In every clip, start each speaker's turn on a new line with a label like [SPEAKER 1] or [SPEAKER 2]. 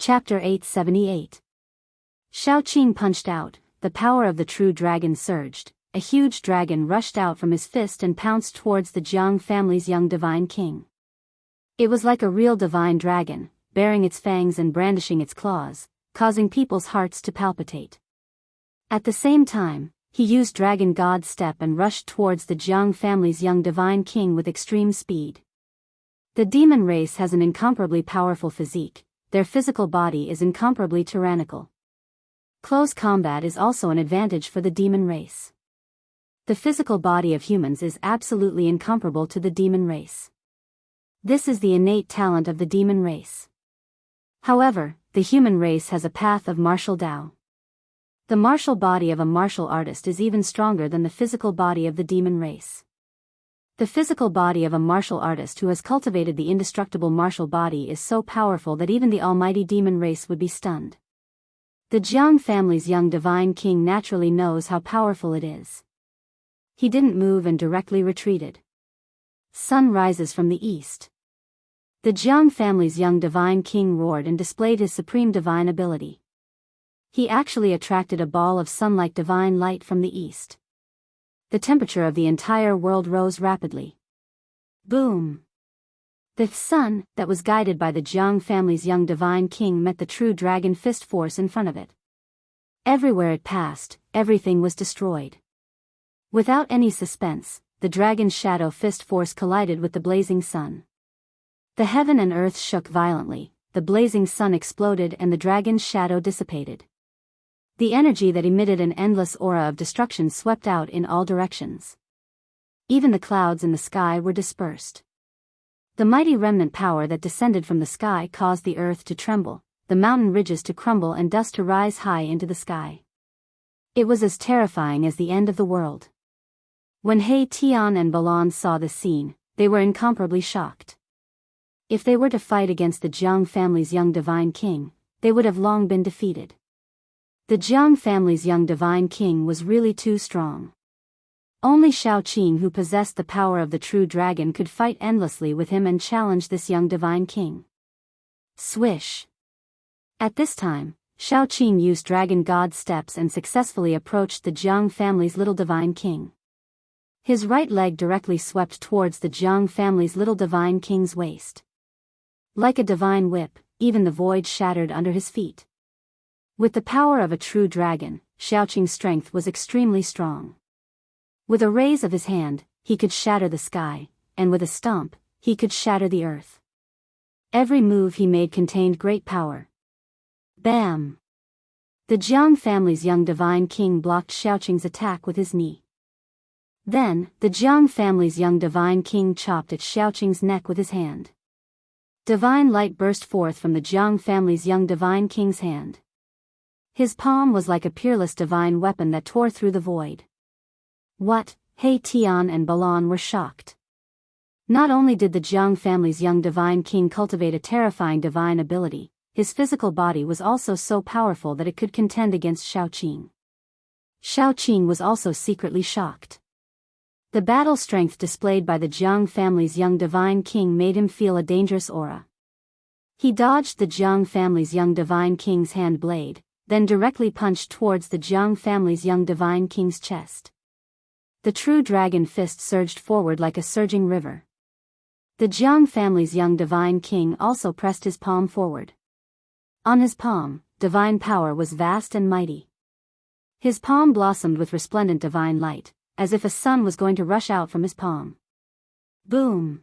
[SPEAKER 1] Chapter 878. Xiaoqing punched out, the power of the true dragon surged, a huge dragon rushed out from his fist and pounced towards the Jiang family's young divine king. It was like a real divine dragon, baring its fangs and brandishing its claws, causing people's hearts to palpitate. At the same time, he used Dragon God Step and rushed towards the Jiang family's young divine king with extreme speed. The demon race has an incomparably powerful physique. Their physical body is incomparably tyrannical. Close combat is also an advantage for the demon race. The physical body of humans is absolutely incomparable to the demon race. This is the innate talent of the demon race. However, the human race has a path of martial Tao. The martial body of a martial artist is even stronger than the physical body of the demon race. The physical body of a martial artist who has cultivated the indestructible martial body is so powerful that even the almighty demon race would be stunned. The Jiang family's young divine king naturally knows how powerful it is. He didn't move and directly retreated. Sun rises from the east. The Jiang family's young divine king roared and displayed his supreme divine ability. He actually attracted a ball of sun-like divine light from the east. The temperature of the entire world rose rapidly. Boom! The sun, that was guided by the Jiang family's young divine king, met the true dragon fist force in front of it. Everywhere it passed, everything was destroyed. Without any suspense, the dragon's shadow fist force collided with the blazing sun. The heaven and earth shook violently, the blazing sun exploded and the dragon's shadow dissipated. The energy that emitted an endless aura of destruction swept out in all directions. Even the clouds in the sky were dispersed. The mighty remnant power that descended from the sky caused the earth to tremble, the mountain ridges to crumble and dust to rise high into the sky. It was as terrifying as the end of the world. When He Tian and Balan saw the scene, they were incomparably shocked. If they were to fight against the Jiang family's young divine king, they would have long been defeated. The Jiang family's young divine king was really too strong. Only Xiaoqing, who possessed the power of the true dragon, could fight endlessly with him and challenge this young divine king. Swish! At this time, Xiaoqing used Dragon God Steps and successfully approached the Jiang family's little divine king. His right leg directly swept towards the Jiang family's little divine king's waist. Like a divine whip, even the void shattered under his feet. With the power of a true dragon, Xiaoqing's strength was extremely strong. With a raise of his hand, he could shatter the sky, and with a stomp, he could shatter the earth. Every move he made contained great power. Bam! The Jiang family's young divine king blocked Xiaoqing's attack with his knee. Then, the Jiang family's young divine king chopped at Xiaoqing's neck with his hand. Divine light burst forth from the Jiang family's young divine king's hand. His palm was like a peerless divine weapon that tore through the void. What? He Tian and Balan were shocked. Not only did the Jiang family's young divine king cultivate a terrifying divine ability, his physical body was also so powerful that it could contend against Xiaoqing. Xiaoqing was also secretly shocked. The battle strength displayed by the Jiang family's young divine king made him feel a dangerous aura. He dodged the Jiang family's young divine king's hand blade, then directly punched towards the Jiang family's young divine king's chest. The true dragon fist surged forward like a surging river. The Jiang family's young divine king also pressed his palm forward. On his palm, divine power was vast and mighty. His palm blossomed with resplendent divine light, as if a sun was going to rush out from his palm. Boom!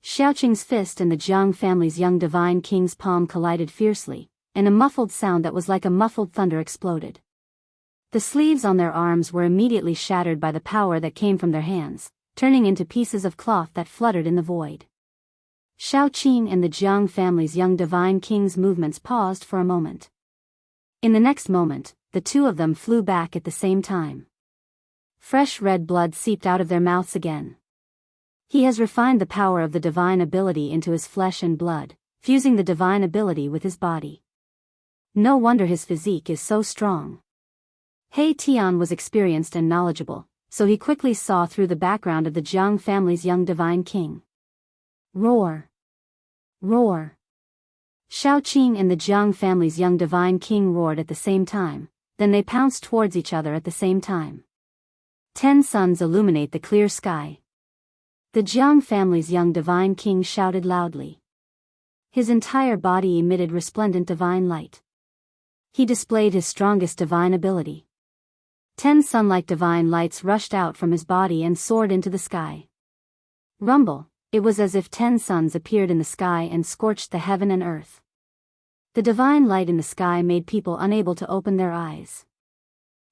[SPEAKER 1] Xiaoqing's fist and the Jiang family's young divine king's palm collided fiercely, and a muffled sound that was like a muffled thunder exploded. The sleeves on their arms were immediately shattered by the power that came from their hands, turning into pieces of cloth that fluttered in the void. Xiaoqing and the Jiang family's young divine king's movements paused for a moment. In the next moment, the two of them flew back at the same time. Fresh red blood seeped out of their mouths again. He has refined the power of the divine ability into his flesh and blood, fusing the divine ability with his body. No wonder his physique is so strong. He Tian was experienced and knowledgeable, so he quickly saw through the background of the Jiang family's young divine king. Roar! Roar! Xiaoqing and the Jiang family's young divine king roared at the same time, then they pounced towards each other at the same time. 10 suns illuminate the clear sky. The Jiang family's young divine king shouted loudly. His entire body emitted resplendent divine light. He displayed his strongest divine ability. 10 sun-like divine lights rushed out from his body and soared into the sky. Rumble, it was as if 10 suns appeared in the sky and scorched the heaven and earth. The divine light in the sky made people unable to open their eyes.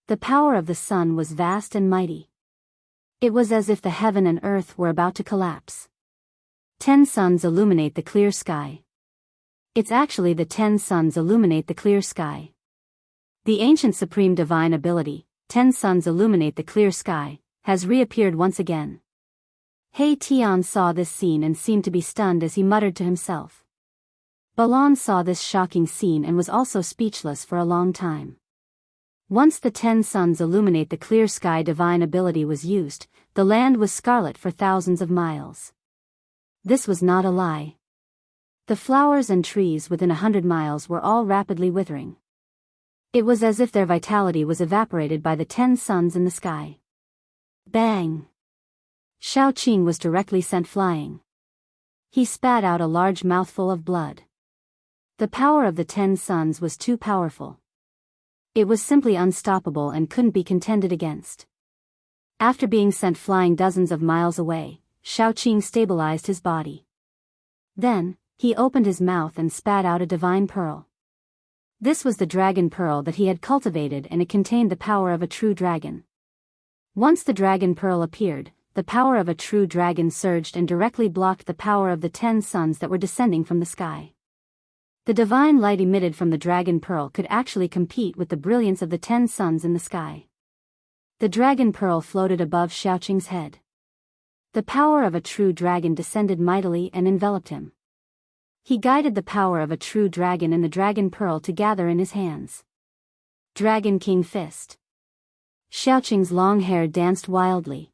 [SPEAKER 1] The power of the sun was vast and mighty. It was as if the heaven and earth were about to collapse. 10 suns illuminate the clear sky. It's actually the 10 suns illuminate the clear sky. The ancient supreme divine ability, 10 suns illuminate the clear sky, has reappeared once again. He Tian saw this scene and seemed to be stunned as he muttered to himself. Balan saw this shocking scene and was also speechless for a long time. Once the 10 suns illuminate the clear sky divine ability was used, the land was scarlet for thousands of miles. This was not a lie. The flowers and trees within 100 miles were all rapidly withering. It was as if their vitality was evaporated by the 10 suns in the sky. Bang! Xiaoqing was directly sent flying. He spat out a large mouthful of blood. The power of the 10 suns was too powerful. It was simply unstoppable and couldn't be contended against. After being sent flying dozens of miles away, Xiaoqing stabilized his body. Then, he opened his mouth and spat out a divine pearl. This was the dragon pearl that he had cultivated, and it contained the power of a true dragon. Once the dragon pearl appeared, the power of a true dragon surged and directly blocked the power of the 10 suns that were descending from the sky. The divine light emitted from the dragon pearl could actually compete with the brilliance of the 10 suns in the sky. The dragon pearl floated above Xiaoqing's head. The power of a true dragon descended mightily and enveloped him. He guided the power of a true dragon and the dragon pearl to gather in his hands. Dragon King Fist. Xiaoqing's long hair danced wildly.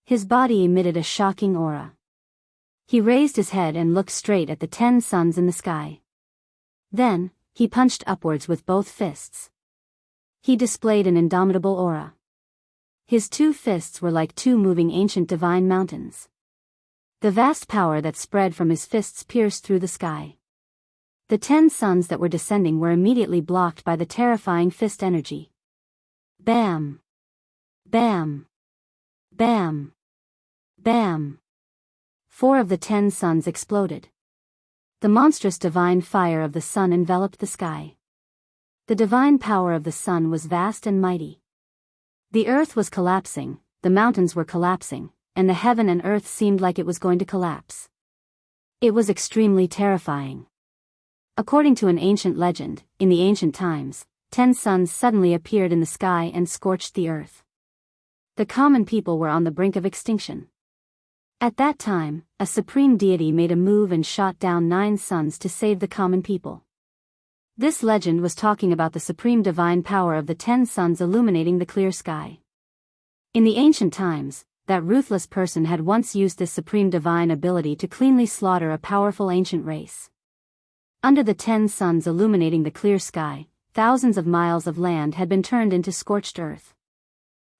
[SPEAKER 1] His body emitted a shocking aura. He raised his head and looked straight at the 10 suns in the sky. Then, he punched upwards with both fists. He displayed an indomitable aura. His 2 fists were like 2 moving ancient divine mountains. The vast power that spread from his fists pierced through the sky. The 10 suns that were descending were immediately blocked by the terrifying fist energy. Bam! Bam! Bam! Bam! 4 of the 10 suns exploded. The monstrous divine fire of the sun enveloped the sky. The divine power of the sun was vast and mighty. The earth was collapsing, the mountains were collapsing, and the heaven and earth seemed like it was going to collapse. It was extremely terrifying. According to an ancient legend, in the ancient times, 10 suns suddenly appeared in the sky and scorched the earth. The common people were on the brink of extinction. At that time, a supreme deity made a move and shot down 9 suns to save the common people. This legend was talking about the supreme divine power of the 10 suns illuminating the clear sky. In the ancient times, that ruthless person had once used this supreme divine ability to cleanly slaughter a powerful ancient race. Under the 10 suns illuminating the clear sky, thousands of miles of land had been turned into scorched earth.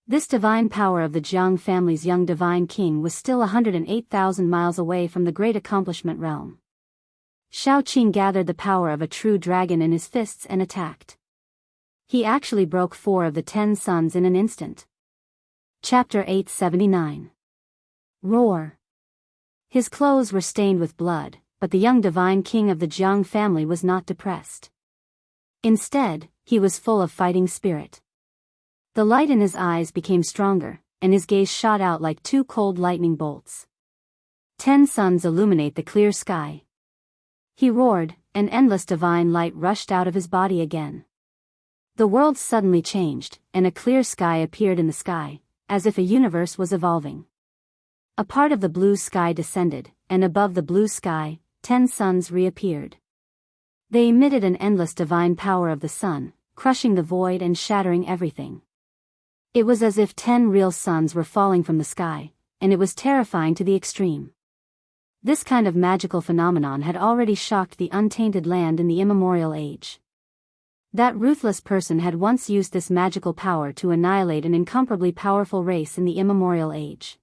[SPEAKER 1] This divine power of the Jiang family's young divine king was still 108,000 miles away from the great accomplishment realm. Xiaoqing gathered the power of a true dragon in his fists and attacked. He actually broke 4 of the 10 suns in an instant. Chapter 879. Roar. His clothes were stained with blood, but the young divine king of the Jiang family was not depressed. Instead, he was full of fighting spirit. The light in his eyes became stronger, and his gaze shot out like 2 cold lightning bolts. 10 suns illuminate the clear sky. He roared, and endless divine light rushed out of his body again. The world suddenly changed, and a clear sky appeared in the sky, as if a universe was evolving. A part of the blue sky descended, and above the blue sky, 10 suns reappeared. They emitted an endless divine power of the sun, crushing the void and shattering everything. It was as if 10 real suns were falling from the sky, and it was terrifying to the extreme. This kind of magical phenomenon had already shocked the untainted land in the immemorial age. That ruthless person had once used this magical power to annihilate an incomparably powerful race in the immemorial age.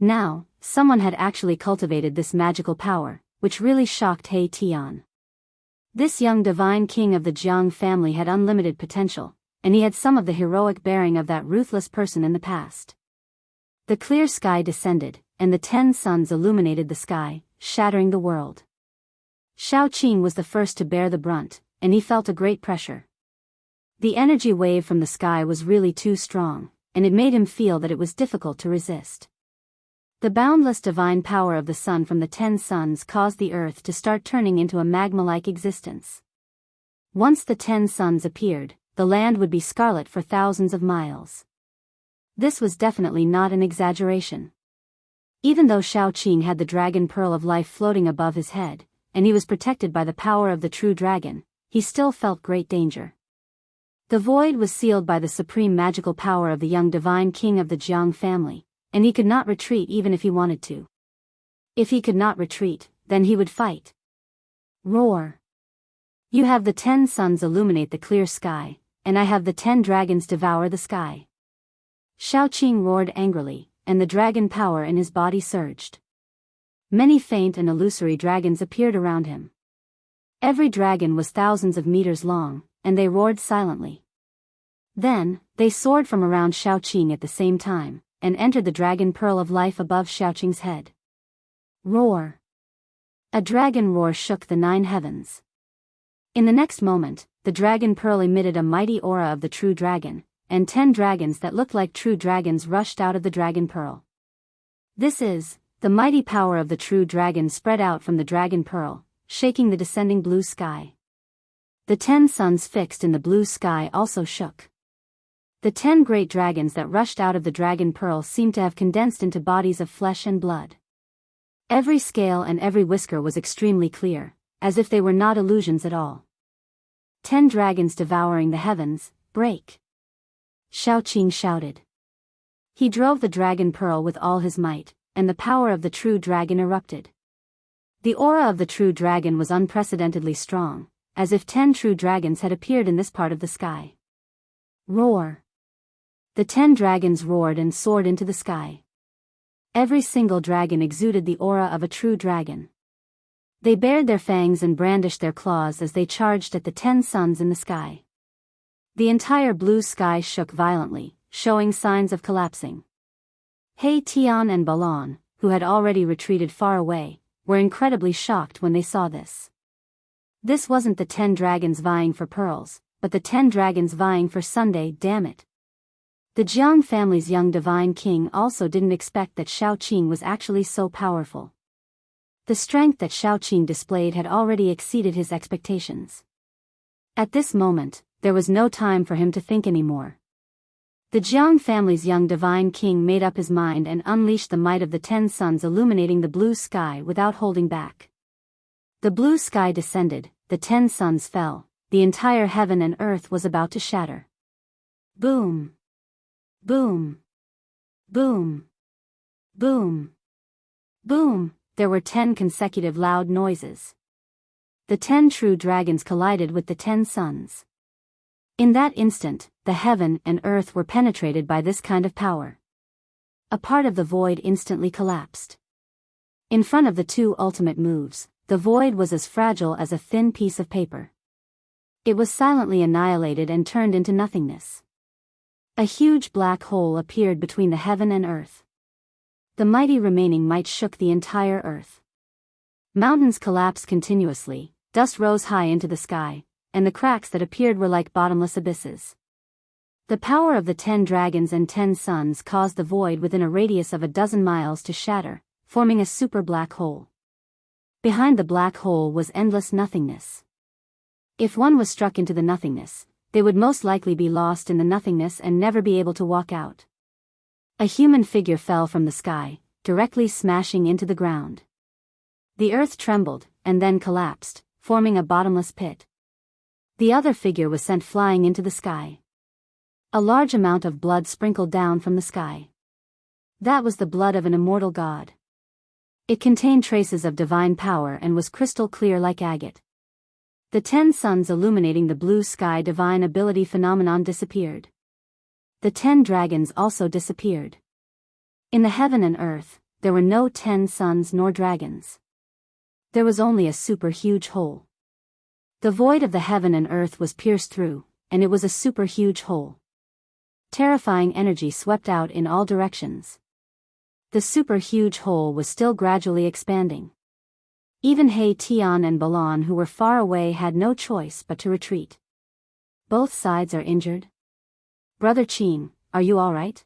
[SPEAKER 1] Now, someone had actually cultivated this magical power, which really shocked He Tian. This young divine king of the Jiang family had unlimited potential, and he had some of the heroic bearing of that ruthless person in the past. The clear sky descended, and the 10 suns illuminated the sky, shattering the world. Xiaoqing was the first to bear the brunt, and he felt a great pressure. The energy wave from the sky was really too strong, and it made him feel that it was difficult to resist. The boundless divine power of the sun from the 10 suns caused the earth to start turning into a magma-like existence. Once the 10 suns appeared, the land would be scarlet for thousands of miles. This was definitely not an exaggeration. Even though Xiaoqing had the dragon pearl of life floating above his head, and he was protected by the power of the true dragon, he still felt great danger. The void was sealed by the supreme magical power of the young divine king of the Jiang family, and he could not retreat even if he wanted to. If he could not retreat, then he would fight. Roar! You have the 10 suns illuminate the clear sky, and I have the 10 dragons devour the sky. Xiaoqing roared angrily, and the dragon power in his body surged. Many faint and illusory dragons appeared around him. Every dragon was thousands of meters long, and they roared silently. Then, they soared from around Xiaoqing at the same time, and entered the dragon pearl of life above Xiaoqing's head. Roar! A dragon roar shook the 9 heavens. In the next moment, the dragon pearl emitted a mighty aura of the true dragon, and 10 dragons that looked like true dragons rushed out of the dragon pearl. This is, the mighty power of the true dragon spread out from the dragon pearl, shaking the descending blue sky. The 10 suns fixed in the blue sky also shook. The 10 great dragons that rushed out of the dragon pearl seemed to have condensed into bodies of flesh and blood. Every scale and every whisker was extremely clear, as if they were not illusions at all. 10 dragons devouring the heavens, break! Xiaoqing shouted. He drove the dragon pearl with all his might, and the power of the true dragon erupted. The aura of the true dragon was unprecedentedly strong, as if 10 true dragons had appeared in this part of the sky. Roar! The 10 dragons roared and soared into the sky. Every single dragon exuded the aura of a true dragon. They bared their fangs and brandished their claws as they charged at the 10 suns in the sky. The entire blue sky shook violently, showing signs of collapsing. He Tian and Balan, who had already retreated far away, were incredibly shocked when they saw this. This wasn't the 10 dragons vying for pearls, but the 10 dragons vying for Sunday, damn it. The Jiang family's young divine king also didn't expect that Xiaoqing was actually so powerful. The strength that Xiaoqing displayed had already exceeded his expectations. At this moment, there was no time for him to think anymore. The Jiang family's young divine king made up his mind and unleashed the might of the 10 suns illuminating the blue sky without holding back. The blue sky descended, the 10 suns fell, the entire heaven and earth was about to shatter. Boom! Boom! Boom! Boom! Boom! There were 10 consecutive loud noises. The 10 true dragons collided with the 10 suns. In that instant, the heaven and earth were penetrated by this kind of power. A part of the void instantly collapsed. In front of the 2 ultimate moves, the void was as fragile as a thin piece of paper. It was silently annihilated and turned into nothingness. A huge black hole appeared between the heaven and earth. The mighty remaining might shook the entire earth. Mountains collapsed continuously, dust rose high into the sky, and the cracks that appeared were like bottomless abysses. The power of the 10 dragons and 10 suns caused the void within a radius of a dozen miles to shatter, forming a super black hole. Behind the black hole was endless nothingness. If one was struck into the nothingness, they would most likely be lost in the nothingness and never be able to walk out. A human figure fell from the sky, directly smashing into the ground. The earth trembled, and then collapsed, forming a bottomless pit. The other figure was sent flying into the sky. A large amount of blood sprinkled down from the sky. That was the blood of an immortal god. It contained traces of divine power and was crystal clear like agate. The 10 suns illuminating the blue sky divine ability phenomenon disappeared. The 10 dragons also disappeared. In the heaven and earth, there were no 10 suns nor dragons. There was only a super huge hole. The void of the heaven and earth was pierced through, and it was a super huge hole. Terrifying energy swept out in all directions. The super huge hole was still gradually expanding. Even He Tian and Balan, who were far away, had no choice but to retreat. Both sides are injured? Brother Qin, are you alright?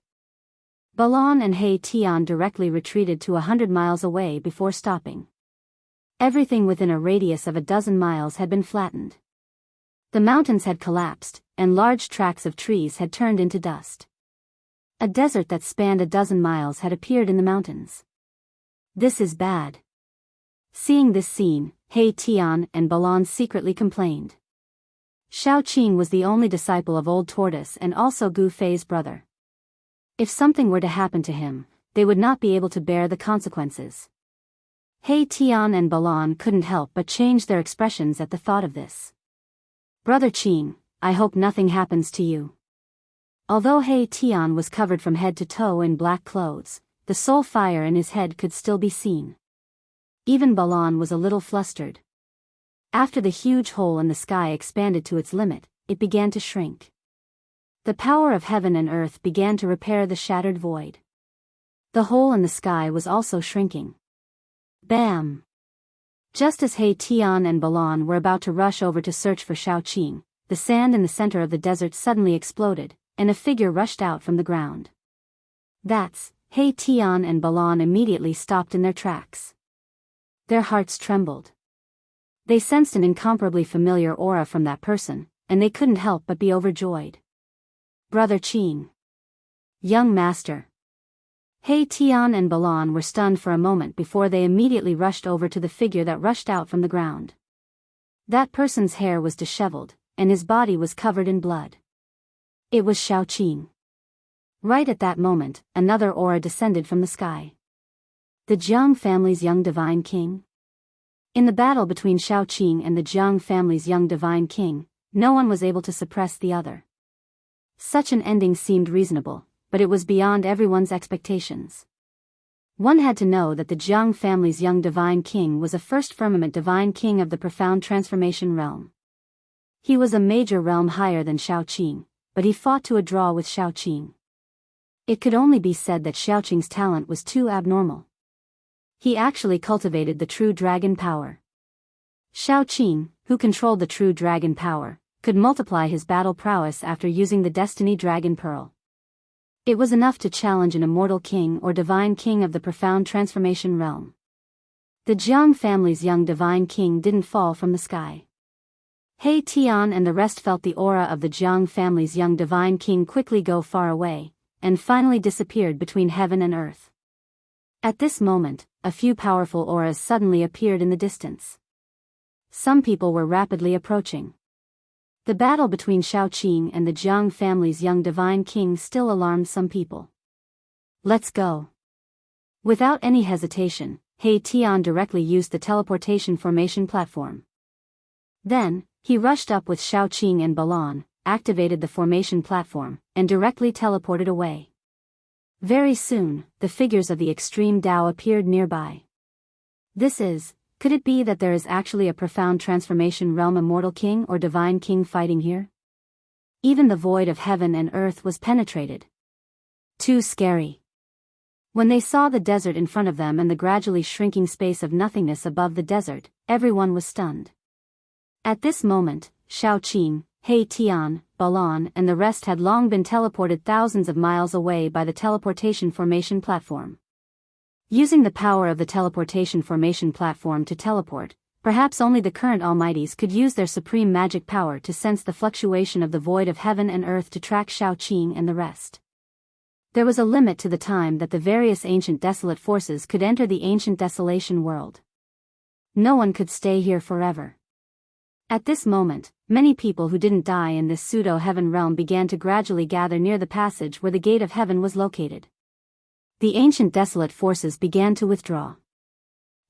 [SPEAKER 1] Balan and He Tian directly retreated to 100 miles away before stopping. Everything within a radius of 12 miles had been flattened. The mountains had collapsed, and large tracts of trees had turned into dust. A desert that spanned 12 miles had appeared in the mountains. This is bad. Seeing this scene, He Tian and Balan secretly complained. Shaoqing was the only disciple of Old Tortoise and also Gu Fei's brother. If something were to happen to him, they would not be able to bear the consequences. He Tian and Balan couldn't help but change their expressions at the thought of this. Brother Qin, I hope nothing happens to you. Although He Tian was covered from head to toe in black clothes, the soul fire in his head could still be seen. Even Balan was a little flustered. After the huge hole in the sky expanded to its limit, it began to shrink. The power of heaven and earth began to repair the shattered void. The hole in the sky was also shrinking. Bam! Just as He Tian and Balan were about to rush over to search for Shaoqing, the sand in the center of the desert suddenly exploded, and a figure rushed out from the ground. That's, He Tian and Balan immediately stopped in their tracks. Their hearts trembled. They sensed an incomparably familiar aura from that person, and they couldn't help but be overjoyed. Brother Qin. Young master. He Tian and Balan were stunned for a moment before they immediately rushed over to the figure that rushed out from the ground. That person's hair was disheveled, and his body was covered in blood. It was Shaoqing. Right at that moment, another aura descended from the sky. The Jiang family's young divine king? In the battle between Shaoqing and the Jiang family's young divine king, no one was able to suppress the other. Such an ending seemed reasonable, but it was beyond everyone's expectations. One had to know that the Jiang family's young divine king was a first firmament divine king of the profound transformation realm. He was a major realm higher than Shaoqing, but he fought to a draw with Shaoqing. It could only be said that Shaoqing's talent was too abnormal. He actually cultivated the true dragon power. Shaoqing, who controlled the true dragon power, could multiply his battle prowess after using the Destiny Dragon Pearl. It was enough to challenge an immortal king or divine king of the profound transformation realm. The Jiang family's young divine king didn't fall from the sky. He Tian and the rest felt the aura of the Jiang family's young divine king quickly go far away, and finally disappeared between heaven and earth. At this moment, a few powerful auras suddenly appeared in the distance. Some people were rapidly approaching. The battle between Shaoqing and the Jiang family's young divine king still alarmed some people. Let's go. Without any hesitation, He Tian directly used the teleportation formation platform. Then, he rushed up with Shaoqing and Balan, activated the formation platform, and directly teleported away. Very soon, the figures of the extreme Tao appeared nearby. Could it be that there is actually a profound transformation realm immortal king or divine king fighting here? Even the void of heaven and earth was penetrated. Too scary. When they saw the desert in front of them and the gradually shrinking space of nothingness above the desert, everyone was stunned. At this moment, Shaoqing, He Tian, Balan and the rest had long been teleported thousands of miles away by the teleportation formation platform. Using the power of the teleportation formation platform to teleport, perhaps only the current Almighties could use their supreme magic power to sense the fluctuation of the void of heaven and earth to track Shaoqing and the rest. There was a limit to the time that the various ancient desolate forces could enter the ancient desolation world. No one could stay here forever. At this moment, many people who didn't die in this pseudo-heaven realm began to gradually gather near the passage where the gate of heaven was located. The ancient desolate forces began to withdraw.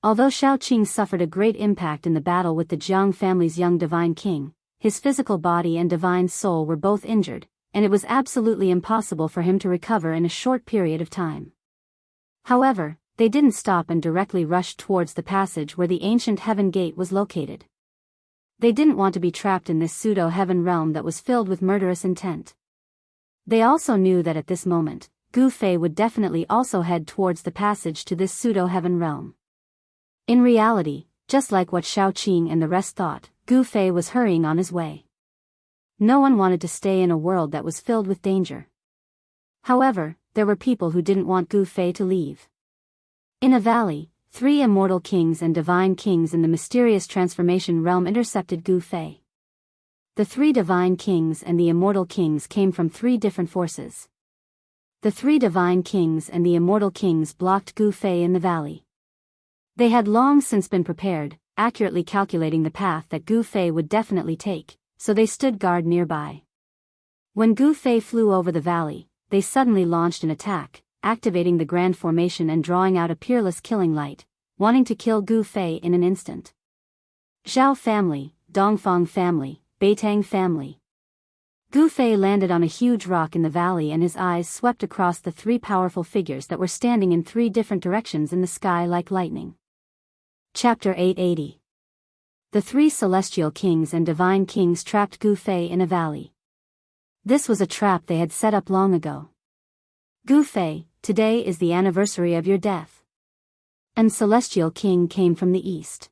[SPEAKER 1] Although Shaoqing suffered a great impact in the battle with the Jiang family's young divine king, his physical body and divine soul were both injured, and it was absolutely impossible for him to recover in a short period of time. However, they didn't stop and directly rushed towards the passage where the ancient heaven gate was located. They didn't want to be trapped in this pseudo-heaven realm that was filled with murderous intent. They also knew that at this moment, Gu Fei would definitely also head towards the passage to this pseudo-heaven realm. In reality, just like what Shaoqing and the rest thought, Gu Fei was hurrying on his way. No one wanted to stay in a world that was filled with danger. However, there were people who didn't want Gu Fei to leave. In a valley, 3 immortal kings and divine kings in the mysterious transformation realm intercepted Gu Fei. The 3 divine kings and the immortal kings came from 3 different forces. The 3 divine kings and the immortal kings blocked Gu Fei in the valley. They had long since been prepared, accurately calculating the path that Gu Fei would definitely take, so they stood guard nearby. When Gu Fei flew over the valley, they suddenly launched an attack, activating the grand formation and drawing out a peerless killing light, wanting to kill Gu Fei in an instant. Zhao family, Dongfang family, Beitang family. Gu Fei landed on a huge rock in the valley and his eyes swept across the 3 powerful figures that were standing in 3 different directions in the sky like lightning. Chapter 880. The 3 celestial kings and divine kings trapped Gu Fei in a valley. This was a trap they had set up long ago. Gu Fei, today is the anniversary of your death. An celestial king came from the east.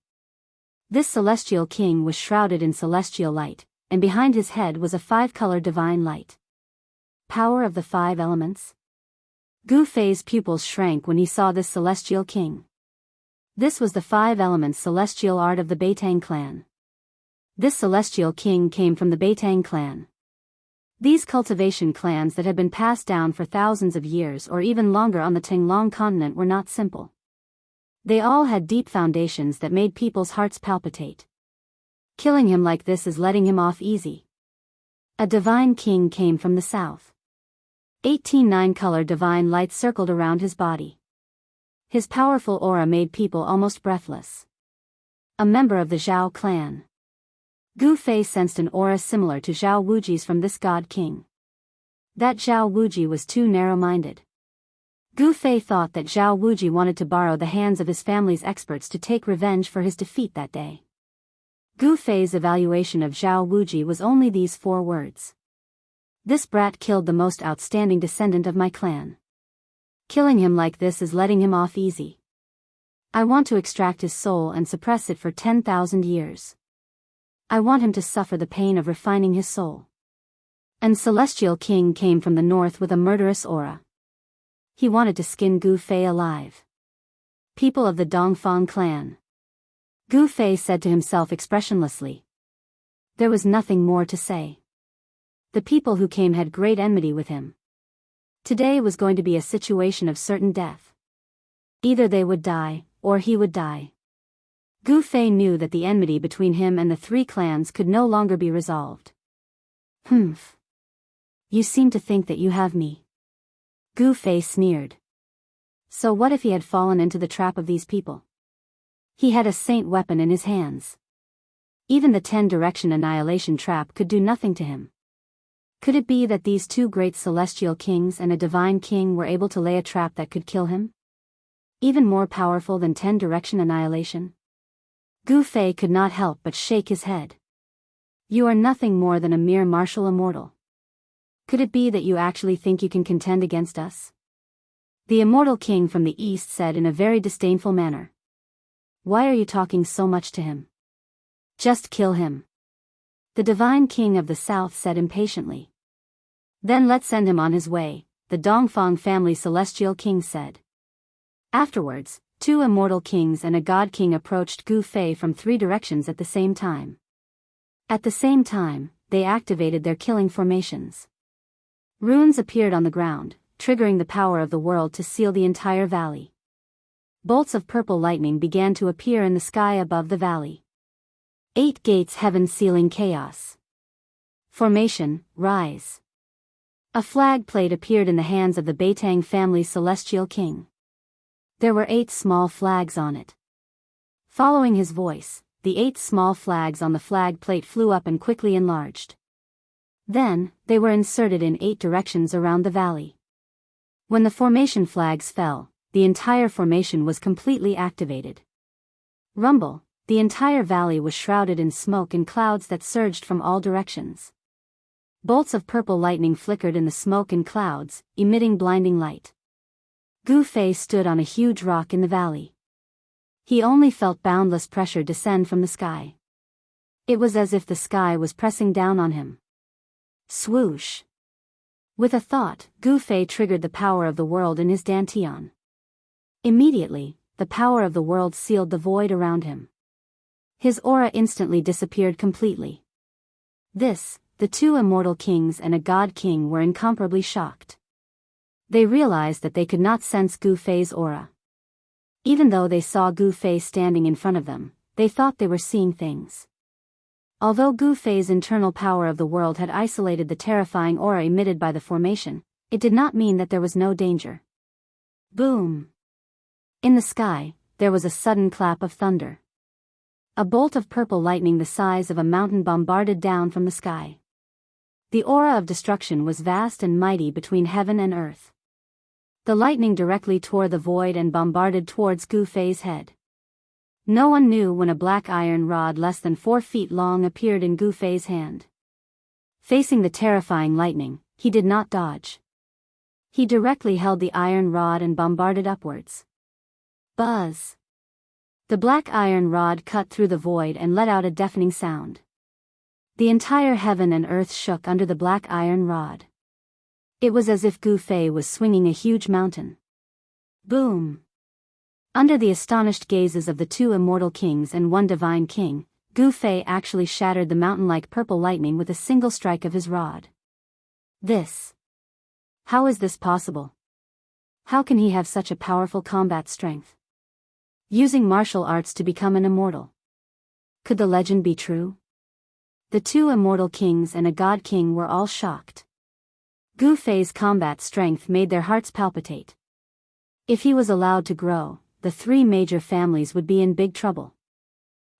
[SPEAKER 1] This celestial king was shrouded in celestial light, and behind his head was a 5-color divine light. Power of the 5 elements? Gu Fei's pupils shrank when he saw this celestial king. This was the 5 elements celestial art of the Beitang clan. This celestial king came from the Beitang clan. These cultivation clans that had been passed down for thousands of years or even longer on the Tinglong continent were not simple. They all had deep foundations that made people's hearts palpitate. Killing him like this is letting him off easy. A divine king came from the south. 18 9-color divine lights circled around his body. His powerful aura made people almost breathless. A member of the Zhao clan. Gu Fei sensed an aura similar to Zhao Wuji's from this god king. That Zhao Wuji was too narrow-minded. Gu Fei thought that Zhao Wuji wanted to borrow the hands of his family's experts to take revenge for his defeat that day. Gu Fei's evaluation of Zhao Wuji was only these 4 words. This brat killed the most outstanding descendant of my clan. Killing him like this is letting him off easy. I want to extract his soul and suppress it for 10,000 years. I want him to suffer the pain of refining his soul. An celestial king came from the north with a murderous aura. He wanted to skin Gu Fei alive. People of the Dongfang clan. Gu Fei said to himself expressionlessly. There was nothing more to say. The people who came had great enmity with him. Today was going to be a situation of certain death. Either they would die, or he would die. Gu Fei knew that the enmity between him and the 3 clans could no longer be resolved. Humph. You seem to think that you have me. Gu Fei sneered. So what if he had fallen into the trap of these people? He had a saint weapon in his hands. Even the 10-direction annihilation trap could do nothing to him. Could it be that these 2 great celestial kings and a divine king were able to lay a trap that could kill him? Even more powerful than 10-direction annihilation? Gu Fei could not help but shake his head. You are nothing more than a mere martial immortal. Could it be that you actually think you can contend against us? The immortal king from the east said in a very disdainful manner. Why are you talking so much to him? Just kill him. The divine king of the south said impatiently. Then let's send him on his way, the Dongfang family celestial king said. Afterwards, 2 immortal kings and a god king approached Gu Fei from 3 directions at the same time. At the same time, they activated their killing formations. Runes appeared on the ground, triggering the power of the world to seal the entire valley. Bolts of purple lightning began to appear in the sky above the valley. 8 gates heaven sealing chaos. Formation, rise. A flag plate appeared in the hands of the Beitang family celestial king. There were 8 small flags on it. Following his voice, the 8 small flags on the flag plate flew up and quickly enlarged. Then, they were inserted in 8 directions around the valley. When the formation flags fell, the entire formation was completely activated. Rumble, the entire valley was shrouded in smoke and clouds that surged from all directions. Bolts of purple lightning flickered in the smoke and clouds, emitting blinding light. Gu Fei stood on a huge rock in the valley. He only felt boundless pressure descend from the sky. It was as if the sky was pressing down on him. Swoosh! With a thought, Gu Fei triggered the power of the world in his dantian. Immediately, the power of the world sealed the void around him. His aura instantly disappeared completely. The 2 immortal kings and a god king were incomparably shocked. They realized that they could not sense Gu Fei's aura. Even though they saw Gu Fei standing in front of them, they thought they were seeing things. Although Gu Fei's internal power of the world had isolated the terrifying aura emitted by the formation, it did not mean that there was no danger. Boom! In the sky, there was a sudden clap of thunder. A bolt of purple lightning the size of a mountain bombarded down from the sky. The aura of destruction was vast and mighty between heaven and earth. The lightning directly tore the void and bombarded towards Gu Fei's head. No one knew when a black iron rod less than 4 feet long appeared in Gu Fei's hand. Facing the terrifying lightning, he did not dodge. He directly held the iron rod and bombarded upwards. Buzz! The black iron rod cut through the void and let out a deafening sound. The entire heaven and earth shook under the black iron rod. It was as if Gu Fei was swinging a huge mountain. Boom! Under the astonished gazes of the 2 immortal kings and 1 divine king, Gu Fei actually shattered the mountain-like purple lightning with a single strike of his rod. How is this possible? How can he have such a powerful combat strength? Using martial arts to become an immortal. Could the legend be true? The 2 immortal kings and a god king were all shocked. Gu Fei's combat strength made their hearts palpitate. If he was allowed to grow, the 3 major families would be in big trouble.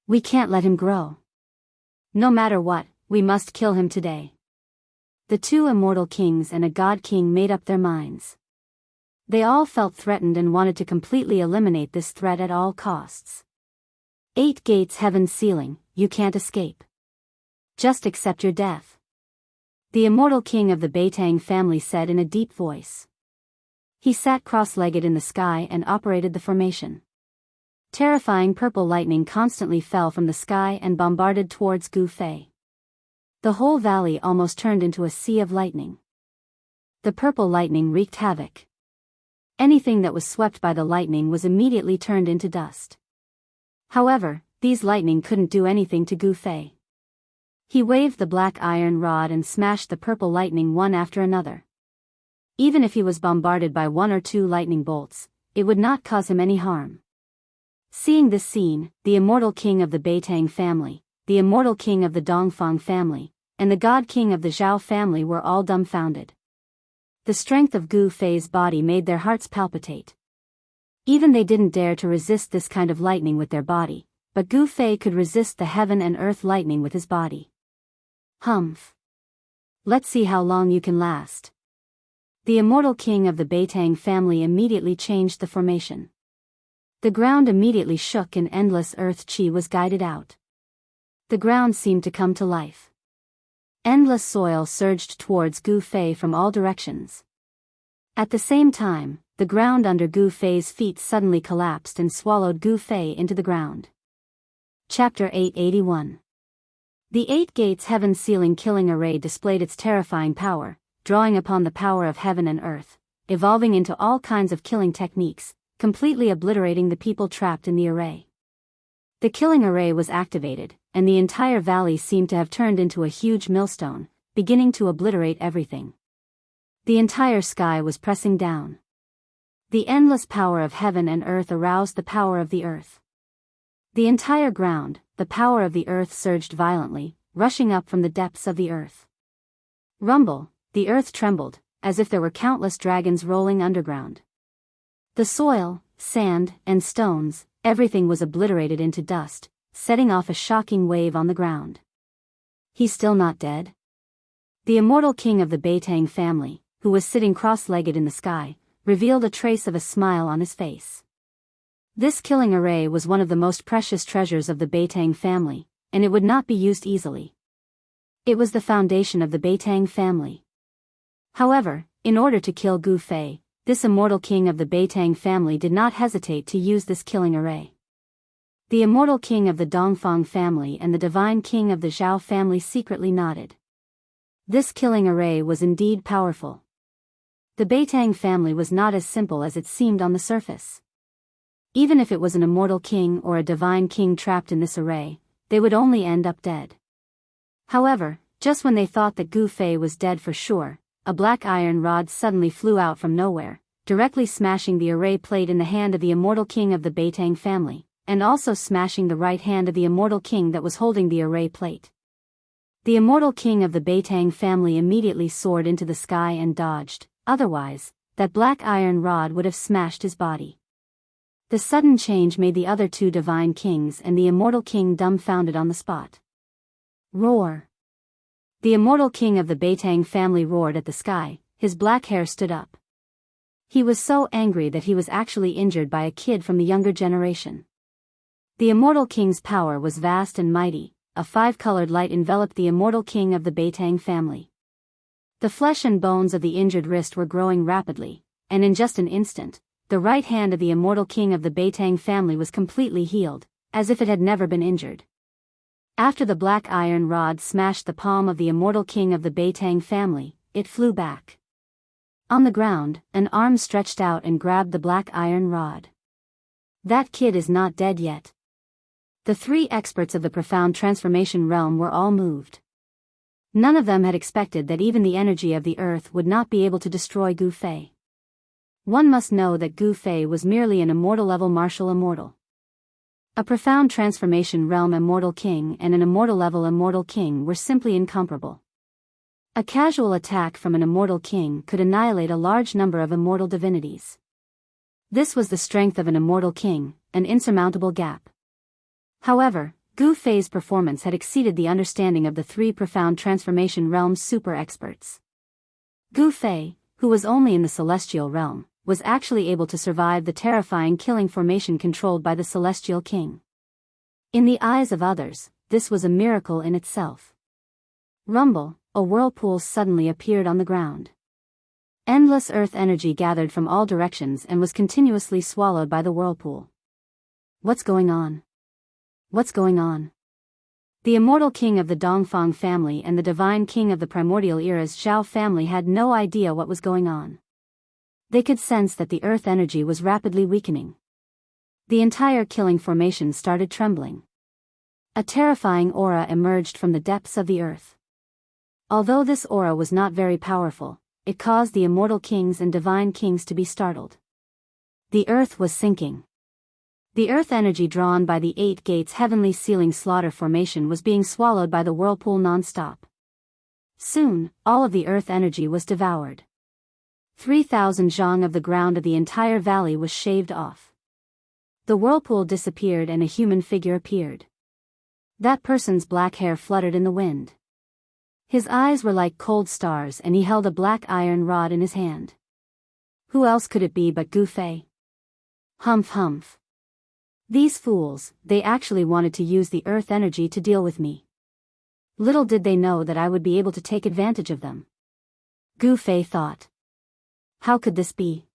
[SPEAKER 1] We can't let him grow. No matter what, we must kill him today. The 2 immortal kings and a god king made up their minds. They all felt threatened and wanted to completely eliminate this threat at all costs. 8 gates heaven's ceiling, you can't escape. Just accept your death. The immortal king of the Beitang family said in a deep voice. He sat cross-legged in the sky and operated the formation. Terrifying purple lightning constantly fell from the sky and bombarded towards Gu Fei. The whole valley almost turned into a sea of lightning. The purple lightning wreaked havoc. Anything that was swept by the lightning was immediately turned into dust. However, these lightning couldn't do anything to Gu Fei. He waved the black iron rod and smashed the purple lightning one after another. Even if he was bombarded by 1 or 2 lightning bolts, it would not cause him any harm. Seeing this scene, the immortal king of the Beitang family, the immortal king of the Dongfang family, and the god king of the Zhao family were all dumbfounded. The strength of Gu Fei's body made their hearts palpitate. Even they didn't dare to resist this kind of lightning with their body, but Gu Fei could resist the heaven and earth lightning with his body. Humph! Let's see how long you can last. The immortal king of the Beitang family immediately changed the formation. The ground immediately shook and endless earth chi was guided out. The ground seemed to come to life. Endless soil surged towards Gu Fei from all directions. At the same time, the ground under Gu Fei's feet suddenly collapsed and swallowed Gu Fei into the ground. Chapter 881. The 8 gates heaven ceiling killing array displayed its terrifying power, drawing upon the power of heaven and earth, evolving into all kinds of killing techniques, completely obliterating the people trapped in the array. The killing array was activated, and the entire valley seemed to have turned into a huge millstone, beginning to obliterate everything. The entire sky was pressing down. The endless power of heaven and earth aroused the power of the earth. The entire ground, the power of the earth surged violently, rushing up from the depths of the earth. Rumble, the earth trembled, as if there were countless dragons rolling underground. The soil, sand, and stones, everything was obliterated into dust, setting off a shocking wave on the ground. He's still not dead? The immortal king of the Beitang family, who was sitting cross-legged in the sky, revealed a trace of a smile on his face. This killing array was one of the most precious treasures of the Beitang family, and it would not be used easily. It was the foundation of the Beitang family. However, in order to kill Gu Fei, this immortal king of the Beitang family did not hesitate to use this killing array. The immortal king of the Dongfang family and the divine king of the Zhao family secretly nodded. This killing array was indeed powerful. The Beitang family was not as simple as it seemed on the surface. Even if it was an immortal king or a divine king trapped in this array, they would only end up dead. However, just when they thought that Gu Fei was dead for sure, a black iron rod suddenly flew out from nowhere, directly smashing the array plate in the hand of the immortal king of the Beitang family, and also smashing the right hand of the immortal king that was holding the array plate. The immortal king of the Beitang family immediately soared into the sky and dodged, otherwise, that black iron rod would have smashed his body. The sudden change made the other two divine kings and the immortal king dumbfounded on the spot. Roar! The immortal king of the Beitang family roared at the sky, his black hair stood up. He was so angry that he was actually injured by a kid from the younger generation. The immortal king's power was vast and mighty. A five-colored light enveloped the immortal king of the Beitang family. The flesh and bones of the injured wrist were growing rapidly, and in just an instant, the right hand of the immortal king of the Beitang family was completely healed, as if it had never been injured. After the black iron rod smashed the palm of the immortal king of the Beitang family, it flew back. On the ground, an arm stretched out and grabbed the black iron rod. That kid is not dead yet. The three experts of the profound transformation realm were all moved. None of them had expected that even the energy of the earth would not be able to destroy Gu Fei. One must know that Gu Fei was merely an immortal-level martial immortal. A profound transformation realm immortal king and an immortal-level immortal king were simply incomparable. A casual attack from an immortal king could annihilate a large number of immortal divinities. This was the strength of an immortal king, an insurmountable gap. However, Gu Fei's performance had exceeded the understanding of the three profound transformation realm's super experts. Gu Fei, who was only in the celestial realm, was actually able to survive the terrifying killing formation controlled by the celestial king. In the eyes of others, this was a miracle in itself. Rumble, a whirlpool suddenly appeared on the ground. Endless earth energy gathered from all directions and was continuously swallowed by the whirlpool. What's going on? What's going on? The immortal king of the Dongfang family and the divine king of the primordial era's Zhao family had no idea what was going on. They could sense that the earth energy was rapidly weakening. The entire killing formation started trembling. A terrifying aura emerged from the depths of the earth. Although this aura was not very powerful, it caused the immortal kings and divine kings to be startled. The earth was sinking. The earth energy drawn by the 8 gates heavenly sealing slaughter formation was being swallowed by the whirlpool non-stop. Soon, all of the earth energy was devoured. 3,000 zhang of the ground of the entire valley was shaved off. The whirlpool disappeared and a human figure appeared. That person's black hair fluttered in the wind. His eyes were like cold stars and he held a black iron rod in his hand. Who else could it be but Gu Fei? Humph humph. These fools, they actually wanted to use the earth energy to deal with me. Little did they know that I would be able to take advantage of them. Gu Fei thought. How could this be?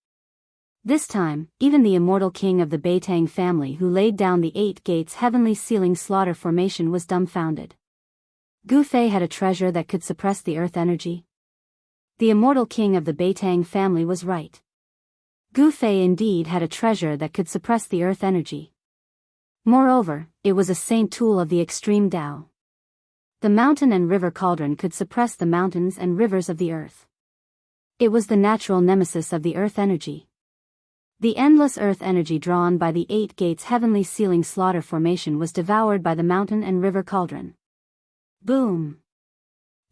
[SPEAKER 1] This time, even the immortal king of the Beitang family who laid down the 8 gates heavenly sealing slaughter formation was dumbfounded. Gu Fei had a treasure that could suppress the earth energy. The immortal king of the Beitang family was right. Gu Fei indeed had a treasure that could suppress the earth energy. Moreover, it was a saint tool of the extreme Tao. The mountain and river cauldron could suppress the mountains and rivers of the earth. It was the natural nemesis of the earth energy. The endless earth energy drawn by the 8 gates heavenly sealing slaughter formation was devoured by the mountain and river cauldron. Boom!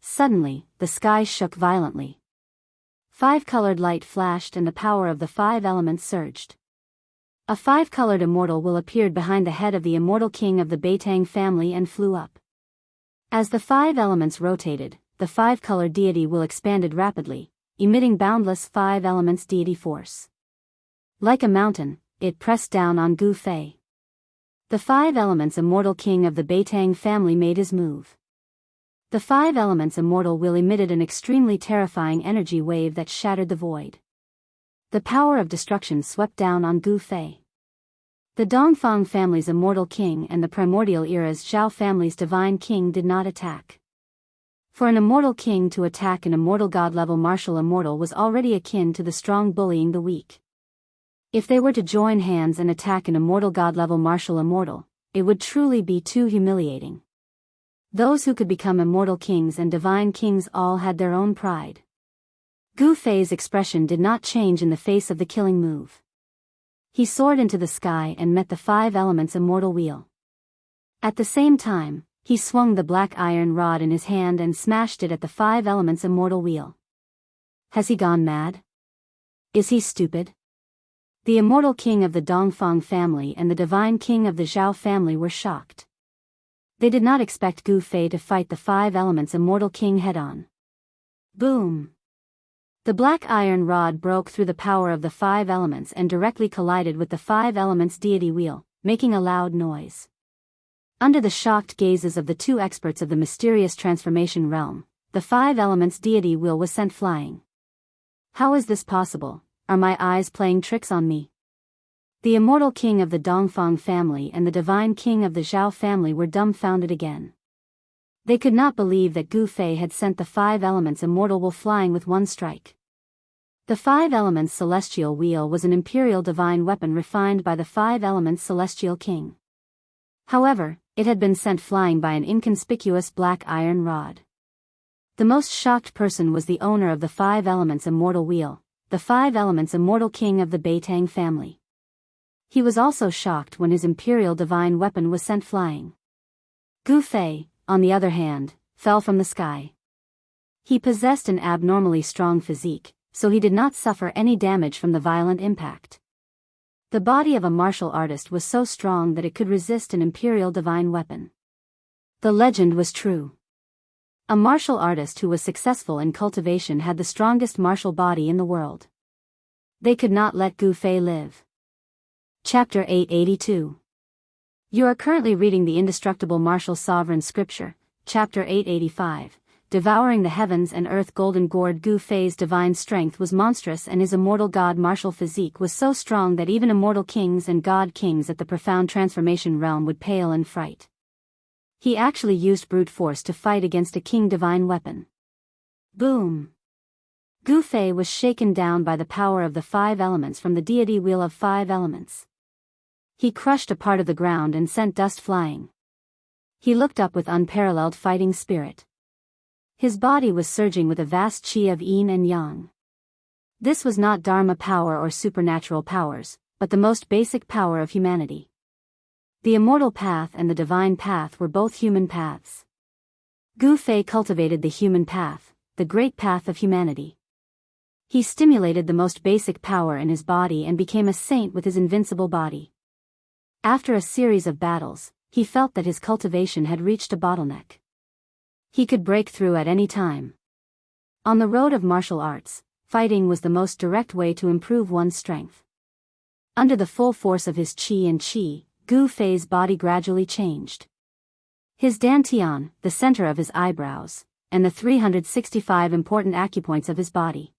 [SPEAKER 1] Suddenly, the sky shook violently. 5-colored light flashed and the power of the 5 elements surged. A five-colored immortal will appeared behind the head of the immortal king of the Beitang family and flew up. As the five elements rotated, the five-colored deity will expanded rapidly, emitting boundless five elements deity force. Like a mountain, it pressed down on Gu Fei. The five elements immortal king of the Beitang family made his move. The five elements immortal will emitted an extremely terrifying energy wave that shattered the void. The power of destruction swept down on Gu Fei. The Dongfang family's immortal king and the primordial era's Zhao family's divine king did not attack. For an immortal king to attack an immortal god-level martial immortal was already akin to the strong bullying the weak. If they were to join hands and attack an immortal god-level martial immortal, it would truly be too humiliating. Those who could become immortal kings and divine kings all had their own pride. Gu Fei's expression did not change in the face of the killing move. He soared into the sky and met the five elements immortal wheel. At the same time, he swung the black iron rod in his hand and smashed it at the five elements immortal wheel. Has he gone mad? Is he stupid? The immortal king of the Dongfang family and the divine king of the Zhao family were shocked. They did not expect Gu Fei to fight the five elements immortal king head-on. Boom! The black iron rod broke through the power of the five elements and directly collided with the five elements deity wheel, making a loud noise. Under the shocked gazes of the two experts of the mysterious transformation realm, the five elements deity wheel was sent flying. How is this possible? Are my eyes playing tricks on me? The immortal king of the Dongfang family and the divine king of the Zhao family were dumbfounded again. They could not believe that Gu Fei had sent the five elements immortal wheel flying with one strike. The five elements celestial wheel was an imperial divine weapon refined by the five elements celestial king. However, it had been sent flying by an inconspicuous black iron rod. The most shocked person was the owner of the five elements immortal wheel, the five elements immortal king of the Beitang family. He was also shocked when his imperial divine weapon was sent flying. Gu Fei, on the other hand, fell from the sky. He possessed an abnormally strong physique, so he did not suffer any damage from the violent impact. The body of a martial artist was so strong that it could resist an imperial divine weapon. The legend was true. A martial artist who was successful in cultivation had the strongest martial body in the world. They could not let Gu Fei live. Chapter 882. You are currently reading the Indestructible Martial Sovereign Scripture, Chapter 885, Devouring the Heavens and Earth. Golden Gourd. Gu Fei's divine strength was monstrous and his immortal god martial physique was so strong that even immortal kings and god kings at the profound transformation realm would pale in fright. He actually used brute force to fight against a king divine weapon. Boom! Gu Fei was shaken down by the power of the five elements from the deity wheel of five elements. He crushed a part of the ground and sent dust flying. He looked up with unparalleled fighting spirit. His body was surging with a vast qi of yin and yang. This was not dharma power or supernatural powers, but the most basic power of humanity. The immortal path and the divine path were both human paths. Gu Fei cultivated the human path, the great path of humanity. He stimulated the most basic power in his body and became a saint with his invincible body. After a series of battles, he felt that his cultivation had reached a bottleneck. He could break through at any time. On the road of martial arts, fighting was the most direct way to improve one's strength. Under the full force of his qi and qi, Gu Fei's body gradually changed. His dantian, the center of his eyebrows, and the 365 important acupoints of his body.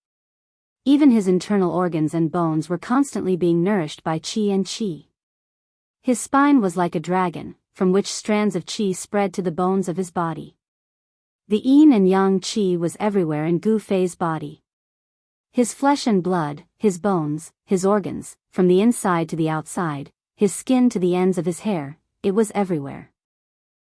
[SPEAKER 1] Even his internal organs and bones were constantly being nourished by qi and qi. His spine was like a dragon, from which strands of qi spread to the bones of his body. The yin and yang qi was everywhere in Gu Fei's body. His flesh and blood, his bones, his organs, from the inside to the outside, his skin to the ends of his hair, it was everywhere.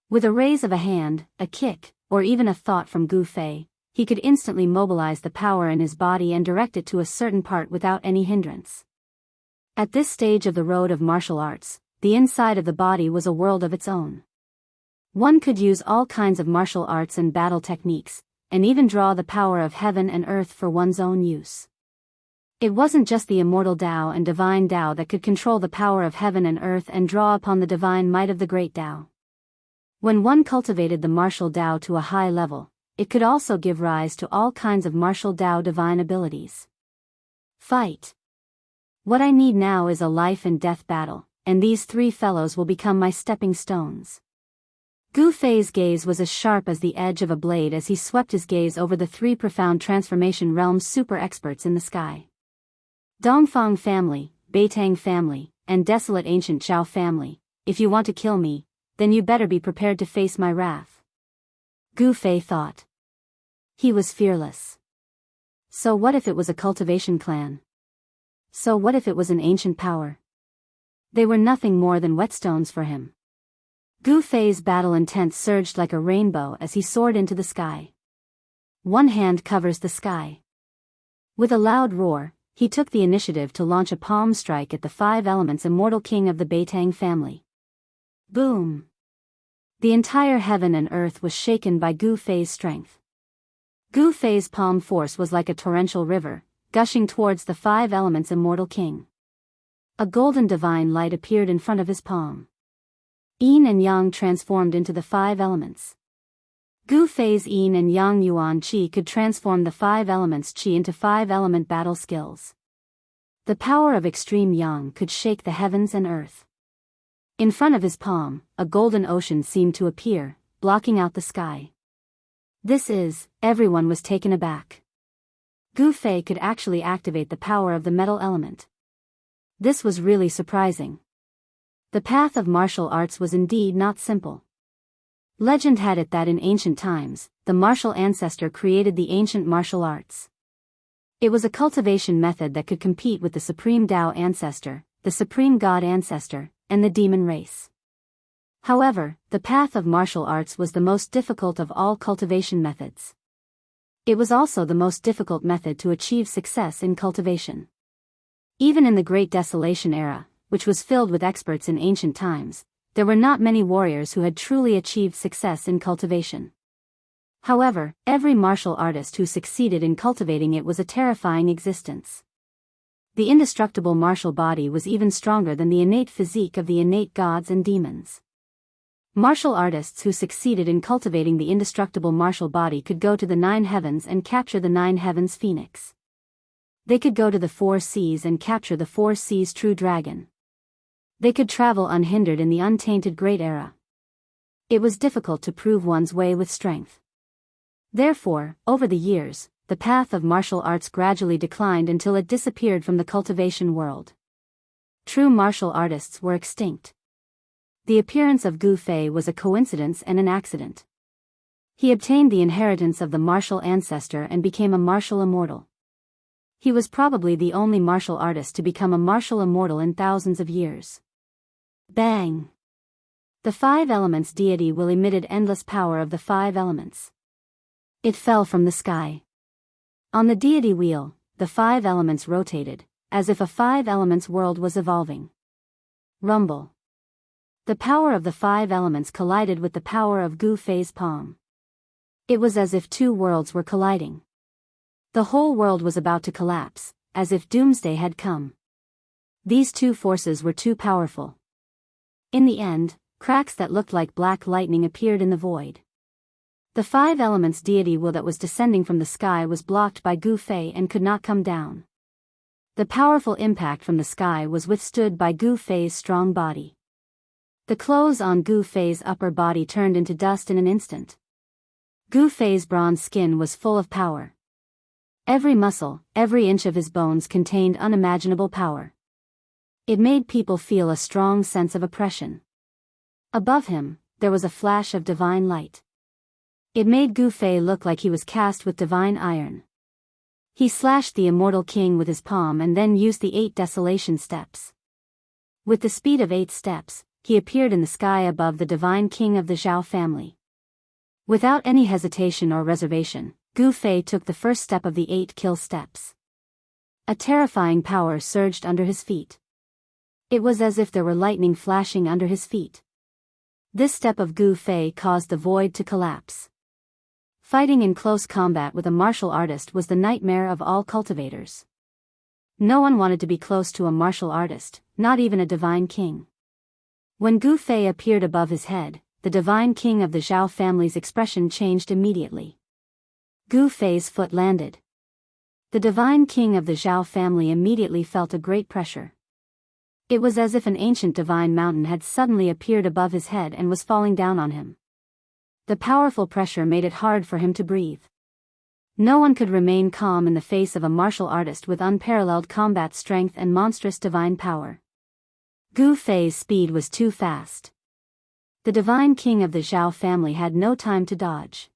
[SPEAKER 1] With a raise of a hand, a kick, or even a thought from Gu Fei, he could instantly mobilize the power in his body and direct it to a certain part without any hindrance. At this stage of the road of martial arts, the inside of the body was a world of its own. One could use all kinds of martial arts and battle techniques, and even draw the power of heaven and earth for one's own use. It wasn't just the immortal Tao and divine Tao that could control the power of heaven and earth and draw upon the divine might of the great Tao. When one cultivated the martial Tao to a high level, it could also give rise to all kinds of martial Tao divine abilities. Fight. What I need now is a life and death battle, and these three fellows will become my stepping stones. Gu Fei's gaze was as sharp as the edge of a blade as he swept his gaze over the three profound transformation realms super experts in the sky. Dongfang family, Beitang family, and desolate ancient Zhao family, if you want to kill me, then you better be prepared to face my wrath. Gu Fei thought. He was fearless. So what if it was a cultivation clan? So what if it was an ancient power? They were nothing more than whetstones for him. Gu Fei's battle intent surged like a rainbow as he soared into the sky. One hand covers the sky. With a loud roar, he took the initiative to launch a palm strike at the five elements immortal king of the Beitang family. Boom! The entire heaven and earth was shaken by Gu Fei's strength. Gu Fei's palm force was like a torrential river, gushing towards the five elements immortal king. A golden divine light appeared in front of his palm. Yin and Yang transformed into the five elements. Gu Fei's Yin and Yang Yuan Qi could transform the five elements Qi into five-element battle skills. The power of extreme Yang could shake the heavens and earth. In front of his palm, a golden ocean seemed to appear, blocking out the sky. Everyone was taken aback. Gu Fei could actually activate the power of the metal element. This was really surprising. The path of martial arts was indeed not simple. Legend had it that in ancient times, the martial ancestor created the ancient martial arts. It was a cultivation method that could compete with the supreme Tao ancestor, the supreme God ancestor, and the demon race. However, the path of martial arts was the most difficult of all cultivation methods. It was also the most difficult method to achieve success in cultivation. Even in the Great Desolation era, which was filled with experts in ancient times, there were not many warriors who had truly achieved success in cultivation. However, every martial artist who succeeded in cultivating it was a terrifying existence. The indestructible martial body was even stronger than the innate physique of the innate gods and demons. Martial artists who succeeded in cultivating the indestructible martial body could go to the 9 heavens and capture the 9 heavens phoenix. They could go to the 4 seas and capture the 4 seas true dragon. They could travel unhindered in the untainted Great Era. It was difficult to prove one's way with strength. Therefore, over the years, the path of martial arts gradually declined until it disappeared from the cultivation world. True martial artists were extinct. The appearance of Gu Fei was a coincidence and an accident. He obtained the inheritance of the martial ancestor and became a martial immortal. He was probably the only martial artist to become a martial immortal in thousands of years. Bang! The 5 elements deity will emitted endless power of the 5 elements. It fell from the sky. On the deity wheel, the 5 elements rotated, as if a 5 elements world was evolving. Rumble. The power of the 5 elements collided with the power of Gu Fei's palm. It was as if 2 worlds were colliding. The whole world was about to collapse, as if doomsday had come. These 2 forces were too powerful. In the end, cracks that looked like black lightning appeared in the void. The 5 elements deity wheel that was descending from the sky was blocked by Gu Fei and could not come down. The powerful impact from the sky was withstood by Gu Fei's strong body. The clothes on Gu Fei's upper body turned into dust in an instant. Gu Fei's bronze skin was full of power. Every muscle, every inch of his bones contained unimaginable power. It made people feel a strong sense of oppression. Above him, there was a flash of divine light. It made Gu Fei look like he was cast with divine iron. He slashed the immortal king with his palm and then used the 8 desolation steps. With the speed of 8 steps, he appeared in the sky above the divine king of the Zhao family. Without any hesitation or reservation, Gu Fei took the first step of the 8 kill steps. A terrifying power surged under his feet. It was as if there were lightning flashing under his feet. This step of Gu Fei caused the void to collapse. Fighting in close combat with a martial artist was the nightmare of all cultivators. No one wanted to be close to a martial artist, not even a divine king. When Gu Fei appeared above his head, the divine king of the Zhao family's expression changed immediately. Gu Fei's foot landed. The divine king of the Zhao family immediately felt a great pressure. It was as if an ancient divine mountain had suddenly appeared above his head and was falling down on him. The powerful pressure made it hard for him to breathe. No one could remain calm in the face of a martial artist with unparalleled combat strength and monstrous divine power. Gu Fei's speed was too fast. The divine king of the Zhao family had no time to dodge.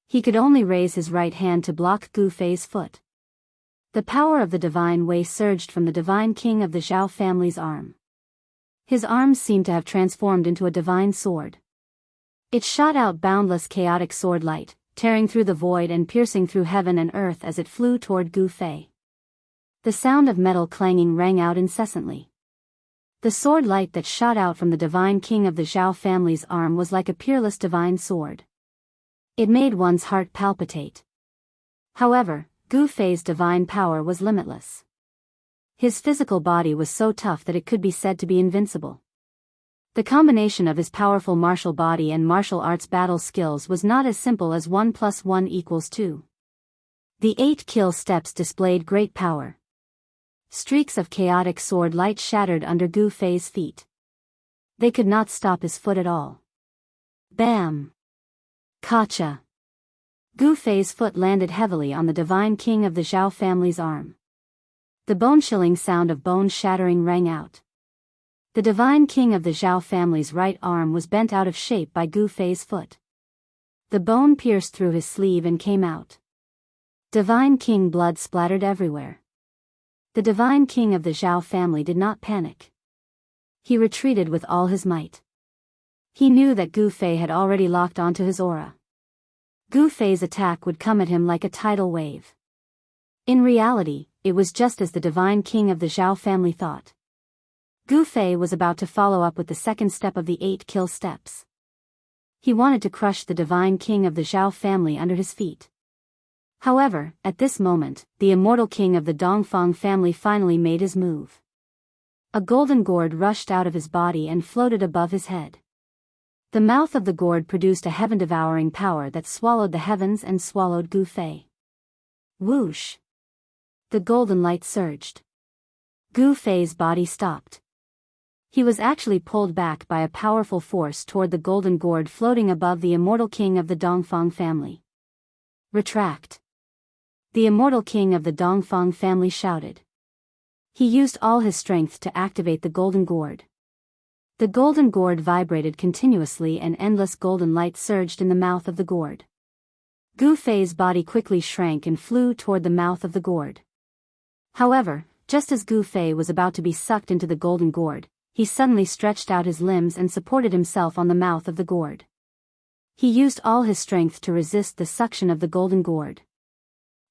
[SPEAKER 1] He could only raise his right hand to block Gu Fei's foot. The power of the divine Wei surged from the divine king of the Zhao family's arm. His arms seemed to have transformed into a divine sword. It shot out boundless chaotic sword light, tearing through the void and piercing through heaven and earth as it flew toward Gu Fei. The sound of metal clanging rang out incessantly. The sword light that shot out from the divine king of the Zhao family's arm was like a peerless divine sword. It made one's heart palpitate. However, Gu Fei's divine power was limitless. His physical body was so tough that it could be said to be invincible. The combination of his powerful martial body and martial arts battle skills was not as simple as 1 + 1 = 2. The 8 kill steps displayed great power. Streaks of chaotic sword light shattered under Gu Fei's feet. They could not stop his foot at all. Bam! Kacha! Gu Fei's foot landed heavily on the divine king of the Zhao family's arm. The bone-chilling sound of bone shattering rang out. The divine king of the Zhao family's right arm was bent out of shape by Gu Fei's foot. The bone pierced through his sleeve and came out. Divine king blood splattered everywhere. The divine king of the Zhao family did not panic. He retreated with all his might. He knew that Gu Fei had already locked onto his aura. Gu Fei's attack would come at him like a tidal wave. In reality, it was just as the divine king of the Zhao family thought. Gu Fei was about to follow up with the second step of the 8 kill steps. He wanted to crush the divine king of the Zhao family under his feet. However, at this moment, the immortal king of the Dongfang family finally made his move. A golden gourd rushed out of his body and floated above his head. The mouth of the gourd produced a heaven-devouring power that swallowed the heavens and swallowed Gu Fei. Whoosh! The golden light surged. Gu Fei's body stopped. He was actually pulled back by a powerful force toward the golden gourd floating above the immortal king of the Dongfang family. Retract! The immortal king of the Dongfang family shouted. He used all his strength to activate the golden gourd. The golden gourd vibrated continuously and endless golden light surged in the mouth of the gourd. Gu Fei's body quickly shrank and flew toward the mouth of the gourd. However, just as Gu Fei was about to be sucked into the golden gourd, he suddenly stretched out his limbs and supported himself on the mouth of the gourd. He used all his strength to resist the suction of the golden gourd.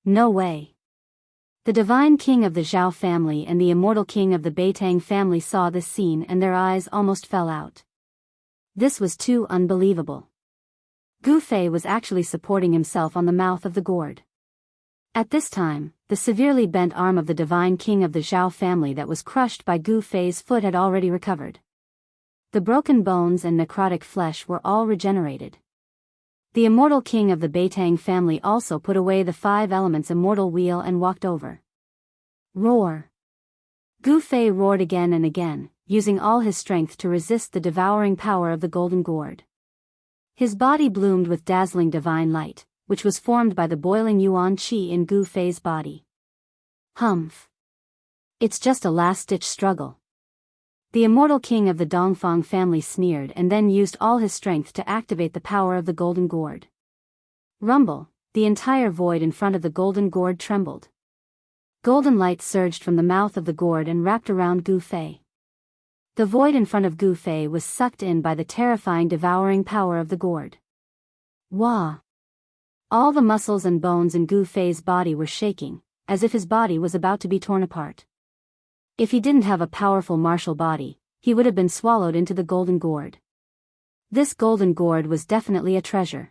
[SPEAKER 1] No way! The divine king of the Zhao family and the immortal king of the Beitang family saw this scene and their eyes almost fell out. This was too unbelievable. Gu Fei was actually supporting himself on the mouth of the gourd. At this time, the severely bent arm of the divine king of the Zhao family that was crushed by Gu Fei's foot had already recovered. The broken bones and necrotic flesh were all regenerated. The immortal king of the Beitang family also put away the 5 elements immortal wheel and walked over. Roar! Gu Fei roared again and again, using all his strength to resist the devouring power of the golden gourd. His body bloomed with dazzling divine light, which was formed by the boiling yuan qi in Gu Fei's body. Humph! It's just a last-ditch struggle. The immortal king of the Dongfang family sneered and then used all his strength to activate the power of the golden gourd. Rumble! The entire void in front of the golden gourd trembled. Golden light surged from the mouth of the gourd and wrapped around Gu Fei. The void in front of Gu Fei was sucked in by the terrifying devouring power of the gourd. Wah! All the muscles and bones in Gu Fei's body were shaking, as if his body was about to be torn apart. If he didn't have a powerful martial body, he would have been swallowed into the golden gourd. This golden gourd was definitely a treasure.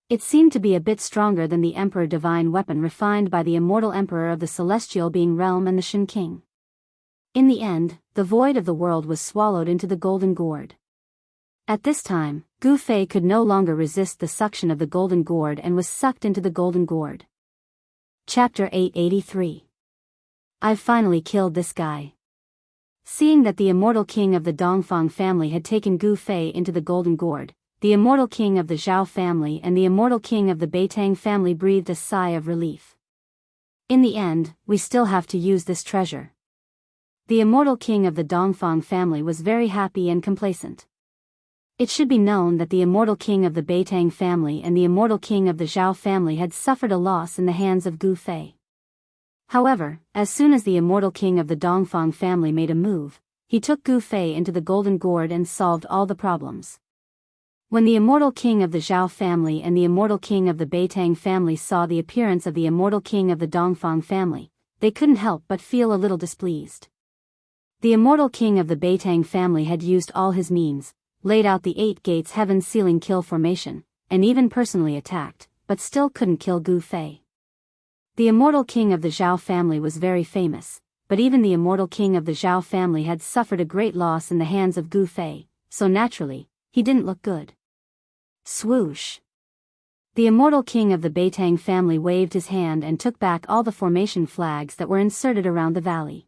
[SPEAKER 1] It seemed to be a bit stronger than the Emperor divine weapon refined by the immortal Emperor of the Celestial Being Realm and the Shin King. In the end, the void of the world was swallowed into the golden gourd. At this time, Gu Fei could no longer resist the suction of the golden gourd and was sucked into the golden gourd. Chapter 883. I've finally killed this guy. Seeing that the immortal king of the Dongfang family had taken Gu Fei into the golden gourd, the immortal king of the Zhao family and the immortal king of the Beitang family breathed a sigh of relief. In the end, we still have to use this treasure. The immortal king of the Dongfang family was very happy and complacent. It should be known that the immortal king of the Beitang family and the immortal king of the Zhao family had suffered a loss in the hands of Gu Fei. However, as soon as the immortal king of the Dongfang family made a move, he took Gu Fei into the golden gourd and solved all the problems. When the immortal king of the Zhao family and the immortal king of the Beitang family saw the appearance of the immortal king of the Dongfang family, they couldn't help but feel a little displeased. The immortal king of the Beitang family had used all his means, laid out the 8 gates heaven sealing kill formation, and even personally attacked, but still couldn't kill Gu Fei. The immortal king of the Zhao family was very famous, but even the immortal king of the Zhao family had suffered a great loss in the hands of Gu Fei, so naturally, he didn't look good. Swoosh! The immortal king of the Beitang family waved his hand and took back all the formation flags that were inserted around the valley.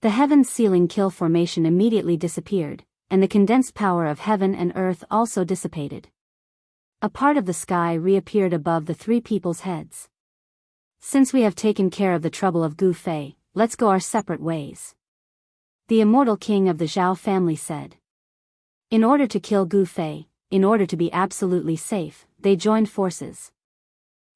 [SPEAKER 1] The heaven sealing kill formation immediately disappeared, and the condensed power of heaven and earth also dissipated. A part of the sky reappeared above the 3 people's heads. Since we have taken care of the trouble of Gu Fei, let's go our separate ways. The immortal king of the Zhao family said. In order to kill Gu Fei, in order to be absolutely safe, they joined forces.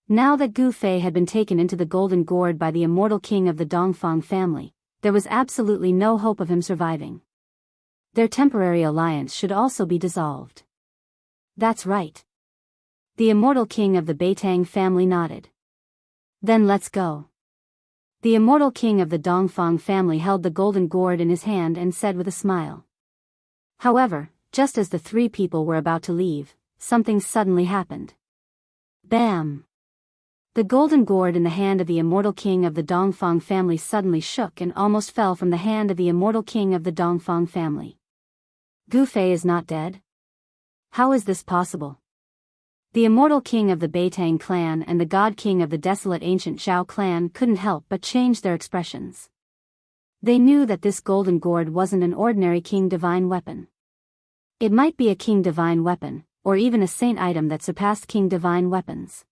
[SPEAKER 1] Now that Gu Fei had been taken into the golden gourd by the immortal king of the Dongfang family, there was absolutely no hope of him surviving. Their temporary alliance should also be dissolved. That's right. The immortal king of the Beitang family nodded. Then let's go. The immortal king of the Dongfang family held the golden gourd in his hand and said with a smile. However, just as the 3 people were about to leave, something suddenly happened. Bam! The golden gourd in the hand of the immortal king of the Dongfang family suddenly shook and almost fell from the hand of the immortal king of the Dongfang family. Gu Fei is not dead? How is this possible? The immortal king of the Beitang clan and the god king of the desolate ancient Zhao clan couldn't help but change their expressions. They knew that this golden gourd wasn't an ordinary king divine weapon. It might be a king divine weapon, or even a saint item that surpassed king divine weapons.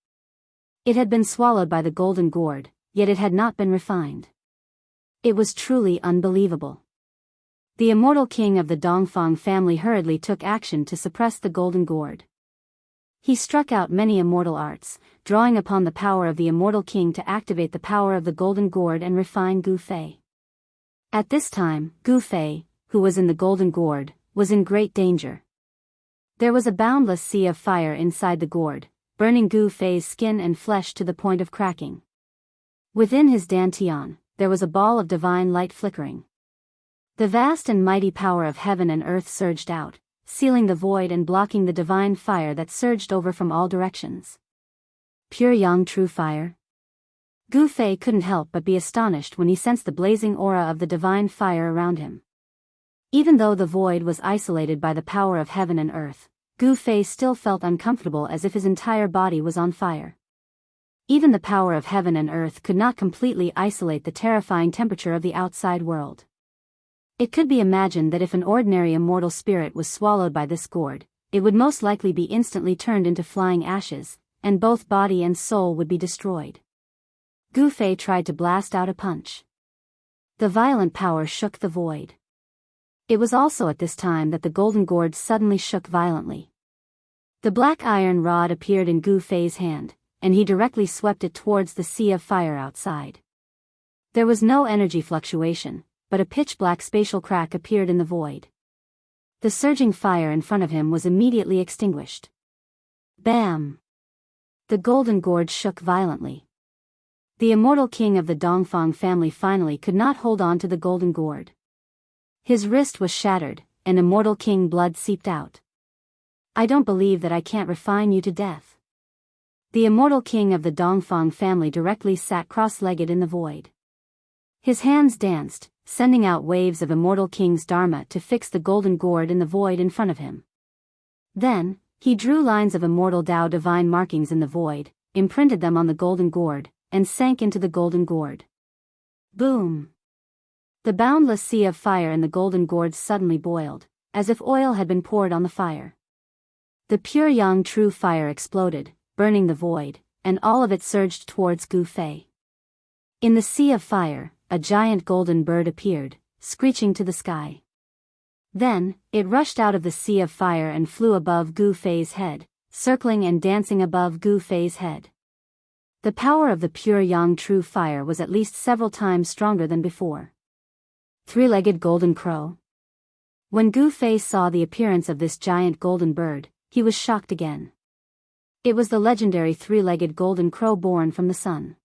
[SPEAKER 1] It had been swallowed by the golden gourd, yet it had not been refined. It was truly unbelievable. The immortal king of the Dongfang family hurriedly took action to suppress the golden gourd. He struck out many immortal arts, drawing upon the power of the immortal king to activate the power of the golden gourd and refine Gu Fei. At this time, Gu Fei, who was in the golden gourd, was in great danger. There was a boundless sea of fire inside the gourd, burning Gu Fei's skin and flesh to the point of cracking. Within his dantian, there was a ball of divine light flickering. The vast and mighty power of heaven and earth surged out, sealing the void and blocking the divine fire that surged over from all directions. Pure yang true fire? Gu Fei couldn't help but be astonished when he sensed the blazing aura of the divine fire around him. Even though the void was isolated by the power of heaven and earth, Gu Fei still felt uncomfortable as if his entire body was on fire. Even the power of heaven and earth could not completely isolate the terrifying temperature of the outside world. It could be imagined that if an ordinary immortal spirit was swallowed by this gourd, it would most likely be instantly turned into flying ashes, and both body and soul would be destroyed. Gu Fei tried to blast out a punch. The violent power shook the void. It was also at this time that the golden gourd suddenly shook violently. The black iron rod appeared in Gu Fei's hand, and he directly swept it towards the sea of fire outside. There was no energy fluctuation, but a pitch-black spatial crack appeared in the void. The surging fire in front of him was immediately extinguished. Bam! The golden gourd shook violently. The immortal king of the Dongfang family finally could not hold on to the golden gourd. His wrist was shattered, and immortal king blood seeped out. I don't believe that I can't refine you to death. The immortal king of the Dongfang family directly sat cross-legged in the void. His hands danced, sending out waves of immortal king's dharma to fix the golden gourd in the void in front of him. Then, he drew lines of immortal Tao divine markings in the void, imprinted them on the golden gourd, and sank into the golden gourd. Boom! The boundless sea of fire in the golden gourd suddenly boiled, as if oil had been poured on the fire. The pure yang true fire exploded, burning the void, and all of it surged towards Gu Fei. In the sea of fire, a giant golden bird appeared, screeching to the sky. Then, it rushed out of the sea of fire and flew above Gu Fei's head, circling and dancing above Gu Fei's head. The power of the pure yang true fire was at least several times stronger than before. Three-legged golden crow. When Gu Fei saw the appearance of this giant golden bird, he was shocked again. It was the legendary three-legged golden crow born from the sun.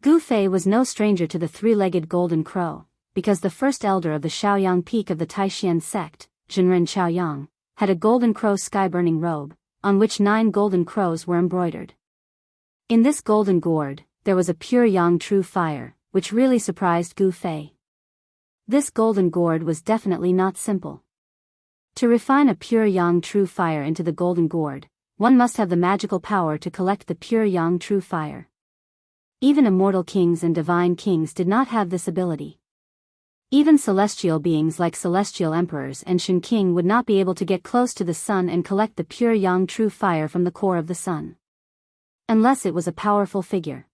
[SPEAKER 1] Gu Fei was no stranger to the three-legged golden crow, because the first elder of the Shaoyang peak of the Taishan sect, Zhenren Shaoyang, had a golden crow sky-burning robe, on which 9 golden crows were embroidered. In this golden gourd, there was a pure yang true fire, which really surprised Gu Fei. This golden gourd was definitely not simple. To refine a pure yang true fire into the golden gourd, one must have the magical power to collect the pure yang true fire. Even immortal kings and divine kings did not have this ability. Even celestial beings like celestial emperors and Shen King would not be able to get close to the sun and collect the pure yang true fire from the core of the sun. Unless it was a powerful figure.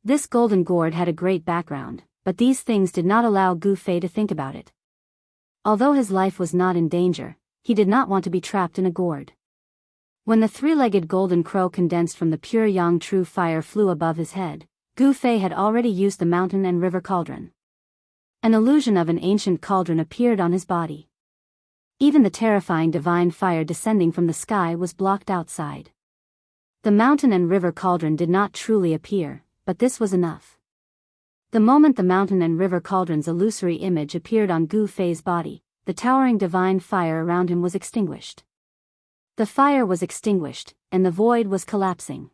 [SPEAKER 1] This golden gourd had a great background, but these things did not allow Gu Fei to think about it. Although his life was not in danger, he did not want to be trapped in a gourd. When the three-legged golden crow condensed from the pure yang true fire flew above his head, Gu Fei had already used the mountain and river cauldron. An illusion of an ancient cauldron appeared on his body. Even the terrifying divine fire descending from the sky was blocked outside. The mountain and river cauldron did not truly appear, but this was enough. The moment the mountain and river cauldron's illusory image appeared on Gu Fei's body, the towering divine fire around him was extinguished. The fire was extinguished, and the void was collapsing.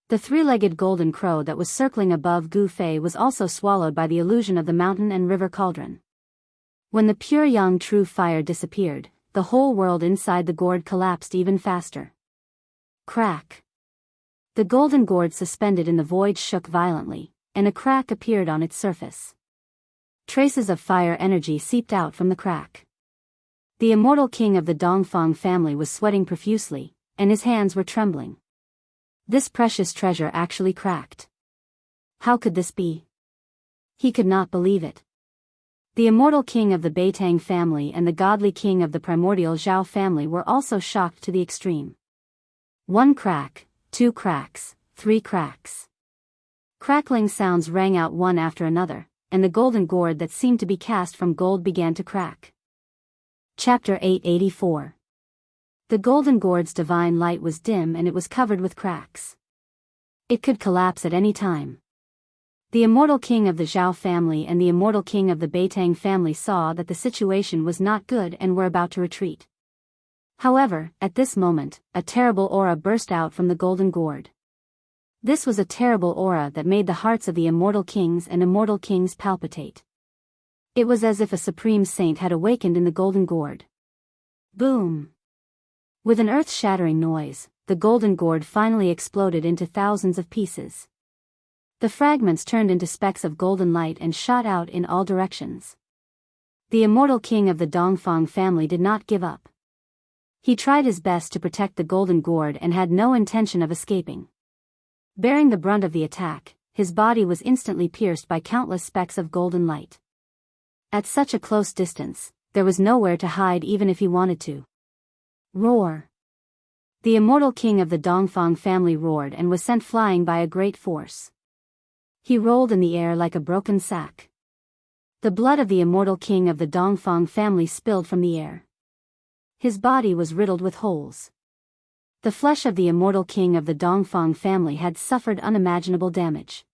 [SPEAKER 1] The three-legged golden crow that was circling above Gu Fei was also swallowed by the illusion of the mountain and river cauldron. When the pure yang true fire disappeared, the whole world inside the gourd collapsed even faster. Crack! The golden gourd suspended in the void shook violently, and a crack appeared on its surface. Traces of fire energy seeped out from the crack. The immortal king of the Dongfang family was sweating profusely, and his hands were trembling. This precious treasure actually cracked. How could this be? He could not believe it. The immortal king of the Beitang family and the godly king of the primordial Zhao family were also shocked to the extreme. 1 crack, 2 cracks, 3 cracks. Crackling sounds rang out one after another, and the golden gourd that seemed to be cast from gold began to crack. Chapter 884. The golden gourd's divine light was dim and it was covered with cracks. It could collapse at any time. The immortal king of the Zhao family and the immortal king of the Beitang family saw that the situation was not good and were about to retreat. However, at this moment, a terrible aura burst out from the golden gourd. This was a terrible aura that made the hearts of the immortal kings and immortal kings palpitate. It was as if a supreme saint had awakened in the golden gourd. Boom! With an earth-shattering noise, the golden gourd finally exploded into thousands of pieces. The fragments turned into specks of golden light and shot out in all directions. The immortal king of the Dongfang family did not give up. He tried his best to protect the golden gourd and had no intention of escaping. Bearing the brunt of the attack, his body was instantly pierced by countless specks of golden light. At such a close distance, there was nowhere to hide even if he wanted to. Roar! The immortal king of the Dongfang family roared and was sent flying by a great force. He rolled in the air like a broken sack. The blood of the immortal king of the Dongfang family spilled from the air. His body was riddled with holes. The flesh of the immortal king of the Dongfang family had suffered unimaginable damage.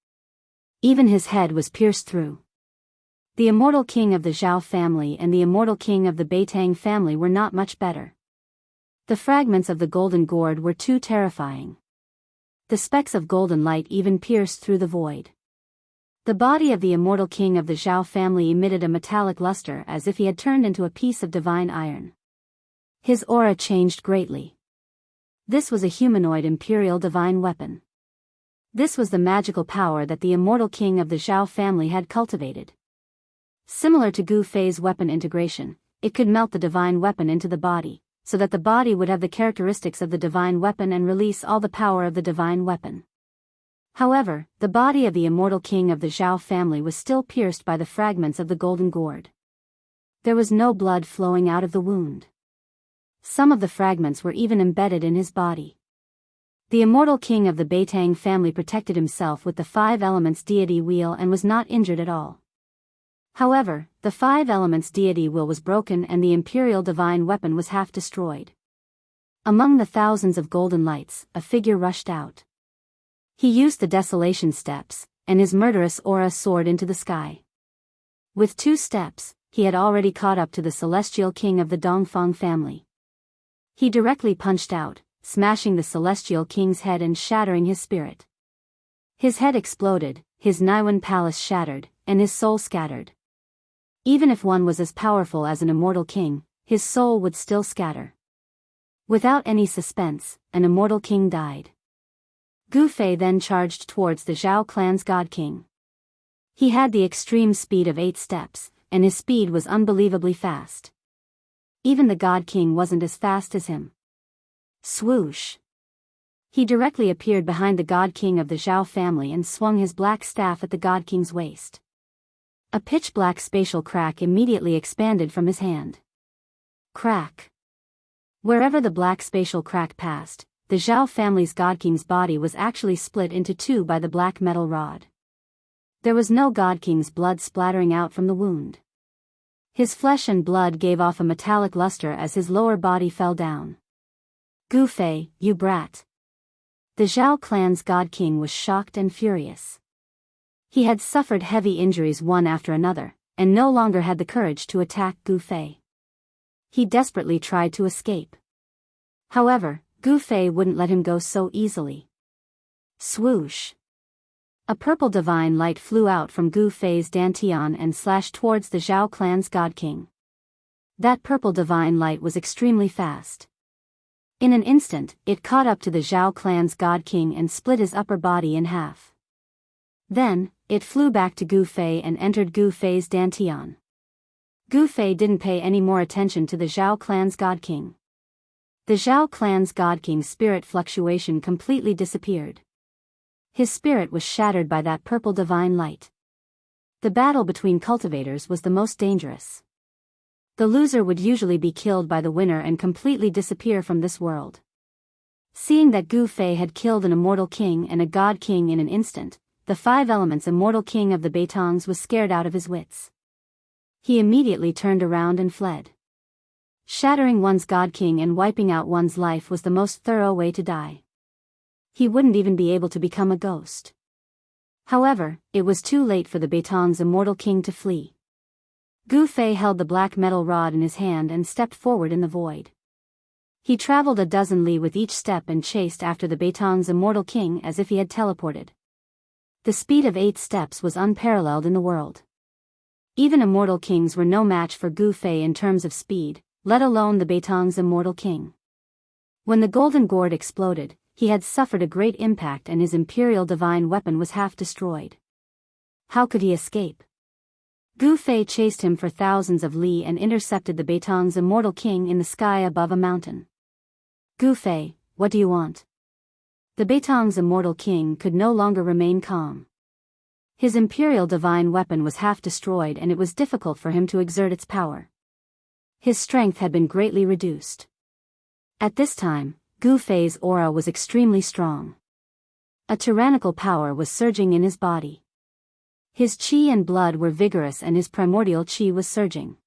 [SPEAKER 1] Even his head was pierced through. The immortal king of the Zhao family and the immortal king of the Beitang family were not much better. The fragments of the golden gourd were too terrifying. The specks of golden light even pierced through the void. The body of the immortal king of the Zhao family emitted a metallic luster as if he had turned into a piece of divine iron. His aura changed greatly. This was a humanoid imperial divine weapon. This was the magical power that the immortal king of the Zhao family had cultivated. Similar to Gu Fei's weapon integration, it could melt the divine weapon into the body, so that the body would have the characteristics of the divine weapon and release all the power of the divine weapon. However, the body of the immortal king of the Zhao family was still pierced by the fragments of the golden gourd. There was no blood flowing out of the wound. Some of the fragments were even embedded in his body. The immortal king of the Beitang family protected himself with the 5 elements deity wheel and was not injured at all. However, the 5 elements deity wheel was broken and the imperial divine weapon was half destroyed. Among the thousands of golden lights, a figure rushed out. He used the desolation steps, and his murderous aura soared into the sky. With 2 steps, he had already caught up to the celestial king of the Dongfang family. He directly punched out, smashing the celestial king's head and shattering his spirit. His head exploded, his Naiwan palace shattered, and his soul scattered. Even if one was as powerful as an immortal king, his soul would still scatter. Without any suspense, an immortal king died. Gu Fei then charged towards the Zhao clan's god king. He had the extreme speed of 8 steps, and his speed was unbelievably fast. Even the god king wasn't as fast as him. Swoosh! He directly appeared behind the god king of the Zhao family and swung his black staff at the god king's waist. A pitch-black spatial crack immediately expanded from his hand. Crack! Wherever the black spatial crack passed, the Zhao family's god king's body was actually split into 2 by the black metal rod. There was no god king's blood splattering out from the wound. His flesh and blood gave off a metallic luster as his lower body fell down. Gu Fei, you brat! The Zhao clan's god king was shocked and furious. He had suffered heavy injuries one after another, and no longer had the courage to attack Gu Fei. He desperately tried to escape. However, Gu Fei wouldn't let him go so easily. Swoosh! A purple divine light flew out from Gu Fei's dantian and slashed towards the Zhao clan's god king. That purple divine light was extremely fast. In an instant, it caught up to the Zhao clan's god king and split his upper body in half. Then, it flew back to Gu Fei and entered Gu Fei's dantian. Gu Fei didn't pay any more attention to the Zhao clan's god king. The Zhao clan's god king's spirit fluctuation completely disappeared. His spirit was shattered by that purple divine light. The battle between cultivators was the most dangerous. The loser would usually be killed by the winner and completely disappear from this world. Seeing that Gu Fei had killed an immortal king and a god king in an instant, the 5 elements immortal king of the Beitangs was scared out of his wits. He immediately turned around and fled. Shattering one's god king and wiping out one's life was the most thorough way to die. He wouldn't even be able to become a ghost. However, it was too late for the Beitang's immortal king to flee. Gu Fei held the black metal rod in his hand and stepped forward in the void. He traveled a dozen li with each step and chased after the Beitang's immortal king as if he had teleported. The speed of 8 steps was unparalleled in the world. Even immortal kings were no match for Gu Fei in terms of speed, let alone the Beitang's immortal king. When the golden gourd exploded, he had suffered a great impact and his imperial divine weapon was half destroyed. How could he escape? Gu Fei chased him for thousands of li and intercepted the Beitang's immortal king in the sky above a mountain. Gu Fei, what do you want? The Beitang's immortal king could no longer remain calm. His imperial divine weapon was half destroyed and it was difficult for him to exert its power. His strength had been greatly reduced. At this time, Gu Fei's aura was extremely strong. A tyrannical power was surging in his body. His qi and blood were vigorous and his primordial qi was surging.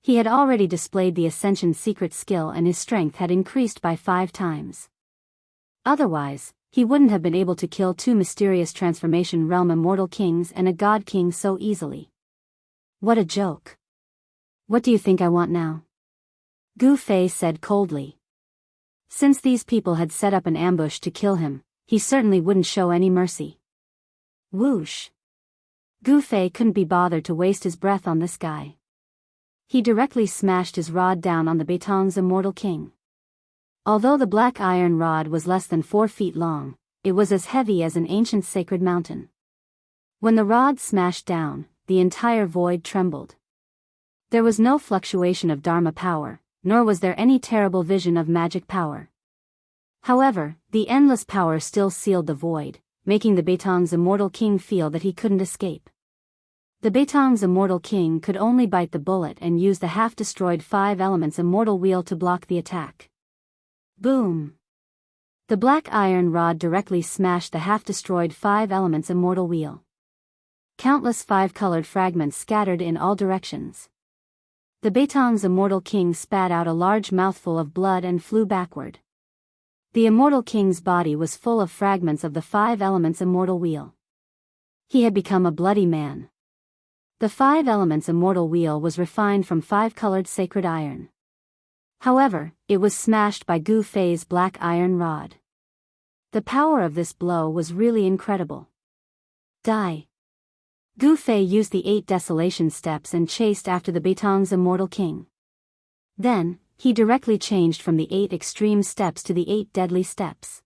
[SPEAKER 1] He had already displayed the Ascension secret skill and his strength had increased by 5 times. Otherwise, he wouldn't have been able to kill 2 mysterious transformation realm immortal kings and a god king so easily. What a joke. What do you think I want now? Gu Fei said coldly. Since these people had set up an ambush to kill him, he certainly wouldn't show any mercy. Whoosh! Gu Fei couldn't be bothered to waste his breath on this guy. He directly smashed his rod down on the Beitong's immortal king. Although the black iron rod was less than 4 feet long, it was as heavy as an ancient sacred mountain. When the rod smashed down, the entire void trembled. There was no fluctuation of Dharma power, nor was there any terrible vision of magic power. However, the endless power still sealed the void, making the Beitong's immortal king feel that he couldn't escape. The Beitong's immortal king could only bite the bullet and use the half-destroyed 5 elements immortal wheel to block the attack. Boom! The black iron rod directly smashed the half-destroyed 5 elements immortal wheel. Countless 5-colored fragments scattered in all directions. The Beitong's immortal king spat out a large mouthful of blood and flew backward. The immortal king's body was full of fragments of the 5 elements immortal wheel. He had become a bloody man. The 5 elements immortal wheel was refined from 5-colored sacred iron. However, it was smashed by Gu Fei's black iron rod. The power of this blow was really incredible. Die! Gu Fei used the 8 desolation steps and chased after the Beitong's immortal king. Then, he directly changed from the 8 extreme steps to the 8 deadly steps.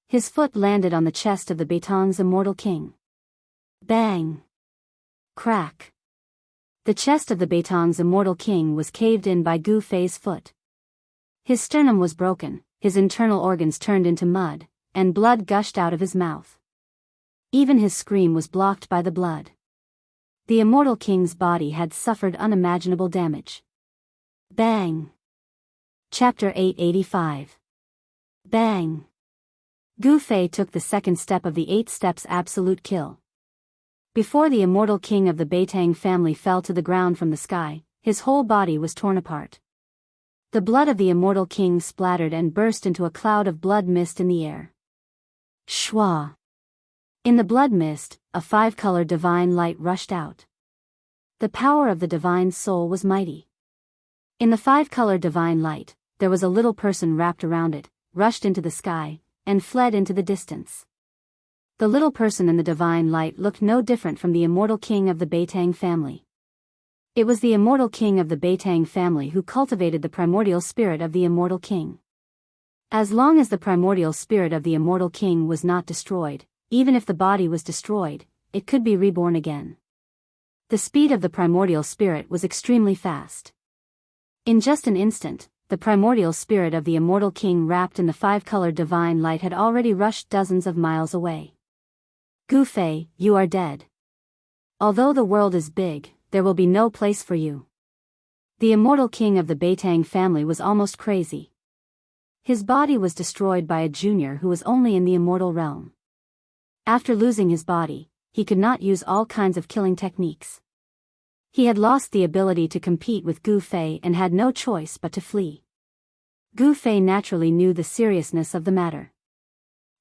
[SPEAKER 1] His foot landed on the chest of the Beitong's immortal king. Bang! Crack! The chest of the Beitong's immortal king was caved in by Gu Fei's foot. His sternum was broken, his internal organs turned into mud, and blood gushed out of his mouth. Even his scream was blocked by the blood. The immortal king's body had suffered unimaginable damage. Bang! Chapter 885. Bang! Gu Fei took the second step of the 8 steps absolute kill. Before the immortal king of the Beitang family fell to the ground from the sky, his whole body was torn apart. The blood of the immortal king splattered and burst into a cloud of blood mist in the air. Shwa! In the blood mist, a 5-colored divine light rushed out. The power of the divine soul was mighty. In the 5-colored divine light, there was a little person wrapped around it, rushed into the sky, and fled into the distance. The little person in the divine light looked no different from the immortal king of the Beitang family. It was the immortal king of the Beitang family who cultivated the primordial spirit of the immortal king. As long as the primordial spirit of the immortal king was not destroyed, even if the body was destroyed, it could be reborn again. The speed of the primordial spirit was extremely fast. In just an instant, the primordial spirit of the immortal king wrapped in the 5-colored divine light had already rushed dozens of miles away. Gu Fei, you are dead. Although the world is big, there will be no place for you. The immortal king of the Beitang family was almost crazy. His body was destroyed by a junior who was only in the immortal realm. After losing his body, he could not use all kinds of killing techniques. He had lost the ability to compete with Gu Fei and had no choice but to flee. Gu Fei naturally knew the seriousness of the matter.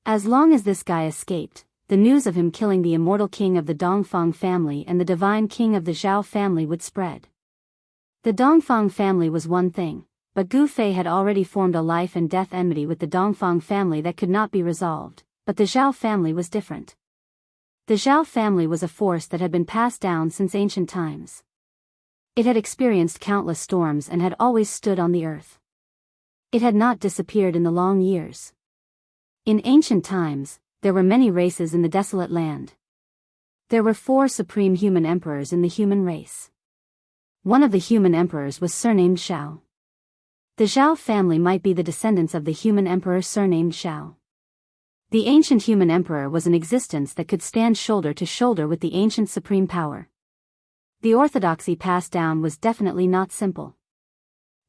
[SPEAKER 1] As long as this guy escaped, the news of him killing the immortal king of the Dongfang family and the divine king of the Zhao family would spread. The Dongfang family was one thing, but Gu Fei had already formed a life and death enmity with the Dongfang family that could not be resolved, but the Zhao family was different. The Zhao family was a force that had been passed down since ancient times. It had experienced countless storms and had always stood on the earth. It had not disappeared in the long years. In ancient times, there were many races in the desolate land. There were 4 supreme human emperors in the human race. One of the human emperors was surnamed Shao. The Zhao family might be the descendants of the human emperor surnamed Shao. The ancient human emperor was an existence that could stand shoulder to shoulder with the ancient supreme power. The orthodoxy passed down was definitely not simple.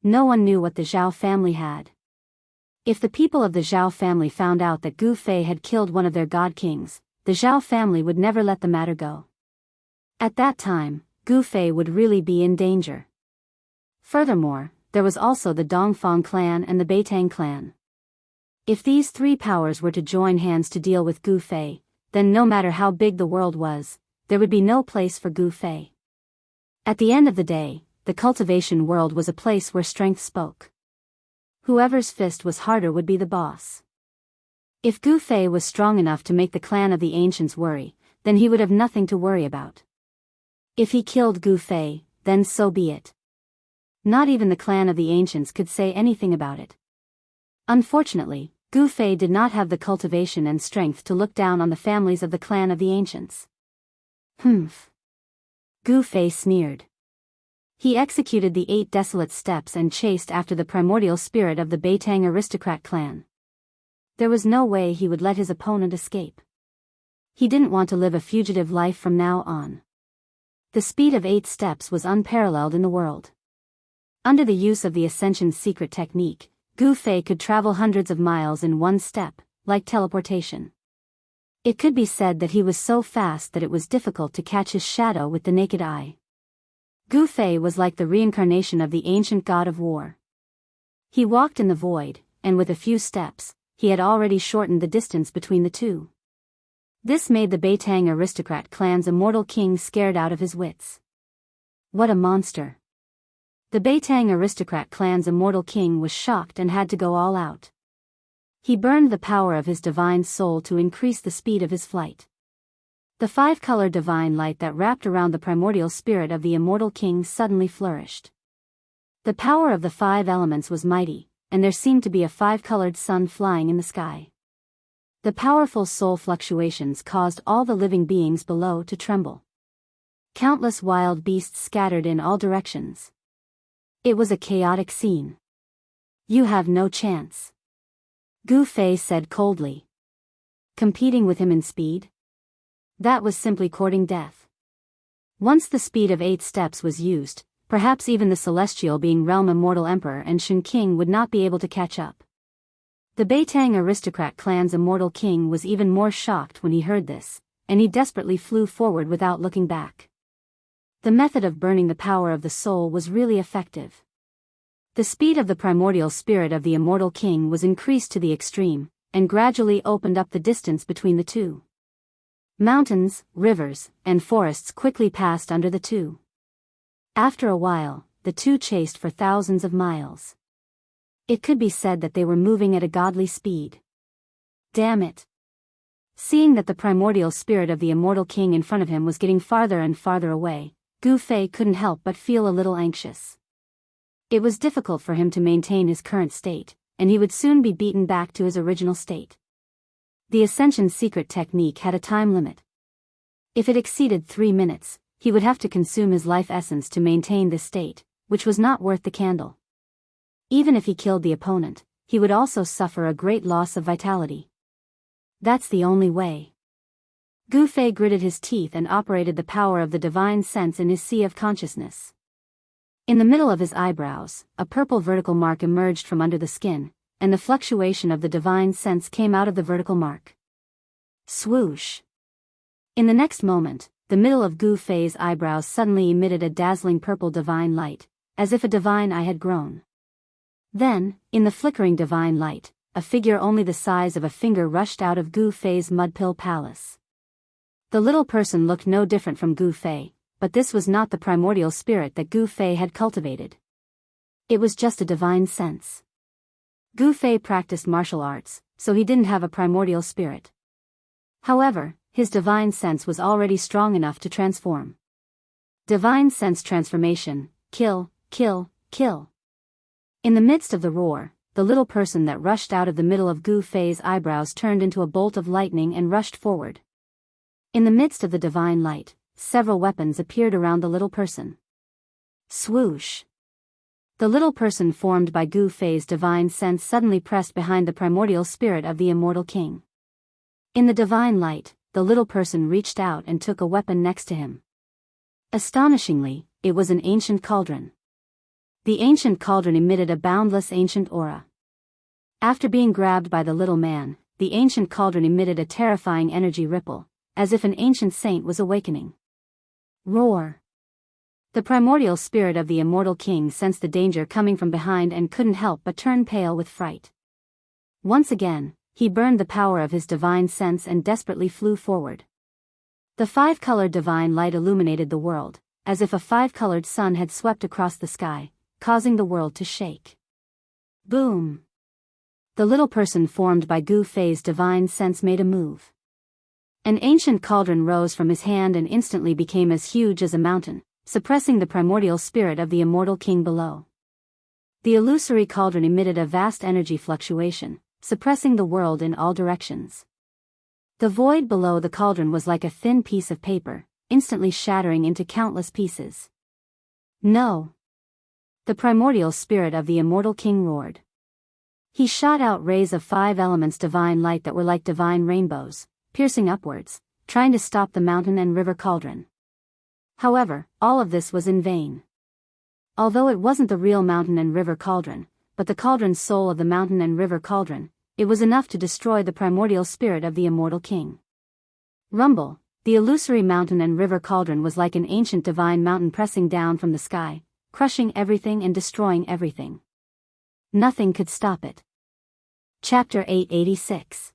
[SPEAKER 1] No one knew what the Zhao family had. If the people of the Zhao family found out that Gu Fei had killed one of their god kings, the Zhao family would never let the matter go. At that time, Gu Fei would really be in danger. Furthermore, there was also the Dongfang clan and the Beitang clan. If these 3 powers were to join hands to deal with Gu Fei, then no matter how big the world was, there would be no place for Gu Fei. At the end of the day, the cultivation world was a place where strength spoke. Whoever's fist was harder would be the boss. If Gu Fei was strong enough to make the clan of the ancients worry, then he would have nothing to worry about. If he killed Gu Fei, then so be it. Not even the clan of the ancients could say anything about it. Unfortunately, Gu Fei did not have the cultivation and strength to look down on the families of the clan of the ancients. Humph. Gu Fei sneered. He executed the 8 desolate steps and chased after the primordial spirit of the Beitang aristocrat clan. There was no way he would let his opponent escape. He didn't want to live a fugitive life from now on. The speed of 8 steps was unparalleled in the world. Under the use of the Ascension's secret technique, Gu Fei could travel hundreds of miles in one step, like teleportation. It could be said that he was so fast that it was difficult to catch his shadow with the naked eye. Gu Fei was like the reincarnation of the ancient god of war. He walked in the void, and with a few steps, he had already shortened the distance between the two. This made the Beitang aristocrat clan's immortal king scared out of his wits. What a monster! The Beitang aristocrat clan's immortal king was shocked and had to go all out. He burned the power of his divine soul to increase the speed of his flight. The 5-color divine light that wrapped around the primordial spirit of the immortal king suddenly flourished. The power of the 5 elements was mighty, and there seemed to be a 5-colored sun flying in the sky. The powerful soul fluctuations caused all the living beings below to tremble. Countless wild beasts scattered in all directions. It was a chaotic scene. You have no chance, Gu Fei said coldly. Competing with him in speed? That was simply courting death. Once the speed of 8 steps was used, perhaps even the celestial being realm immortal emperor and Shun King would not be able to catch up. The Beitang aristocrat clan's immortal king was even more shocked when he heard this, and he desperately flew forward without looking back. The method of burning the power of the soul was really effective. The speed of the primordial spirit of the immortal king was increased to the extreme, and gradually opened up the distance between the two. Mountains, rivers, and forests quickly passed under the two. After a while, the two chased for thousands of miles. It could be said that they were moving at a godly speed. Damn it! Seeing that the primordial spirit of the immortal king in front of him was getting farther and farther away, Gu Fei couldn't help but feel a little anxious. It was difficult for him to maintain his current state, and he would soon be beaten back to his original state. The Ascension's secret technique had a time limit. If it exceeded 3 minutes, he would have to consume his life essence to maintain this state, which was not worth the candle. Even if he killed the opponent, he would also suffer a great loss of vitality. That's the only way. Gu Fei gritted his teeth and operated the power of the divine sense in his sea of consciousness. In the middle of his eyebrows, a purple vertical mark emerged from under the skin, and the fluctuation of the divine sense came out of the vertical mark. Swoosh! In the next moment, the middle of Gu Fei's eyebrows suddenly emitted a dazzling purple divine light, as if a divine eye had grown. Then, in the flickering divine light, a figure only the size of a finger rushed out of Gu Fei's mud-pill palace. The little person looked no different from Gu Fei, but this was not the primordial spirit that Gu Fei had cultivated. It was just a divine sense. Gu Fei practiced martial arts, so he didn't have a primordial spirit. However, his divine sense was already strong enough to transform. Divine sense transformation, kill, kill, kill. In the midst of the roar, the little person that rushed out of the middle of Gu Fei's eyebrows turned into a bolt of lightning and rushed forward. In the midst of the divine light, several weapons appeared around the little person. Swoosh! The little person formed by Gu Fei's divine sense suddenly pressed behind the primordial spirit of the immortal king. In the divine light, the little person reached out and took a weapon next to him. Astonishingly, it was an ancient cauldron. The ancient cauldron emitted a boundless ancient aura. After being grabbed by the little man, the ancient cauldron emitted a terrifying energy ripple, as if an ancient saint was awakening. Roar! The primordial spirit of the immortal king sensed the danger coming from behind and couldn't help but turn pale with fright. Once again, he burned the power of his divine sense and desperately flew forward. The 5-colored divine light illuminated the world, as if a 5-colored sun had swept across the sky, causing the world to shake. Boom! the little person formed by Gu Fei's divine sense made a move. An ancient cauldron rose from his hand and instantly became as huge as a mountain, suppressing the primordial spirit of the immortal king below. The illusory cauldron emitted a vast energy fluctuation, suppressing the world in all directions. The void below the cauldron was like a thin piece of paper, instantly shattering into countless pieces. No! The primordial spirit of the immortal king roared. He shot out rays of 5 elements divine light that were like divine rainbows, piercing upwards, trying to stop the mountain and river cauldron. However, all of this was in vain. Although it wasn't the real mountain and river cauldron, but the cauldron's soul of the mountain and river cauldron, it was enough to destroy the primordial spirit of the immortal king. Rumble, the illusory mountain and river cauldron was like an ancient divine mountain pressing down from the sky, crushing everything and destroying everything. Nothing could stop it. Chapter 886.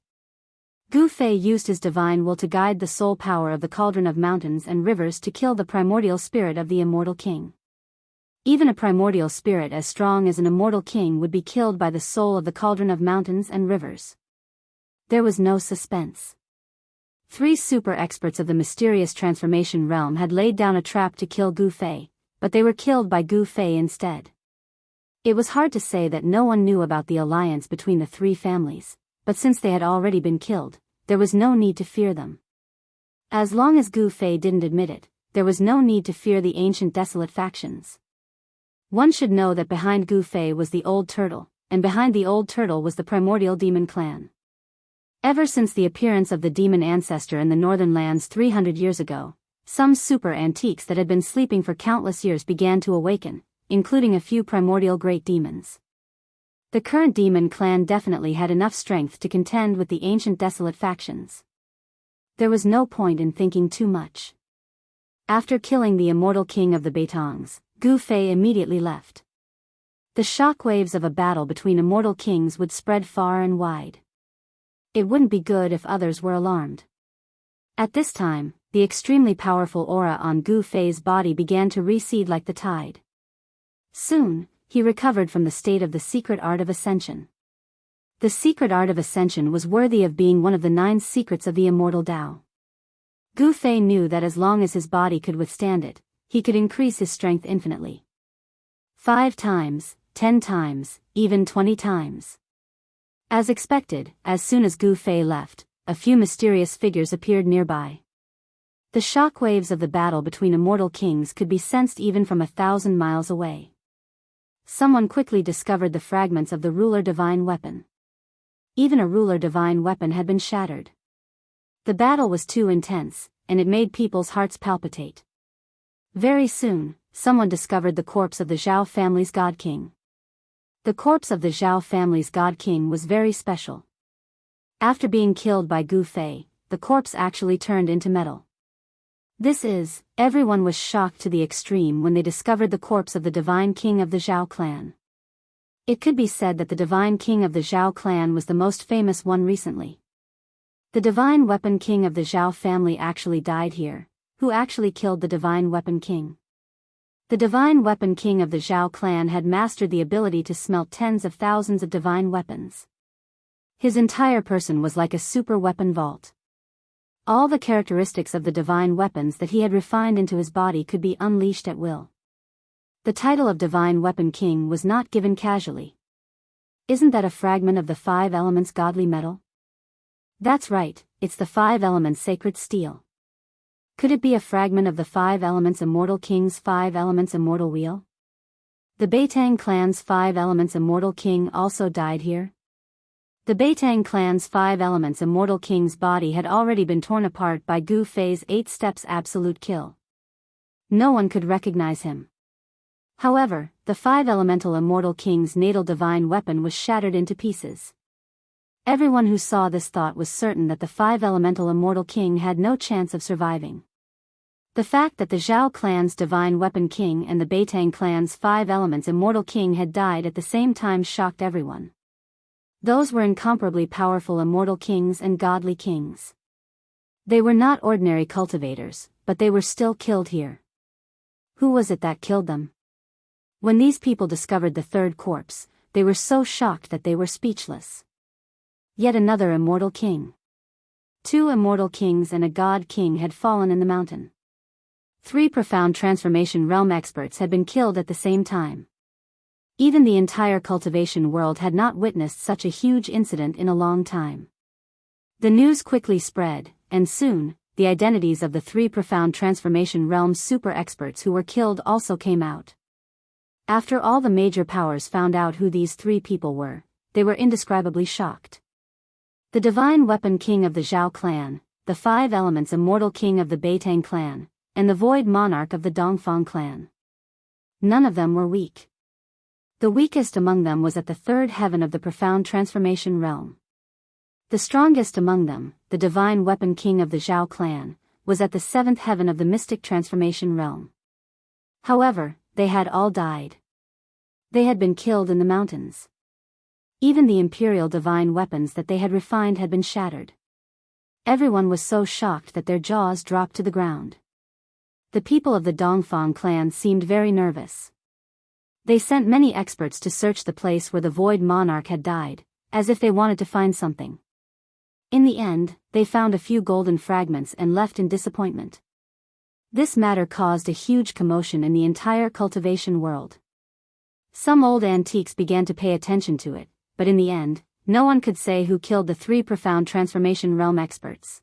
[SPEAKER 1] Gu Fei used his divine will to guide the soul power of the cauldron of mountains and rivers to kill the primordial spirit of the immortal king. Even a primordial spirit as strong as an immortal king would be killed by the soul of the cauldron of mountains and rivers. There was no suspense. 3 super experts of the mysterious transformation realm had laid down a trap to kill Gu Fei, but they were killed by Gu Fei instead. It was hard to say that no one knew about the alliance between the 3 families, but since they had already been killed, there was no need to fear them. As long as Gu Fei didn't admit it, there was no need to fear the ancient desolate factions. One should know that behind Gu Fei was the old turtle, and behind the old turtle was the primordial demon clan. Ever since the appearance of the demon ancestor in the northern lands 300 years ago, some super antiques that had been sleeping for countless years began to awaken, including a few primordial great demons. The current demon clan definitely had enough strength to contend with the ancient desolate factions. There was no point in thinking too much. After killing the immortal king of the Beitongs, Gu Fei immediately left. The shockwaves of a battle between immortal kings would spread far and wide. It wouldn't be good if others were alarmed. At this time, the extremely powerful aura on Gu Fei's body began to recede like the tide. Soon, he recovered from the state of the secret art of ascension. The secret art of ascension was worthy of being one of the 9 secrets of the immortal Tao. Gu Fei knew that as long as his body could withstand it, he could increase his strength infinitely. 5 times, 10 times, even 20 times. As expected, as soon as Gu Fei left, a few mysterious figures appeared nearby. The shockwaves of the battle between immortal kings could be sensed even from 1,000 miles away. Someone quickly discovered the fragments of the ruler divine weapon. Even a ruler divine weapon had been shattered. The battle was too intense, and it made people's hearts palpitate. Very soon, someone discovered the corpse of the Zhao family's god king. The corpse of the Zhao family's god king was very special. After being killed by Gu Fei, the corpse actually turned into metal. Everyone was shocked to the extreme when they discovered the corpse of the divine king of the Zhao clan. It could be said that the divine king of the Zhao clan was the most famous one recently. The divine weapon king of the Zhao family actually died here. Who actually killed the divine weapon king? The divine weapon king of the Zhao clan had mastered the ability to smelt tens of thousands of divine weapons. His entire person was like a super weapon vault. All the characteristics of the divine weapons that he had refined into his body could be unleashed at will. The title of divine weapon king was not given casually. Isn't that a fragment of the 5 elements godly metal? That's right, it's the 5 elements sacred steel. Could it be a fragment of the 5 elements immortal king's 5 elements immortal wheel? The Beitang clan's 5 elements immortal king also died here. The Beitang clan's 5 elements immortal king's body had already been torn apart by Gu Fei's 8 steps absolute kill. No one could recognize him. However, the 5 elemental immortal king's natal divine weapon was shattered into pieces. Everyone who saw this thought was certain that the 5 elemental immortal king had no chance of surviving. The fact that the Zhao clan's divine weapon king and the Beitang clan's 5 elements immortal king had died at the same time shocked everyone. Those were incomparably powerful immortal kings and godly kings. They were not ordinary cultivators, but they were still killed here. Who was it that killed them? When these people discovered the 3rd corpse, they were so shocked that they were speechless. Yet another immortal king. 2 immortal kings and a god king had fallen in the mountain. 3 profound transformation realm experts had been killed at the same time. Even the entire cultivation world had not witnessed such a huge incident in a long time. The news quickly spread, and soon, the identities of the 3 profound transformation realm super experts who were killed also came out. After all the major powers found out who these 3 people were, they were indescribably shocked. The divine weapon king of the Zhao clan, the 5 elements immortal king of the Beitang clan, and the void monarch of the Dongfang clan. None of them were weak. The weakest among them was at the 3rd heaven of the profound transformation realm. The strongest among them, the divine weapon king of the Zhao clan, was at the 7th heaven of the mystic transformation realm. However, they had all died. They had been killed in the mountains. Even the imperial divine weapons that they had refined had been shattered. Everyone was so shocked that their jaws dropped to the ground. The people of the Dongfang clan seemed very nervous. They sent many experts to search the place where the void monarch had died, as if they wanted to find something. In the end, they found a few golden fragments and left in disappointment. This matter caused a huge commotion in the entire cultivation world. Some old antiques began to pay attention to it, but in the end, no one could say who killed the 3 profound transformation realm experts.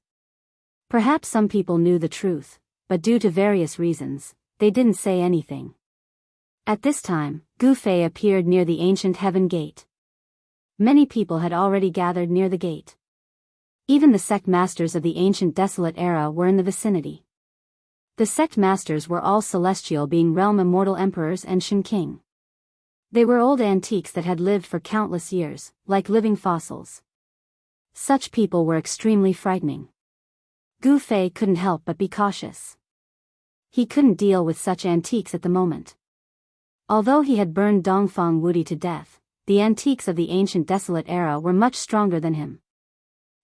[SPEAKER 1] Perhaps some people knew the truth, but due to various reasons, they didn't say anything. At this time, Gu Fei appeared near the ancient heaven gate. Many people had already gathered near the gate. Even the sect masters of the ancient desolate era were in the vicinity. The sect masters were all celestial, being realm immortal emperors and Shen King. They were old antiques that had lived for countless years, like living fossils. Such people were extremely frightening. Gu Fei couldn't help but be cautious. He couldn't deal with such antiques at the moment. Although he had burned Dongfang Wudi to death, the antiques of the ancient desolate era were much stronger than him.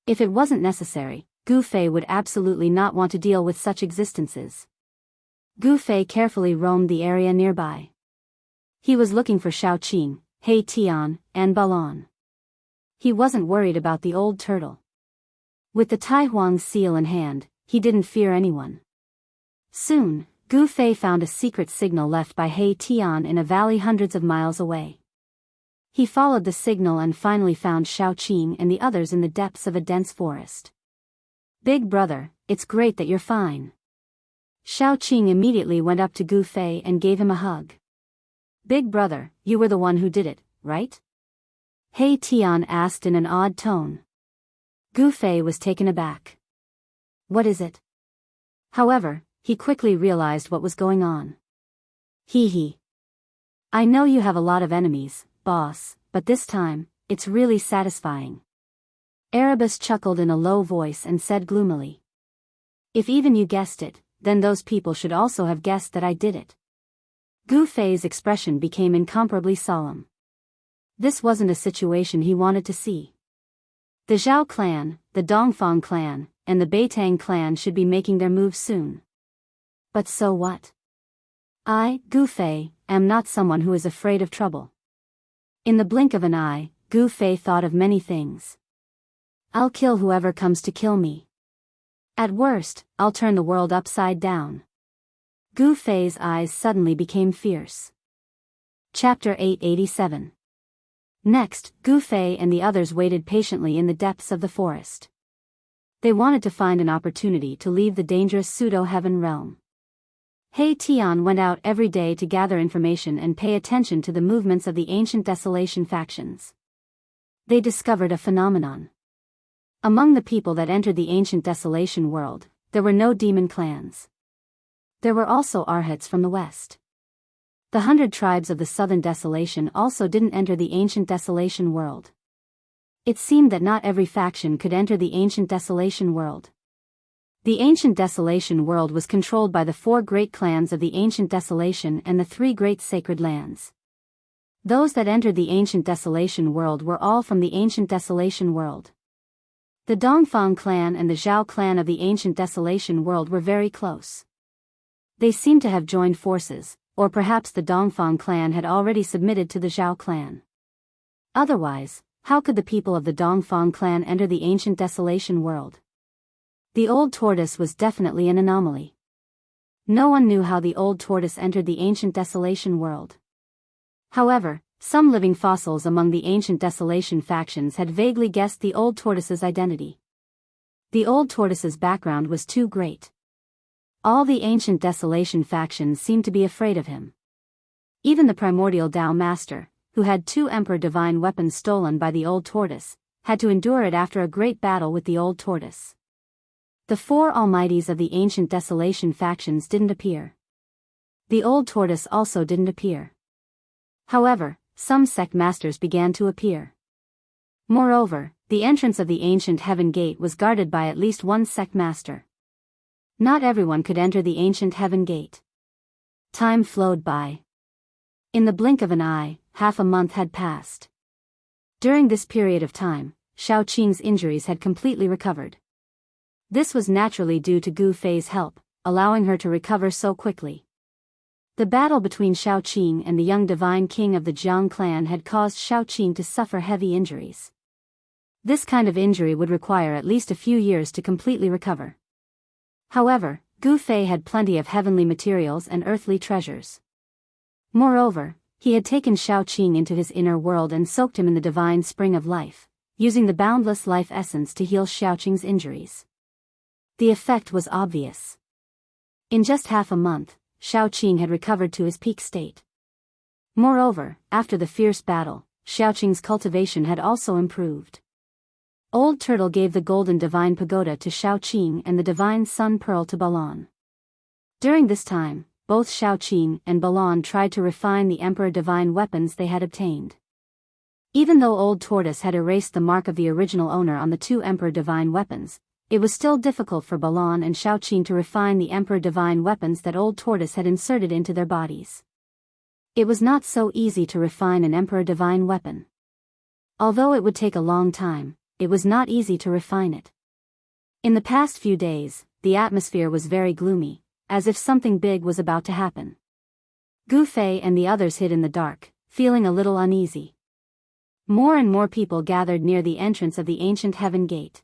[SPEAKER 1] If it wasn't necessary, Gu Fei would absolutely not want to deal with such existences. Gu Fei carefully roamed the area nearby. He was looking for Shaoqing, He Tian, and Balon. He wasn't worried about the old turtle. With the Tai Huang seal in hand, he didn't fear anyone. Soon, Gu Fei found a secret signal left by He Tian in a valley hundreds of miles away. He followed the signal and finally found Shaoqing and the others in the depths of a dense forest. "Big brother, it's great that you're fine." Shaoqing immediately went up to Gu Fei and gave him a hug. "Big brother, you were the one who did it, right?" He Tian asked in an odd tone. Gu Fei was taken aback. "What is it?" However, he quickly realized what was going on. Hee. "I know you have a lot of enemies, boss, but this time, it's really satisfying." Erebus chuckled in a low voice and said gloomily. "If even you guessed it, then those people should also have guessed that I did it." Gu Fei's expression became incomparably solemn. This wasn't a situation he wanted to see. The Zhao clan, the Dongfang clan, and the Beitang clan should be making their move soon. But so what? I, Gu Fei, am not someone who is afraid of trouble. In the blink of an eye, Gu Fei thought of many things. I'll kill whoever comes to kill me. At worst, I'll turn the world upside down. Gu Fei's eyes suddenly became fierce. Chapter 887. Next, Gu Fei and the others waited patiently in the depths of the forest. They wanted to find an opportunity to leave the dangerous pseudo-heaven realm. He Tian went out every day to gather information and pay attention to the movements of the ancient desolation factions. They discovered a phenomenon. Among the people that entered the ancient desolation world, there were no demon clans. There were also arhats from the west. The 100 tribes of the southern desolation also didn't enter the ancient desolation world. It seemed that not every faction could enter the ancient desolation world. The ancient desolation world was controlled by the 4 great clans of the ancient desolation and the 3 great sacred lands. Those that entered the ancient desolation world were all from the ancient desolation world. The Dongfang clan and the Zhao clan of the ancient desolation world were very close. They seemed to have joined forces, or perhaps the Dongfang clan had already submitted to the Zhao clan. Otherwise, How could the people of the Dongfang clan enter the ancient desolation world? The old tortoise was definitely an anomaly. No one knew how the old tortoise entered the ancient desolation world. However, some living fossils among the ancient desolation factions had vaguely guessed the old tortoise's identity. The old tortoise's background was too great. All the ancient desolation factions seemed to be afraid of him. Even the primordial Tao Master, who had 2 Emperor Divine weapons stolen by the old tortoise, had to endure it after a great battle with the old tortoise. The 4 almighties of the ancient desolation factions didn't appear. The old tortoise also didn't appear. However, some sect masters began to appear. Moreover, the entrance of the ancient heaven gate was guarded by at least 1 sect master. Not everyone could enter the ancient heaven gate. Time flowed by. In the blink of an eye, half a month had passed. During this period of time, Xiaoqing's injuries had completely recovered. This was naturally due to Gu Fei's help, allowing her to recover so quickly. The battle between Xiaoqing and the young divine king of the Jiang clan had caused Xiaoqing to suffer heavy injuries. This kind of injury would require at least a few years to completely recover. However, Gu Fei had plenty of heavenly materials and earthly treasures. Moreover, he had taken Xiaoqing into his inner world and soaked him in the divine spring of life, using the boundless life essence to heal Xiaoqing's injuries. The effect was obvious. In just half a month, Xiaoqing had recovered to his peak state. Moreover, after the fierce battle, Xiaoqing's cultivation had also improved. Old Turtle gave the golden divine pagoda to Xiaoqing and the divine sun pearl to Balan. During this time, both Xiaoqing and Balan tried to refine the Emperor divine weapons they had obtained. Even though Old Tortoise had erased the mark of the original owner on the 2 Emperor divine weapons, it was still difficult for Balan and Xiaoqing to refine the Emperor divine weapons that Old Tortoise had inserted into their bodies. It was not so easy to refine an Emperor divine weapon. Although it would take a long time, it was not easy to refine it. In the past few days, the atmosphere was very gloomy, as if something big was about to happen. Gu Fei and the others hid in the dark, feeling a little uneasy. More and more people gathered near the entrance of the ancient heaven gate.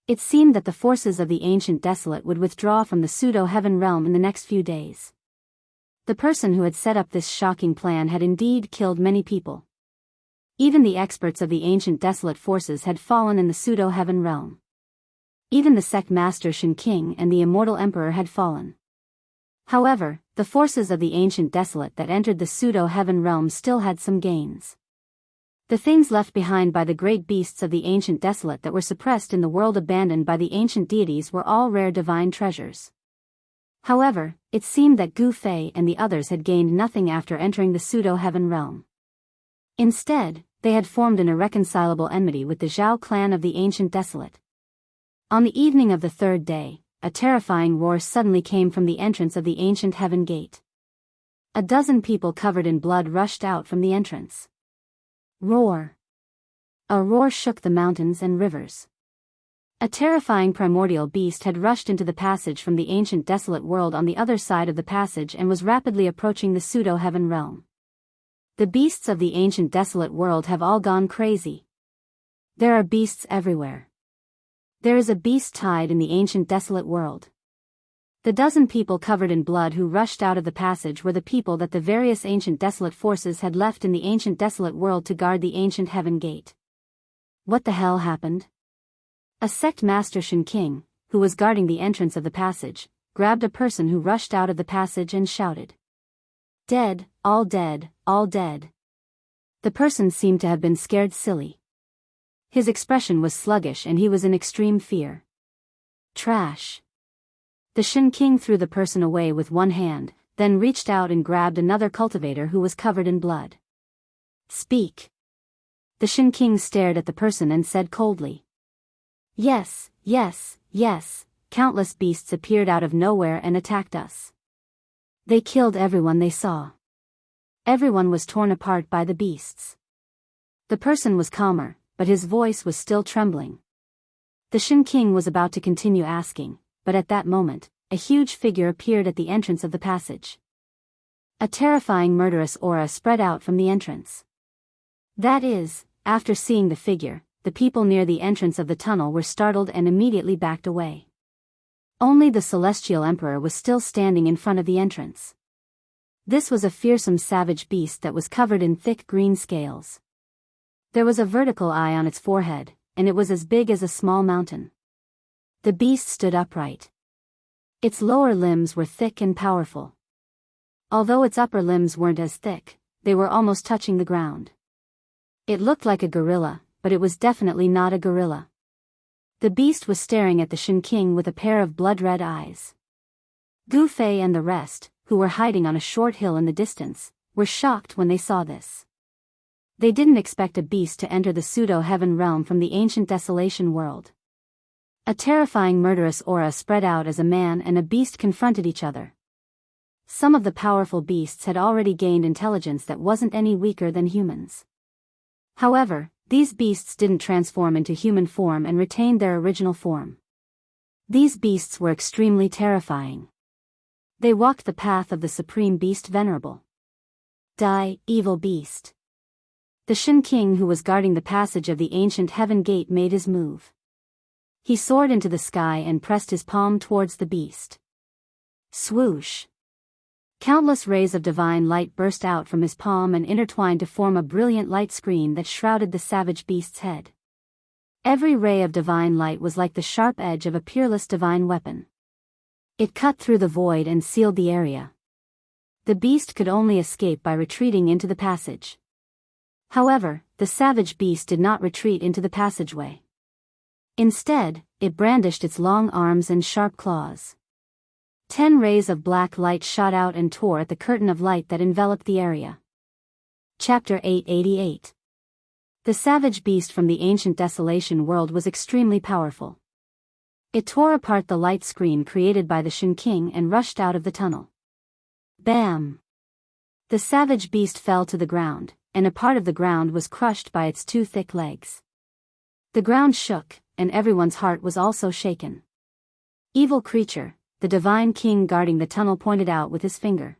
[SPEAKER 1] It seemed that the forces of the ancient desolate would withdraw from the pseudo-heaven realm in the next few days. The person who had set up this shocking plan had indeed killed many people. Even the experts of the ancient desolate forces had fallen in the pseudo-heaven realm. Even the sect master Shen King and the immortal emperor had fallen. However, the forces of the ancient desolate that entered the pseudo-heaven realm still had some gains. The things left behind by the great beasts of the ancient desolate that were suppressed in the world abandoned by the ancient deities were all rare divine treasures. However, it seemed that Gu Fei and the others had gained nothing after entering the pseudo-heaven realm. Instead, they had formed an irreconcilable enmity with the Zhao clan of the ancient desolate. On the evening of the 3rd day, a terrifying roar suddenly came from the entrance of the ancient heaven gate. A dozen people covered in blood rushed out from the entrance. Roar! A roar shook the mountains and rivers. A terrifying primordial beast had rushed into the passage from the ancient desolate world on the other side of the passage and was rapidly approaching the pseudo-heaven realm. The beasts of the ancient desolate world have all gone crazy. There are beasts everywhere. There is a beast tide in the ancient desolate world. The dozen people covered in blood who rushed out of the passage were the people that the various ancient desolate forces had left in the ancient desolate world to guard the ancient heaven gate. What the hell happened? A sect master Shen King, who was guarding the entrance of the passage, grabbed a person who rushed out of the passage and shouted. Dead, all dead, all dead. The person seemed to have been scared silly. His expression was sluggish and he was in extreme fear. Trash. The Shen King threw the person away with one hand, then reached out and grabbed another cultivator who was covered in blood. Speak. The Shen King stared at the person and said coldly. Yes, yes, yes, countless beasts appeared out of nowhere and attacked us. They killed everyone they saw. Everyone was torn apart by the beasts. The person was calmer, but his voice was still trembling. The Shen King was about to continue asking, but at that moment, a huge figure appeared at the entrance of the passage. A terrifying murderous aura spread out from the entrance. That is, After seeing the figure, the people near the entrance of the tunnel were startled and immediately backed away. Only the celestial emperor was still standing in front of the entrance. This was a fearsome savage beast that was covered in thick green scales. There was a vertical eye on its forehead, and it was as big as a small mountain. The beast stood upright. Its lower limbs were thick and powerful. Although its upper limbs weren't as thick, they were almost touching the ground. It looked like a gorilla, but it was definitely not a gorilla. The beast was staring at the Shin King with a pair of blood-red eyes. Gu Fei and the rest, who were hiding on a short hill in the distance, were shocked when they saw this. They didn't expect a beast to enter the pseudo-heaven realm from the ancient desolation world. A terrifying murderous aura spread out as a man and a beast confronted each other. Some of the powerful beasts had already gained intelligence that wasn't any weaker than humans. However, these beasts didn't transform into human form and retained their original form. These beasts were extremely terrifying. They walked the path of the supreme beast venerable. Die, evil beast. The Shin King who was guarding the passage of the ancient heaven gate made his move. He soared into the sky and pressed his palm towards the beast. Swoosh! Countless rays of divine light burst out from his palm and intertwined to form a brilliant light screen that shrouded the savage beast's head. Every ray of divine light was like the sharp edge of a peerless divine weapon. It cut through the void and sealed the area. The beast could only escape by retreating into the passage. However, the savage beast did not retreat into the passageway. Instead, it brandished its long arms and sharp claws. 10 rays of black light shot out and tore at the curtain of light that enveloped the area. Chapter 888. The savage beast from the ancient desolation world was extremely powerful. It tore apart the light screen created by the Shin King and rushed out of the tunnel. Bam! The savage beast fell to the ground, and a part of the ground was crushed by its 2 thick legs. The ground shook, and everyone's heart was also shaken. Evil creature, the divine king guarding the tunnel pointed out with his finger.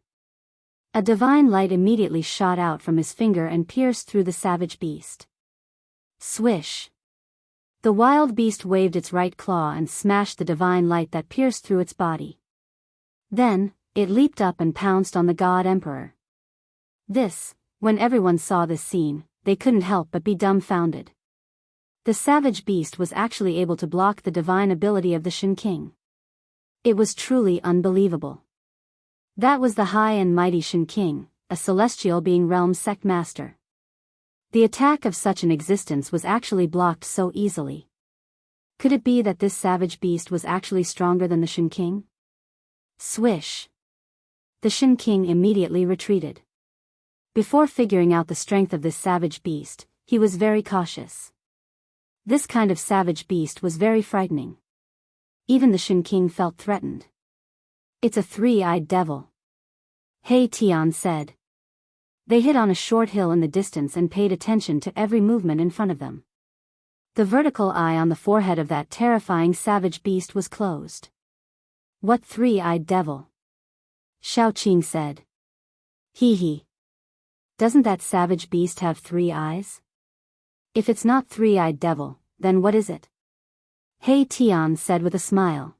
[SPEAKER 1] A divine light immediately shot out from his finger and pierced through the savage beast. Swish! The wild beast waved its right claw and smashed the divine light that pierced through its body. Then, it leaped up and pounced on the god emperor. When everyone saw this scene, they couldn't help but be dumbfounded. The savage beast was actually able to block the divine ability of the Shin King. It was truly unbelievable. That was the high and mighty Shin King, a celestial being realm sect master. The attack of such an existence was actually blocked so easily. Could it be that this savage beast was actually stronger than the Shin King? Swish! The Shin King immediately retreated. Before figuring out the strength of this savage beast, he was very cautious. This kind of savage beast was very frightening. Even the Shin King felt threatened. It's a 3-eyed devil. Hey Tian said. They hid on a short hill in the distance and paid attention to every movement in front of them. The vertical eye on the forehead of that terrifying savage beast was closed. What 3-eyed devil? Xiao Qing said. Hee hee. Doesn't that savage beast have 3 eyes? If it's not 3-eyed devil, then what is it? Hey Tian said with a smile.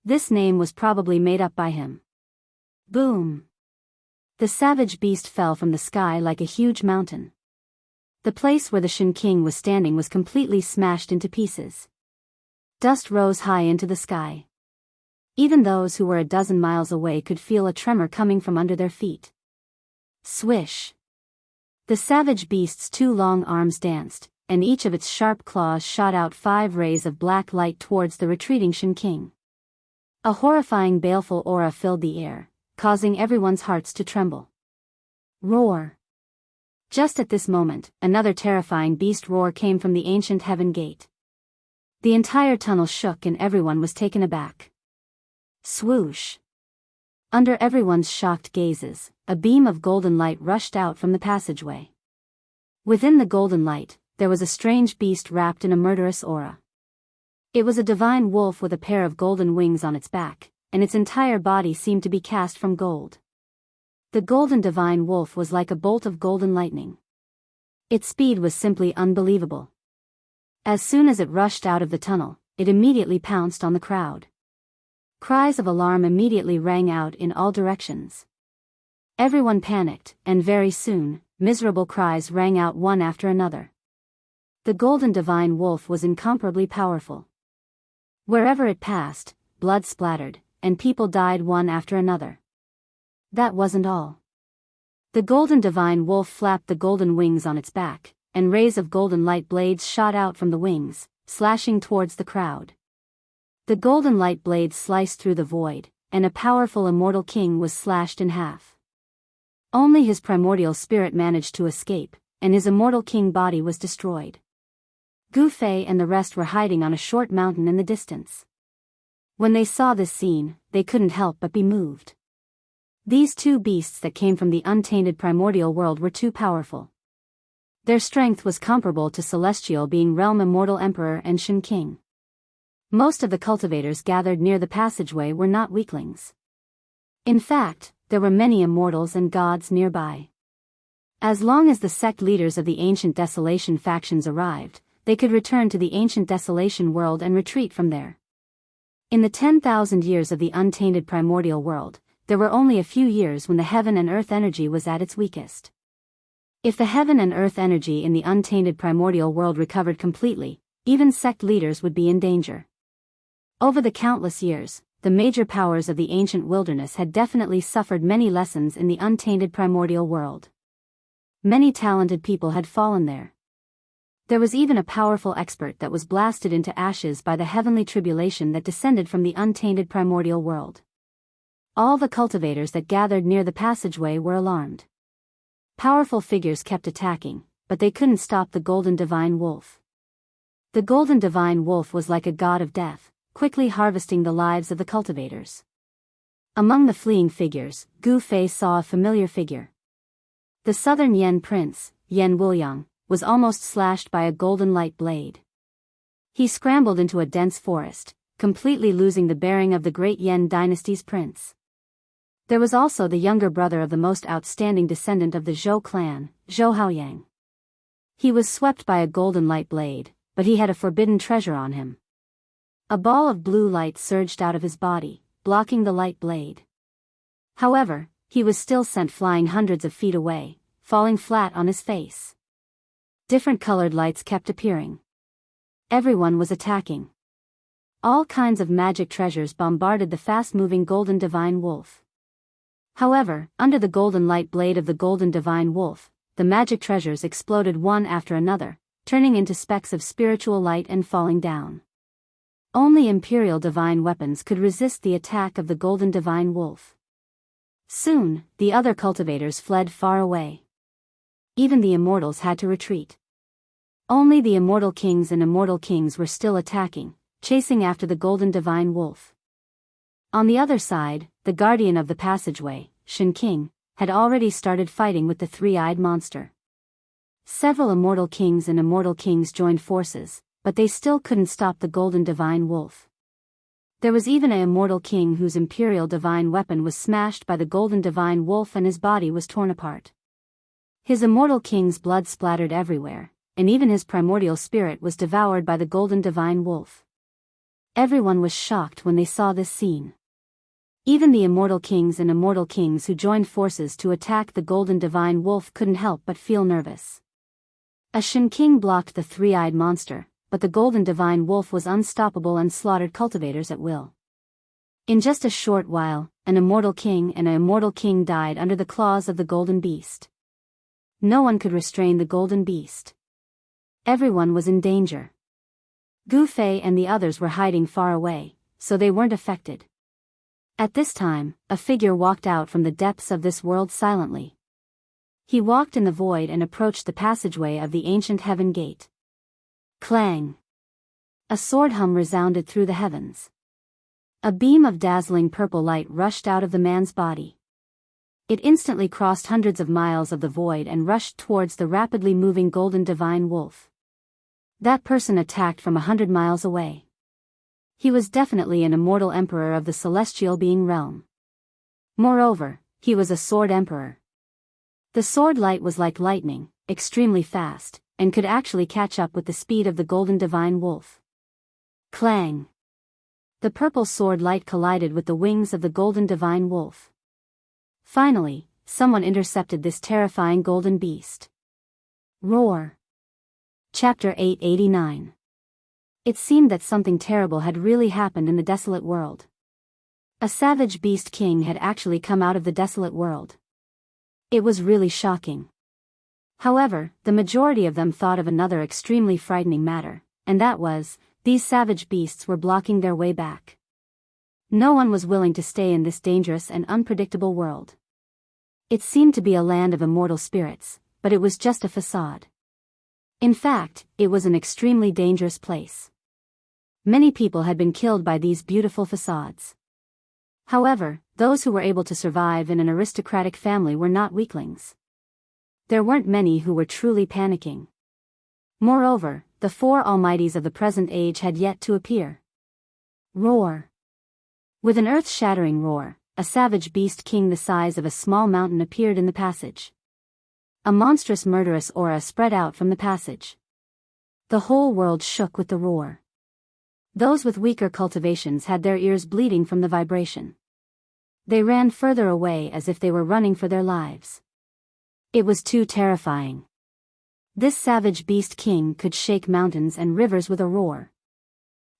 [SPEAKER 1] This name was probably made up by him. Boom! The savage beast fell from the sky like a huge mountain. The place where the Shin King was standing was completely smashed into pieces. Dust rose high into the sky. Even those who were a dozen miles away could feel a tremor coming from under their feet. Swish! The savage beast's 2 long arms danced, and each of its sharp claws shot out 5 rays of black light towards the retreating Shin King. A horrifying baleful aura filled the air, causing everyone's hearts to tremble. Roar! Just at this moment, another terrifying beast roar came from the ancient heaven gate. The entire tunnel shook and everyone was taken aback. Swoosh! Under everyone's shocked gazes, a beam of golden light rushed out from the passageway. Within the golden light, there was a strange beast wrapped in a murderous aura. It was a divine wolf with a pair of golden wings on its back, and its entire body seemed to be cast from gold. The golden divine wolf was like a bolt of golden lightning. Its speed was simply unbelievable. As soon as it rushed out of the tunnel, it immediately pounced on the crowd. Cries of alarm immediately rang out in all directions. Everyone panicked, and very soon, miserable cries rang out one after another. The golden divine wolf was incomparably powerful. Wherever it passed, blood splattered, and people died one after another. That wasn't all. The golden divine wolf flapped the golden wings on its back, and rays of golden light blades shot out from the wings, slashing towards the crowd. The golden light blades sliced through the void, and a powerful immortal king was slashed in half. Only his primordial spirit managed to escape, and his immortal king body was destroyed. Gu Fei and the rest were hiding on a short mountain in the distance. When they saw this scene, they couldn't help but be moved. These two beasts that came from the untainted primordial world were too powerful. Their strength was comparable to celestial being realm immortal emperor and Shen King. Most of the cultivators gathered near the passageway were not weaklings. In fact, there were many immortals and gods nearby. As long as the sect leaders of the Ancient Desolation factions arrived, they could return to the Ancient Desolation world and retreat from there. In the 10,000 years of the untainted primordial world, there were only a few years when the heaven and earth energy was at its weakest. If the heaven and earth energy in the untainted primordial world recovered completely, even sect leaders would be in danger. Over the countless years, the major powers of the ancient wilderness had definitely suffered many lessons in the untainted primordial world. Many talented people had fallen there. There was even a powerful expert that was blasted into ashes by the heavenly tribulation that descended from the untainted primordial world. All the cultivators that gathered near the passageway were alarmed. Powerful figures kept attacking, but they couldn't stop the golden divine wolf. The golden divine wolf was like a god of death, quickly harvesting the lives of the cultivators. Among the fleeing figures, Gu Fei saw a familiar figure. The southern Yen prince, Yen Wuliang, was almost slashed by a golden light blade. He scrambled into a dense forest, completely losing the bearing of the great Yen dynasty's prince. There was also the younger brother of the most outstanding descendant of the Zhou clan, Zhou Haoyang. He was swept by a golden light blade, but he had a forbidden treasure on him. A ball of blue light surged out of his body, blocking the light blade. However, he was still sent flying hundreds of feet away, falling flat on his face. Different colored lights kept appearing. Everyone was attacking. All kinds of magic treasures bombarded the fast-moving golden divine wolf. However, under the golden light blade of the golden divine wolf, the magic treasures exploded one after another, turning into specks of spiritual light and falling down. Only imperial divine weapons could resist the attack of the golden divine wolf. Soon, the other cultivators fled far away. Even the immortals had to retreat. Only the immortal kings and immortal kings were still attacking, chasing after the golden divine wolf. On the other side, the guardian of the passageway, Shen King, had already started fighting with the three-eyed monster. Several immortal kings and immortal kings joined forces, but they still couldn't stop the golden divine wolf. There was even an immortal king whose imperial divine weapon was smashed by the golden divine wolf and his body was torn apart. His immortal king's blood splattered everywhere, and even his primordial spirit was devoured by the golden divine wolf. Everyone was shocked when they saw this scene. Even the immortal kings and immortal kings who joined forces to attack the golden divine wolf couldn't help but feel nervous. A Shen King blocked the three-eyed monster, but the golden divine wolf was unstoppable and slaughtered cultivators at will. In just a short while, an immortal king and an immortal king died under the claws of the golden beast. No one could restrain the golden beast. Everyone was in danger. Gu Fei and the others were hiding far away, so they weren't affected. At this time, a figure walked out from the depths of this world silently. He walked in the void and approached the passageway of the ancient heaven gate. Clang! A sword hum resounded through the heavens. A beam of dazzling purple light rushed out of the man's body. It instantly crossed hundreds of miles of the void and rushed towards the rapidly moving golden divine wolf. That person attacked from 100 miles away. He was definitely an immortal emperor of the celestial being realm. Moreover, he was a sword emperor. The sword light was like lightning, extremely fast, and could actually catch up with the speed of the golden divine wolf. Clang! The purple sword light collided with the wings of the golden divine wolf. Finally, someone intercepted this terrifying golden beast. Roar! Chapter 889. It seemed that something terrible had really happened in the desolate world. A savage beast king had actually come out of the desolate world. It was really shocking. However, the majority of them thought of another extremely frightening matter, and that was, these savage beasts were blocking their way back. No one was willing to stay in this dangerous and unpredictable world. It seemed to be a land of immortal spirits, but it was just a facade. In fact, it was an extremely dangerous place. Many people had been killed by these beautiful facades. However, those who were able to survive in an aristocratic family were not weaklings. There weren't many who were truly panicking. Moreover, the four almighties of the present age had yet to appear. Roar! With an earth-shattering roar, a savage beast king the size of a small mountain appeared in the passage. A monstrous murderous aura spread out from the passage. The whole world shook with the roar. Those with weaker cultivations had their ears bleeding from the vibration. They ran further away as if they were running for their lives. It was too terrifying. This savage beast king could shake mountains and rivers with a roar.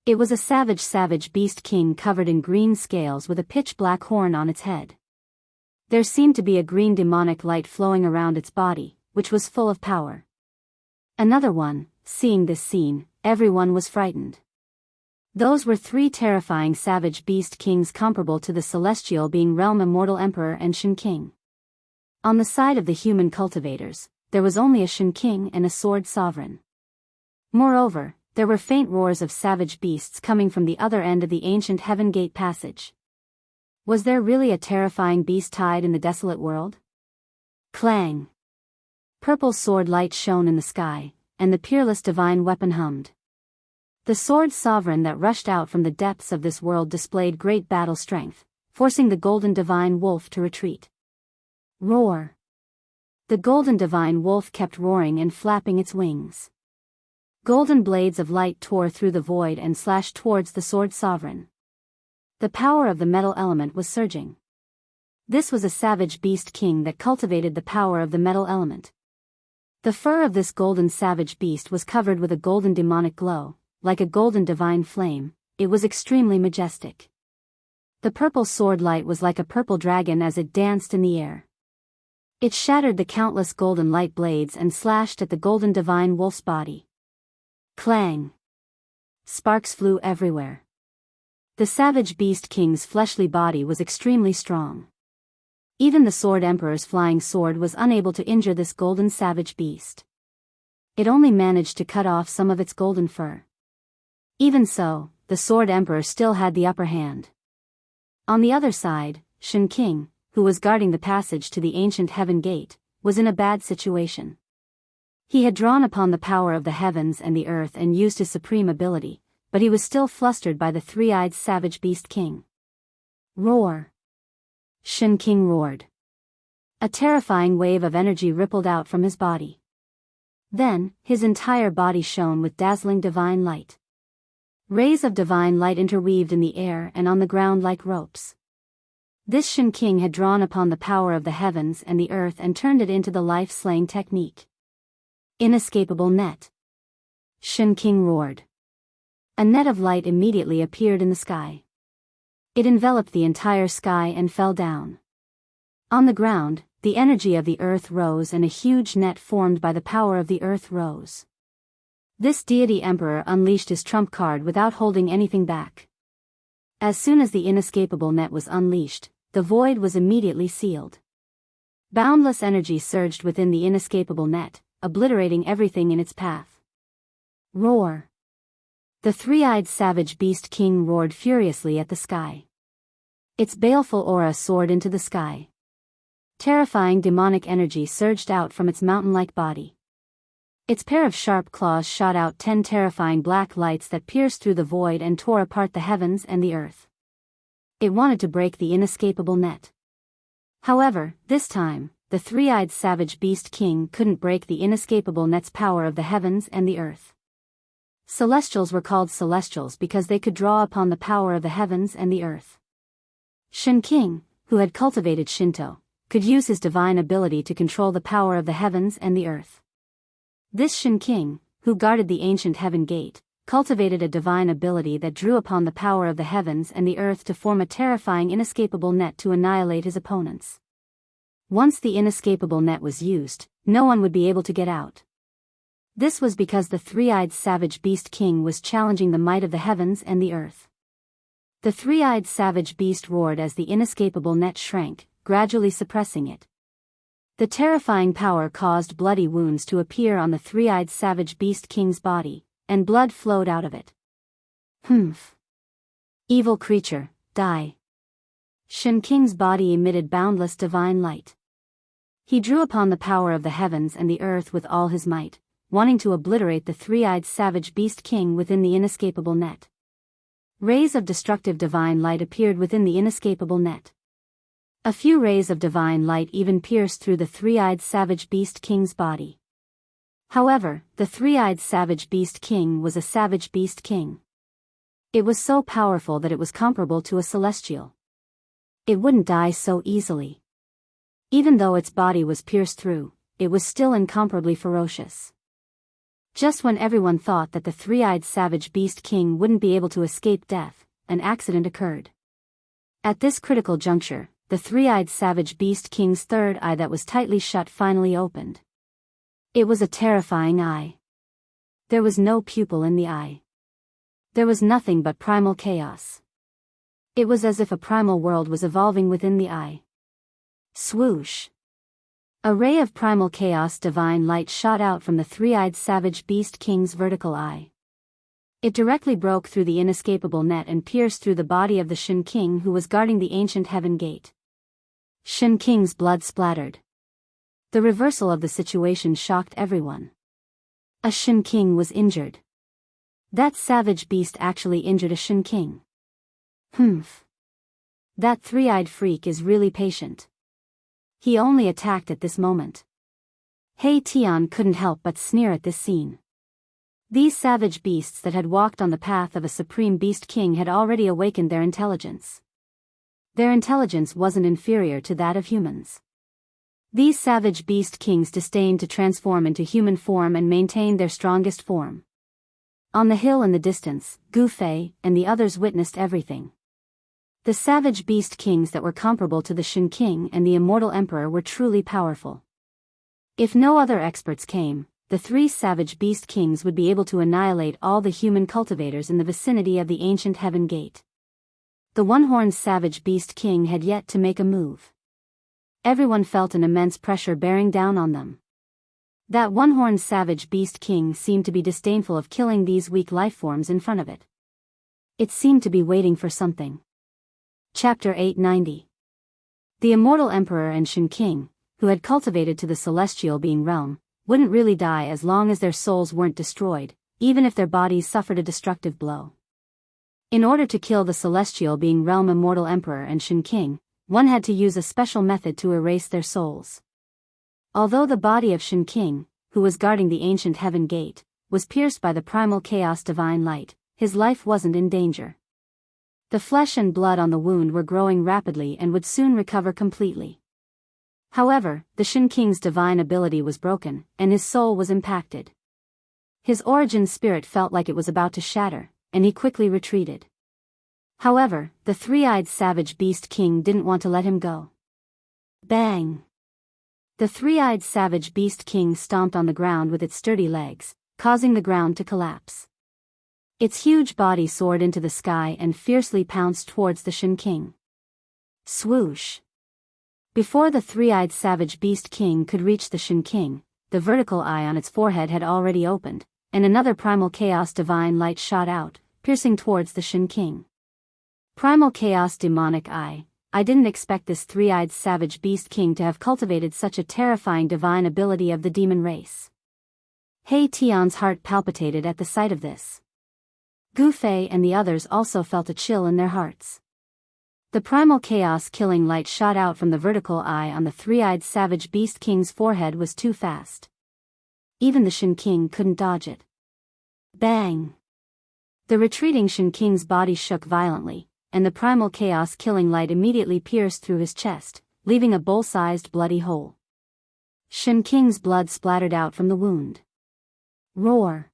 [SPEAKER 1] It was a savage beast king covered in green scales with a pitch-black horn on its head. There seemed to be a green demonic light flowing around its body, which was full of power. Another one, seeing this scene, everyone was frightened. Those were three terrifying savage beast kings comparable to the celestial being realm immortal emperor and Shin King. On the side of the human cultivators, there was only a Shin King and a sword sovereign. Moreover, there were faint roars of savage beasts coming from the other end of the ancient Heaven Gate passage. Was there really a terrifying beast tied in the desolate world? Clang! Purple sword light shone in the sky, and the peerless divine weapon hummed. The sword sovereign that rushed out from the depths of this world displayed great battle strength, forcing the golden divine wolf to retreat. Roar! The golden divine wolf kept roaring and flapping its wings. Golden blades of light tore through the void and slashed towards the sword sovereign. The power of the metal element was surging. This was a savage beast king that cultivated the power of the metal element. The fur of this golden savage beast was covered with a golden demonic glow, like a golden divine flame. It was extremely majestic. The purple sword light was like a purple dragon as it danced in the air. It shattered the countless golden light blades and slashed at the golden divine wolf's body. Clang! Sparks flew everywhere. The savage beast king's fleshly body was extremely strong. Even the sword emperor's flying sword was unable to injure this golden savage beast. It only managed to cut off some of its golden fur. Even so, the sword emperor still had the upper hand. On the other side, Shin King, who was guarding the passage to the ancient Heaven Gate, was in a bad situation. He had drawn upon the power of the heavens and the earth and used his supreme ability, but he was still flustered by the three-eyed savage beast king. Roar! Shin King roared. A terrifying wave of energy rippled out from his body. Then, his entire body shone with dazzling divine light. Rays of divine light interweaved in the air and on the ground like ropes. This Shin King had drawn upon the power of the heavens and the earth and turned it into the life-slaying technique. Inescapable net. Shin King roared. A net of light immediately appeared in the sky. It enveloped the entire sky and fell down. On the ground, the energy of the earth rose and a huge net formed by the power of the earth rose. This deity emperor unleashed his trump card without holding anything back. As soon as the inescapable net was unleashed, the void was immediately sealed. Boundless energy surged within the inescapable net, obliterating everything in its path. Roar! The three-eyed savage beast king roared furiously at the sky. Its baleful aura soared into the sky. Terrifying demonic energy surged out from its mountain-like body. Its pair of sharp claws shot out 10 terrifying black lights that pierced through the void and tore apart the heavens and the earth. It wanted to break the inescapable net. However, this time, the three-eyed savage beast king couldn't break the inescapable net's power of the heavens and the earth. Celestials were called celestials because they could draw upon the power of the heavens and the earth. Shin King, who had cultivated Shinto, could use his divine ability to control the power of the heavens and the earth. This Shin King, who guarded the ancient heaven gate, cultivated a divine ability that drew upon the power of the heavens and the earth to form a terrifying inescapable net to annihilate his opponents. Once the inescapable net was used, no one would be able to get out. This was because the three-eyed savage beast king was challenging the might of the heavens and the earth. The three-eyed savage beast roared as the inescapable net shrank, gradually suppressing it. The terrifying power caused bloody wounds to appear on the three-eyed savage beast king's body, and blood flowed out of it. Humph! Evil creature, die! Shin King's body emitted boundless divine light. He drew upon the power of the heavens and the earth with all his might, wanting to obliterate the three-eyed savage beast king within the inescapable net. Rays of destructive divine light appeared within the inescapable net. A few rays of divine light even pierced through the three-eyed savage beast king's body. However, the three-eyed savage beast king was a savage beast king. It was so powerful that it was comparable to a celestial. It wouldn't die so easily. Even though its body was pierced through, it was still incomparably ferocious. Just when everyone thought that the three-eyed savage beast king wouldn't be able to escape death, an accident occurred. At this critical juncture, the three-eyed savage beast king's third eye that was tightly shut finally opened. It was a terrifying eye. There was no pupil in the eye. There was nothing but primal chaos. It was as if a primal world was evolving within the eye. Swoosh! A ray of primal chaos divine light shot out from the three-eyed savage beast king's vertical eye. It directly broke through the inescapable net and pierced through the body of the Shin King who was guarding the ancient heaven gate. Shin King's blood splattered. The reversal of the situation shocked everyone. A Shin King was injured. That savage beast actually injured a Shin King. Humph. That three-eyed freak is really patient. He only attacked at this moment. Hei Tian couldn't help but sneer at this scene. These savage beasts that had walked on the path of a supreme beast king had already awakened their intelligence. Their intelligence wasn't inferior to that of humans. These savage beast kings disdained to transform into human form and maintain their strongest form. On the hill in the distance, Gu Fei and the others witnessed everything. The savage beast kings that were comparable to the Shin King and the immortal emperor were truly powerful. If no other experts came, the three savage beast kings would be able to annihilate all the human cultivators in the vicinity of the ancient heaven gate. The one-horned savage beast king had yet to make a move. Everyone felt an immense pressure bearing down on them. That one-horned savage beast king seemed to be disdainful of killing these weak lifeforms in front of it. It seemed to be waiting for something. Chapter 890. The immortal emperor and Shin King, who had cultivated to the celestial being realm, wouldn't really die as long as their souls weren't destroyed, even if their bodies suffered a destructive blow. In order to kill the celestial being realm immortal emperor and Shin King, one had to use a special method to erase their souls. Although the body of Shin King, who was guarding the ancient heaven gate, was pierced by the primal chaos divine light, his life wasn't in danger. The flesh and blood on the wound were growing rapidly and would soon recover completely. However, the Shin King's divine ability was broken, and his soul was impacted. His origin spirit felt like it was about to shatter, and he quickly retreated. However, the three-eyed savage beast king didn't want to let him go. Bang! The three-eyed savage beast king stomped on the ground with its sturdy legs, causing the ground to collapse. Its huge body soared into the sky and fiercely pounced towards the Shin King. Swoosh! Before the three-eyed savage beast king could reach the Shin King, the vertical eye on its forehead had already opened, and another primal chaos divine light shot out, piercing towards the Shin King. Primal chaos demonic eye, I didn't expect this three-eyed savage beast king to have cultivated such a terrifying divine ability of the demon race. Hei Tian's heart palpitated at the sight of this. Gu Fei and the others also felt a chill in their hearts. The primal chaos-killing light shot out from the vertical eye on the three-eyed savage beast king's forehead was too fast. Even the Shin King couldn't dodge it. Bang! The retreating Shin King's body shook violently, and the primal chaos-killing light immediately pierced through his chest, leaving a bowl-sized bloody hole. Shin King's blood splattered out from the wound. Roar!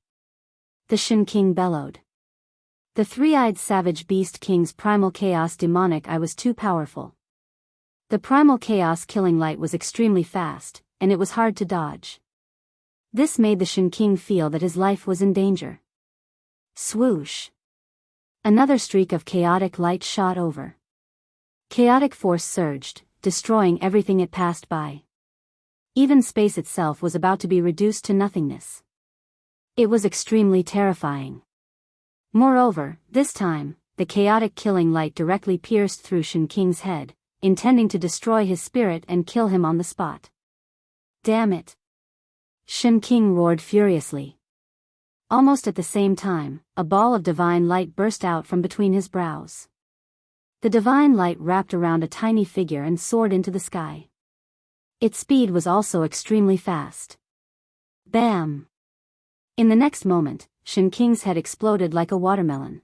[SPEAKER 1] The Shin King bellowed. The three-eyed savage beast king's primal chaos demonic eye was too powerful. The primal chaos-killing light was extremely fast, and it was hard to dodge. This made the Shin King feel that his life was in danger. Swoosh! Another streak of chaotic light shot over. Chaotic force surged, destroying everything it passed by. Even space itself was about to be reduced to nothingness. It was extremely terrifying. Moreover, this time, the chaotic killing light directly pierced through Shin King's head, intending to destroy his spirit and kill him on the spot. Damn it! Shin King roared furiously. Almost at the same time, a ball of divine light burst out from between his brows. The divine light wrapped around a tiny figure and soared into the sky. Its speed was also extremely fast. Bam! In the next moment, Shin King's head exploded like a watermelon.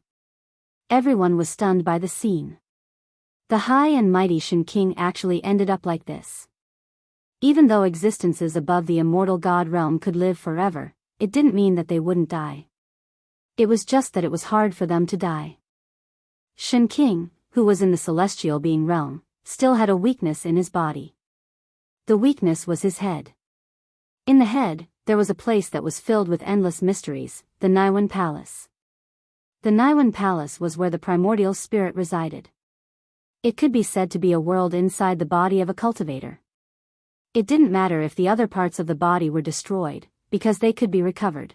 [SPEAKER 1] Everyone was stunned by the scene. The high and mighty Shin King actually ended up like this. Even though existences above the immortal god realm could live forever, it didn't mean that they wouldn't die. It was just that it was hard for them to die. Shin King, who was in the celestial being realm, still had a weakness in his body. The weakness was his head. In the head, there was a place that was filled with endless mysteries, the Naiwan Palace. The Naiwan Palace was where the primordial spirit resided. It could be said to be a world inside the body of a cultivator. It didn't matter if the other parts of the body were destroyed, because they could be recovered.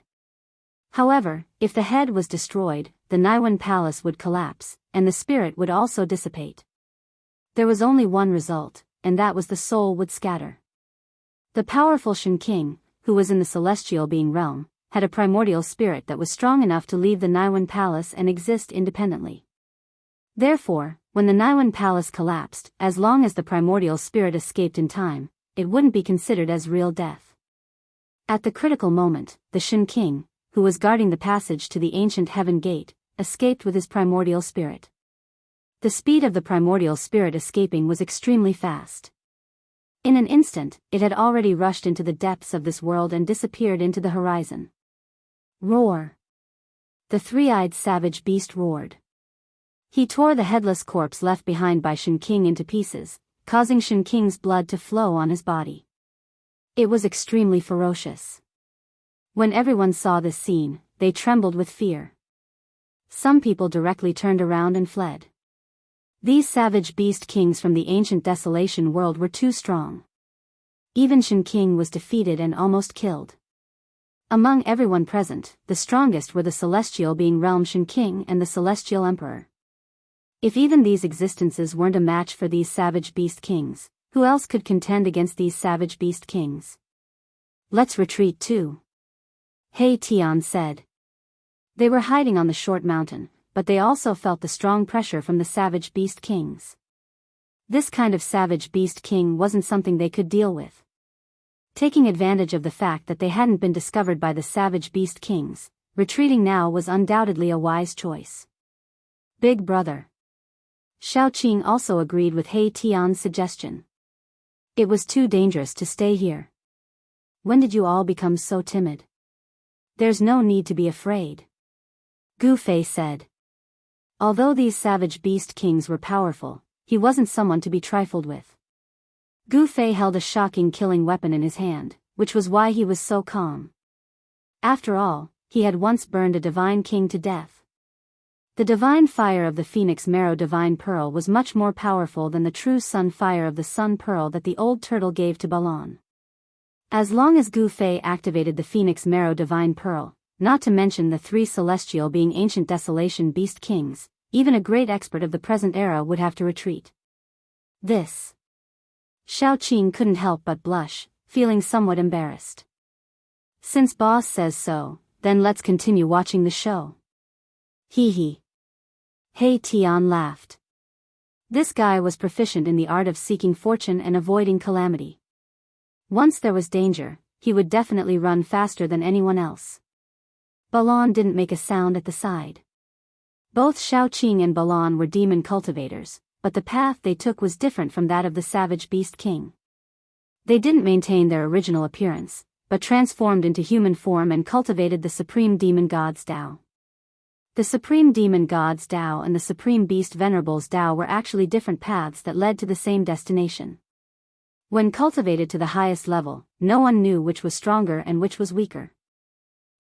[SPEAKER 1] However, if the head was destroyed, the Naiwan Palace would collapse, and the spirit would also dissipate. There was only one result, and that was the soul would scatter. The powerful Shin King, who was in the celestial being realm, had a primordial spirit that was strong enough to leave the Naiwan Palace and exist independently. Therefore, when the Naiwan Palace collapsed, as long as the primordial spirit escaped in time, it wouldn't be considered as real death. At the critical moment, the Shin King, who was guarding the passage to the ancient heaven gate, escaped with his primordial spirit. The speed of the primordial spirit escaping was extremely fast. In an instant, it had already rushed into the depths of this world and disappeared into the horizon. Roar! The three-eyed savage beast roared. He tore the headless corpse left behind by Shin King into pieces, causing Shin King's blood to flow on his body. It was extremely ferocious. When everyone saw this scene, they trembled with fear. Some people directly turned around and fled. These savage beast kings from the ancient desolation world were too strong. Even Shin King was defeated and almost killed. Among everyone present, the strongest were the celestial being realm Shin King and the celestial emperor. If even these existences weren't a match for these savage beast kings, who else could contend against these savage beast kings? Let's retreat too. Hei Tian said. They were hiding on the short mountain, but they also felt the strong pressure from the savage beast kings. This kind of savage beast king wasn't something they could deal with. Taking advantage of the fact that they hadn't been discovered by the savage beast kings, retreating now was undoubtedly a wise choice. Big brother. Xiaoqing also agreed with Hei Tian's suggestion. It was too dangerous to stay here. When did you all become so timid? There's no need to be afraid. Gu Fei said. Although these savage beast kings were powerful, he wasn't someone to be trifled with. Gu Fei held a shocking killing weapon in his hand, which was why he was so calm. After all, he had once burned a divine king to death. The divine fire of the Phoenix Marrow Divine Pearl was much more powerful than the true sun fire of the Sun Pearl that the old turtle gave to Balon. As long as Gu Fei activated the Phoenix Marrow Divine Pearl, not to mention the three celestial being ancient desolation beast kings, even a great expert of the present era would have to retreat. This. Xiaoqing couldn't help but blush, feeling somewhat embarrassed. Since boss says so, then let's continue watching the show. Hee hee. Hei Tian laughed. This guy was proficient in the art of seeking fortune and avoiding calamity. Once there was danger, he would definitely run faster than anyone else. Balon didn't make a sound at the side. Both Xiaoqing and Balon were demon cultivators, but the path they took was different from that of the savage beast king. They didn't maintain their original appearance, but transformed into human form and cultivated the supreme demon god's Tao. The supreme demon god's Tao and the supreme beast venerable's Tao were actually different paths that led to the same destination. When cultivated to the highest level, no one knew which was stronger and which was weaker.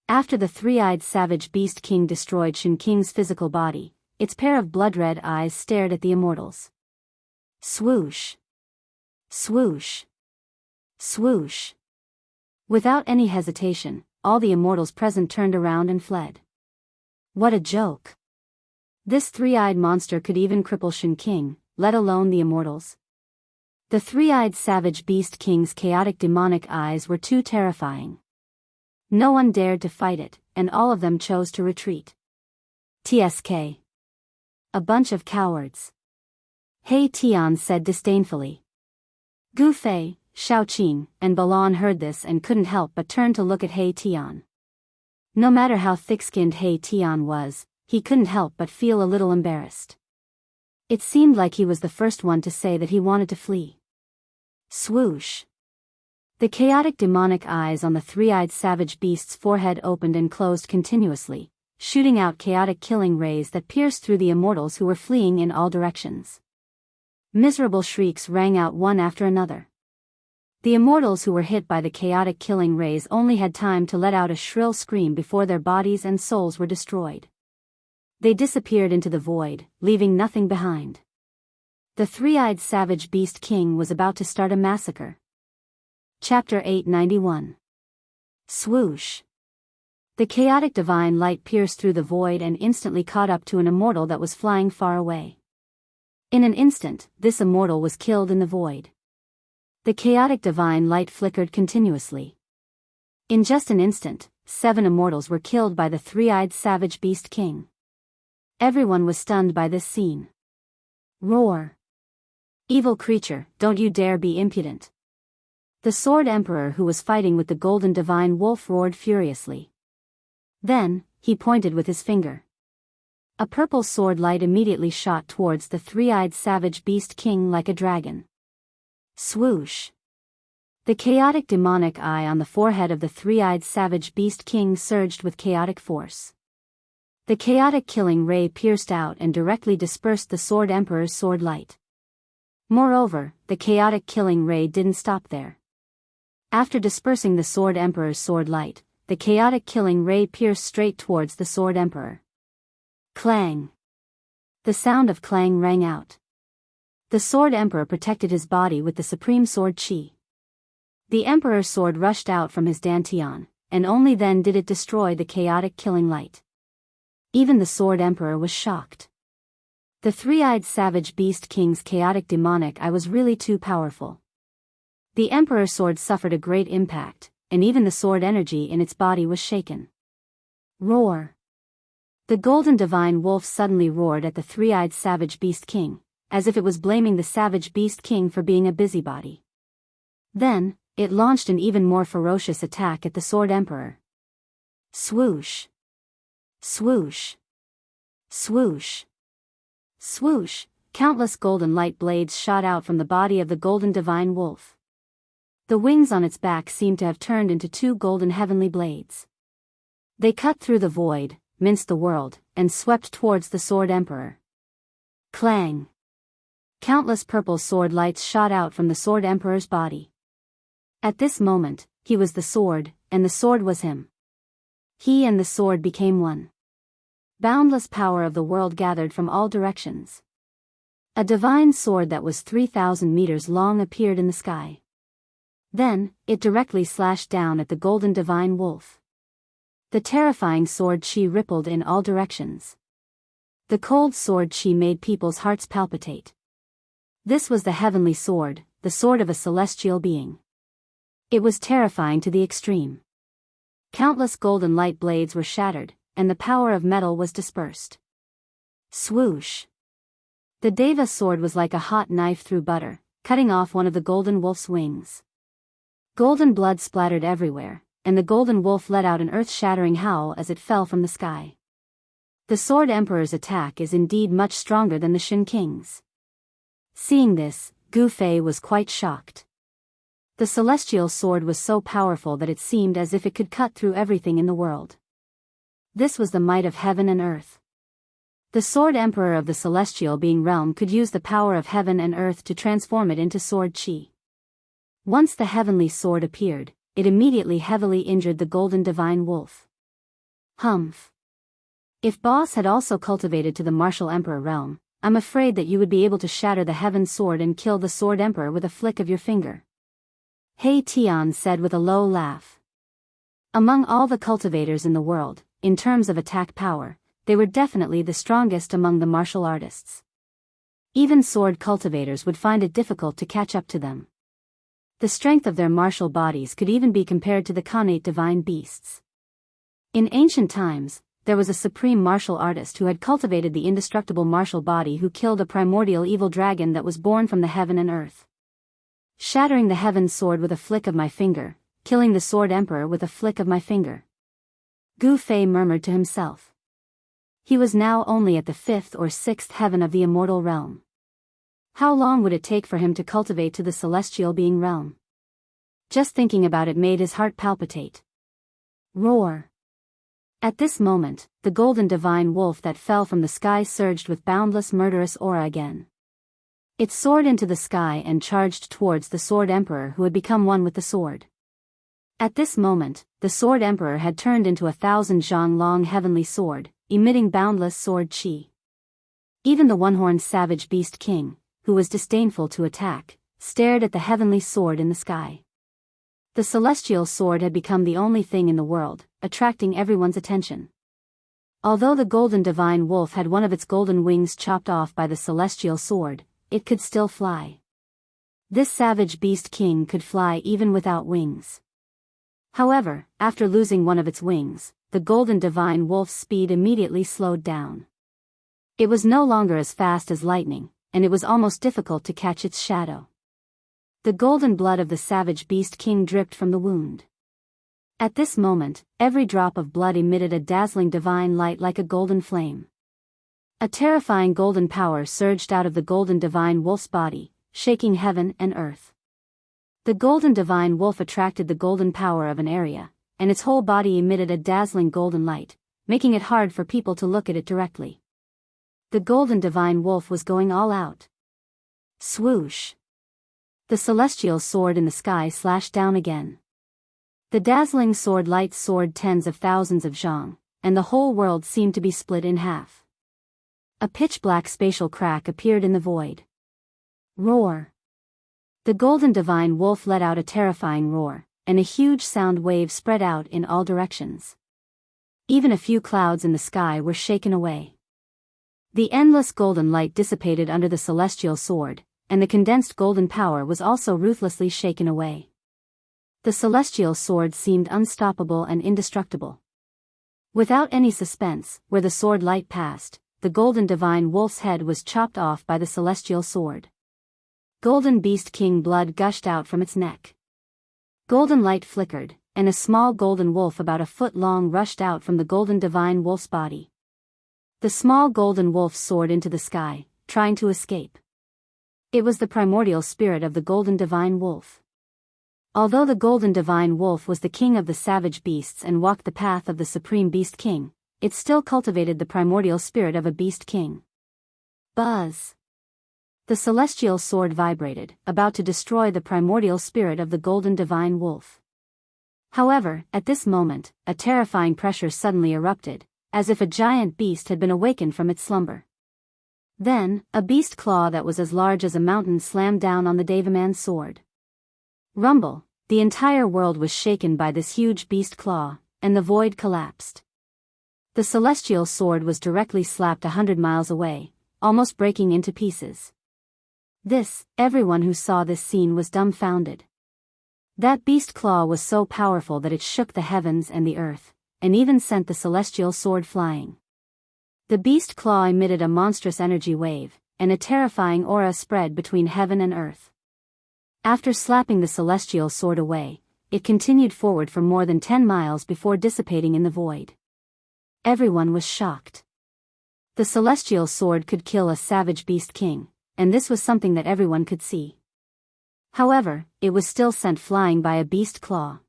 [SPEAKER 1] After the three-eyed savage beast king destroyed Shen King's physical body, its pair of blood-red eyes stared at the immortals. Swoosh! Swoosh! Swoosh! Without any hesitation, all the immortals present turned around and fled. What a joke! This three-eyed monster could even cripple Shen King, let alone the immortals. The three-eyed savage beast king's chaotic demonic eyes were too terrifying. No one dared to fight it, and all of them chose to retreat. TSK. A bunch of cowards. He Tian said disdainfully. Gu Fei, Xiaoqing, and Balon heard this and couldn't help but turn to look at He Tian. No matter how thick-skinned He Tian was, he couldn't help but feel a little embarrassed. It seemed like he was the first one to say that he wanted to flee. Swoosh! The chaotic demonic eyes on the three-eyed savage beast's forehead opened and closed continuously, shooting out chaotic killing rays that pierced through the immortals who were fleeing in all directions. Miserable shrieks rang out one after another. The immortals who were hit by the chaotic killing rays only had time to let out a shrill scream before their bodies and souls were destroyed. They disappeared into the void, leaving nothing behind. The three-eyed savage beast king was about to start a massacre. Chapter 891. Swoosh! The chaotic divine light pierced through the void and instantly caught up to an immortal that was flying far away. In an instant, this immortal was killed in the void. The chaotic divine light flickered continuously. In just an instant, 7 immortals were killed by the three-eyed savage beast king. Everyone was stunned by this scene. Roar! Evil creature, don't you dare be impudent! The Sword Emperor who was fighting with the golden divine wolf roared furiously. Then, he pointed with his finger. A purple sword light immediately shot towards the three-eyed savage beast king like a dragon. Swoosh! The chaotic demonic eye on the forehead of the three-eyed savage beast king surged with chaotic force. The chaotic killing ray pierced out and directly dispersed the Sword Emperor's sword light. Moreover, the chaotic killing ray didn't stop there. After dispersing the Sword Emperor's sword light, the chaotic killing ray pierced straight towards the Sword Emperor. Clang! The sound of clang rang out. The Sword Emperor protected his body with the supreme sword Qi. The Emperor's sword rushed out from his dantian, and only then did it destroy the chaotic killing light. Even the Sword Emperor was shocked. The three-eyed savage beast king's chaotic demonic eye was really too powerful. The Emperor's sword suffered a great impact, and even the sword energy in its body was shaken. Roar! The golden divine wolf suddenly roared at the three-eyed savage beast king, as if it was blaming the savage beast king for being a busybody. Then, it launched an even more ferocious attack at the Sword Emperor. Swoosh! Swoosh! Swoosh! Swoosh! Countless golden light blades shot out from the body of the golden divine wolf. The wings on its back seemed to have turned into 2 golden heavenly blades. They cut through the void, minced the world, and swept towards the Sword Emperor. Clang! Countless purple sword lights shot out from the Sword Emperor's body. At this moment, he was the sword, and the sword was him. He and the sword became one. Boundless power of the world gathered from all directions. A divine sword that was 3,000 meters long appeared in the sky. Then, it directly slashed down at the golden divine wolf. The terrifying sword Qi rippled in all directions. The cold sword Qi made people's hearts palpitate. This was the heavenly sword, the sword of a celestial being. It was terrifying to the extreme. Countless golden light blades were shattered, and the power of metal was dispersed. Swoosh! The Deva sword was like a hot knife through butter, cutting off one of the golden wolf's wings. Golden blood splattered everywhere, and the golden wolf let out an earth-shattering howl as it fell from the sky. The Sword Emperor's attack is indeed much stronger than the Shin King's. Seeing this, Gu Fei was quite shocked. The celestial sword was so powerful that it seemed as if it could cut through everything in the world. This was the might of heaven and earth. The Sword Emperor of the Celestial Being realm could use the power of heaven and earth to transform it into sword chi. Once the heavenly sword appeared, it immediately heavily injured the golden divine wolf. Humph. If Boss had also cultivated to the martial emperor realm, I'm afraid that you would be able to shatter the heaven sword and kill the Sword Emperor with a flick of your finger. Hei Tian said with a low laugh. Among all the cultivators in the world, in terms of attack power, they were definitely the strongest among the martial artists. Even sword cultivators would find it difficult to catch up to them. The strength of their martial bodies could even be compared to the connate divine beasts. In ancient times, there was a supreme martial artist who had cultivated the indestructible martial body who killed a primordial evil dragon that was born from the heaven and earth. Shattering the heaven sword with a flick of my finger, killing the Sword Emperor with a flick of my finger. Gu Fei murmured to himself. He was now only at the 5th or 6th heaven of the immortal realm. How long would it take for him to cultivate to the celestial being realm? Just thinking about it made his heart palpitate. Roar. At this moment, the golden divine wolf that fell from the sky surged with boundless murderous aura again. It soared into the sky and charged towards the Sword Emperor who had become one with the sword. At this moment, the Sword Emperor had turned into 1,000 zhang long heavenly sword, emitting boundless sword chi. Even the one-horned savage beast king, who was disdainful to attack, stared at the heavenly sword in the sky. The celestial sword had become the only thing in the world, attracting everyone's attention. Although the golden divine wolf had one of its golden wings chopped off by the celestial sword, it could still fly. This savage beast king could fly even without wings. However, after losing one of its wings, the golden divine wolf's speed immediately slowed down. It was no longer as fast as lightning, and it was almost difficult to catch its shadow. The golden blood of the savage beast king dripped from the wound. At this moment, every drop of blood emitted a dazzling divine light like a golden flame. A terrifying golden power surged out of the golden divine wolf's body, shaking heaven and earth. The golden divine wolf attracted the golden power of an area, and its whole body emitted a dazzling golden light, making it hard for people to look at it directly. The golden divine wolf was going all out. Swoosh! The celestial sword in the sky slashed down again. The dazzling sword light soared tens of thousands of zhang, and the whole world seemed to be split in half. A pitch-black spatial crack appeared in the void. Roar! The golden divine wolf let out a terrifying roar, and a huge sound wave spread out in all directions. Even a few clouds in the sky were shaken away. The endless golden light dissipated under the celestial sword, and the condensed golden power was also ruthlessly shaken away. The celestial sword seemed unstoppable and indestructible. Without any suspense, where the sword light passed, the golden divine wolf's head was chopped off by the celestial sword. Golden beast king blood gushed out from its neck. Golden light flickered, and a small golden wolf about a foot long rushed out from the golden divine wolf's body. The small golden wolf soared into the sky, trying to escape. It was the primordial spirit of the golden divine wolf. Although the golden divine wolf was the king of the savage beasts and walked the path of the supreme beast king, it still cultivated the primordial spirit of a beast king. Buzz! The celestial sword vibrated, about to destroy the primordial spirit of the golden divine wolf. However, at this moment, a terrifying pressure suddenly erupted, as if a giant beast had been awakened from its slumber. Then, a beast claw that was as large as a mountain slammed down on the Devaman's sword. Rumble! The entire world was shaken by this huge beast claw, and the void collapsed. The celestial sword was directly slapped 100 miles away, almost breaking into pieces. Everyone who saw this scene was dumbfounded. That beast claw was so powerful that it shook the heavens and the earth, and even sent the celestial sword flying. The beast claw emitted a monstrous energy wave, and a terrifying aura spread between heaven and earth. After slapping the celestial sword away, it continued forward for more than 10 miles before dissipating in the void. Everyone was shocked. The celestial sword could kill a savage beast king, and this was something that everyone could see. However, it was still sent flying by a beast claw.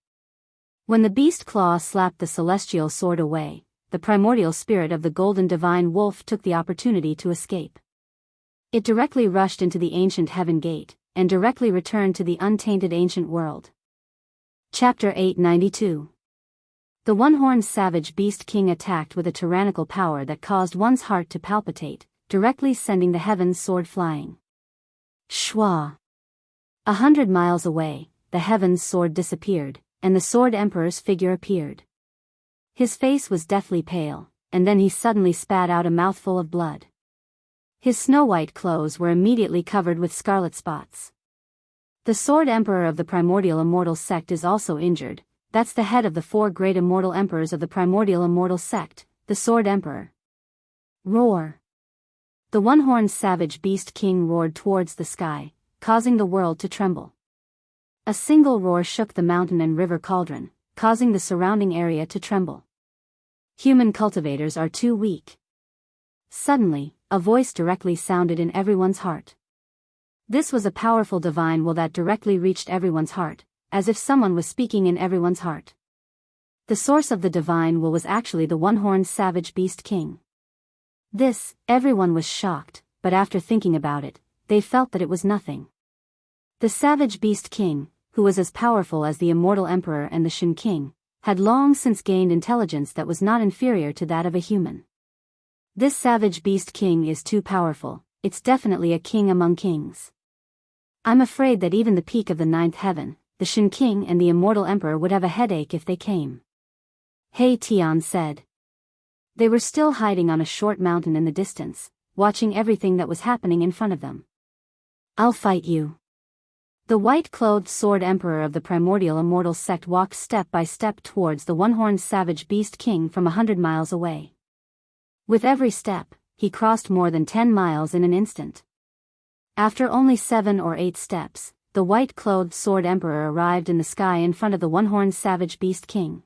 [SPEAKER 1] When the beast claw slapped the celestial sword away, the primordial spirit of the golden divine wolf took the opportunity to escape. It directly rushed into the ancient heaven gate, and directly returned to the untainted ancient world. Chapter 892. The one-horned savage beast king attacked with a tyrannical power that caused one's heart to palpitate, directly sending the heaven's sword flying. Shwa! 100 miles away, the heaven's sword disappeared, and the sword emperor's figure appeared. His face was deathly pale, and then he suddenly spat out a mouthful of blood. His snow-white clothes were immediately covered with scarlet spots. The sword emperor of the primordial immortal sect is also injured. That's the head of the 4 great immortal emperors of the primordial immortal sect, the sword emperor. Roar! The one-horned savage beast king roared towards the sky, causing the world to tremble. A single roar shook the mountain and river cauldron, causing the surrounding area to tremble. Human cultivators are too weak. Suddenly, a voice directly sounded in everyone's heart. This was a powerful divine will that directly reached everyone's heart, as if someone was speaking in everyone's heart. The source of the divine will was actually the one-horned savage beast king. Everyone was shocked, but after thinking about it, they felt that it was nothing. The savage beast king, who was as powerful as the immortal emperor and the Shin king, had long since gained intelligence that was not inferior to that of a human. This savage beast king is too powerful, it's definitely a king among kings. I'm afraid that even the peak of the 9th heaven, the Shin king and the immortal emperor would have a headache if they came. Hey, Tian said. They were still hiding on a short mountain in the distance, watching everything that was happening in front of them. I'll fight you. The white-clothed sword emperor of the primordial immortal sect walked step by step towards the one-horned savage beast king from 100 miles away. With every step, he crossed more than 10 miles in an instant. After only 7 or 8 steps, the white-clothed sword emperor arrived in the sky in front of the one-horned savage beast king.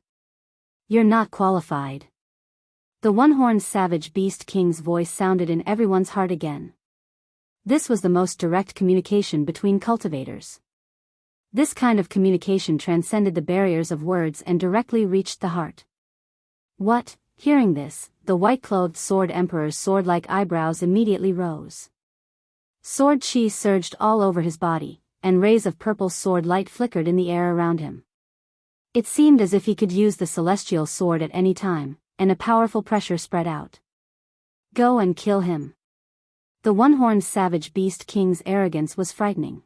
[SPEAKER 1] You're not qualified. The one-horned savage beast king's voice sounded in everyone's heart again. This was the most direct communication between cultivators. This kind of communication transcended the barriers of words and directly reached the heart. What? Hearing this, the white-clothed sword emperor's sword-like eyebrows immediately rose. Sword chi surged all over his body, and rays of purple sword light flickered in the air around him. It seemed as if he could use the celestial sword at any time, and a powerful pressure spread out. Go and kill him. The one-horned savage beast king's arrogance was frightening.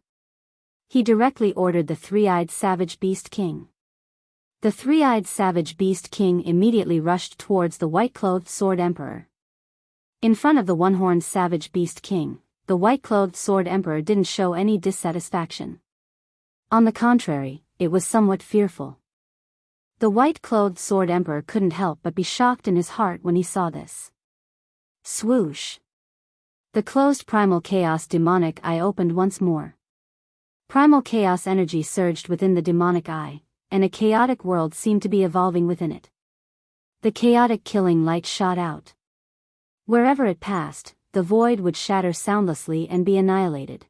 [SPEAKER 1] He directly ordered the three-eyed savage beast king. The three-eyed savage beast king immediately rushed towards the white-clothed sword emperor. In front of the one-horned savage beast king, the white-clothed sword emperor didn't show any dissatisfaction. On the contrary, it was somewhat fearful. The white-clothed sword emperor couldn't help but be shocked in his heart when he saw this. Swoosh! The closed primal chaos demonic eye opened once more. Primal chaos energy surged within the demonic eye, and a chaotic world seemed to be evolving within it. The chaotic killing light shot out. Wherever it passed, the void would shatter soundlessly and be annihilated.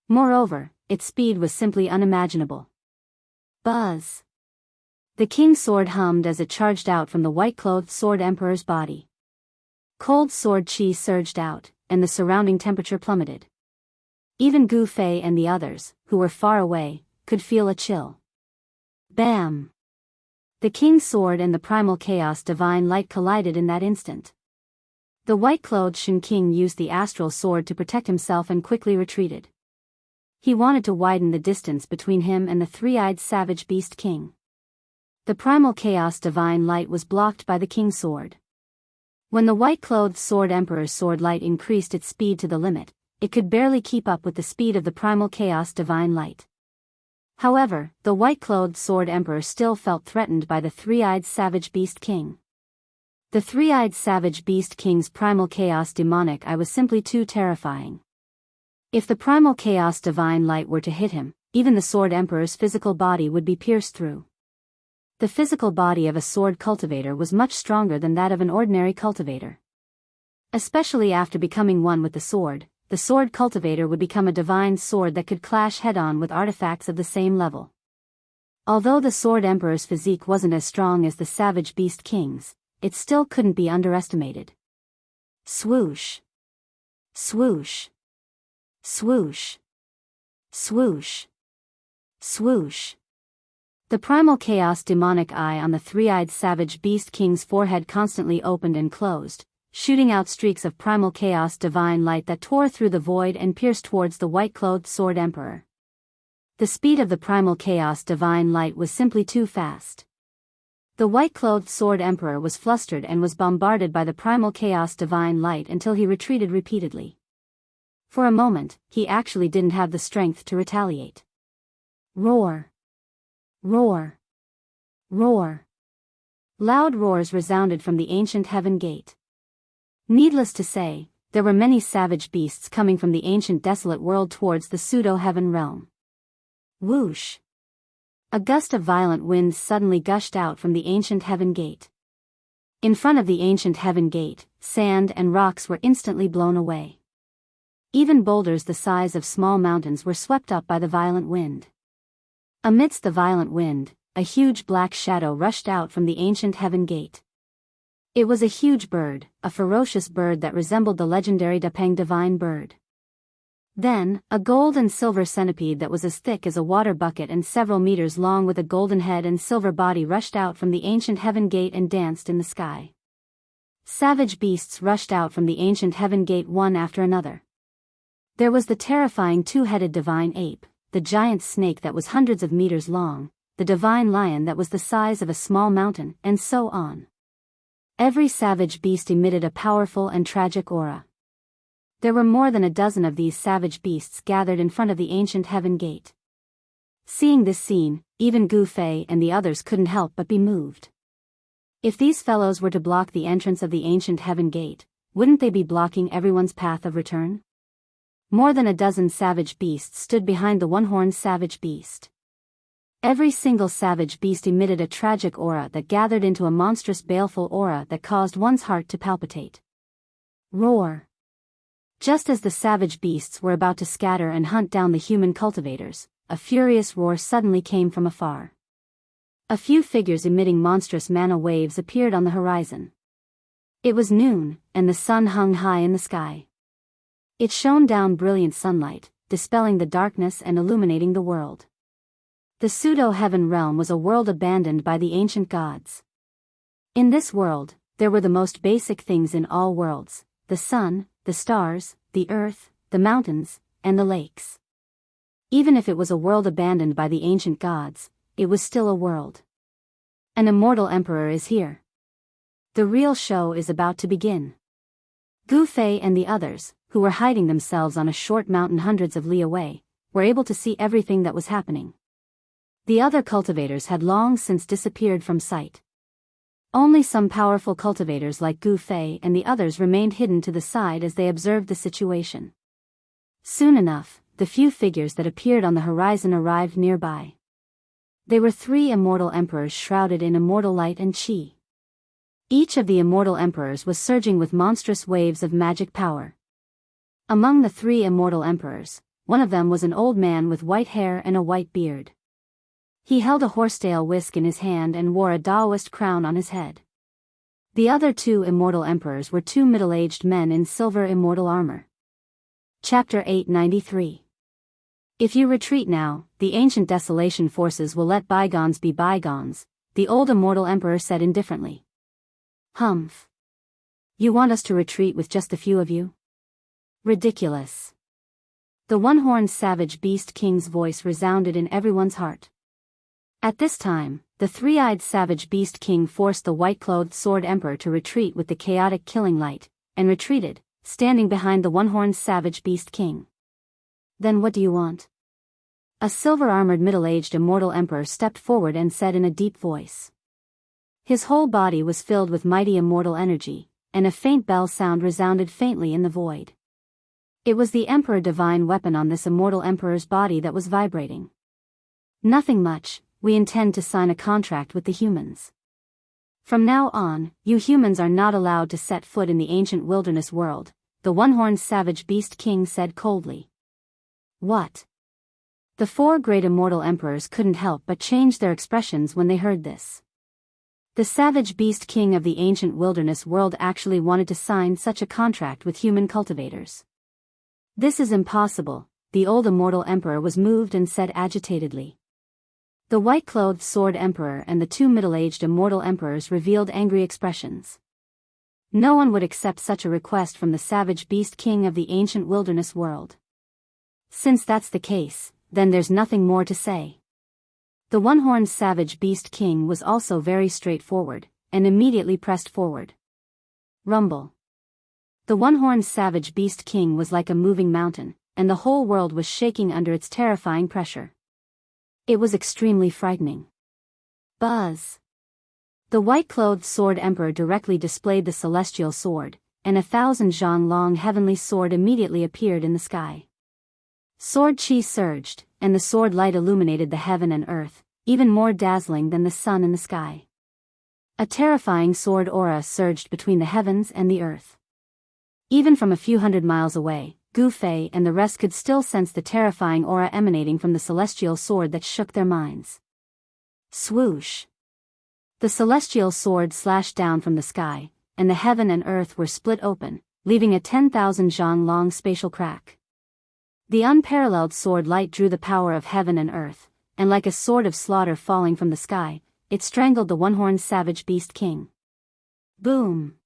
[SPEAKER 1] Moreover, its speed was simply unimaginable. Buzz! The king's sword hummed as it charged out from the white-clothed sword emperor's body. Cold sword chi surged out, and the surrounding temperature plummeted. Even Gu Fei and the others, who were far away, could feel a chill. Bam! The king's sword and the primal chaos divine light collided in that instant. The white-clothed Shin King used the astral sword to protect himself and quickly retreated. He wanted to widen the distance between him and the three-eyed savage beast king. The primal chaos divine light was blocked by the king's sword. When the white-clothed sword emperor's sword light increased its speed to the limit, it could barely keep up with the speed of the primal chaos divine light. However, the white-clothed sword emperor still felt threatened by the three-eyed savage beast king. The three-eyed savage beast king's primal chaos demonic eye was simply too terrifying. If the primal chaos divine light were to hit him, even the Sword Emperor's physical body would be pierced through. The physical body of a sword cultivator was much stronger than that of an ordinary cultivator. Especially after becoming one with the sword cultivator would become a divine sword that could clash head-on with artifacts of the same level. Although the Sword Emperor's physique wasn't as strong as the Savage Beast King's, it still couldn't be underestimated. Swoosh. Swoosh. Swoosh. Swoosh. Swoosh. The primal chaos demonic eye on the three-eyed savage beast king's forehead constantly opened and closed, shooting out streaks of primal chaos divine light that tore through the void and pierced towards the white-clothed Sword Emperor. The speed of the primal chaos divine light was simply too fast. The white-clothed Sword Emperor was flustered and was bombarded by the primal chaos divine light until he retreated repeatedly. For a moment, he actually didn't have the strength to retaliate. Roar! Roar! Roar! Loud roars resounded from the ancient heaven gate. Needless to say, there were many savage beasts coming from the ancient desolate world towards the pseudo-heaven realm. Whoosh! A gust of violent wind suddenly gushed out from the ancient heaven gate. In front of the ancient heaven gate, sand and rocks were instantly blown away. Even boulders the size of small mountains were swept up by the violent wind. Amidst the violent wind, a huge black shadow rushed out from the ancient heaven gate. It was a huge bird, a ferocious bird that resembled the legendary Dapeng divine bird. Then, a gold and silver centipede that was as thick as a water bucket and several meters long with a golden head and silver body rushed out from the ancient heaven gate and danced in the sky. Savage beasts rushed out from the ancient heaven gate one after another. There was the terrifying two-headed divine ape, the giant snake that was hundreds of meters long, the divine lion that was the size of a small mountain, and so on. Every savage beast emitted a powerful and tragic aura. There were more than a dozen of these savage beasts gathered in front of the ancient heaven gate. Seeing this scene, even Gu Fei and the others couldn't help but be moved. If these fellows were to block the entrance of the ancient heaven gate, wouldn't they be blocking everyone's path of return? More than a dozen savage beasts stood behind the one-horned savage beast. Every single savage beast emitted a tragic aura that gathered into a monstrous baleful aura that caused one's heart to palpitate. Roar! Just as the savage beasts were about to scatter and hunt down the human cultivators, a furious roar suddenly came from afar. A few figures emitting monstrous mana waves appeared on the horizon. It was noon, and the sun hung high in the sky. It shone down brilliant sunlight, dispelling the darkness and illuminating the world. The pseudo-heaven realm was a world abandoned by the ancient gods. In this world, there were the most basic things in all worlds: the sun, the stars, the earth, the mountains, and the lakes. Even if it was a world abandoned by the ancient gods, it was still a world. An immortal emperor is here. The real show is about to begin. Gu Fei and the others, who were hiding themselves on a short mountain hundreds of li away, were able to see everything that was happening. The other cultivators had long since disappeared from sight. Only some powerful cultivators like Gu Fei and the others remained hidden to the side as they observed the situation. Soon enough, the few figures that appeared on the horizon arrived nearby. They were 3 immortal emperors shrouded in immortal light and chi. Each of the immortal emperors was surging with monstrous waves of magic power. Among the 3 immortal emperors, one of them was an old man with white hair and a white beard. He held a horsetail whisk in his hand and wore a Taoist crown on his head. The other 2 immortal emperors were 2 middle-aged men in silver immortal armor. Chapter 893. If you retreat now, the ancient desolation forces will let bygones be bygones, the old immortal emperor said indifferently. Humph. You want us to retreat with just a few of you? Ridiculous. The one-horned savage beast king's voice resounded in everyone's heart. At this time, the three-eyed savage beast king forced the white-clothed sword emperor to retreat with the chaotic killing light, and retreated, standing behind the one-horned savage beast king. Then what do you want? A silver-armored middle-aged immortal emperor stepped forward and said in a deep voice. His whole body was filled with mighty immortal energy, and a faint bell sound resounded faintly in the void. It was the Emperor divine weapon on this immortal Emperor's body that was vibrating. Nothing much, we intend to sign a contract with the humans. From now on, you humans are not allowed to set foot in the ancient wilderness world, the one-horned savage beast king said coldly. What? The four great immortal emperors couldn't help but change their expressions when they heard this. The savage beast king of the ancient wilderness world actually wanted to sign such a contract with human cultivators. This is impossible, the old immortal emperor was moved and said agitatedly. The white-clothed sword emperor and the two middle-aged immortal emperors revealed angry expressions. No one would accept such a request from the savage beast king of the ancient wilderness world. Since that's the case, then there's nothing more to say. The one-horned savage beast king was also very straightforward, and immediately pressed forward. Rumble. The one-horned savage beast king was like a moving mountain, and the whole world was shaking under its terrifying pressure. It was extremely frightening. Buzz. The white-clothed sword emperor directly displayed the celestial sword, and 1,000 zhang-long heavenly sword immediately appeared in the sky. Sword chi surged, and the sword light illuminated the heaven and earth, even more dazzling than the sun in the sky. A terrifying sword aura surged between the heavens and the earth. Even from a few hundred miles away, Gu Fei and the rest could still sense the terrifying aura emanating from the celestial sword that shook their minds. Swoosh! The celestial sword slashed down from the sky, and the heaven and earth were split open, leaving a 10,000 zhang-long spatial crack. The unparalleled sword light drew the power of heaven and earth, and like a sword of slaughter falling from the sky, it strangled the one-horned savage beast king. Boom!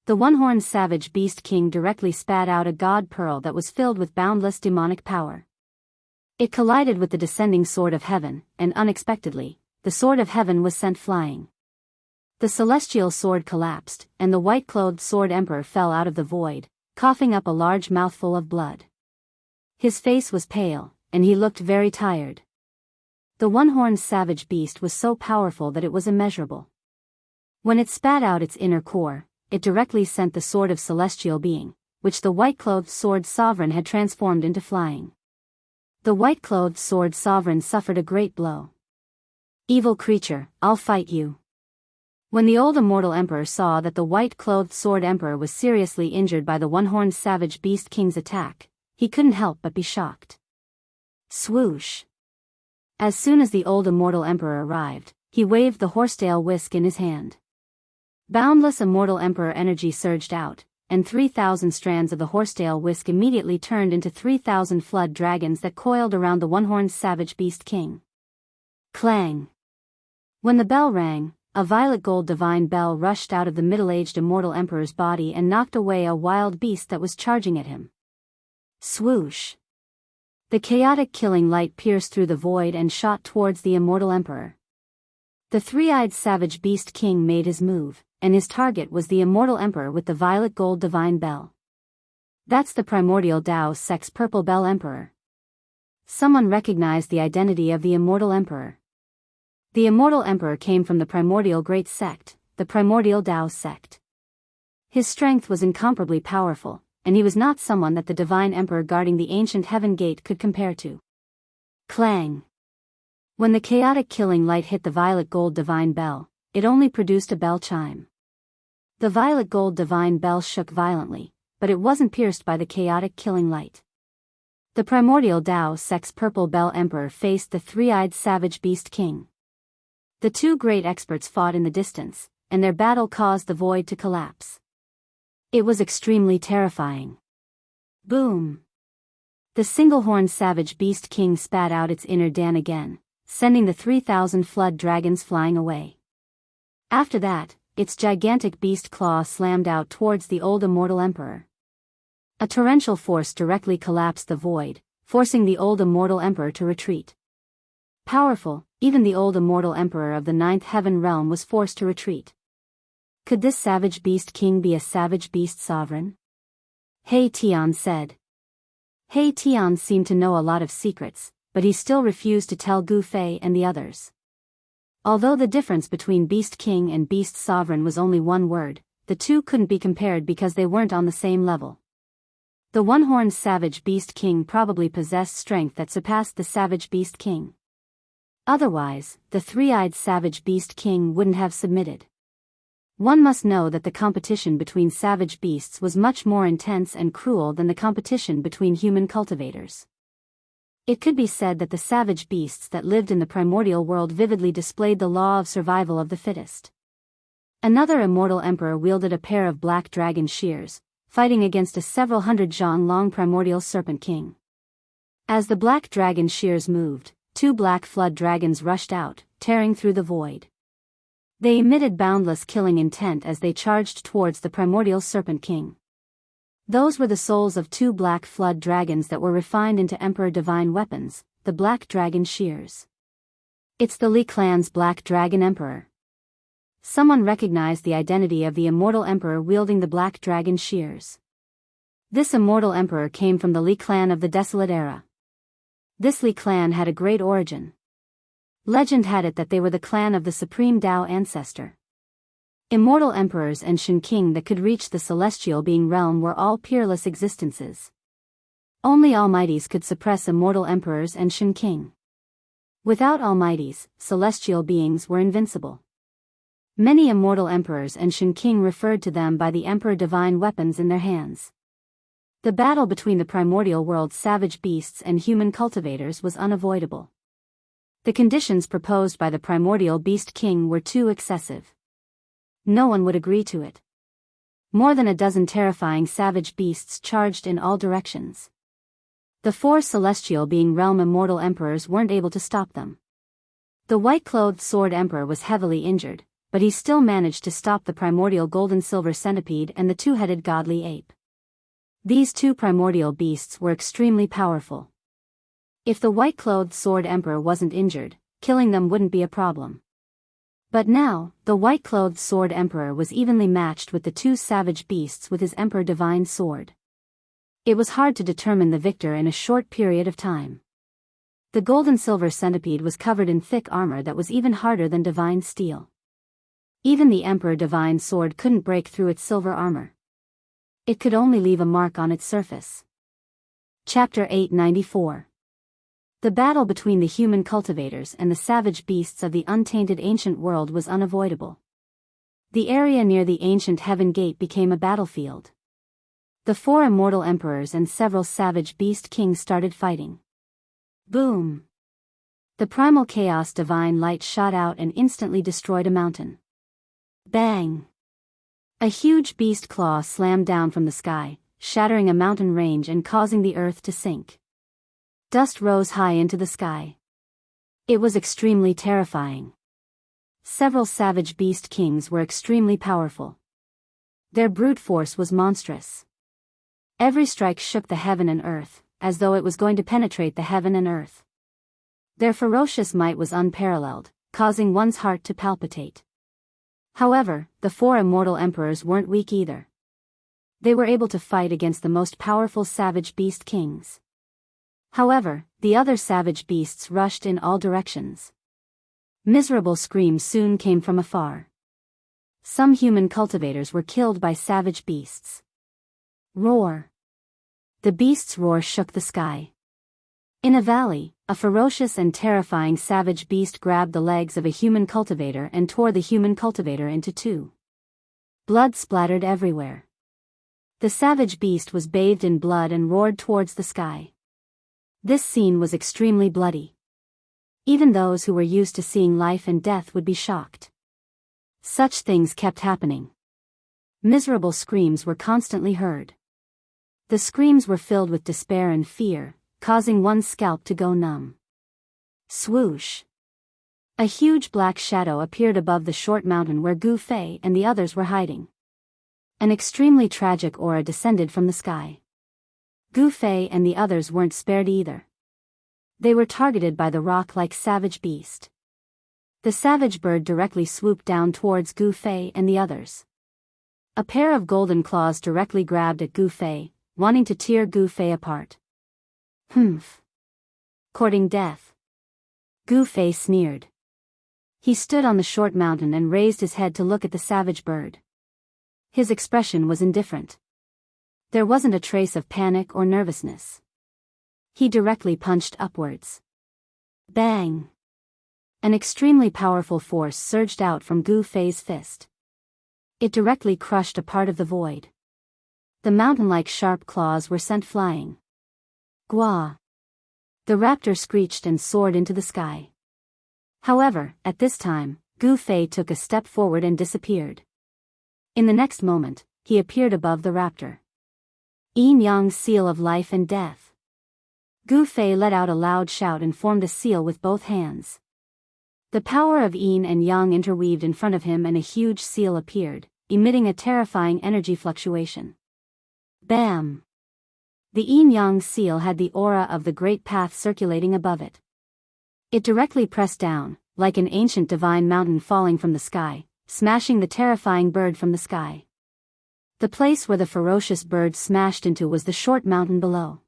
[SPEAKER 1] The one-horned savage beast king directly spat out a god pearl that was filled with boundless demonic power. It collided with the descending sword of heaven, and unexpectedly, the sword of heaven was sent flying. The celestial sword collapsed, and the white-clothed sword emperor fell out of the void, coughing up a large mouthful of blood. His face was pale, and he looked very tired. The one-horned savage beast was so powerful that it was immeasurable. When it spat out its inner core, it directly sent the sword of celestial being, which the white-clothed sword sovereign had transformed into flying. The white-clothed sword sovereign suffered a great blow. Evil creature, I'll fight you. When the old immortal emperor saw that the white-clothed sword emperor was seriously injured by the one-horned savage beast king's attack, he couldn't help but be shocked. Swoosh! As soon as the old immortal emperor arrived, he waved the horsetail whisk in his hand. Boundless immortal emperor energy surged out, and 3,000 strands of the horsetail whisk immediately turned into 3,000 flood dragons that coiled around the one-horned savage beast king. Clang! When the bell rang, a violet gold divine bell rushed out of the middle-aged immortal emperor's body and knocked away a wild beast that was charging at him. Swoosh! The chaotic killing light pierced through the void and shot towards the immortal emperor. The three-eyed savage beast king made his move, and his target was the immortal emperor with the violet gold divine bell. That's the primordial Tao Sex Purple Bell Emperor. Someone recognized the identity of the immortal emperor. The immortal emperor came from the primordial great sect, the primordial Tao sect. His strength was incomparably powerful, and he was not someone that the divine emperor guarding the ancient heaven gate could compare to. Clang! When the chaotic killing light hit the violet gold divine bell, it only produced a bell chime. The violet gold divine bell shook violently, but it wasn't pierced by the chaotic killing light. The primordial Tao Sex Purple Bell Emperor faced the three-eyed savage beast king. The two great experts fought in the distance, and their battle caused the void to collapse. It was extremely terrifying. Boom! The single-horned savage beast king spat out its inner Dan again, sending the 3,000 flood dragons flying away. After that, its gigantic beast claw slammed out towards the old immortal emperor. A torrential force directly collapsed the void, forcing the old immortal emperor to retreat. Powerful, even the old immortal emperor of the ninth heaven realm was forced to retreat. Could this savage beast king be a savage beast sovereign? He Tian said. He Tian seemed to know a lot of secrets, but he still refused to tell Gu Fei and the others. Although the difference between Beast King and Beast Sovereign was only one word, the two couldn't be compared because they weren't on the same level. The one-horned Savage Beast King probably possessed strength that surpassed the Savage Beast King. Otherwise, the three-eyed Savage Beast King wouldn't have submitted. One must know that the competition between savage beasts was much more intense and cruel than the competition between human cultivators. It could be said that the savage beasts that lived in the primordial world vividly displayed the law of survival of the fittest. Another immortal emperor wielded a pair of black dragon shears, fighting against a several hundred zhang-long primordial serpent king. As the black dragon shears moved, two black flood dragons rushed out, tearing through the void. They emitted boundless killing intent as they charged towards the primordial serpent king. Those were the souls of two black flood dragons that were refined into emperor divine weapons, the black dragon shears. It's the Li clan's black dragon emperor. Someone recognized the identity of the immortal emperor wielding the black dragon shears. This immortal emperor came from the Li clan of the Desolate Era. This Li clan had a great origin. Legend had it that they were the clan of the supreme Dao ancestor. Immortal emperors and Shen King that could reach the celestial being realm were all peerless existences. Only almighties could suppress immortal emperors and Shen King. Without almighties, celestial beings were invincible. Many immortal emperors and Shen King referred to them by the emperor divine weapons in their hands. The battle between the primordial world's savage beasts and human cultivators was unavoidable. The conditions proposed by the primordial beast king were too excessive. No one would agree to it. More than a dozen terrifying savage beasts charged in all directions. The four celestial being realm immortal emperors weren't able to stop them. The white-clothed sword emperor was heavily injured, but he still managed to stop the primordial golden-silver centipede and the two-headed godly ape. These two primordial beasts were extremely powerful. If the white-clothed sword emperor wasn't injured, killing them wouldn't be a problem. But now, the white-clothed sword emperor was evenly matched with the two savage beasts with his emperor divine sword. It was hard to determine the victor in a short period of time. The golden-silver centipede was covered in thick armor that was even harder than divine steel. Even the emperor divine sword couldn't break through its silver armor. It could only leave a mark on its surface. Chapter 894. The battle between the human cultivators and the savage beasts of the untainted ancient world was unavoidable. The area near the ancient heaven gate became a battlefield. The four immortal emperors and several savage beast kings started fighting. Boom! The primal chaos divine light shot out and instantly destroyed a mountain. Bang! A huge beast claw slammed down from the sky, shattering a mountain range and causing the earth to sink. Dust rose high into the sky. It was extremely terrifying. Several savage beast kings were extremely powerful. Their brute force was monstrous. Every strike shook the heaven and earth, as though it was going to penetrate the heaven and earth. Their ferocious might was unparalleled, causing one's heart to palpitate. However, the four immortal emperors weren't weak either. They were able to fight against the most powerful savage beast kings. However, the other savage beasts rushed in all directions. Miserable screams soon came from afar. Some human cultivators were killed by savage beasts. Roar! The beast's roar shook the sky. In a valley, a ferocious and terrifying savage beast grabbed the legs of a human cultivator and tore the human cultivator into two. Blood splattered everywhere. The savage beast was bathed in blood and roared towards the sky. This scene was extremely bloody. Even those who were used to seeing life and death would be shocked. Such things kept happening. Miserable screams were constantly heard. The screams were filled with despair and fear, causing one's scalp to go numb. Swoosh! A huge black shadow appeared above the short mountain where Gu Fei and the others were hiding. An extremely tragic aura descended from the sky. Gu Fei and the others weren't spared either. They were targeted by the rock-like savage beast. The savage bird directly swooped down towards Gu Fei and the others. A pair of golden claws directly grabbed at Gu Fei, wanting to tear Gu Fei apart. Humph! Courting death. Gu Fei sneered. He stood on the short mountain and raised his head to look at the savage bird. His expression was indifferent. There wasn't a trace of panic or nervousness. He directly punched upwards. Bang! An extremely powerful force surged out from Gu Fei's fist. It directly crushed a part of the void. The mountain-like sharp claws were sent flying. Gua! The raptor screeched and soared into the sky. However, at this time, Gu Fei took a step forward and disappeared. In the next moment, he appeared above the raptor. Yin Yang's seal of life and death. Gu Fei let out a loud shout and formed a seal with both hands. The power of Yin and Yang interweaved in front of him and a huge seal appeared, emitting a terrifying energy fluctuation. Bam! The Yin Yang seal had the aura of the great path circulating above it. It directly pressed down, like an ancient divine mountain falling from the sky, smashing the terrifying bird from the sky. The place where the ferocious bird smashed into was the short mountain below.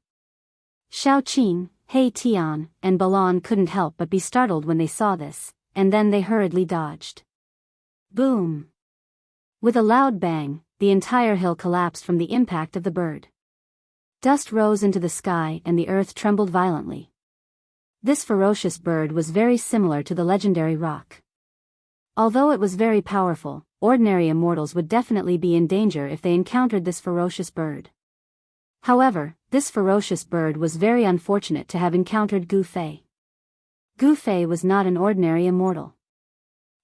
[SPEAKER 1] Xiao Qing, He Tian, and Balan couldn't help but be startled when they saw this, and then they hurriedly dodged. Boom! With a loud bang, the entire hill collapsed from the impact of the bird. Dust rose into the sky and the earth trembled violently. This ferocious bird was very similar to the legendary roc. Although it was very powerful, ordinary immortals would definitely be in danger if they encountered this ferocious bird. However, this ferocious bird was very unfortunate to have encountered Gu Fei. Gu Fei was not an ordinary immortal.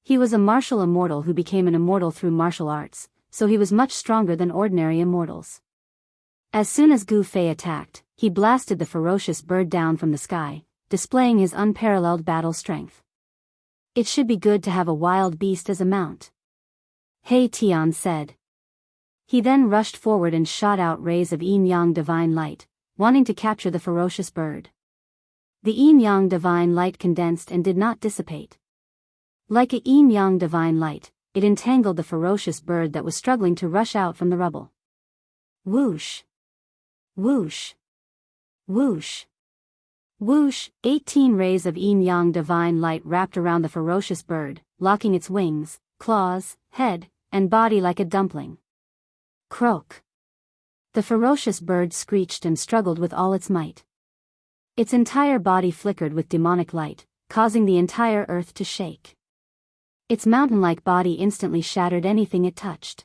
[SPEAKER 1] He was a martial immortal who became an immortal through martial arts, so he was much stronger than ordinary immortals. As soon as Gu Fei attacked, he blasted the ferocious bird down from the sky, displaying his unparalleled battle strength. It should be good to have a wild beast as a mount, He Tian said. He then rushed forward and shot out rays of Yin Yang divine light, wanting to capture the ferocious bird. The Yin Yang divine light condensed and did not dissipate. Like a Yin Yang divine light, it entangled the ferocious bird that was struggling to rush out from the rubble. Whoosh! Whoosh! Whoosh! Whoosh! 18 rays of Yin Yang divine light wrapped around the ferocious bird, locking its wings, claws, head, and body like a dumpling. Croak! The ferocious bird screeched and struggled with all its might. Its entire body flickered with demonic light, causing the entire earth to shake. Its mountain-like body instantly shattered anything it touched.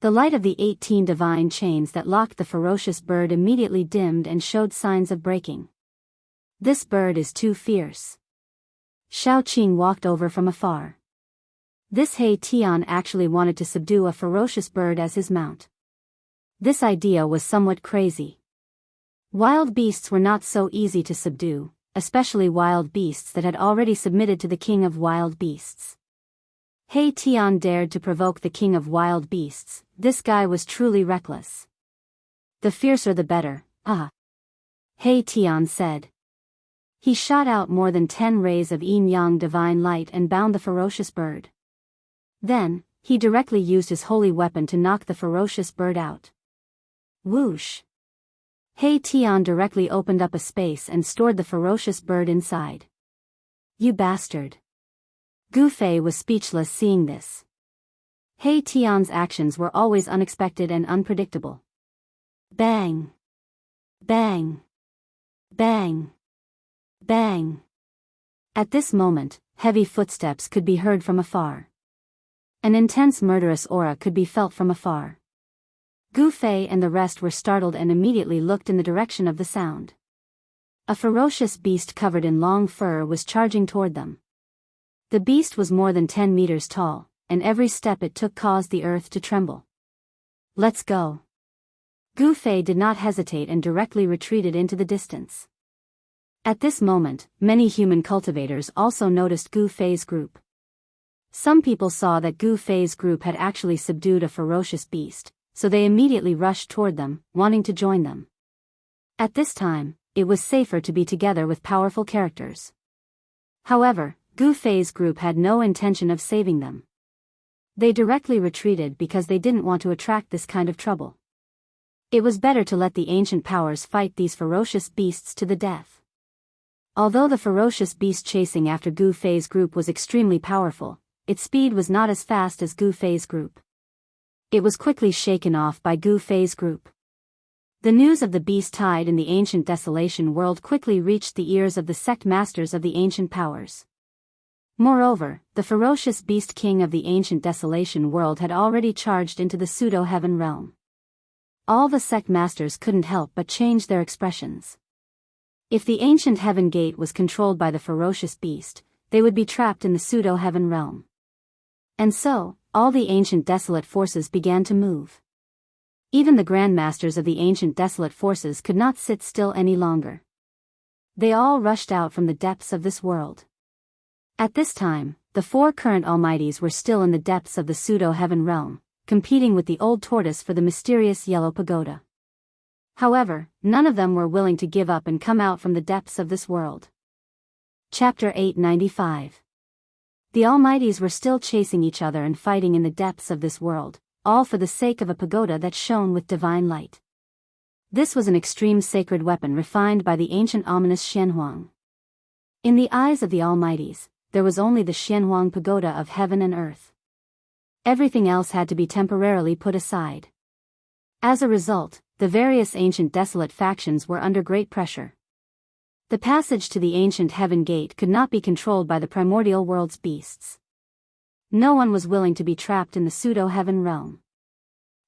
[SPEAKER 1] The light of the 18 divine chains that locked the ferocious bird immediately dimmed and showed signs of breaking. This bird is too fierce. Xiao Qing walked over from afar. This He Tian actually wanted to subdue a ferocious bird as his mount. This idea was somewhat crazy. Wild beasts were not so easy to subdue, especially wild beasts that had already submitted to the king of wild beasts. He Tian dared to provoke the king of wild beasts. This guy was truly reckless. The fiercer the better, He Tian said. He shot out more than 10 rays of Yin Yang divine light and bound the ferocious bird. Then, he directly used his holy weapon to knock the ferocious bird out. Whoosh! He Tian directly opened up a space and stored the ferocious bird inside. You bastard! Gu Fei was speechless seeing this. He Tian's actions were always unexpected and unpredictable. Bang! Bang! Bang! Bang! At this moment, heavy footsteps could be heard from afar. An intense murderous aura could be felt from afar. Gu Fei and the rest were startled and immediately looked in the direction of the sound. A ferocious beast covered in long fur was charging toward them. The beast was more than 10 meters tall, and every step it took caused the earth to tremble. Let's go! Gu Fei did not hesitate and directly retreated into the distance. At this moment, many human cultivators also noticed Gu Fei's group. Some people saw that Gu Fei's group had actually subdued a ferocious beast, so they immediately rushed toward them, wanting to join them. At this time, it was safer to be together with powerful characters. However, Gu Fei's group had no intention of saving them. They directly retreated because they didn't want to attract this kind of trouble. It was better to let the ancient powers fight these ferocious beasts to the death. Although the ferocious beast chasing after Gu Fei's group was extremely powerful, its speed was not as fast as Gu Fei's group. It was quickly shaken off by Gu Fei's group. The news of the beast tide in the ancient desolation world quickly reached the ears of the sect masters of the ancient powers. Moreover, the ferocious beast king of the ancient desolation world had already charged into the pseudo-heaven realm. All the sect masters couldn't help but change their expressions. If the ancient heaven gate was controlled by the ferocious beast, they would be trapped in the pseudo-heaven realm. And so, all the ancient desolate forces began to move. Even the grandmasters of the ancient desolate forces could not sit still any longer. They all rushed out from the depths of this world. At this time, the four current almighties were still in the depths of the pseudo-heaven realm, competing with the old tortoise for the mysterious yellow pagoda. However, none of them were willing to give up and come out from the depths of this world. Chapter 895. The almighties were still chasing each other and fighting in the depths of this world, all for the sake of a pagoda that shone with divine light. This was an extreme sacred weapon refined by the ancient ominous Xianhuang. In the eyes of the almighties, there was only the Xianhuang pagoda of heaven and earth. Everything else had to be temporarily put aside. As a result, the various ancient desolate factions were under great pressure. The passage to the ancient heaven gate could not be controlled by the primordial world's beasts. No one was willing to be trapped in the pseudo-heaven realm.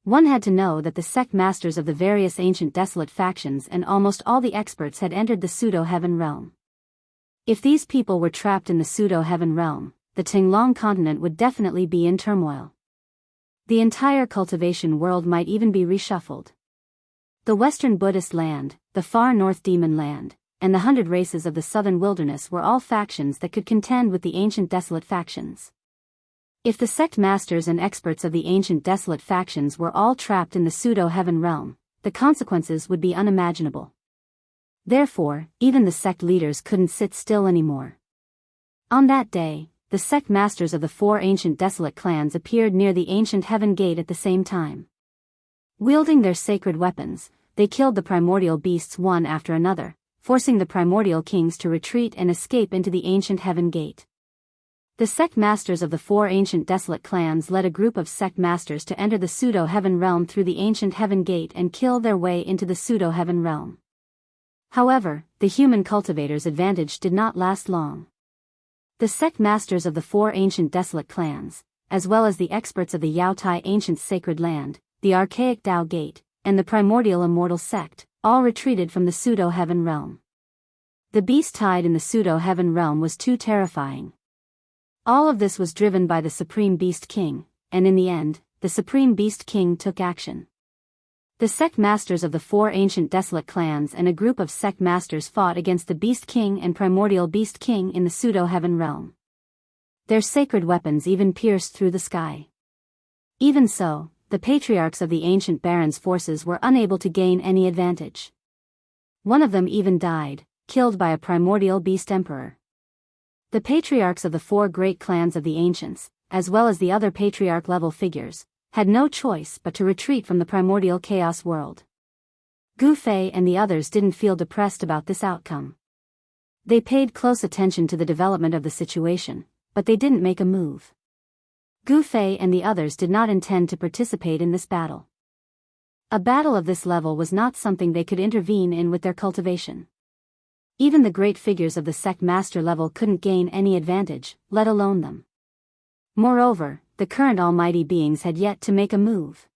[SPEAKER 1] One had to know that the sect masters of the various ancient desolate factions and almost all the experts had entered the pseudo-heaven realm. If these people were trapped in the pseudo-heaven realm, the Tinglong continent would definitely be in turmoil. The entire cultivation world might even be reshuffled. The western Buddhist land, the far north demon land, and the 100 races of the southern wilderness were all factions that could contend with the ancient desolate factions. If the sect masters and experts of the ancient desolate factions were all trapped in the pseudo-heaven realm, the consequences would be unimaginable. Therefore, even the sect leaders couldn't sit still anymore. On that day, the sect masters of the four ancient desolate clans appeared near the ancient heaven gate at the same time. Wielding their sacred weapons, they killed the primordial beasts one after another, forcing the primordial kings to retreat and escape into the ancient heaven gate. The sect masters of the four ancient desolate clans led a group of sect masters to enter the pseudo-heaven realm through the ancient heaven gate and kill their way into the pseudo-heaven realm. However, the human cultivators' advantage did not last long. The sect masters of the four ancient desolate clans, as well as the experts of the Yaotai ancient sacred land, the archaic Tao Gate, and the primordial immortal sect, all retreated from the pseudo-heaven realm. The beast tide in the pseudo-heaven realm was too terrifying. All of this was driven by the Supreme Beast King, and in the end, the Supreme Beast King took action. The sect masters of the four ancient desolate clans and a group of sect masters fought against the Beast King and Primordial Beast King in the pseudo-heaven realm. Their sacred weapons even pierced through the sky. Even so, the patriarchs of the ancient barons' forces were unable to gain any advantage. One of them even died, killed by a primordial beast emperor. The patriarchs of the four great clans of the ancients, as well as the other patriarch-level figures, had no choice but to retreat from the primordial chaos world. Gu Fei and the others didn't feel depressed about this outcome. They paid close attention to the development of the situation, but they didn't make a move. Gu Fei and the others did not intend to participate in this battle. A battle of this level was not something they could intervene in with their cultivation. Even the great figures of the sect master level couldn't gain any advantage, let alone them. Moreover, the current almighty beings had yet to make a move.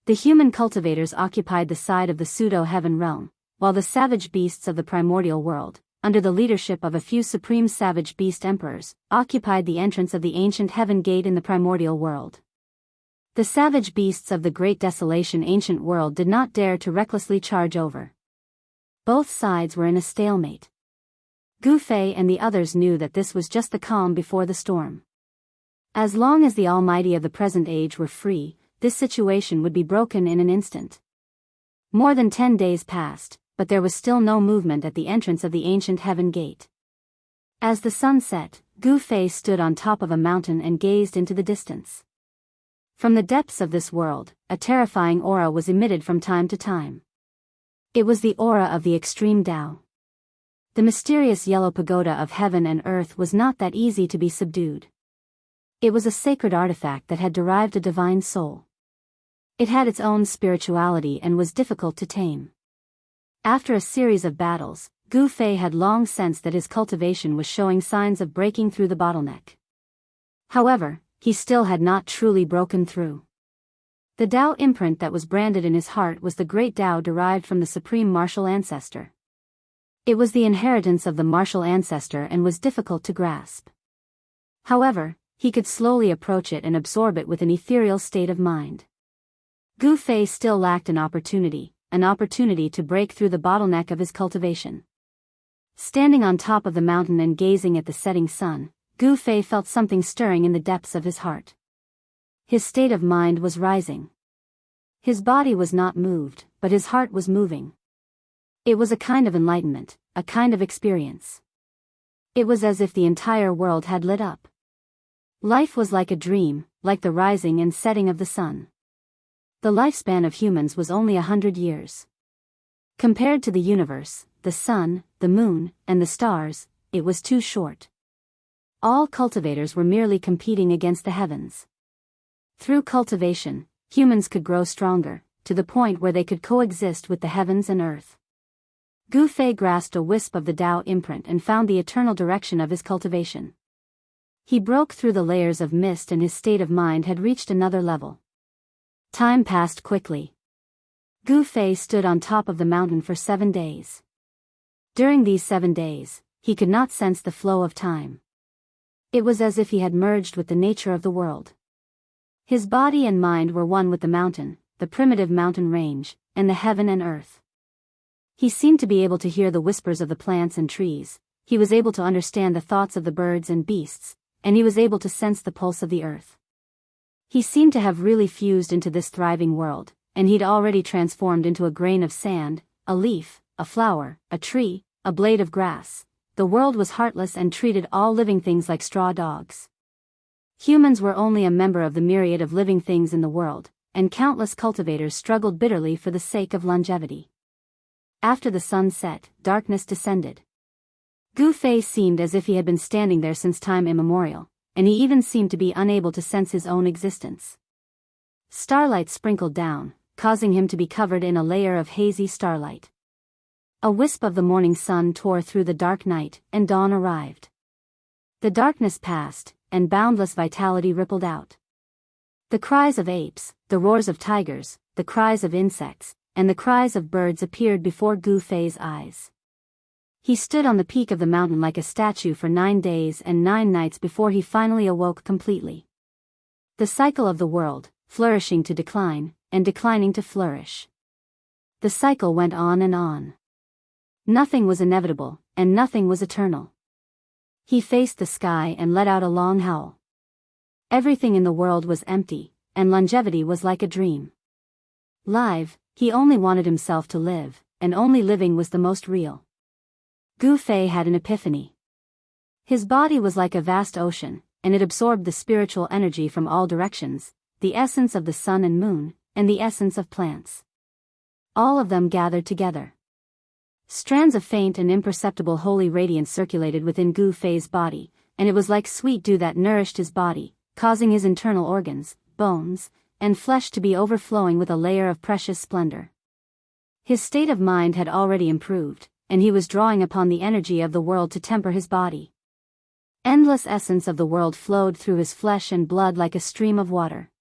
[SPEAKER 1] The human cultivators occupied the side of the pseudo-heaven realm, while the savage beasts of the primordial world, under the leadership of a few supreme savage beast emperors, occupied the entrance of the ancient heaven gate in the primordial world. The savage beasts of the great desolation ancient world did not dare to recklessly charge over. Both sides were in a stalemate. Gu Fei and the others knew that this was just the calm before the storm. As long as the almighty of the present age were free, this situation would be broken in an instant. More than 10 days passed, but there was still no movement at the entrance of the ancient heaven gate. As the sun set, Gu Fei stood on top of a mountain and gazed into the distance. From the depths of this world, a terrifying aura was emitted from time to time. It was the aura of the extreme Tao. The mysterious yellow pagoda of heaven and earth was not that easy to be subdued. It was a sacred artifact that had derived a divine soul. It had its own spirituality and was difficult to tame. After a series of battles, Gu Fei had long sensed that his cultivation was showing signs of breaking through the bottleneck. However, he still had not truly broken through. The Tao imprint that was branded in his heart was the great Tao derived from the supreme martial ancestor. It was the inheritance of the martial ancestor and was difficult to grasp. However, he could slowly approach it and absorb it with an ethereal state of mind. Gu Fei still lacked an opportunity to break through the bottleneck of his cultivation. Standing on top of the mountain and gazing at the setting sun, Gu Fei felt something stirring in the depths of his heart. His state of mind was rising. His body was not moved, but his heart was moving. It was a kind of enlightenment, a kind of experience. It was as if the entire world had lit up. Life was like a dream, like the rising and setting of the sun. The lifespan of humans was only 100 years. Compared to the universe, the sun, the moon, and the stars, it was too short. All cultivators were merely competing against the heavens. Through cultivation, humans could grow stronger, to the point where they could coexist with the heavens and earth. Gu Fei grasped a wisp of the Tao imprint and found the eternal direction of his cultivation. He broke through the layers of mist and his state of mind had reached another level. Time passed quickly. Gu Fei stood on top of the mountain for 7 days. During these 7 days, he could not sense the flow of time. It was as if he had merged with the nature of the world. His body and mind were one with the mountain, the primitive mountain range, and the heaven and earth. He seemed to be able to hear the whispers of the plants and trees, he was able to understand the thoughts of the birds and beasts, and he was able to sense the pulse of the earth. He seemed to have really fused into this thriving world, and he'd already transformed into a grain of sand, a leaf, a flower, a tree, a blade of grass. The world was heartless and treated all living things like straw dogs. Humans were only a member of the myriad of living things in the world, and countless cultivators struggled bitterly for the sake of longevity. After the sun set, darkness descended. Gu Fei seemed as if he had been standing there since time immemorial, and he even seemed to be unable to sense his own existence. Starlight sprinkled down, causing him to be covered in a layer of hazy starlight. A wisp of the morning sun tore through the dark night, and dawn arrived. The darkness passed, and boundless vitality rippled out. The cries of apes, the roars of tigers, the cries of insects, and the cries of birds appeared before Gu Fei's eyes. He stood on the peak of the mountain like a statue for 9 days and 9 nights before he finally awoke completely. The cycle of the world, flourishing to decline, and declining to flourish. The cycle went on and on. Nothing was inevitable, and nothing was eternal. He faced the sky and let out a long howl. Everything in the world was empty, and longevity was like a dream. He only wanted himself to live, and only living was the most real. Gu Fei had an epiphany. His body was like a vast ocean, and it absorbed the spiritual energy from all directions, the essence of the sun and moon, and the essence of plants. All of them gathered together. Strands of faint and imperceptible holy radiance circulated within Gu Fei's body, and it was like sweet dew that nourished his body, causing his internal organs, bones, and flesh to be overflowing with a layer of precious splendor. His state of mind had already improved, and he was drawing upon the energy of the world to temper his body. Endless essence of the world flowed through his flesh and blood like a stream of water.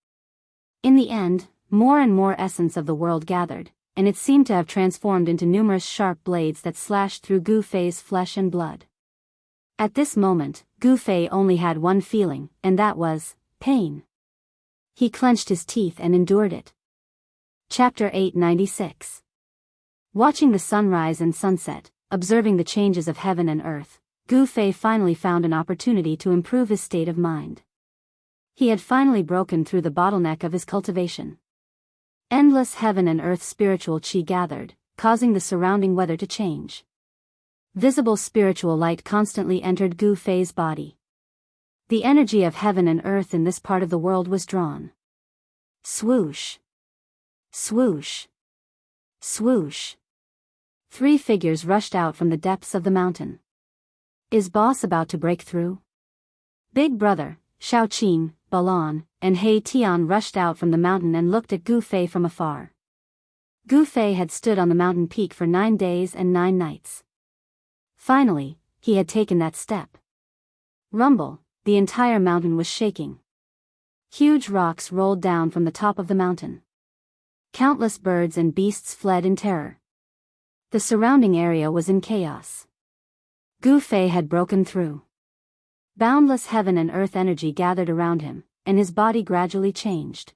[SPEAKER 1] In the end, more and more essence of the world gathered, and it seemed to have transformed into numerous sharp blades that slashed through Gu Fei's flesh and blood. At this moment, Gu Fei only had one feeling, and that was pain. He clenched his teeth and endured it. Chapter 896. Watching the sunrise and sunset, observing the changes of heaven and earth, Gu Fei finally found an opportunity to improve his state of mind. He had finally broken through the bottleneck of his cultivation. Endless heaven and earth spiritual chi gathered, causing the surrounding weather to change. Visible spiritual light constantly entered Gu Fei's body. The energy of heaven and earth in this part of the world was drawn. Swoosh! Swoosh! Swoosh! 3 figures rushed out from the depths of the mountain. Is boss about to break through? Big brother, Shaoqing, Balan, and He Tian rushed out from the mountain and looked at Gu Fei from afar. Gu Fei had stood on the mountain peak for 9 days and 9 nights. Finally, he had taken that step. Rumble, the entire mountain was shaking. Huge rocks rolled down from the top of the mountain. Countless birds and beasts fled in terror. The surrounding area was in chaos. Gu Fei had broken through. Boundless heaven and earth energy gathered around him, and his body gradually changed.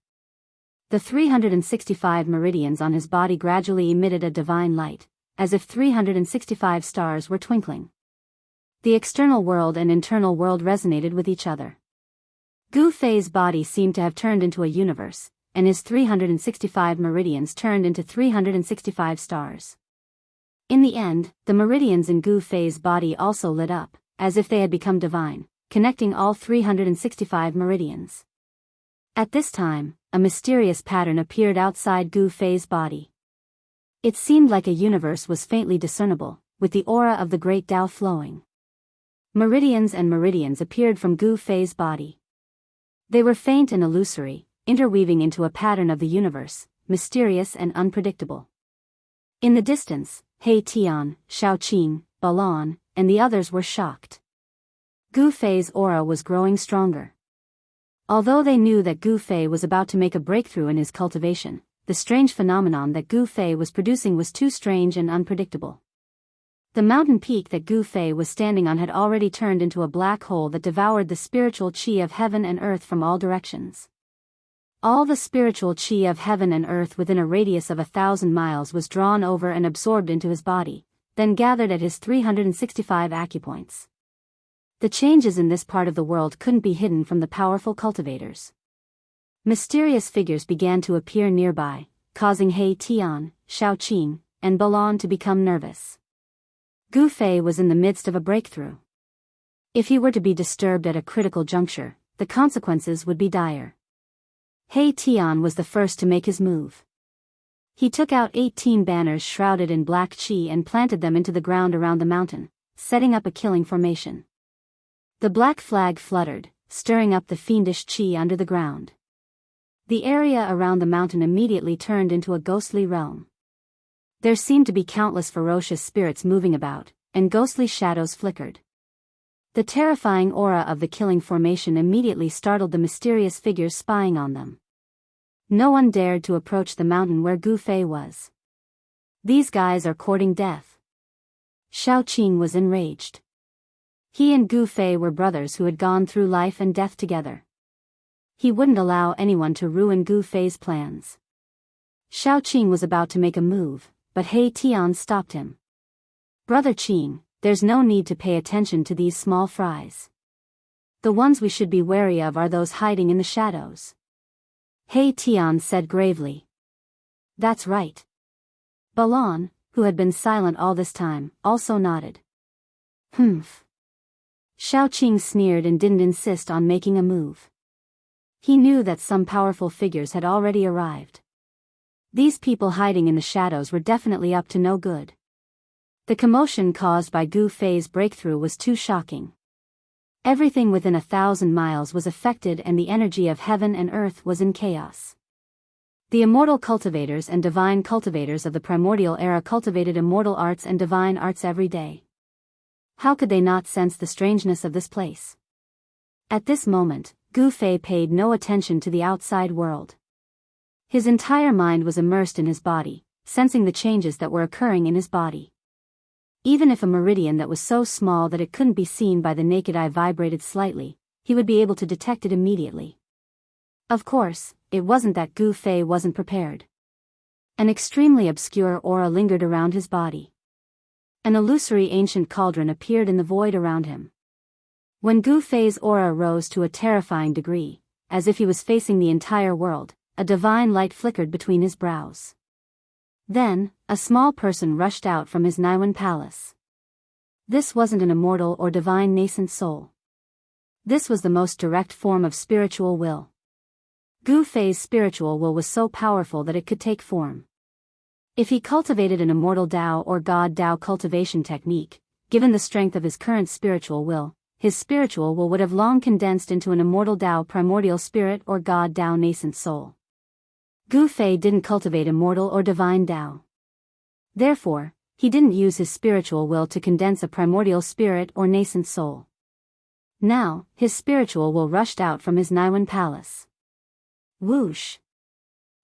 [SPEAKER 1] The 365 meridians on his body gradually emitted a divine light, as if 365 stars were twinkling. The external world and internal world resonated with each other. Gu Fei's body seemed to have turned into a universe, and his 365 meridians turned into 365 stars. In the end, the meridians in Gu Fei's body also lit up, as if they had become divine, connecting all 365 meridians. At this time, a mysterious pattern appeared outside Gu Fei's body. It seemed like a universe was faintly discernible, with the aura of the great Tao flowing. Meridians and meridians appeared from Gu Fei's body. They were faint and illusory, interweaving into a pattern of the universe, mysterious and unpredictable. In the distance, He Tian, Shaoqing, Balan, and the others were shocked. Gu Fei's aura was growing stronger. Although they knew that Gu Fei was about to make a breakthrough in his cultivation, the strange phenomenon that Gu Fei was producing was too strange and unpredictable. The mountain peak that Gu Fei was standing on had already turned into a black hole that devoured the spiritual qi of heaven and earth from all directions. All the spiritual qi of heaven and earth within a radius of 1,000 miles was drawn over and absorbed into his body, then gathered at his 365 acupoints. The changes in this part of the world couldn't be hidden from the powerful cultivators. Mysterious figures began to appear nearby, causing He Tian, Shaoqing, and Balan to become nervous. Gu Fei was in the midst of a breakthrough. If he were to be disturbed at a critical juncture, the consequences would be dire. He Tian was the first to make his move. He took out 18 banners shrouded in black qi and planted them into the ground around the mountain, setting up a killing formation. The black flag fluttered, stirring up the fiendish qi under the ground. The area around the mountain immediately turned into a ghostly realm. There seemed to be countless ferocious spirits moving about, and ghostly shadows flickered. The terrifying aura of the killing formation immediately startled the mysterious figures spying on them. No one dared to approach the mountain where Gu Fei was. These guys are courting death. Shaoqing was enraged. He and Gu Fei were brothers who had gone through life and death together. He wouldn't allow anyone to ruin Gu Fei's plans. Shaoqing was about to make a move, but He Tian stopped him. Brother Qing, there's no need to pay attention to these small fries. The ones we should be wary of are those hiding in the shadows. He Tian said gravely. That's right. Balan, who had been silent all this time, also nodded. Humph. Shaoqing sneered and didn't insist on making a move. He knew that some powerful figures had already arrived. These people hiding in the shadows were definitely up to no good. The commotion caused by Gu Fei's breakthrough was too shocking. Everything within 1,000 miles was affected and the energy of heaven and earth was in chaos. The immortal cultivators and divine cultivators of the primordial era cultivated immortal arts and divine arts every day. How could they not sense the strangeness of this place? At this moment, Gu Fei paid no attention to the outside world. His entire mind was immersed in his body, sensing the changes that were occurring in his body. Even if a meridian that was so small that it couldn't be seen by the naked eye vibrated slightly, he would be able to detect it immediately. Of course, it wasn't that Gu Fei wasn't prepared. An extremely obscure aura lingered around his body. An illusory ancient cauldron appeared in the void around him. When Gu Fei's aura rose to a terrifying degree, as if he was facing the entire world, a divine light flickered between his brows. Then, a small person rushed out from his Naiwan palace. This wasn't an immortal or divine nascent soul. This was the most direct form of spiritual will. Gu Fei's spiritual will was so powerful that it could take form. If he cultivated an immortal Tao or God Tao cultivation technique, given the strength of his current spiritual will, his spiritual will would have long condensed into an immortal Tao primordial spirit or God Tao nascent soul. Gu Fei didn't cultivate immortal or divine Tao. Therefore, he didn't use his spiritual will to condense a primordial spirit or nascent soul. Now, his spiritual will rushed out from his Niwen palace. Whoosh!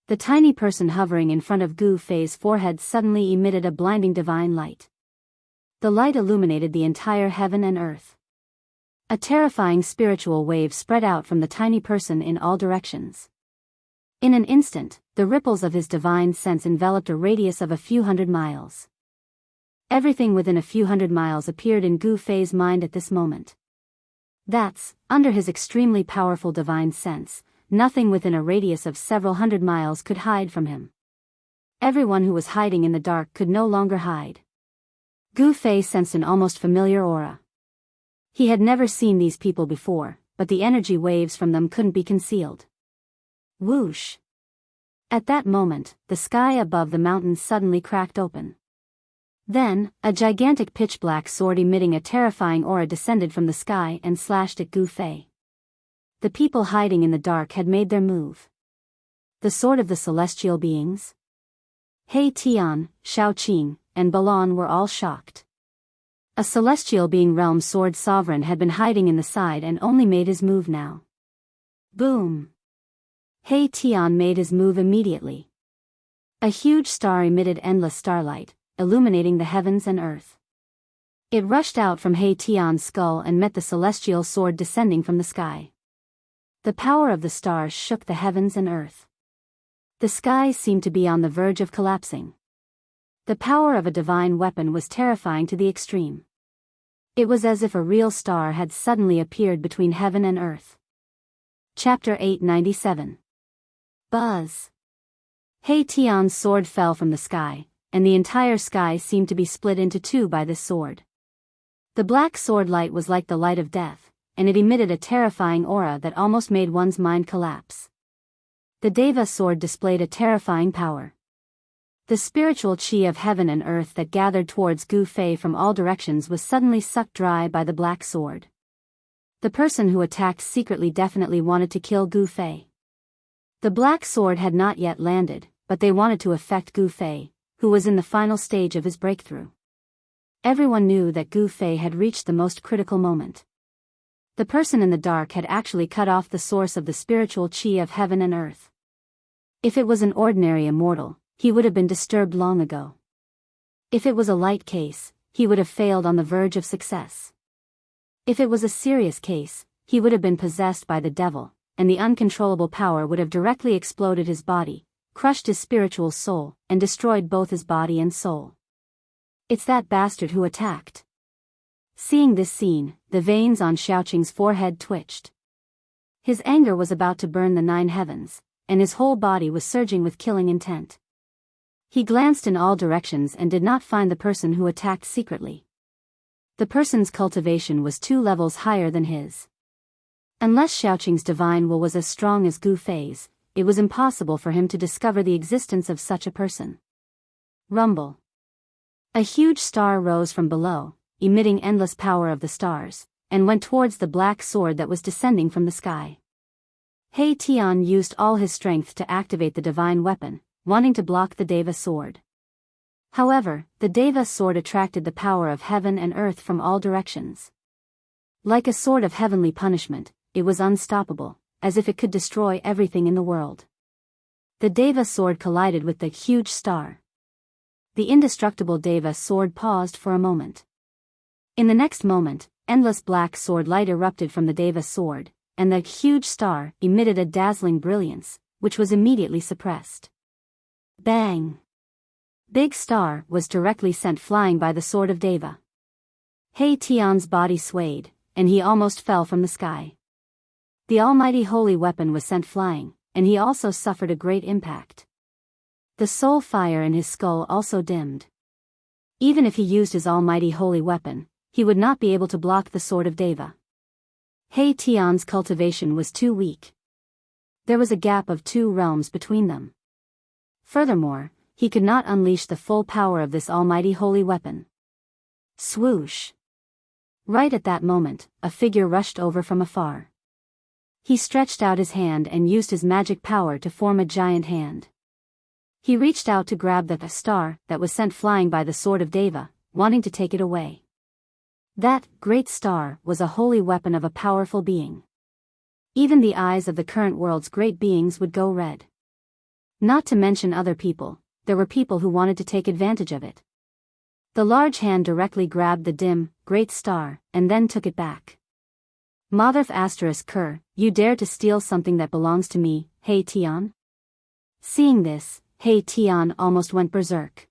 [SPEAKER 1] The tiny person hovering in front of Gu Fei's forehead suddenly emitted a blinding divine light. The light illuminated the entire heaven and earth. A terrifying spiritual wave spread out from the tiny person in all directions. In an instant, the ripples of his divine sense enveloped a radius of a few hundred miles. Everything within a few hundred miles appeared in Gu Fei's mind at this moment. That's, under his extremely powerful divine sense, nothing within a radius of several hundred miles could hide from him. Everyone who was hiding in the dark could no longer hide. Gu Fei sensed an almost familiar aura. He had never seen these people before, but the energy waves from them couldn't be concealed. Whoosh! At that moment, the sky above the mountains suddenly cracked open. Then, a gigantic pitch-black sword emitting a terrifying aura descended from the sky and slashed at Gu Fei. The people hiding in the dark had made their move. The sword of the celestial beings? He Tian, Shaoqing, and Balan were all shocked. A celestial being realm sword sovereign had been hiding in the side and only made his move now. Boom! He Tian made his move immediately. A huge star emitted endless starlight, illuminating the heavens and earth. It rushed out from He Tian's skull and met the celestial sword descending from the sky. The power of the stars shook the heavens and earth. The skies seemed to be on the verge of collapsing. The power of a divine weapon was terrifying to the extreme. It was as if a real star had suddenly appeared between heaven and earth. Chapter 897. Buzz! He Tian's sword fell from the sky, and the entire sky seemed to be split into two by this sword. The black sword light was like the light of death, and it emitted a terrifying aura that almost made one's mind collapse. The Deva sword displayed a terrifying power. The spiritual chi of heaven and earth that gathered towards Gu Fei from all directions was suddenly sucked dry by the black sword. The person who attacked secretly definitely wanted to kill Gu Fei. The black sword had not yet landed, but they wanted to affect Gu Fei, who was in the final stage of his breakthrough. Everyone knew that Gu Fei had reached the most critical moment. The person in the dark had actually cut off the source of the spiritual chi of heaven and earth. If it was an ordinary immortal, he would have been disturbed long ago. If it was a light case, he would have failed on the verge of success. If it was a serious case, he would have been possessed by the devil, and the uncontrollable power would have directly exploded his body, crushed his spiritual soul, and destroyed both his body and soul. It's that bastard who attacked. Seeing this scene, the veins on Shaoqing's forehead twitched. His anger was about to burn the 9 heavens, and his whole body was surging with killing intent. He glanced in all directions and did not find the person who attacked secretly. The person's cultivation was 2 levels higher than his. Unless Shaoqing's divine will was as strong as Gu Fei's, it was impossible for him to discover the existence of such a person. Rumble. A huge star rose from below, emitting endless power of the stars, and went towards the black sword that was descending from the sky. He Tian used all his strength to activate the divine weapon, wanting to block the Deva sword. However, the Deva sword attracted the power of heaven and earth from all directions. Like a sword of heavenly punishment, it was unstoppable, as if it could destroy everything in the world. The Deva sword collided with the huge star. The indestructible Deva sword paused for a moment. In the next moment, endless black sword light erupted from the Deva sword, and the huge star emitted a dazzling brilliance, which was immediately suppressed. Bang! Big Star was directly sent flying by the sword of Deva. He Tian's body swayed, and he almost fell from the sky. The almighty holy weapon was sent flying, and he also suffered a great impact. The soul fire in his skull also dimmed. Even if he used his almighty holy weapon, he would not be able to block the sword of Deva. He Tian's cultivation was too weak. There was a gap of 2 realms between them. Furthermore, he could not unleash the full power of this almighty holy weapon. Swoosh! Right at that moment, a figure rushed over from afar. He stretched out his hand and used his magic power to form a giant hand. He reached out to grab the star that was sent flying by the sword of Deva, wanting to take it away. That great star was a holy weapon of a powerful being. Even the eyes of the current world's great beings would go red. Not to mention other people, there were people who wanted to take advantage of it. The large hand directly grabbed the dim, great star, and then took it back. Motherf *Ker, you dare to steal something that belongs to me, Hey Tian? Seeing this, Hey Tian almost went berserk.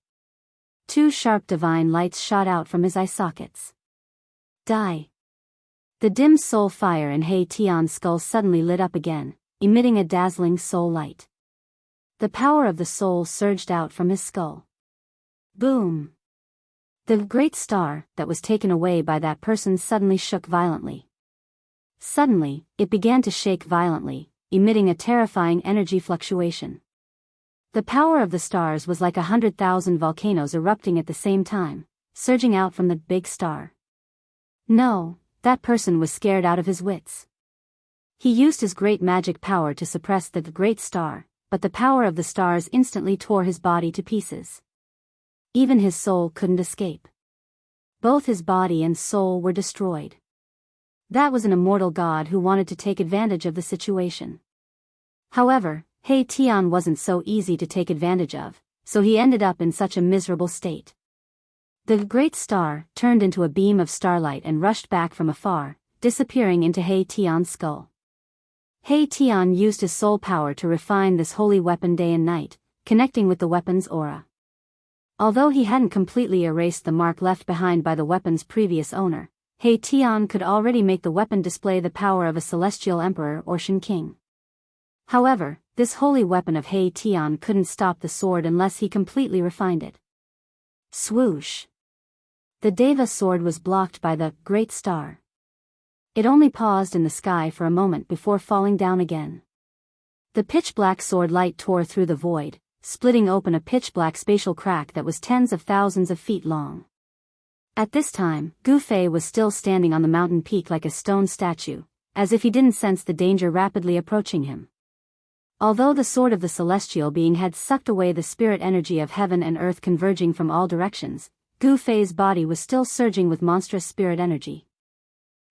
[SPEAKER 1] Two sharp divine lights shot out from his eye sockets. Die! The dim soul fire in Hey Tian's skull suddenly lit up again, emitting a dazzling soul light. The power of the soul surged out from his skull. Boom! The great star that was taken away by that person suddenly shook violently. Suddenly, it began to shake violently, emitting a terrifying energy fluctuation. The power of the stars was like 100,000 volcanoes erupting at the same time, surging out from the big star. No, that person was scared out of his wits. He used his great magic power to suppress the great star, but the power of the stars instantly tore his body to pieces. Even his soul couldn't escape. Both his body and soul were destroyed. That was an immortal god who wanted to take advantage of the situation. However, Hey Tian wasn't so easy to take advantage of, so he ended up in such a miserable state. The great star turned into a beam of starlight and rushed back from afar, disappearing into Hey Tian's skull. Hey Tian used his soul power to refine this holy weapon day and night, connecting with the weapon's aura. Although he hadn't completely erased the mark left behind by the weapon's previous owner, Hey Tian could already make the weapon display the power of a celestial emperor or Shen king. However, this holy weapon of Hey Tian couldn't stop the sword unless he completely refined it. Swoosh! The Deva sword was blocked by the great star. It only paused in the sky for a moment before falling down again. The pitch-black sword light tore through the void, splitting open a pitch-black spatial crack that was tens of thousands of feet long. At this time, Gu Fei was still standing on the mountain peak like a stone statue, as if he didn't sense the danger rapidly approaching him. Although the sword of the celestial being had sucked away the spirit energy of heaven and earth converging from all directions, Gu Fei's body was still surging with monstrous spirit energy.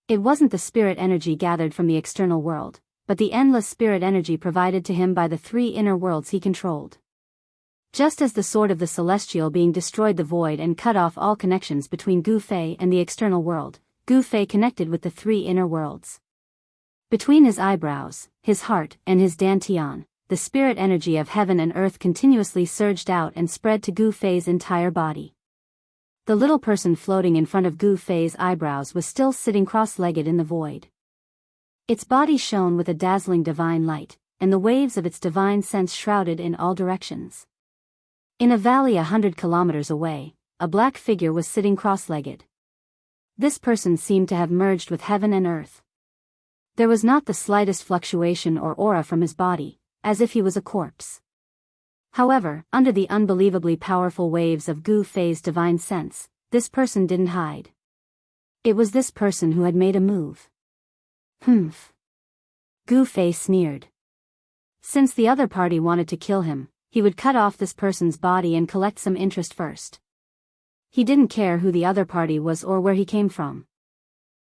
[SPEAKER 1] It wasn't the spirit energy gathered from the external world, but the endless spirit energy provided to him by the three inner worlds he controlled. Just as the sword of the celestial being destroyed the void and cut off all connections between Gu Fei and the external world, Gu Fei connected with the three inner worlds. Between his eyebrows, his heart, and his dantian, the spirit energy of heaven and earth continuously surged out and spread to Gu Fei's entire body. The little person floating in front of Gu Fei's eyebrows was still sitting cross-legged in the void. Its body shone with a dazzling divine light, and the waves of its divine sense shrouded in all directions. In a valley 100 kilometers away, a black figure was sitting cross-legged. This person seemed to have merged with heaven and earth. There was not the slightest fluctuation or aura from his body, as if he was a corpse. However, under the unbelievably powerful waves of Gu Fei's divine sense, this person didn't hide. It was this person who had made a move. Humph. Gu Fei sneered. Since the other party wanted to kill him, he would cut off this person's body and collect some interest first. He didn't care who the other party was or where he came from.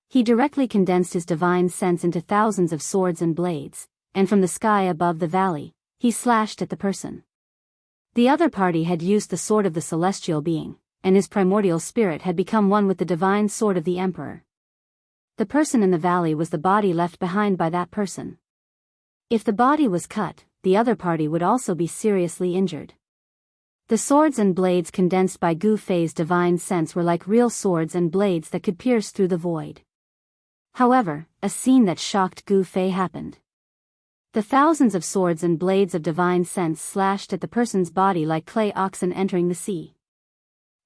[SPEAKER 1] He directly condensed his divine sense into thousands of swords and blades, and from the sky above the valley, he slashed at the person. The other party had used the sword of the celestial being, and his primordial spirit had become one with the divine sword of the emperor. The person in the valley was the body left behind by that person. If the body was cut, the other party would also be seriously injured. The swords and blades condensed by Gu Fei's divine sense were like real swords and blades that could pierce through the void. However, a scene that shocked Gu Fei happened. The thousands of swords and blades of divine sense slashed at the person's body like clay oxen entering the sea.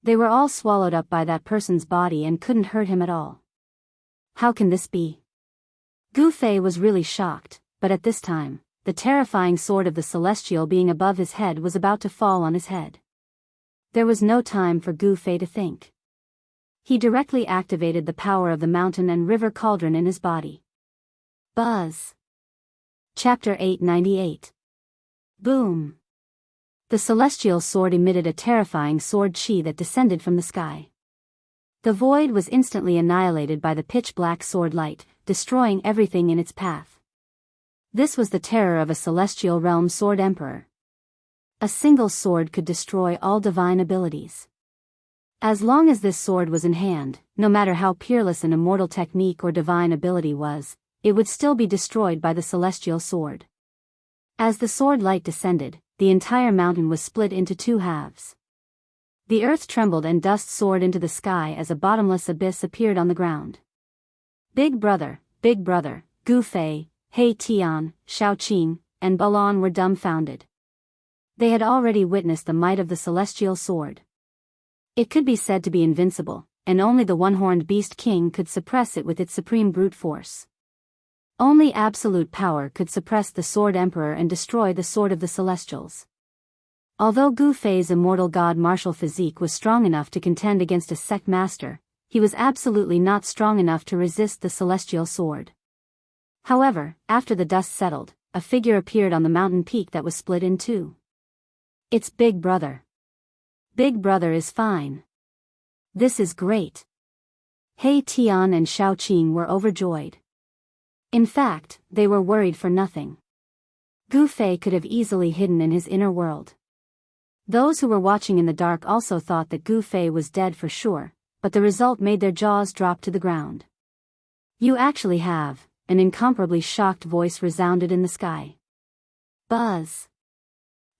[SPEAKER 1] They were all swallowed up by that person's body and couldn't hurt him at all. How can this be? Gu Fei was really shocked, but at this time, the terrifying sword of the celestial being above his head was about to fall on his head. There was no time for Gu Fei to think. He directly activated the power of the mountain and river cauldron in his body. Buzz. Chapter 898. Boom. The celestial sword emitted a terrifying sword chi that descended from the sky. The void was instantly annihilated by the pitch-black sword light, destroying everything in its path. This was the terror of a celestial realm sword emperor. A single sword could destroy all divine abilities. As long as this sword was in hand, no matter how peerless an immortal technique or divine ability was, it would still be destroyed by the celestial sword. As the sword light descended, the entire mountain was split into two halves. The earth trembled and dust soared into the sky as a bottomless abyss appeared on the ground. Big Brother, Gu Fei, He Tian, Shao Qing, and Balon were dumbfounded. They had already witnessed the might of the celestial sword. It could be said to be invincible, and only the one-horned beast king could suppress it with its supreme brute force. Only absolute power could suppress the sword emperor and destroy the sword of the celestials. Although Gu Fei's immortal god martial physique was strong enough to contend against a sect master, he was absolutely not strong enough to resist the celestial sword. However, after the dust settled, a figure appeared on the mountain peak that was split in two. It's Big Brother. Big Brother is fine. This is great. He Tian and Shao Qing were overjoyed. In fact, they were worried for nothing. Gu Fei could have easily hidden in his inner world. Those who were watching in the dark also thought that Gu Fei was dead for sure, but the result made their jaws drop to the ground. You actually have, an incomparably shocked voice resounded in the sky. Buzz.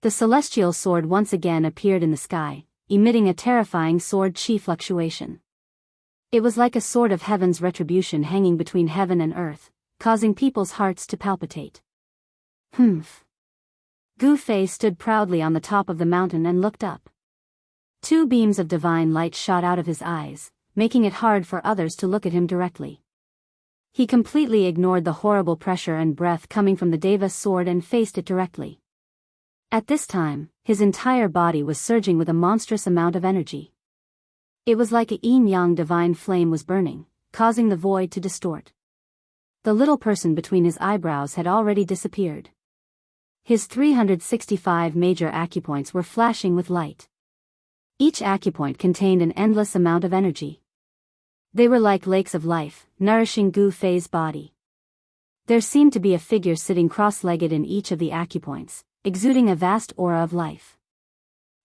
[SPEAKER 1] The celestial sword once again appeared in the sky, emitting a terrifying sword chi fluctuation. It was like a sword of heaven's retribution hanging between heaven and earth, causing people's hearts to palpitate. Humph. Gu Fei stood proudly on the top of the mountain and looked up. Two beams of divine light shot out of his eyes, making it hard for others to look at him directly. He completely ignored the horrible pressure and breath coming from the Deva sword and faced it directly. At this time, his entire body was surging with a monstrous amount of energy. It was like a yin-yang divine flame was burning, causing the void to distort. The little person between his eyebrows had already disappeared. His 365 major acupoints were flashing with light. Each acupoint contained an endless amount of energy. They were like lakes of life, nourishing Gu Fei's body. There seemed to be a figure sitting cross-legged in each of the acupoints, exuding a vast aura of life.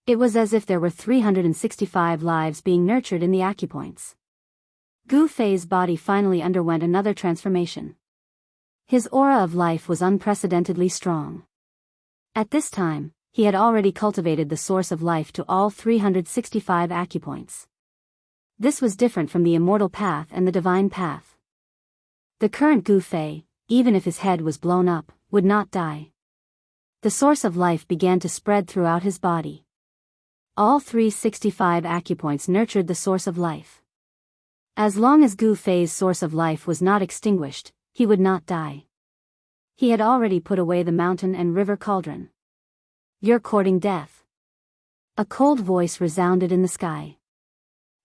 [SPEAKER 1] It was as if there were 365 lives being nurtured in the acupoints. Gu Fei's body finally underwent another transformation. His aura of life was unprecedentedly strong. At this time, he had already cultivated the source of life to all 365 acupoints. This was different from the immortal path and the divine path. The current Gu Fei, even if his head was blown up, would not die. The source of life began to spread throughout his body. All 365 acupoints nurtured the source of life. As long as Gu Fei's source of life was not extinguished, he would not die. He had already put away the mountain and river cauldron. You're courting death. A cold voice resounded in the sky.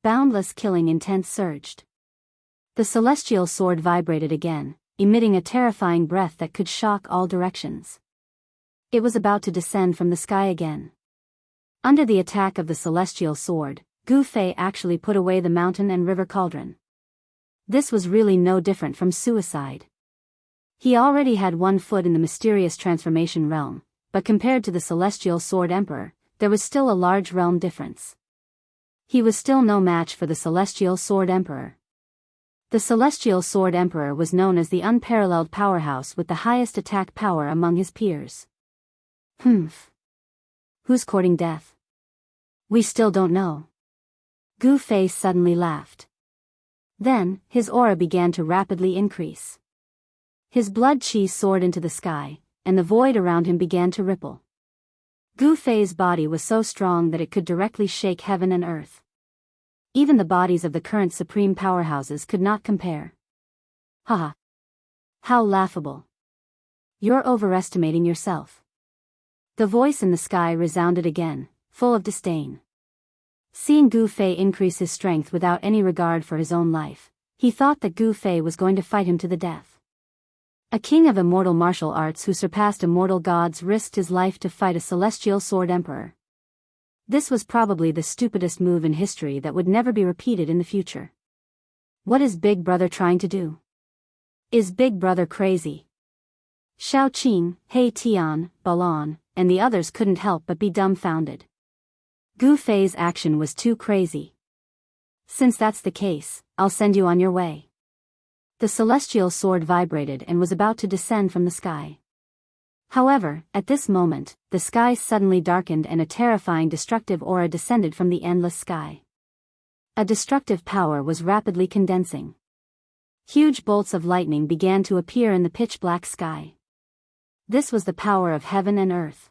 [SPEAKER 1] Boundless killing intent surged. The celestial sword vibrated again, emitting a terrifying breath that could shock all directions. It was about to descend from the sky again. Under the attack of the celestial sword, Gu Fei actually put away the mountain and river cauldron. This was really no different from suicide. He already had one foot in the mysterious transformation realm, but compared to the celestial sword emperor, there was still a large realm difference. He was still no match for the celestial sword emperor. The celestial sword emperor was known as the unparalleled powerhouse with the highest attack power among his peers. Humph. Who's courting death? We still don't know. Gu Fei suddenly laughed. Then, his aura began to rapidly increase. His blood chi soared into the sky, and the void around him began to ripple. Gu Fei's body was so strong that it could directly shake heaven and earth. Even the bodies of the current supreme powerhouses could not compare. Haha. How laughable. You're overestimating yourself. The voice in the sky resounded again, full of disdain. Seeing Gu Fei increase his strength without any regard for his own life, he thought that Gu Fei was going to fight him to the death. A king of immortal martial arts who surpassed immortal gods risked his life to fight a celestial sword emperor. This was probably the stupidest move in history that would never be repeated in the future. What is Big Brother trying to do? Is Big Brother crazy? Shao Qing, He Tian, Balon, and the others couldn't help but be dumbfounded. Gu Fei's action was too crazy. Since that's the case, I'll send you on your way. The celestial sword vibrated and was about to descend from the sky. However, at this moment, the sky suddenly darkened and a terrifying destructive aura descended from the endless sky. A destructive power was rapidly condensing. Huge bolts of lightning began to appear in the pitch-black sky. This was the power of heaven and earth.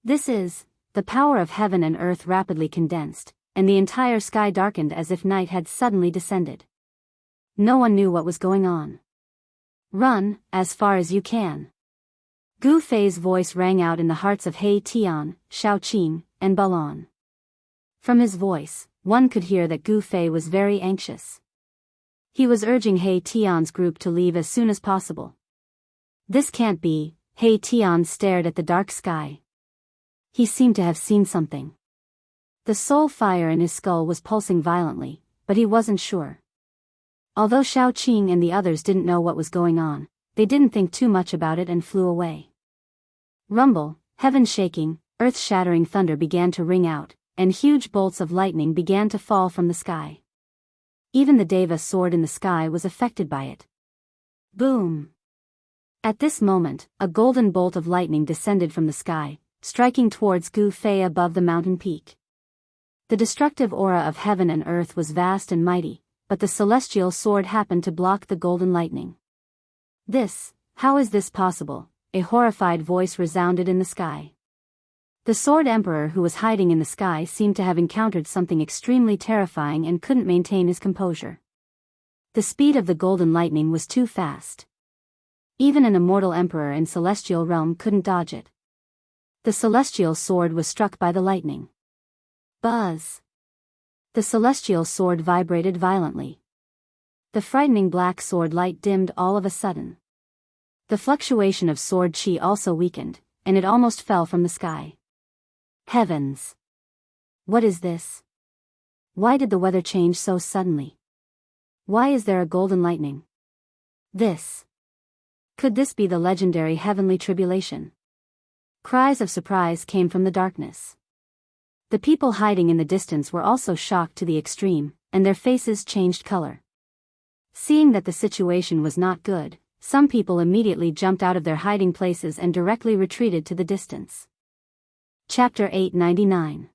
[SPEAKER 1] The power of heaven and earth rapidly condensed, and the entire sky darkened as if night had suddenly descended. No one knew what was going on. Run, as far as you can. Gu Fei's voice rang out in the hearts of He Tian, Shao Qing, and Balon. From his voice, one could hear that Gu Fei was very anxious. He was urging He Tian's group to leave as soon as possible. This can't be. He Tian stared at the dark sky. He seemed to have seen something. The soul fire in his skull was pulsing violently, but he wasn't sure. Although Shao Qing and the others didn't know what was going on, they didn't think too much about it and flew away. Rumble, heaven shaking, earth-shattering thunder began to ring out, and huge bolts of lightning began to fall from the sky. Even the Deva sword in the sky was affected by it. Boom! At this moment, a golden bolt of lightning descended from the sky, striking towards Gu Fei above the mountain peak. The destructive aura of heaven and earth was vast and mighty, but the celestial sword happened to block the golden lightning. How is this possible? A horrified voice resounded in the sky. The Sword Emperor who was hiding in the sky seemed to have encountered something extremely terrifying and couldn't maintain his composure. The speed of the golden lightning was too fast. Even an immortal emperor in celestial realm couldn't dodge it. The celestial sword was struck by the lightning. Buzz! The celestial sword vibrated violently. The frightening black sword light dimmed all of a sudden. The fluctuation of sword chi also weakened, and it almost fell from the sky. Heavens! What is this? Why did the weather change so suddenly? Why is there a golden lightning? Could this be the legendary heavenly tribulation? Cries of surprise came from the darkness. The people hiding in the distance were also shocked to the extreme, and their faces changed color. Seeing that the situation was not good, some people immediately jumped out of their hiding places and directly retreated to the distance. Chapter 899.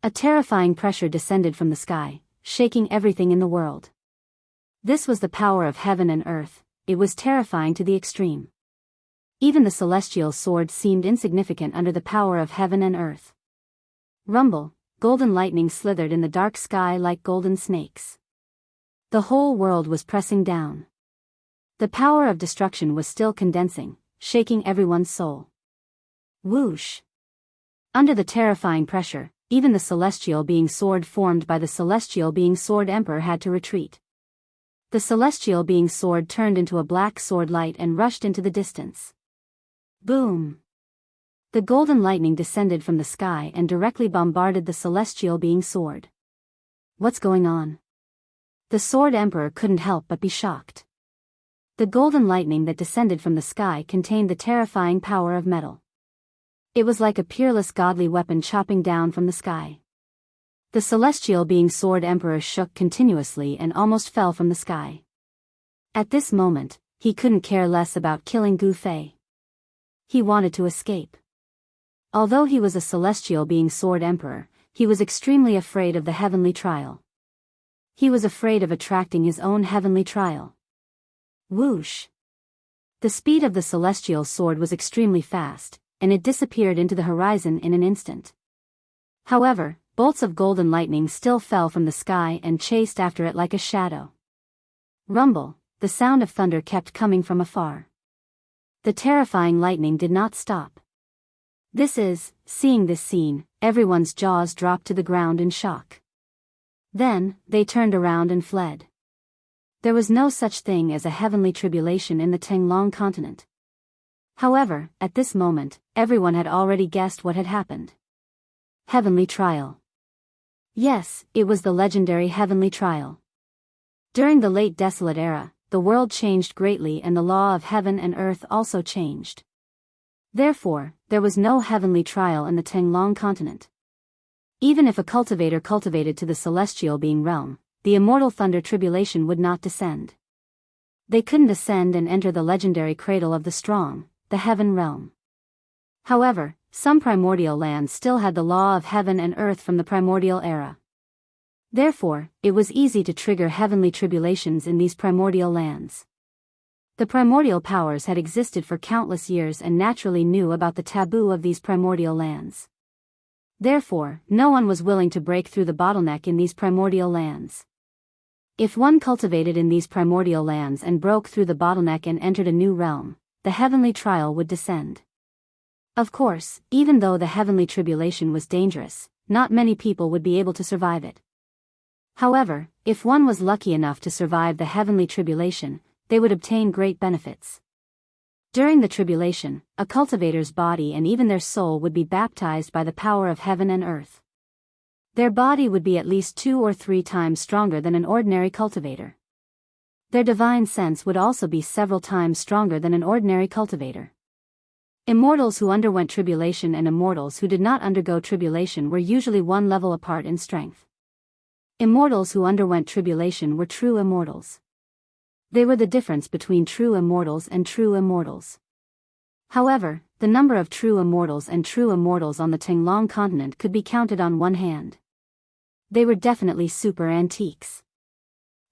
[SPEAKER 1] A terrifying pressure descended from the sky, shaking everything in the world. This was the power of heaven and earth. It was terrifying to the extreme. Even the celestial sword seemed insignificant under the power of heaven and earth. Rumble, golden lightning slithered in the dark sky like golden snakes. The whole world was pressing down. The power of destruction was still condensing, shaking everyone's soul. Whoosh! Under the terrifying pressure, even the celestial being sword formed by the celestial being sword emperor had to retreat. The celestial being sword turned into a black sword light and rushed into the distance. Boom! The golden lightning descended from the sky and directly bombarded the celestial being sword. What's going on? The sword emperor couldn't help but be shocked. The golden lightning that descended from the sky contained the terrifying power of metal. It was like a peerless godly weapon chopping down from the sky. The celestial being sword emperor shook continuously and almost fell from the sky. At this moment, he couldn't care less about killing Gu Fei. He wanted to escape. Although he was a celestial being sword emperor, he was extremely afraid of the heavenly trial. He was afraid of attracting his own heavenly trial. Whoosh! The speed of the celestial sword was extremely fast, and it disappeared into the horizon in an instant. However, bolts of golden lightning still fell from the sky and chased after it like a shadow. Rumble, the sound of thunder kept coming from afar. The terrifying lightning did not stop. Seeing this scene, everyone's jaws dropped to the ground in shock. Then, they turned around and fled. There was no such thing as a heavenly tribulation in the Tenglong continent. However, at this moment, everyone had already guessed what had happened. Heavenly trial. Yes, it was the legendary heavenly trial. During the late desolate era, the world changed greatly and the law of heaven and earth also changed. Therefore, there was no heavenly trial in the Tenglong continent. Even if a cultivator cultivated to the celestial being realm, the immortal thunder tribulation would not descend. They couldn't ascend and enter the legendary cradle of the strong, the heaven realm. However, some primordial lands still had the law of heaven and earth from the primordial era. Therefore, it was easy to trigger heavenly tribulations in these primordial lands. The primordial powers had existed for countless years and naturally knew about the taboo of these primordial lands. Therefore, no one was willing to break through the bottleneck in these primordial lands. If one cultivated in these primordial lands and broke through the bottleneck and entered a new realm, the heavenly trial would descend. Of course, even though the heavenly tribulation was dangerous, not many people would be able to survive it. However, if one was lucky enough to survive the heavenly tribulation, they would obtain great benefits. During the tribulation, a cultivator's body and even their soul would be baptized by the power of heaven and earth. Their body would be at least 2 or 3 times stronger than an ordinary cultivator. Their divine sense would also be several times stronger than an ordinary cultivator. Immortals who underwent tribulation and immortals who did not undergo tribulation were usually one level apart in strength. Immortals who underwent tribulation were true immortals. They were the difference between true immortals and true immortals. However, the number of true immortals and true immortals on the Tenglong continent could be counted on one hand. They were definitely super antiques.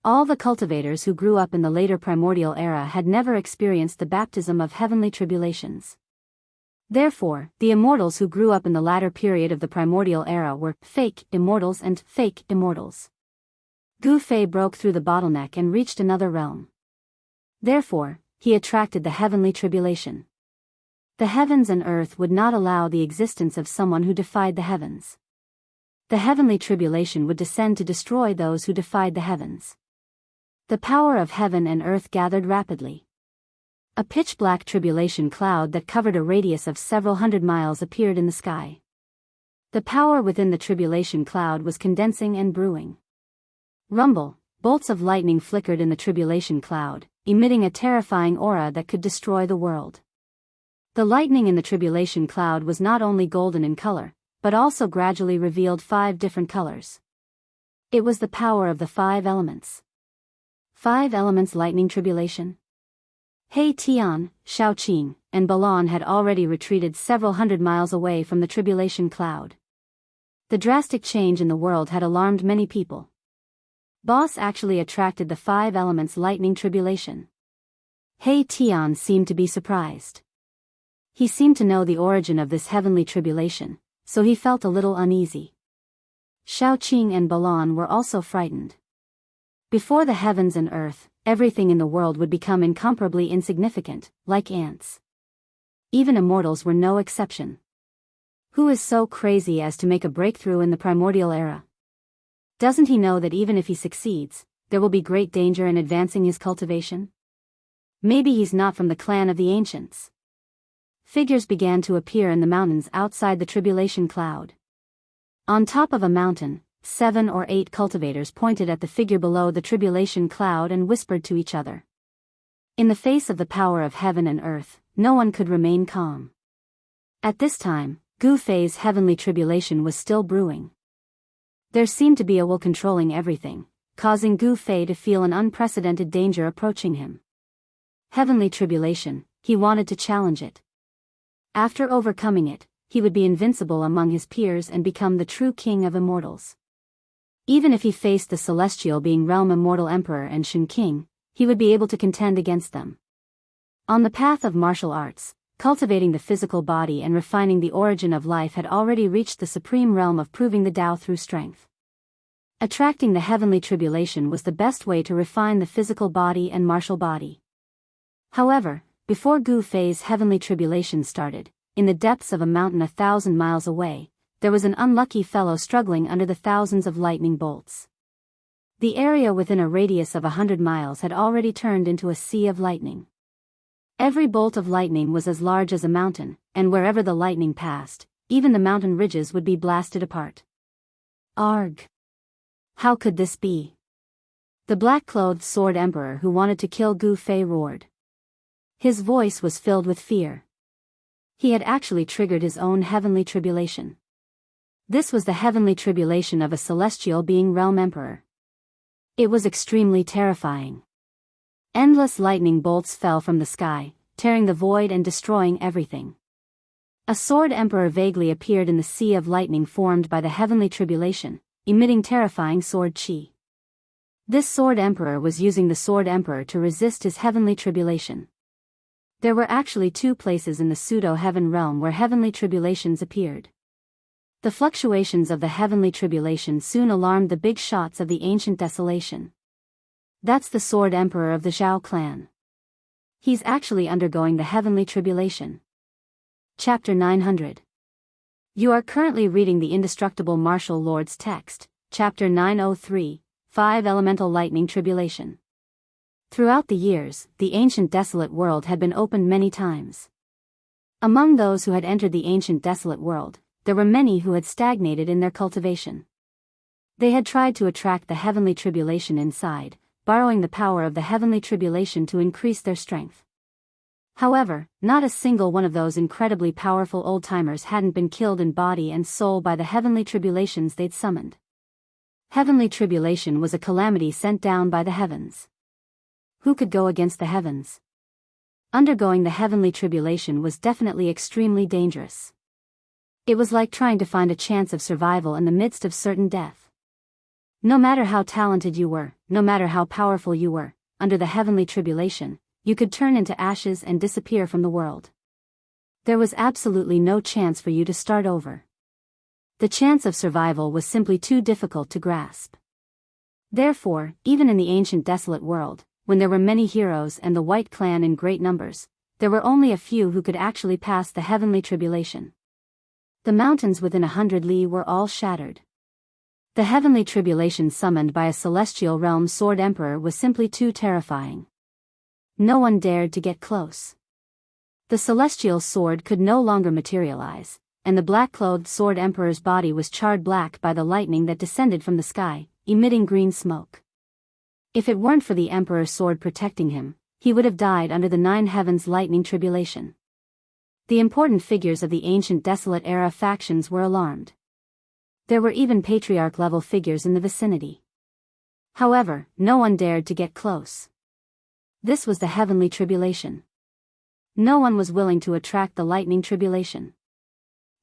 [SPEAKER 1] All the cultivators who grew up in the later primordial era had never experienced the baptism of heavenly tribulations. Therefore, the immortals who grew up in the latter period of the primordial era were fake immortals and fake immortals. Gu Fei broke through the bottleneck and reached another realm. Therefore, he attracted the heavenly tribulation. The heavens and earth would not allow the existence of someone who defied the heavens. The heavenly tribulation would descend to destroy those who defied the heavens. The power of heaven and earth gathered rapidly. A pitch-black tribulation cloud that covered a radius of several hundred miles appeared in the sky. The power within the tribulation cloud was condensing and brewing. Rumble, bolts of lightning flickered in the tribulation cloud, emitting a terrifying aura that could destroy the world. The lightning in the tribulation cloud was not only golden in color, but also gradually revealed 5 different colors. It was the power of the 5 elements. 5 elements lightning tribulation. He Tian, Shaoqing, and Balon had already retreated several hundred miles away from the tribulation cloud. The drastic change in the world had alarmed many people. Boss actually attracted the 5 elements lightning tribulation. He Tian seemed to be surprised. He seemed to know the origin of this heavenly tribulation, so he felt a little uneasy. Shaoqing and Balon were also frightened. Before the heavens and earth, everything in the world would become incomparably insignificant, like ants. Even immortals were no exception. Who is so crazy as to make a breakthrough in the primordial era? Doesn't he know that even if he succeeds, there will be great danger in advancing his cultivation? Maybe he's not from the clan of the ancients. Figures began to appear in the mountains outside the tribulation cloud. On top of a mountain, 7 or 8 cultivators pointed at the figure below the tribulation cloud and whispered to each other. In the face of the power of heaven and earth, no one could remain calm. At this time, Gu Fei's heavenly tribulation was still brewing. There seemed to be a will controlling everything, causing Gu Fei to feel an unprecedented danger approaching him. Heavenly tribulation, he wanted to challenge it. After overcoming it, he would be invincible among his peers and become the true king of immortals. Even if he faced the celestial being realm immortal emperor and Shen King, he would be able to contend against them. On the path of martial arts, cultivating the physical body and refining the origin of life had already reached the supreme realm of proving the Tao through strength. Attracting the heavenly tribulation was the best way to refine the physical body and martial body. However, before Gu Fei's heavenly tribulation started, in the depths of a mountain 1,000 miles away, there was an unlucky fellow struggling under the thousands of lightning bolts. The area within a radius of 100 miles had already turned into a sea of lightning. Every bolt of lightning was as large as a mountain, and wherever the lightning passed, even the mountain ridges would be blasted apart. Arg! How could this be? The black-clothed sword emperor who wanted to kill Gu Fei roared. His voice was filled with fear. He had actually triggered his own heavenly tribulation. This was the heavenly tribulation of a celestial being realm emperor. It was extremely terrifying. Endless lightning bolts fell from the sky, tearing the void and destroying everything. A sword emperor vaguely appeared in the sea of lightning formed by the heavenly tribulation, emitting terrifying sword chi. This sword emperor was using the sword emperor to resist his heavenly tribulation. There were actually two places in the pseudo-heaven realm where heavenly tribulations appeared. The fluctuations of the heavenly tribulation soon alarmed the big shots of the ancient desolation. That's the sword emperor of the Zhao clan. He's actually undergoing the heavenly tribulation. Chapter 900. You are currently reading the Indestructible Martial Lord's text, Chapter 903, 5 Elemental Lightning Tribulation. Throughout the years, the ancient desolate world had been opened many times. Among those who had entered the ancient desolate world, there were many who had stagnated in their cultivation. They had tried to attract the heavenly tribulation inside, borrowing the power of the heavenly tribulation to increase their strength. However, not a single one of those incredibly powerful old-timers hadn't been killed in body and soul by the heavenly tribulations they'd summoned. Heavenly tribulation was a calamity sent down by the heavens. Who could go against the heavens? Undergoing the heavenly tribulation was definitely extremely dangerous. It was like trying to find a chance of survival in the midst of certain death. No matter how talented you were, no matter how powerful you were, under the heavenly tribulation, you could turn into ashes and disappear from the world. There was absolutely no chance for you to start over. The chance of survival was simply too difficult to grasp. Therefore, even in the ancient desolate world, when there were many heroes and the White Clan in great numbers, there were only a few who could actually pass the heavenly tribulation. The mountains within 100 li were all shattered. The heavenly tribulation summoned by a celestial realm sword emperor was simply too terrifying. No one dared to get close. The celestial sword could no longer materialize, and the black-clothed sword emperor's body was charred black by the lightning that descended from the sky, emitting green smoke. If it weren't for the emperor's sword protecting him, he would have died under the 9 heavens lightning tribulation. The important figures of the ancient desolate era factions were alarmed. There were even patriarch-level figures in the vicinity. However, no one dared to get close. This was the heavenly tribulation. No one was willing to attract the lightning tribulation.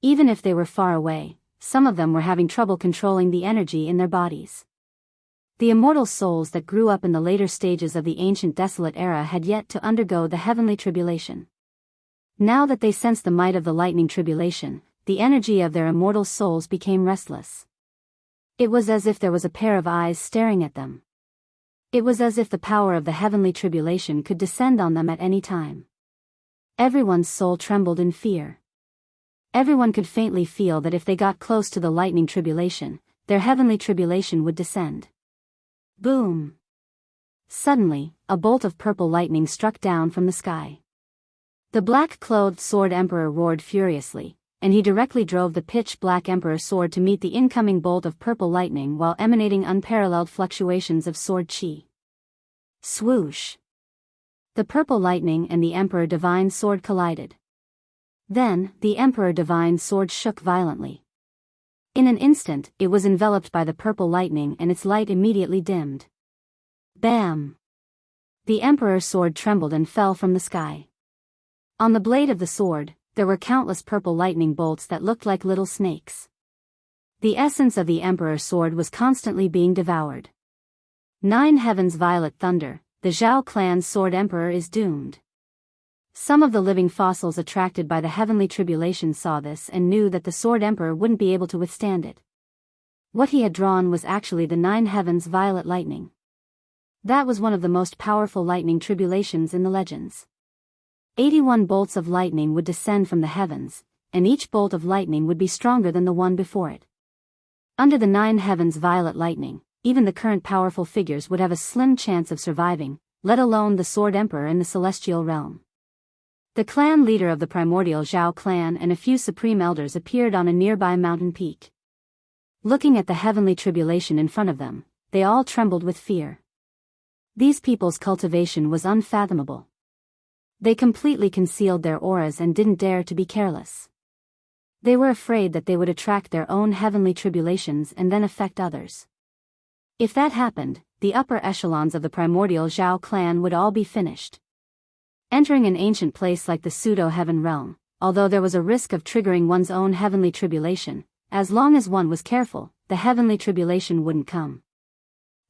[SPEAKER 1] Even if they were far away, some of them were having trouble controlling the energy in their bodies. The immortal souls that grew up in the later stages of the ancient desolate era had yet to undergo the heavenly tribulation. Now that they sensed the might of the lightning tribulation, the energy of their immortal souls became restless. It was as if there was a pair of eyes staring at them. It was as if the power of the heavenly tribulation could descend on them at any time. Everyone's soul trembled in fear. Everyone could faintly feel that if they got close to the lightning tribulation, their heavenly tribulation would descend. Boom! Suddenly, a bolt of purple lightning struck down from the sky. The black-clothed sword emperor roared furiously, and he directly drove the pitch-black emperor sword to meet the incoming bolt of purple lightning while emanating unparalleled fluctuations of sword chi. Swoosh! The purple lightning and the emperor divine sword collided. Then, the emperor divine sword shook violently. In an instant, it was enveloped by the purple lightning and its light immediately dimmed. Bam! The emperor's sword trembled and fell from the sky. On the blade of the sword, there were countless purple lightning bolts that looked like little snakes. The essence of the emperor's sword was constantly being devoured. 9 heavens violet thunder, the Zhao clan's sword emperor is doomed. Some of the living fossils attracted by the heavenly tribulation saw this and knew that the sword emperor wouldn't be able to withstand it. What he had drawn was actually the 9 heavens violet lightning. That was one of the most powerful lightning tribulations in the legends. 81 bolts of lightning would descend from the heavens, and each bolt of lightning would be stronger than the one before it. Under the 9 heavens' violet lightning, even the current powerful figures would have a slim chance of surviving, let alone the Sword Emperor in the celestial realm. The clan leader of the primordial Zhao clan and a few supreme elders appeared on a nearby mountain peak. Looking at the heavenly tribulation in front of them, they all trembled with fear. These people's cultivation was unfathomable. They completely concealed their auras and didn't dare to be careless. They were afraid that they would attract their own heavenly tribulations and then affect others. If that happened, the upper echelons of the primordial Zhao clan would all be finished. Entering an ancient place like the pseudo-heaven realm, although there was a risk of triggering one's own heavenly tribulation, as long as one was careful, the heavenly tribulation wouldn't come.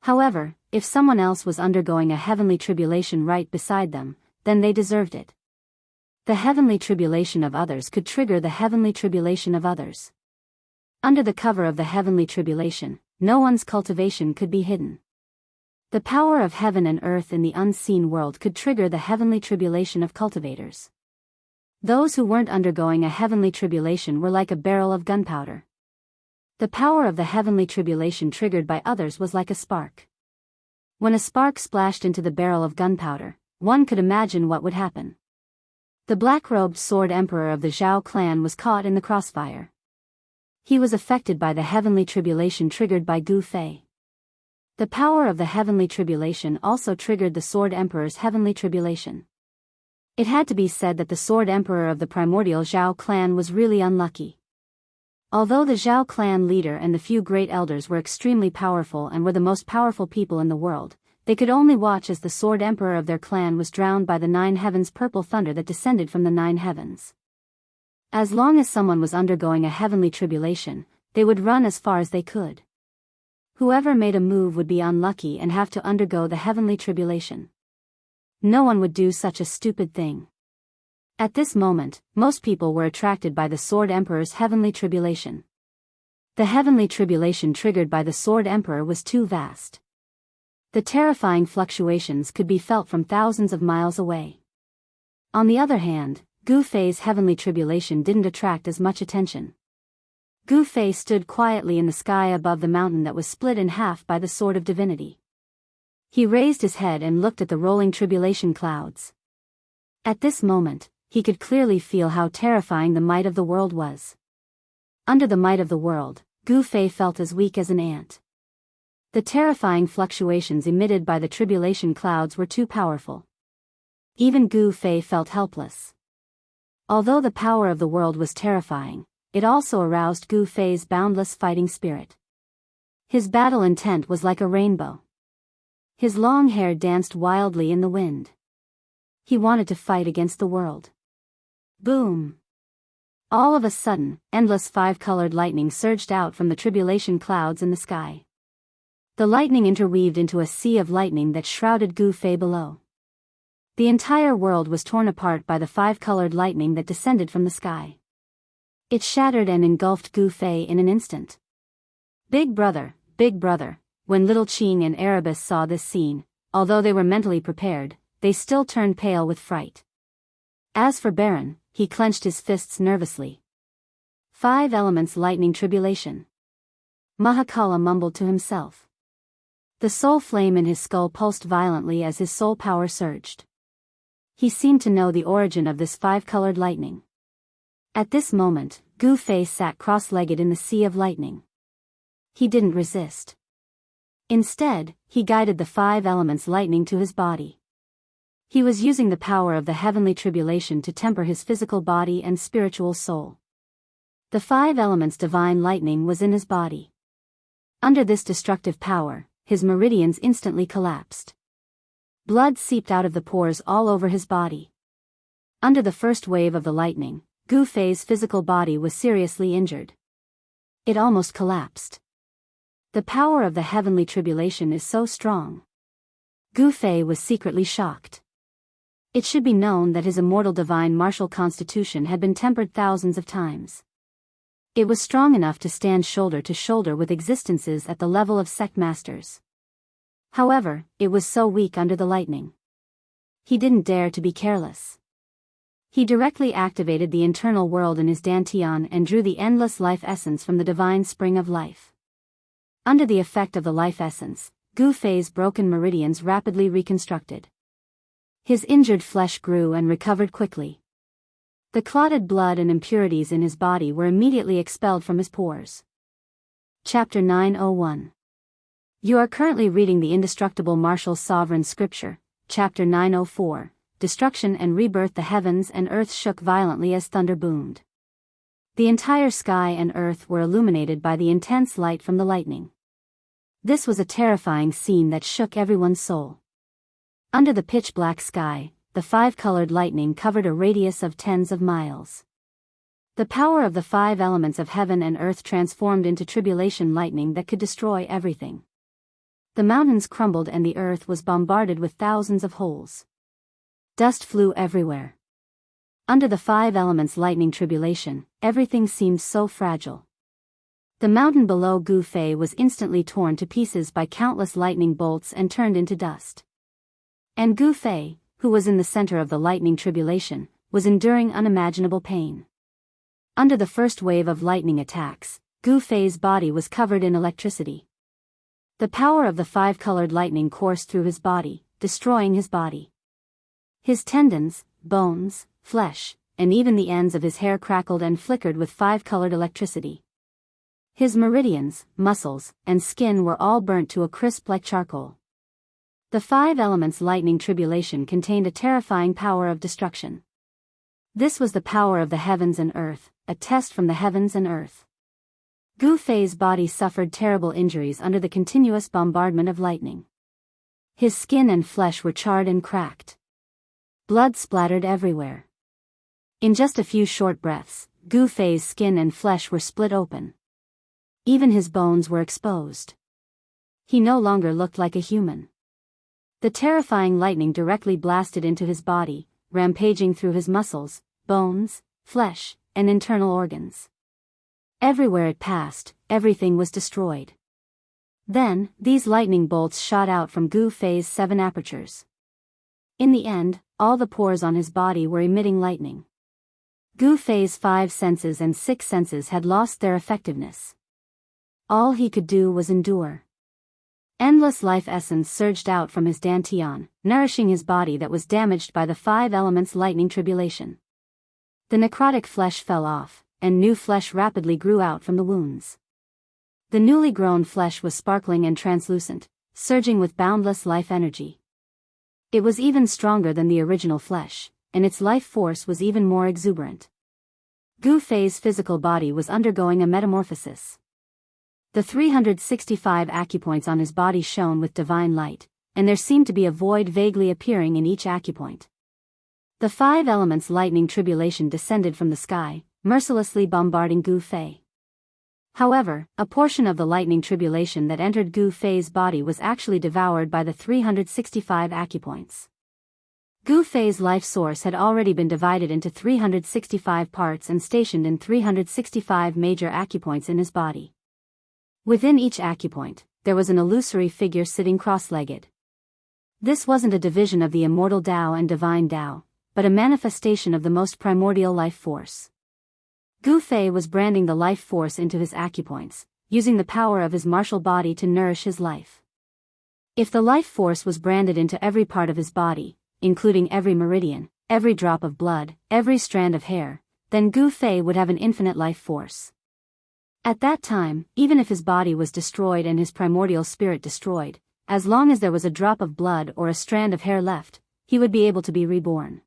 [SPEAKER 1] However, if someone else was undergoing a heavenly tribulation right beside them, then they deserved it. The heavenly tribulation of others could trigger the heavenly tribulation of others. Under the cover of the heavenly tribulation, no one's cultivation could be hidden. The power of heaven and earth in the unseen world could trigger the heavenly tribulation of cultivators. Those who weren't undergoing a heavenly tribulation were like a barrel of gunpowder. The power of the heavenly tribulation triggered by others was like a spark. When a spark splashed into the barrel of gunpowder, one could imagine what would happen. The black-robed Sword Emperor of the Zhao clan was caught in the crossfire. He was affected by the heavenly tribulation triggered by Gu Fei. The power of the heavenly tribulation also triggered the Sword Emperor's heavenly tribulation. It had to be said that the Sword Emperor of the primordial Zhao clan was really unlucky. Although the Zhao clan leader and the few great elders were extremely powerful and were the most powerful people in the world, they could only watch as the Sword Emperor of their clan was drowned by the 9 heavens' purple thunder that descended from the 9 heavens. As long as someone was undergoing a heavenly tribulation, they would run as far as they could. Whoever made a move would be unlucky and have to undergo the heavenly tribulation. No one would do such a stupid thing. At this moment, most people were attracted by the Sword Emperor's heavenly tribulation. The heavenly tribulation triggered by the Sword Emperor was too vast. The terrifying fluctuations could be felt from thousands of miles away. On the other hand, Gu Fei's heavenly tribulation didn't attract as much attention. Gu Fei stood quietly in the sky above the mountain that was split in half by the Sword of Divinity. He raised his head and looked at the rolling tribulation clouds. At this moment, he could clearly feel how terrifying the might of the world was. Under the might of the world, Gu Fei felt as weak as an ant. The terrifying fluctuations emitted by the tribulation clouds were too powerful. Even Gu Fei felt helpless. Although the power of the world was terrifying, it also aroused Gu Fei's boundless fighting spirit. His battle intent was like a rainbow. His long hair danced wildly in the wind. He wanted to fight against the world. Boom! All of a sudden, endless 5-colored lightning surged out from the tribulation clouds in the sky. The lightning interweaved into a sea of lightning that shrouded Gu Fei below. The entire world was torn apart by the 5-colored lightning that descended from the sky. It shattered and engulfed Gu Fei in an instant. Big brother, when little Qing and Erebus saw this scene, although they were mentally prepared, they still turned pale with fright. As for Baron, he clenched his fists nervously. 5 elements lightning tribulation. Mahakala mumbled to himself. The soul flame in his skull pulsed violently as his soul power surged. He seemed to know the origin of this 5-colored lightning. At this moment, Gu Fei sat cross-legged in the sea of lightning. He didn't resist. Instead, he guided the 5 elements lightning to his body. He was using the power of the heavenly tribulation to temper his physical body and spiritual soul. The 5 elements divine lightning was in his body. Under this destructive power, his meridians instantly collapsed. Blood seeped out of the pores all over his body. Under the first wave of the lightning, Gu Fei's physical body was seriously injured. It almost collapsed. The power of the heavenly tribulation is so strong. Gu Fei was secretly shocked. It should be known that his immortal divine martial constitution had been tempered thousands of times. It was strong enough to stand shoulder to shoulder with existences at the level of sect masters. However, it was so weak under the lightning. He didn't dare to be careless. He directly activated the internal world in his dantian and drew the endless life essence from the divine spring of life. Under the effect of the life essence, Gu Fei's broken meridians rapidly reconstructed. His injured flesh grew and recovered quickly. The clotted blood and impurities in his body were immediately expelled from his pores. Chapter 901. You are currently reading the Indestructible Martial Sovereign Scripture, Chapter 904, Destruction and Rebirth. The heavens and earth shook violently as thunder boomed. The entire sky and earth were illuminated by the intense light from the lightning. This was a terrifying scene that shook everyone's soul. Under the pitch-black sky, the five-colored lightning covered a radius of tens of miles. The power of the five elements of heaven and earth transformed into tribulation lightning that could destroy everything. The mountains crumbled and the earth was bombarded with thousands of holes. Dust flew everywhere. Under the five elements' lightning tribulation, everything seemed so fragile. The mountain below Gu Fei was instantly torn to pieces by countless lightning bolts and turned into dust. And Gu Fei, who was in the center of the lightning tribulation, was enduring unimaginable pain. Under the first wave of lightning attacks, Gu Fei's body was covered in electricity. The power of the five-colored lightning coursed through his body, destroying his body. His tendons, bones, flesh, and even the ends of his hair crackled and flickered with five-colored electricity. His meridians, muscles, and skin were all burnt to a crisp like charcoal. The five elements' lightning tribulation contained a terrifying power of destruction. This was the power of the heavens and earth, a test from the heavens and earth. Gu Fei's body suffered terrible injuries under the continuous bombardment of lightning. His skin and flesh were charred and cracked. Blood splattered everywhere. In just a few short breaths, Gu Fei's skin and flesh were split open. Even his bones were exposed. He no longer looked like a human. The terrifying lightning directly blasted into his body, rampaging through his muscles, bones, flesh, and internal organs. Everywhere it passed, everything was destroyed. Then, these lightning bolts shot out from Gu Fei's 7 apertures. In the end, all the pores on his body were emitting lightning. Gu Fei's 5 senses and 6 senses had lost their effectiveness. All he could do was endure. Endless life essence surged out from his dantian, nourishing his body that was damaged by the five elements' lightning tribulation. The necrotic flesh fell off, and new flesh rapidly grew out from the wounds. The newly grown flesh was sparkling and translucent, surging with boundless life energy. It was even stronger than the original flesh, and its life force was even more exuberant. Gu Fei's physical body was undergoing a metamorphosis. The 365 acupoints on his body shone with divine light, and there seemed to be a void vaguely appearing in each acupoint. The five elements' lightning tribulation descended from the sky, mercilessly bombarding Gu Fei. However, a portion of the lightning tribulation that entered Gu Fei's body was actually devoured by the 365 acupoints. Gu Fei's life source had already been divided into 365 parts and stationed in 365 major acupoints in his body. Within each acupoint, there was an illusory figure sitting cross-legged. This wasn't a division of the immortal Tao and divine Tao, but a manifestation of the most primordial life force. Gu Fei was branding the life force into his acupoints, using the power of his martial body to nourish his life. If the life force was branded into every part of his body, including every meridian, every drop of blood, every strand of hair, then Gu Fei would have an infinite life force. At that time, even if his body was destroyed and his primordial spirit destroyed, as long as there was a drop of blood or a strand of hair left, he would be able to be reborn.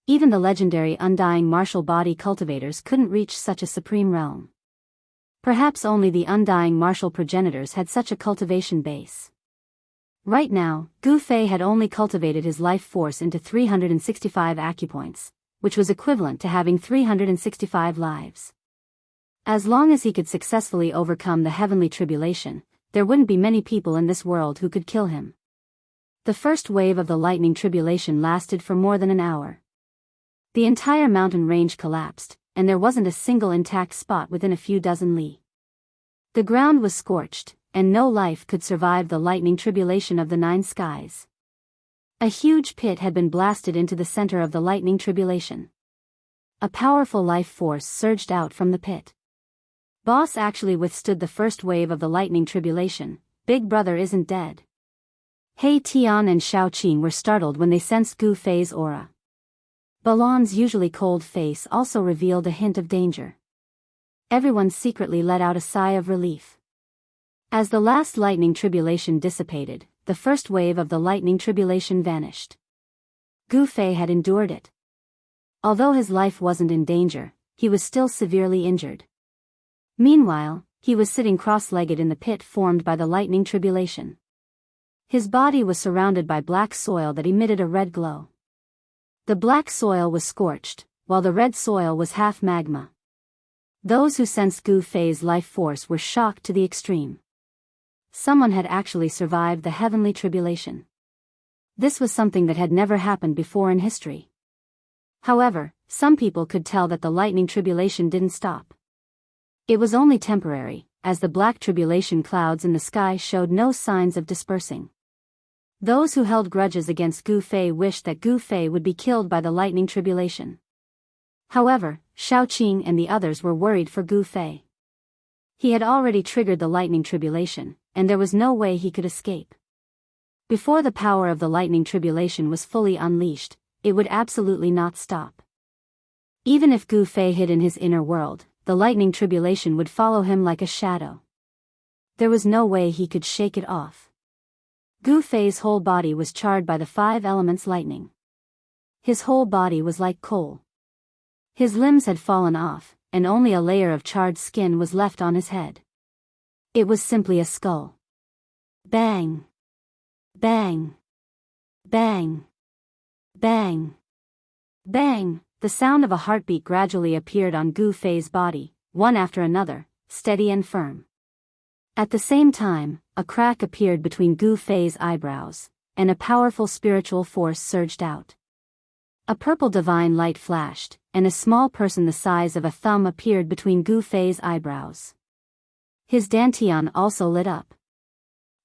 [SPEAKER 1] Even the legendary undying martial body cultivators couldn't reach such a supreme realm. Perhaps only the undying martial progenitors had such a cultivation base. Right now, Gu Fei had only cultivated his life force into 365 acupoints, which was equivalent to having 365 lives. As long as he could successfully overcome the heavenly tribulation, there wouldn't be many people in this world who could kill him. The first wave of the lightning tribulation lasted for more than an hour. The entire mountain range collapsed, and there wasn't a single intact spot within a few dozen li. The ground was scorched, and no life could survive the lightning tribulation of the 9 skies. A huge pit had been blasted into the center of the lightning tribulation. A powerful life force surged out from the pit. Boss actually withstood the first wave of the lightning tribulation. Big Brother isn't dead. He Tian and Xiao Qing were startled when they sensed Gu Fei's aura. Balan's usually cold face also revealed a hint of danger. Everyone secretly let out a sigh of relief. As the last lightning tribulation dissipated, the first wave of the lightning tribulation vanished. Gu Fei had endured it. Although his life wasn't in danger, he was still severely injured. Meanwhile, he was sitting cross-legged in the pit formed by the lightning tribulation. His body was surrounded by black soil that emitted a red glow. The black soil was scorched, while the red soil was half magma. Those who sensed Gu Fei's life force were shocked to the extreme. Someone had actually survived the heavenly tribulation. This was something that had never happened before in history. However, some people could tell that the lightning tribulation didn't stop. It was only temporary, as the black tribulation clouds in the sky showed no signs of dispersing. Those who held grudges against Gu Fei wished that Gu Fei would be killed by the lightning tribulation. However, Xiao Qing and the others were worried for Gu Fei. He had already triggered the lightning tribulation, and there was no way he could escape. Before the power of the lightning tribulation was fully unleashed, it would absolutely not stop. Even if Gu Fei hid in his inner world, the lightning tribulation would follow him like a shadow. There was no way he could shake it off. Gu Fei's whole body was charred by the 5 elements lightning. His whole body was like coal. His limbs had fallen off, and only a layer of charred skin was left on his head. It was simply a skull. Bang! Bang! Bang! Bang! Bang! The sound of a heartbeat gradually appeared on Gu Fei's body, one after another, steady and firm. At the same time, a crack appeared between Gu Fei's eyebrows, and a powerful spiritual force surged out. A purple divine light flashed, and a small person the size of a thumb appeared between Gu Fei's eyebrows. His dantian also lit up.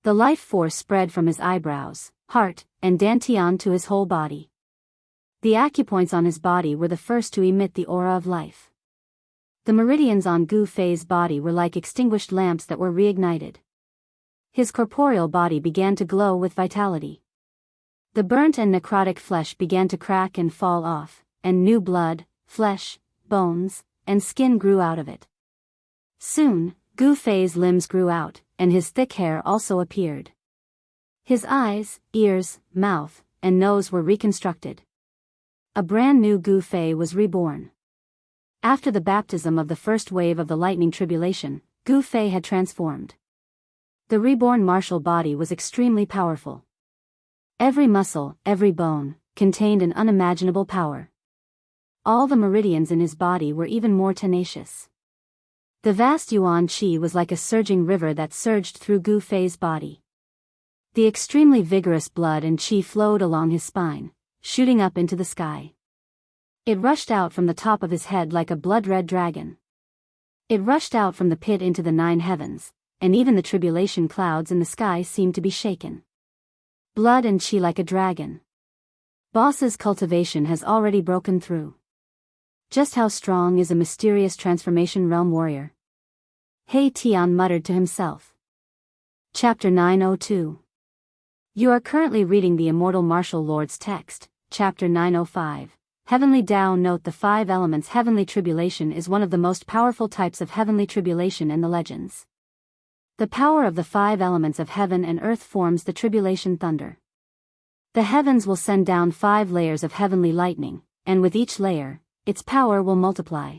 [SPEAKER 1] The life force spread from his eyebrows, heart, and dantian to his whole body. The acupoints on his body were the first to emit the aura of life. The meridians on Gu Fei's body were like extinguished lamps that were reignited. His corporeal body began to glow with vitality. The burnt and necrotic flesh began to crack and fall off, and new blood, flesh, bones, and skin grew out of it. Soon, Gu Fei's limbs grew out, and his thick hair also appeared. His eyes, ears, mouth, and nose were reconstructed. A brand new Gu Fei was reborn. After the baptism of the first wave of the lightning tribulation, Gu Fei had transformed. The reborn martial body was extremely powerful. Every muscle, every bone, contained an unimaginable power. All the meridians in his body were even more tenacious. The vast Yuan Qi was like a surging river that surged through Gu Fei's body. The extremely vigorous blood and Qi flowed along his spine, shooting up into the sky. It rushed out from the top of his head like a blood-red dragon. It rushed out from the pit into the 9 heavens, and even the tribulation clouds in the sky seemed to be shaken. Blood and Qi like a dragon. Boss's cultivation has already broken through. Just how strong is a mysterious transformation realm warrior? He Tian muttered to himself. Chapter 902. You are currently reading the Immortal Martial Lord's text, Chapter 905. Heavenly Tao. Note the 5 elements. Heavenly tribulation is one of the most powerful types of heavenly tribulation in the legends. The power of the 5 elements of heaven and earth forms the tribulation thunder. The heavens will send down 5 layers of heavenly lightning, and with each layer, its power will multiply.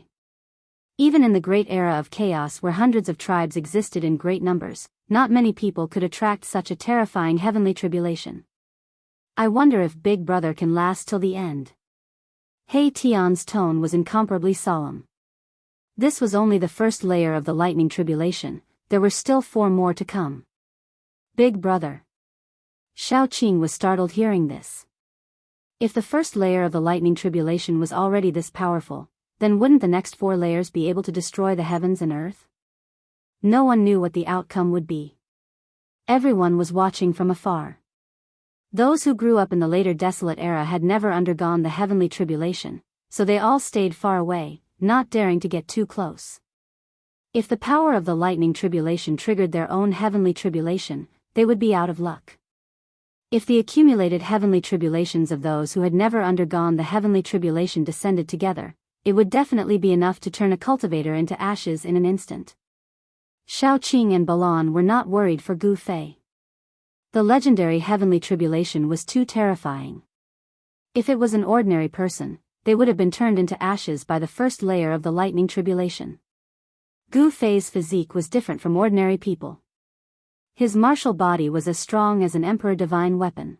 [SPEAKER 1] Even in the great era of chaos where hundreds of tribes existed in great numbers, not many people could attract such a terrifying heavenly tribulation. I wonder if Big Brother can last till the end. He Tian's tone was incomparably solemn. This was only the first layer of the lightning tribulation, there were still 4 more to come. Big Brother. Xiao Qing was startled hearing this. If the first layer of the lightning tribulation was already this powerful, then wouldn't the next 4 layers be able to destroy the heavens and earth? No one knew what the outcome would be. Everyone was watching from afar. Those who grew up in the later desolate era had never undergone the heavenly tribulation, so they all stayed far away, not daring to get too close. If the power of the lightning tribulation triggered their own heavenly tribulation, they would be out of luck. If the accumulated heavenly tribulations of those who had never undergone the heavenly tribulation descended together, it would definitely be enough to turn a cultivator into ashes in an instant. Shaoqing and Balan were not worried for Gu Fei. The legendary heavenly tribulation was too terrifying. If it was an ordinary person, they would have been turned into ashes by the first layer of the lightning tribulation. Gu Fei's physique was different from ordinary people. His martial body was as strong as an emperor divine weapon.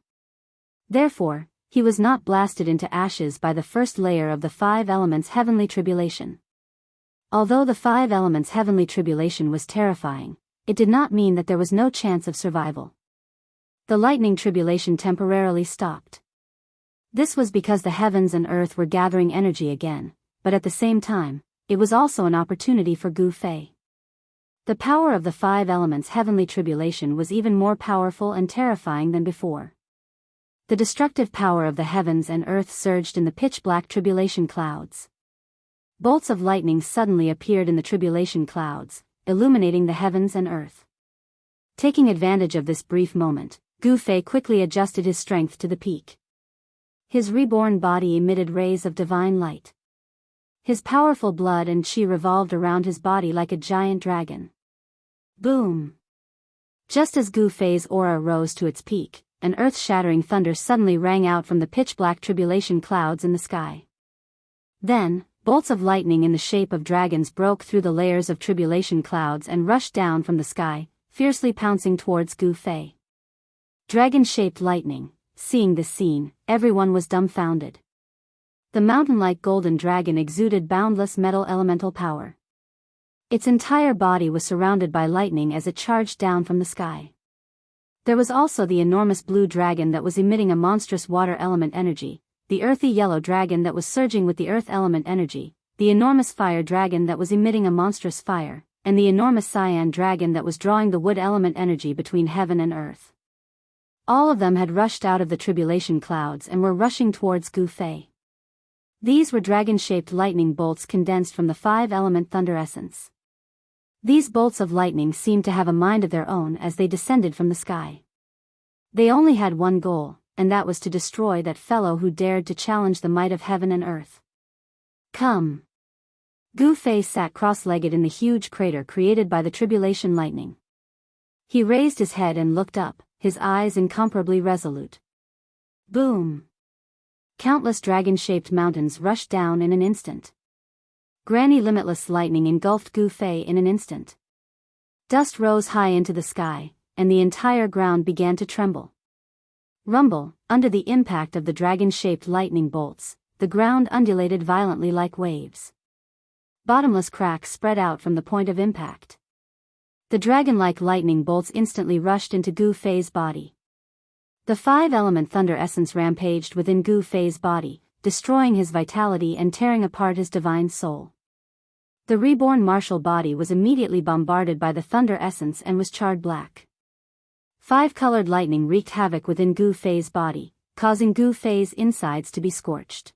[SPEAKER 1] Therefore, he was not blasted into ashes by the first layer of the 5 elements heavenly tribulation. Although the 5 elements heavenly tribulation was terrifying, it did not mean that there was no chance of survival. The lightning tribulation temporarily stopped. This was because the heavens and earth were gathering energy again, but at the same time, it was also an opportunity for Gu Fei. The power of the 5 elements heavenly tribulation was even more powerful and terrifying than before. The destructive power of the heavens and earth surged in the pitch-black tribulation clouds. Bolts of lightning suddenly appeared in the tribulation clouds, illuminating the heavens and earth. Taking advantage of this brief moment, Gu Fei quickly adjusted his strength to the peak. His reborn body emitted rays of divine light. His powerful blood and qi revolved around his body like a giant dragon. Boom! Just as Gu Fei's aura rose to its peak, an earth-shattering thunder suddenly rang out from the pitch-black tribulation clouds in the sky. Then, bolts of lightning in the shape of dragons broke through the layers of tribulation clouds and rushed down from the sky, fiercely pouncing towards Gu Fei. Dragon-shaped lightning. Seeing this scene, everyone was dumbfounded. The mountain-like golden dragon exuded boundless metal elemental power. Its entire body was surrounded by lightning as it charged down from the sky. There was also the enormous blue dragon that was emitting a monstrous water element energy, the earthy yellow dragon that was surging with the earth element energy, the enormous fire dragon that was emitting a monstrous fire, and the enormous cyan dragon that was drawing the wood element energy between heaven and earth. All of them had rushed out of the tribulation clouds and were rushing towards Gu Fei. These were dragon-shaped lightning bolts condensed from the 5-element thunder essence. These bolts of lightning seemed to have a mind of their own as they descended from the sky. They only had one goal, and that was to destroy that fellow who dared to challenge the might of heaven and earth. Come! Gu Fei sat cross-legged in the huge crater created by the tribulation lightning. He raised his head and looked up, his eyes incomparably resolute. Boom! Countless dragon-shaped mountains rushed down in an instant. Granny limitless lightning engulfed Gu Fei in an instant. Dust rose high into the sky, and the entire ground began to tremble. Rumble, under the impact of the dragon-shaped lightning bolts, the ground undulated violently like waves. Bottomless cracks spread out from the point of impact. The dragon-like lightning bolts instantly rushed into Gu Fei's body. The 5-element thunder essence rampaged within Gu Fei's body, destroying his vitality and tearing apart his divine soul. The reborn martial body was immediately bombarded by the thunder essence and was charred black. 5-colored lightning wreaked havoc within Gu Fei's body, causing Gu Fei's insides to be scorched.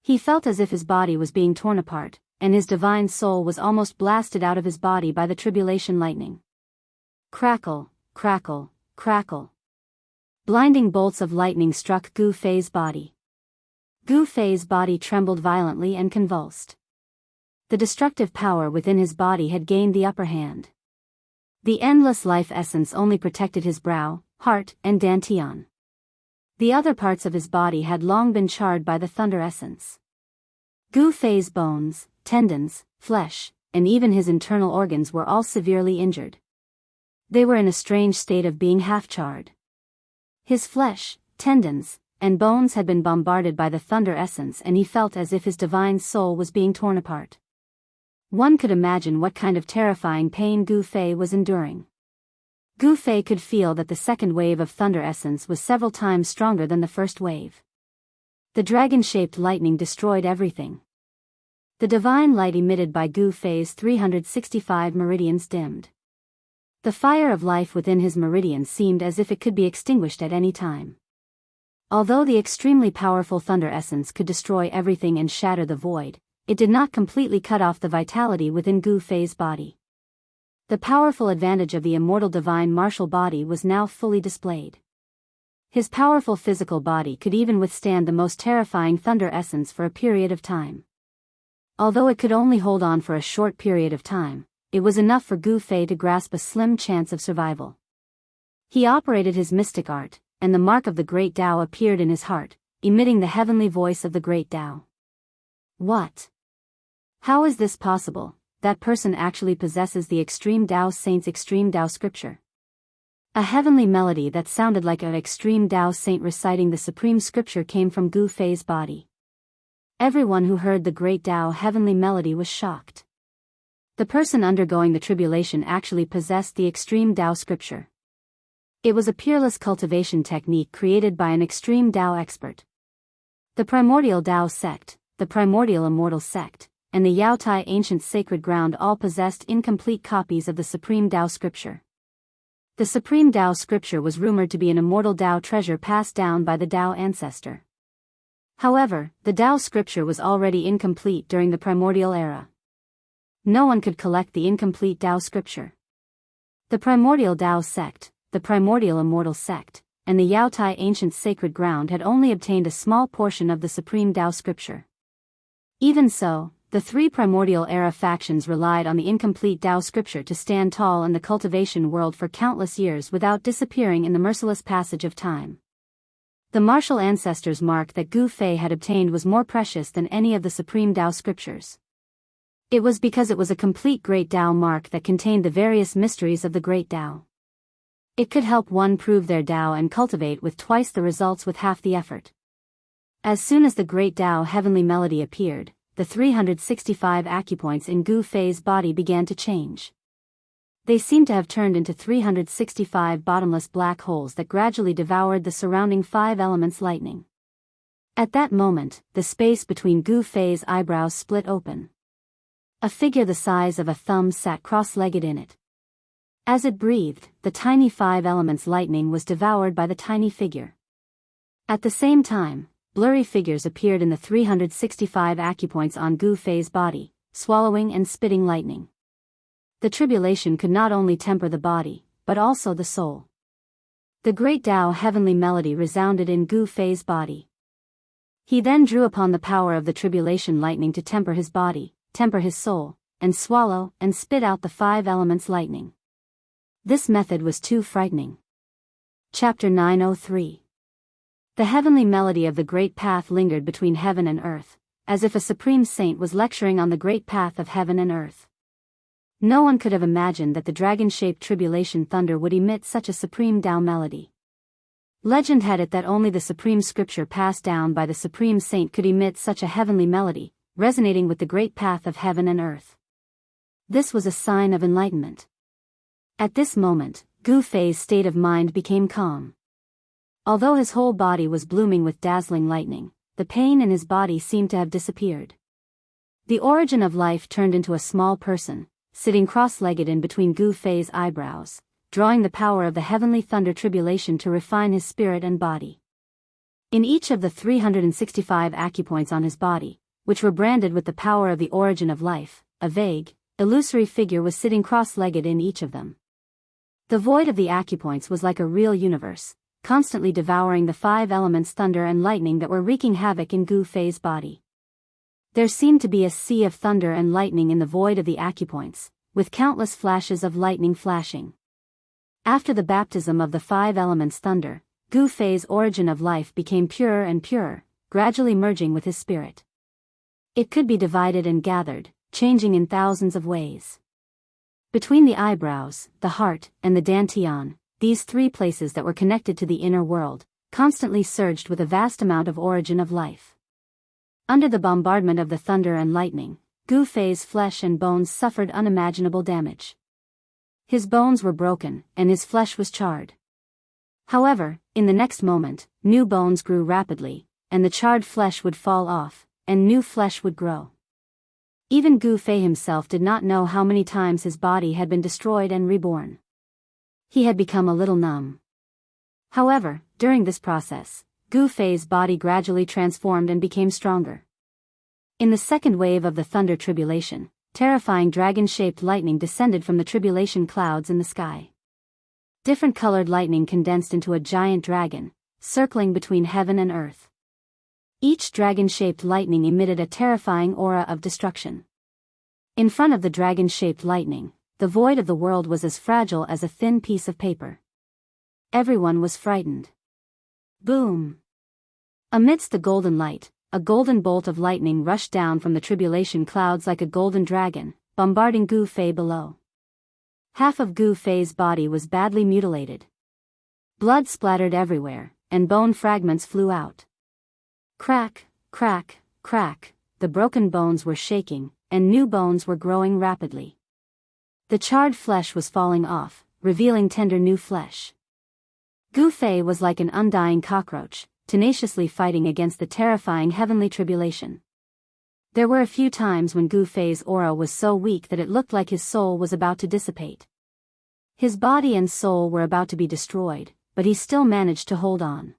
[SPEAKER 1] He felt as if his body was being torn apart, and his divine soul was almost blasted out of his body by the tribulation lightning. Crackle, crackle, crackle. Blinding bolts of lightning struck Gu Fei's body. Gu Fei's body trembled violently and convulsed. The destructive power within his body had gained the upper hand. The endless life essence only protected his brow, heart, and dantian. The other parts of his body had long been charred by the thunder essence. Gu Fei's bones, tendons, flesh, and even his internal organs were all severely injured. They were in a strange state of being half-charred. His flesh, tendons, and bones had been bombarded by the thunder essence, and he felt as if his divine soul was being torn apart. One could imagine what kind of terrifying pain Gu Fei was enduring. Gu Fei could feel that the second wave of thunder essence was several times stronger than the first wave. The dragon-shaped lightning destroyed everything. The divine light emitted by Gu Fei's 365 meridians dimmed. The fire of life within his meridians seemed as if it could be extinguished at any time. Although the extremely powerful thunder essence could destroy everything and shatter the void, it did not completely cut off the vitality within Gu Fei's body. The powerful advantage of the immortal divine martial body was now fully displayed. His powerful physical body could even withstand the most terrifying thunder essence for a period of time. Although it could only hold on for a short period of time, it was enough for Gu Fei to grasp a slim chance of survival. He operated his mystic art, and the mark of the Great Tao appeared in his heart, emitting the heavenly voice of the Great Tao. What? How is this possible? That person actually possesses the Extreme Tao Saint's Extreme Tao scripture. A heavenly melody that sounded like an Extreme Tao Saint reciting the supreme scripture came from Gu Fei's body. Everyone who heard the Great Tao heavenly melody was shocked. The person undergoing the tribulation actually possessed the Extreme Tao scripture. It was a peerless cultivation technique created by an Extreme Tao expert. The Primordial Tao sect, the Primordial Immortal sect, and the Yao Tai Ancient Sacred Ground all possessed incomplete copies of the Supreme Tao scripture. The Supreme Tao scripture was rumored to be an immortal Tao treasure passed down by the Tao ancestor. However, the Tao scripture was already incomplete during the primordial era. No one could collect the incomplete Tao scripture. The Primordial Tao sect, the Primordial Immortal sect, and the Yao Tai Ancient Sacred Ground had only obtained a small portion of the Supreme Tao scripture. Even so, the three primordial era factions relied on the incomplete Tao scripture to stand tall in the cultivation world for countless years without disappearing in the merciless passage of time. The martial ancestor's mark that Gu Fei had obtained was more precious than any of the Supreme Tao scriptures. It was because it was a complete Great Tao mark that contained the various mysteries of the Great Tao. It could help one prove their Tao and cultivate with twice the results with half the effort. As soon as the Great Tao heavenly melody appeared, the 365 acupoints in Gu Fei's body began to change. They seemed to have turned into 365 bottomless black holes that gradually devoured the surrounding 5 elements lightning. At that moment, the space between Gu Fei's eyebrows split open. A figure the size of a thumb sat cross-legged in it. As it breathed, the tiny 5 elements lightning was devoured by the tiny figure. At the same time, blurry figures appeared in the 365 acupoints on Gu Fei's body, swallowing and spitting lightning. The tribulation could not only temper the body, but also the soul. The Great Tao heavenly melody resounded in Gu Fei's body. He then drew upon the power of the tribulation lightning to temper his body, temper his soul, and swallow and spit out the 5 elements lightning. This method was too frightening. Chapter 903. The heavenly melody of the Great Path lingered between heaven and earth, as if a supreme saint was lecturing on the great path of heaven and earth. No one could have imagined that the dragon-shaped tribulation thunder would emit such a supreme Tao melody. Legend had it that only the supreme scripture passed down by the supreme saint could emit such a heavenly melody, resonating with the great path of heaven and earth. This was a sign of enlightenment. At this moment, Gu Fei's state of mind became calm. Although his whole body was blooming with dazzling lightning, the pain in his body seemed to have disappeared. The origin of life turned into a small person, sitting cross-legged in between Gu Fei's eyebrows, drawing the power of the heavenly thunder tribulation to refine his spirit and body. In each of the 365 acupoints on his body, which were branded with the power of the origin of life, a vague, illusory figure was sitting cross-legged in each of them. The void of the acupoints was like a real universe, constantly devouring the 5 elements thunder and lightning that were wreaking havoc in Gu Fei's body. There seemed to be a sea of thunder and lightning in the void of the acupoints, with countless flashes of lightning flashing. After the baptism of the 5 elements thunder, Gu Fei's origin of life became purer and purer, gradually merging with his spirit. It could be divided and gathered, changing in thousands of ways. Between the eyebrows, the heart, and the dantian, these 3 places that were connected to the inner world, constantly surged with a vast amount of origin of life. Under the bombardment of the thunder and lightning, Gu Fei's flesh and bones suffered unimaginable damage. His bones were broken, and his flesh was charred. However, in the next moment, new bones grew rapidly, and the charred flesh would fall off, and new flesh would grow. Even Gu Fei himself did not know how many times his body had been destroyed and reborn. He had become a little numb. However, during this process, Gu Fei's body gradually transformed and became stronger. In the second wave of the thunder tribulation, terrifying dragon-shaped lightning descended from the tribulation clouds in the sky. Different colored lightning condensed into a giant dragon, circling between heaven and earth. Each dragon-shaped lightning emitted a terrifying aura of destruction. In front of the dragon-shaped lightning, the void of the world was as fragile as a thin piece of paper. Everyone was frightened. Boom! Amidst the golden light, a golden bolt of lightning rushed down from the tribulation clouds like a golden dragon, bombarding Gu Fei below. Half of Gu Fei's body was badly mutilated. Blood splattered everywhere, and bone fragments flew out. Crack, crack, crack, the broken bones were shaking, and new bones were growing rapidly. The charred flesh was falling off, revealing tender new flesh. Gu Fei was like an undying cockroach, tenaciously fighting against the terrifying heavenly tribulation. There were a few times when Gu Fei's aura was so weak that it looked like his soul was about to dissipate. His body and soul were about to be destroyed, but he still managed to hold on.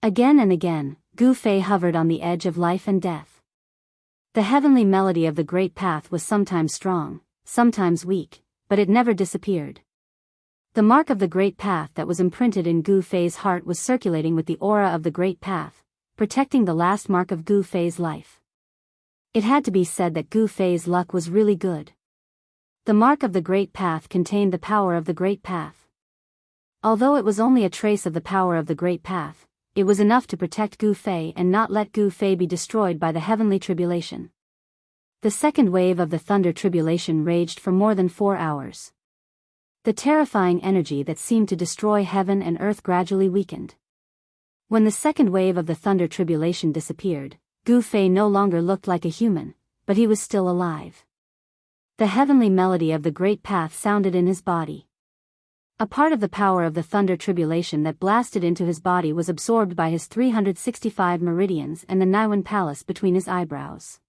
[SPEAKER 1] Again and again, Gu Fei hovered on the edge of life and death. The heavenly melody of the Great Path was sometimes strong, sometimes weak, but it never disappeared. The mark of the Great Path that was imprinted in Gu Fei's heart was circulating with the aura of the Great Path, protecting the last mark of Gu Fei's life. It had to be said that Gu Fei's luck was really good. The mark of the Great Path contained the power of the Great Path. Although it was only a trace of the power of the Great Path, it was enough to protect Gu Fei and not let Gu Fei be destroyed by the heavenly tribulation. The second wave of the thunder tribulation raged for more than 4 hours. The terrifying energy that seemed to destroy heaven and earth gradually weakened. When the second wave of the thunder tribulation disappeared, Gu Fei no longer looked like a human, but he was still alive. The heavenly melody of the Great Path sounded in his body. A part of the power of the thunder tribulation that blasted into his body was absorbed by his 365 meridians and the Niwen Palace between his eyebrows.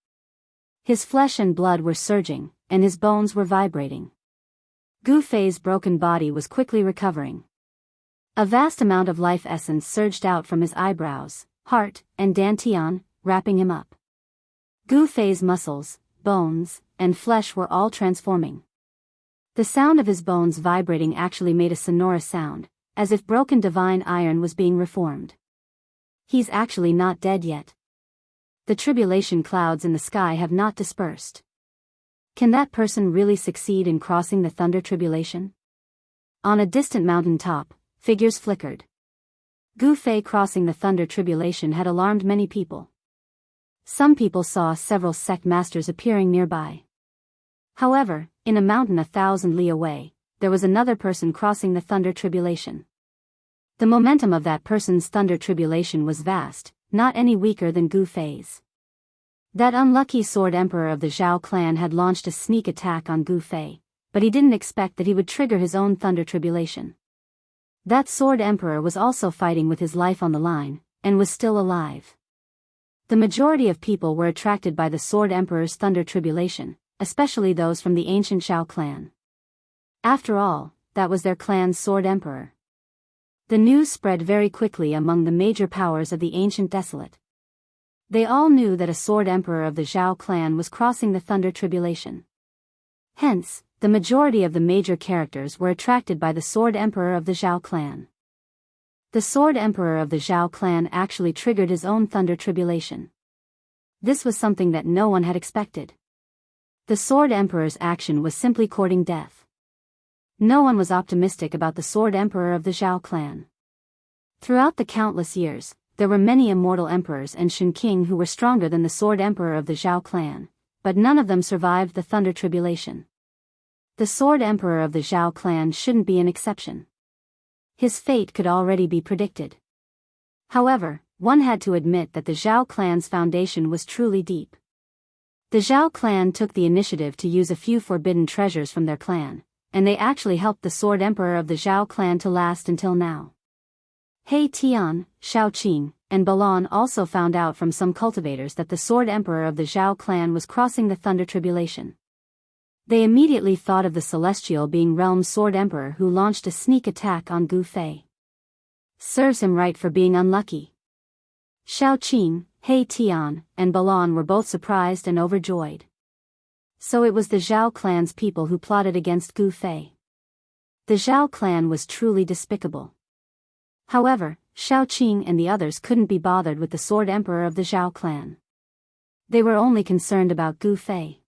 [SPEAKER 1] His flesh and blood were surging, and his bones were vibrating. Gu Fei's broken body was quickly recovering. A vast amount of life essence surged out from his eyebrows, heart, and dantian, wrapping him up. Gu Fei's muscles, bones, and flesh were all transforming. The sound of his bones vibrating actually made a sonorous sound, as if broken divine iron was being reformed. He's actually not dead yet. The tribulation clouds in the sky have not dispersed. Can that person really succeed in crossing the thunder tribulation? On a distant mountain top, figures flickered. Gu Fei crossing the thunder tribulation had alarmed many people. Some people saw several sect masters appearing nearby. However, in a mountain 1,000 li away, there was another person crossing the thunder tribulation. The momentum of that person's thunder tribulation was vast, not any weaker than Gu Fei's. That unlucky Sword Emperor of the Zhao clan had launched a sneak attack on Gu Fei, but he didn't expect that he would trigger his own thunder tribulation. That Sword Emperor was also fighting with his life on the line, and was still alive. The majority of people were attracted by the Sword Emperor's thunder tribulation, especially those from the ancient Zhao clan. After all, that was their clan's Sword Emperor. The news spread very quickly among the major powers of the ancient desolate. They all knew that a Sword Emperor of the Zhao clan was crossing the thunder tribulation. Hence, the majority of the major characters were attracted by the Sword Emperor of the Zhao clan. The Sword Emperor of the Zhao clan actually triggered his own thunder tribulation. This was something that no one had expected. The Sword Emperor's action was simply courting death. No one was optimistic about the Sword Emperor of the Zhao clan. Throughout the countless years, there were many immortal emperors and Shen King who were stronger than the Sword Emperor of the Zhao clan, but none of them survived the thunder tribulation. The Sword Emperor of the Zhao clan shouldn't be an exception. His fate could already be predicted. However, one had to admit that the Zhao clan's foundation was truly deep. The Zhao clan took the initiative to use a few forbidden treasures from their clan, and they actually helped the Sword Emperor of the Zhao clan to last until now. He Tian, Shaoqing, and Balan also found out from some cultivators that the Sword Emperor of the Zhao clan was crossing the thunder tribulation. They immediately thought of the celestial being Realm's Sword Emperor who launched a sneak attack on Gu Fei. Serves him right for being unlucky. Xiaoqing, He Tian, and Balan were both surprised and overjoyed. So it was the Zhao clan's people who plotted against Gu Fei. The Zhao clan was truly despicable. However, Xiaoqing and the others couldn't be bothered with the Sword Emperor of the Zhao clan. They were only concerned about Gu Fei.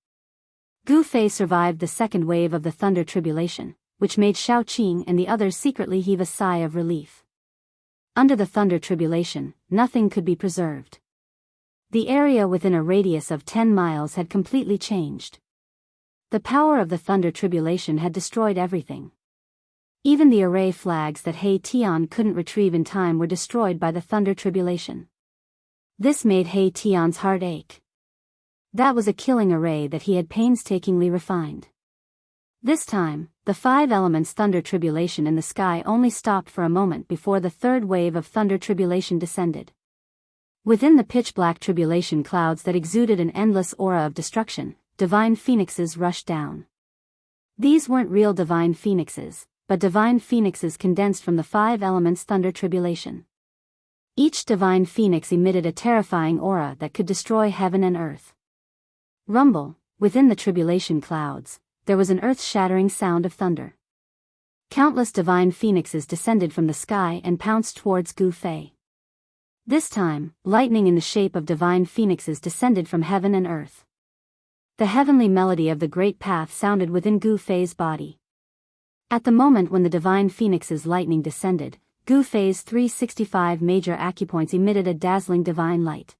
[SPEAKER 1] Gu Fei survived the second wave of the Thunder Tribulation, which made Xiaoqing and the others secretly heave a sigh of relief. Under the Thunder Tribulation, nothing could be preserved. The area within a radius of 10 miles had completely changed. The power of the Thunder Tribulation had destroyed everything. Even the array flags that He Tian couldn't retrieve in time were destroyed by the Thunder Tribulation. This made He Tian's heart ache. That was a killing array that he had painstakingly refined. This time, the 5 elements Thunder Tribulation in the sky only stopped for a moment before the third wave of Thunder Tribulation descended. Within the pitch-black tribulation clouds that exuded an endless aura of destruction, divine phoenixes rushed down. These weren't real divine phoenixes, but divine phoenixes condensed from the 5 elements Thunder Tribulation. Each divine phoenix emitted a terrifying aura that could destroy heaven and earth. Rumble, within the tribulation clouds, there was an earth-shattering sound of thunder. Countless divine phoenixes descended from the sky and pounced towards Gu Fei. This time, lightning in the shape of divine phoenixes descended from heaven and earth. The heavenly melody of the Great Path sounded within Gu Fei's body. At the moment when the divine phoenix's lightning descended, Gu Fei's 365 major acupoints emitted a dazzling divine light.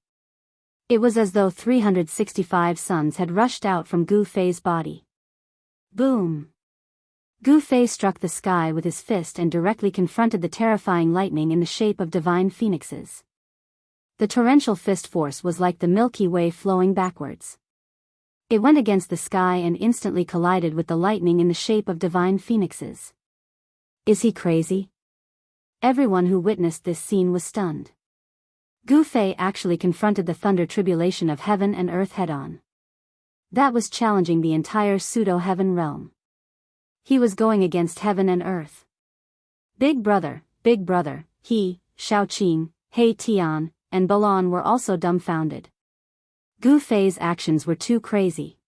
[SPEAKER 1] It was as though 365 suns had rushed out from Gu Fei's body. Boom! Gu Fei struck the sky with his fist and directly confronted the terrifying lightning in the shape of divine phoenixes. The torrential fist force was like the Milky Way flowing backwards. It went against the sky and instantly collided with the lightning in the shape of divine phoenixes. Is he crazy? Everyone who witnessed this scene was stunned. Gu Fei actually confronted the Thunder Tribulation of heaven and earth head-on. That was challenging the entire pseudo-heaven realm. He was going against heaven and earth. Big brother, he, Xiaoqing, He Tian, and Balan were also dumbfounded. Gu Fei's actions were too crazy.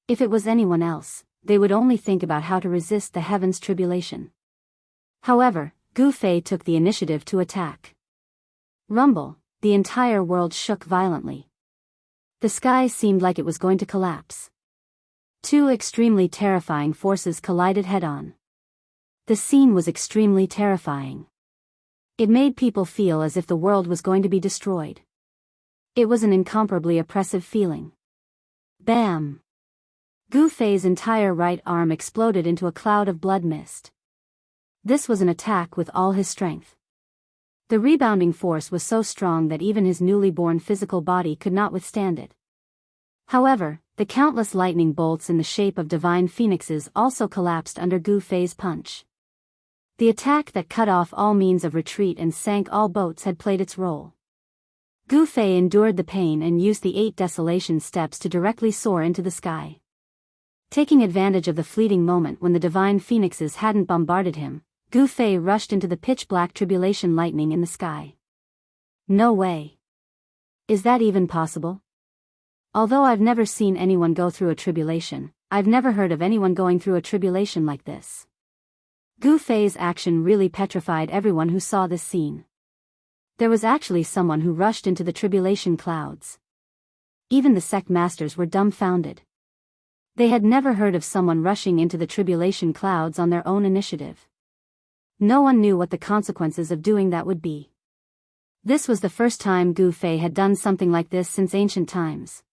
[SPEAKER 1] If it was anyone else, they would only think about how to resist the heaven's tribulation. However, Gu Fei took the initiative to attack. Rumble, the entire world shook violently. The sky seemed like it was going to collapse. 2 extremely terrifying forces collided head-on. The scene was extremely terrifying. It made people feel as if the world was going to be destroyed. It was an incomparably oppressive feeling. Bam! Gu Fei's entire right arm exploded into a cloud of blood mist. This was an attack with all his strength. The rebounding force was so strong that even his newly born physical body could not withstand it. However, the countless lightning bolts in the shape of divine phoenixes also collapsed under Gu Fei's punch. The attack that cut off all means of retreat and sank all boats had played its role. Gu Fei endured the pain and used the 8 desolation steps to directly soar into the sky. Taking advantage of the fleeting moment when the divine phoenixes hadn't bombarded him, Gu Fei rushed into the pitch-black tribulation lightning in the sky. No way. Is that even possible? Although I've never seen anyone go through a tribulation, I've never heard of anyone going through a tribulation like this. Gu Fei's action really petrified everyone who saw this scene. There was actually someone who rushed into the tribulation clouds. Even the sect masters were dumbfounded. They had never heard of someone rushing into the tribulation clouds on their own initiative. No one knew what the consequences of doing that would be. This was the first time Gu Fei had done something like this since ancient times.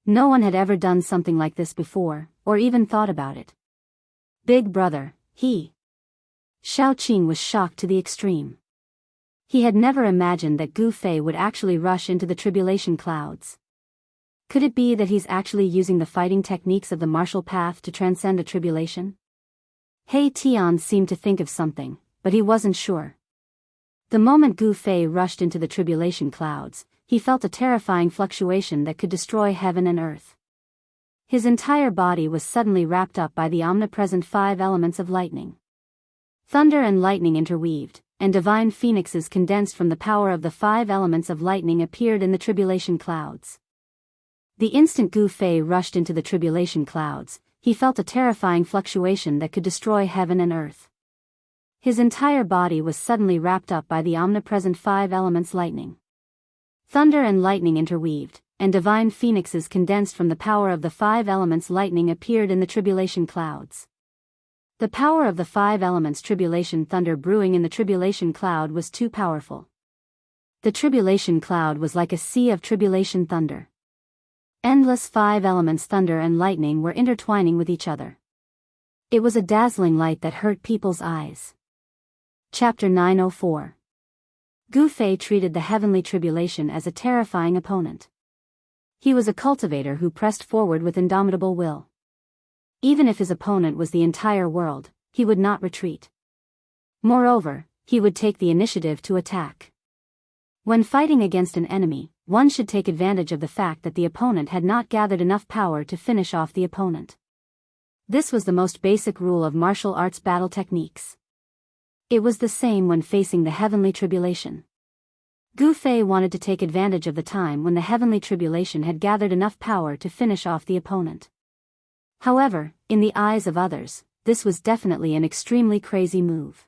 [SPEAKER 1] No one had ever done something like this before, or even thought about it. Big brother, he. Xiaoqing was shocked to the extreme. He had never imagined that Gu Fei would actually rush into the tribulation clouds. Could it be that he's actually using the fighting techniques of the martial path to transcend a tribulation? He Tian seemed to think of something, but he wasn't sure. The moment Gu Fei rushed into the tribulation clouds, he felt a terrifying fluctuation that could destroy heaven and earth. His entire body was suddenly wrapped up by the omnipresent 5 elements of lightning. Thunder and lightning interweaved, and divine phoenixes condensed from the power of the 5 elements of lightning appeared in the tribulation clouds. The instant Gu Fei rushed into the tribulation clouds, he felt a terrifying fluctuation that could destroy heaven and earth. His entire body was suddenly wrapped up by the omnipresent 5 elements lightning. Thunder and lightning interweaved, and divine phoenixes condensed from the power of the 5 elements lightning appeared in the tribulation clouds. The power of the 5 elements tribulation thunder brewing in the tribulation cloud was too powerful. The tribulation cloud was like a sea of tribulation thunder. Endless 5 elements thunder and lightning were intertwining with each other. It was a dazzling light that hurt people's eyes. Chapter 904. Gu Fei treated the heavenly tribulation as a terrifying opponent. He was a cultivator who pressed forward with indomitable will. Even if his opponent was the entire world, he would not retreat. Moreover, he would take the initiative to attack. When fighting against an enemy, one should take advantage of the fact that the opponent had not gathered enough power to finish off the opponent. This was the most basic rule of martial arts battle techniques. It was the same when facing the heavenly tribulation. Gu Fei wanted to take advantage of the time when the heavenly tribulation had gathered enough power to finish off the opponent. However, in the eyes of others, this was definitely an extremely crazy move.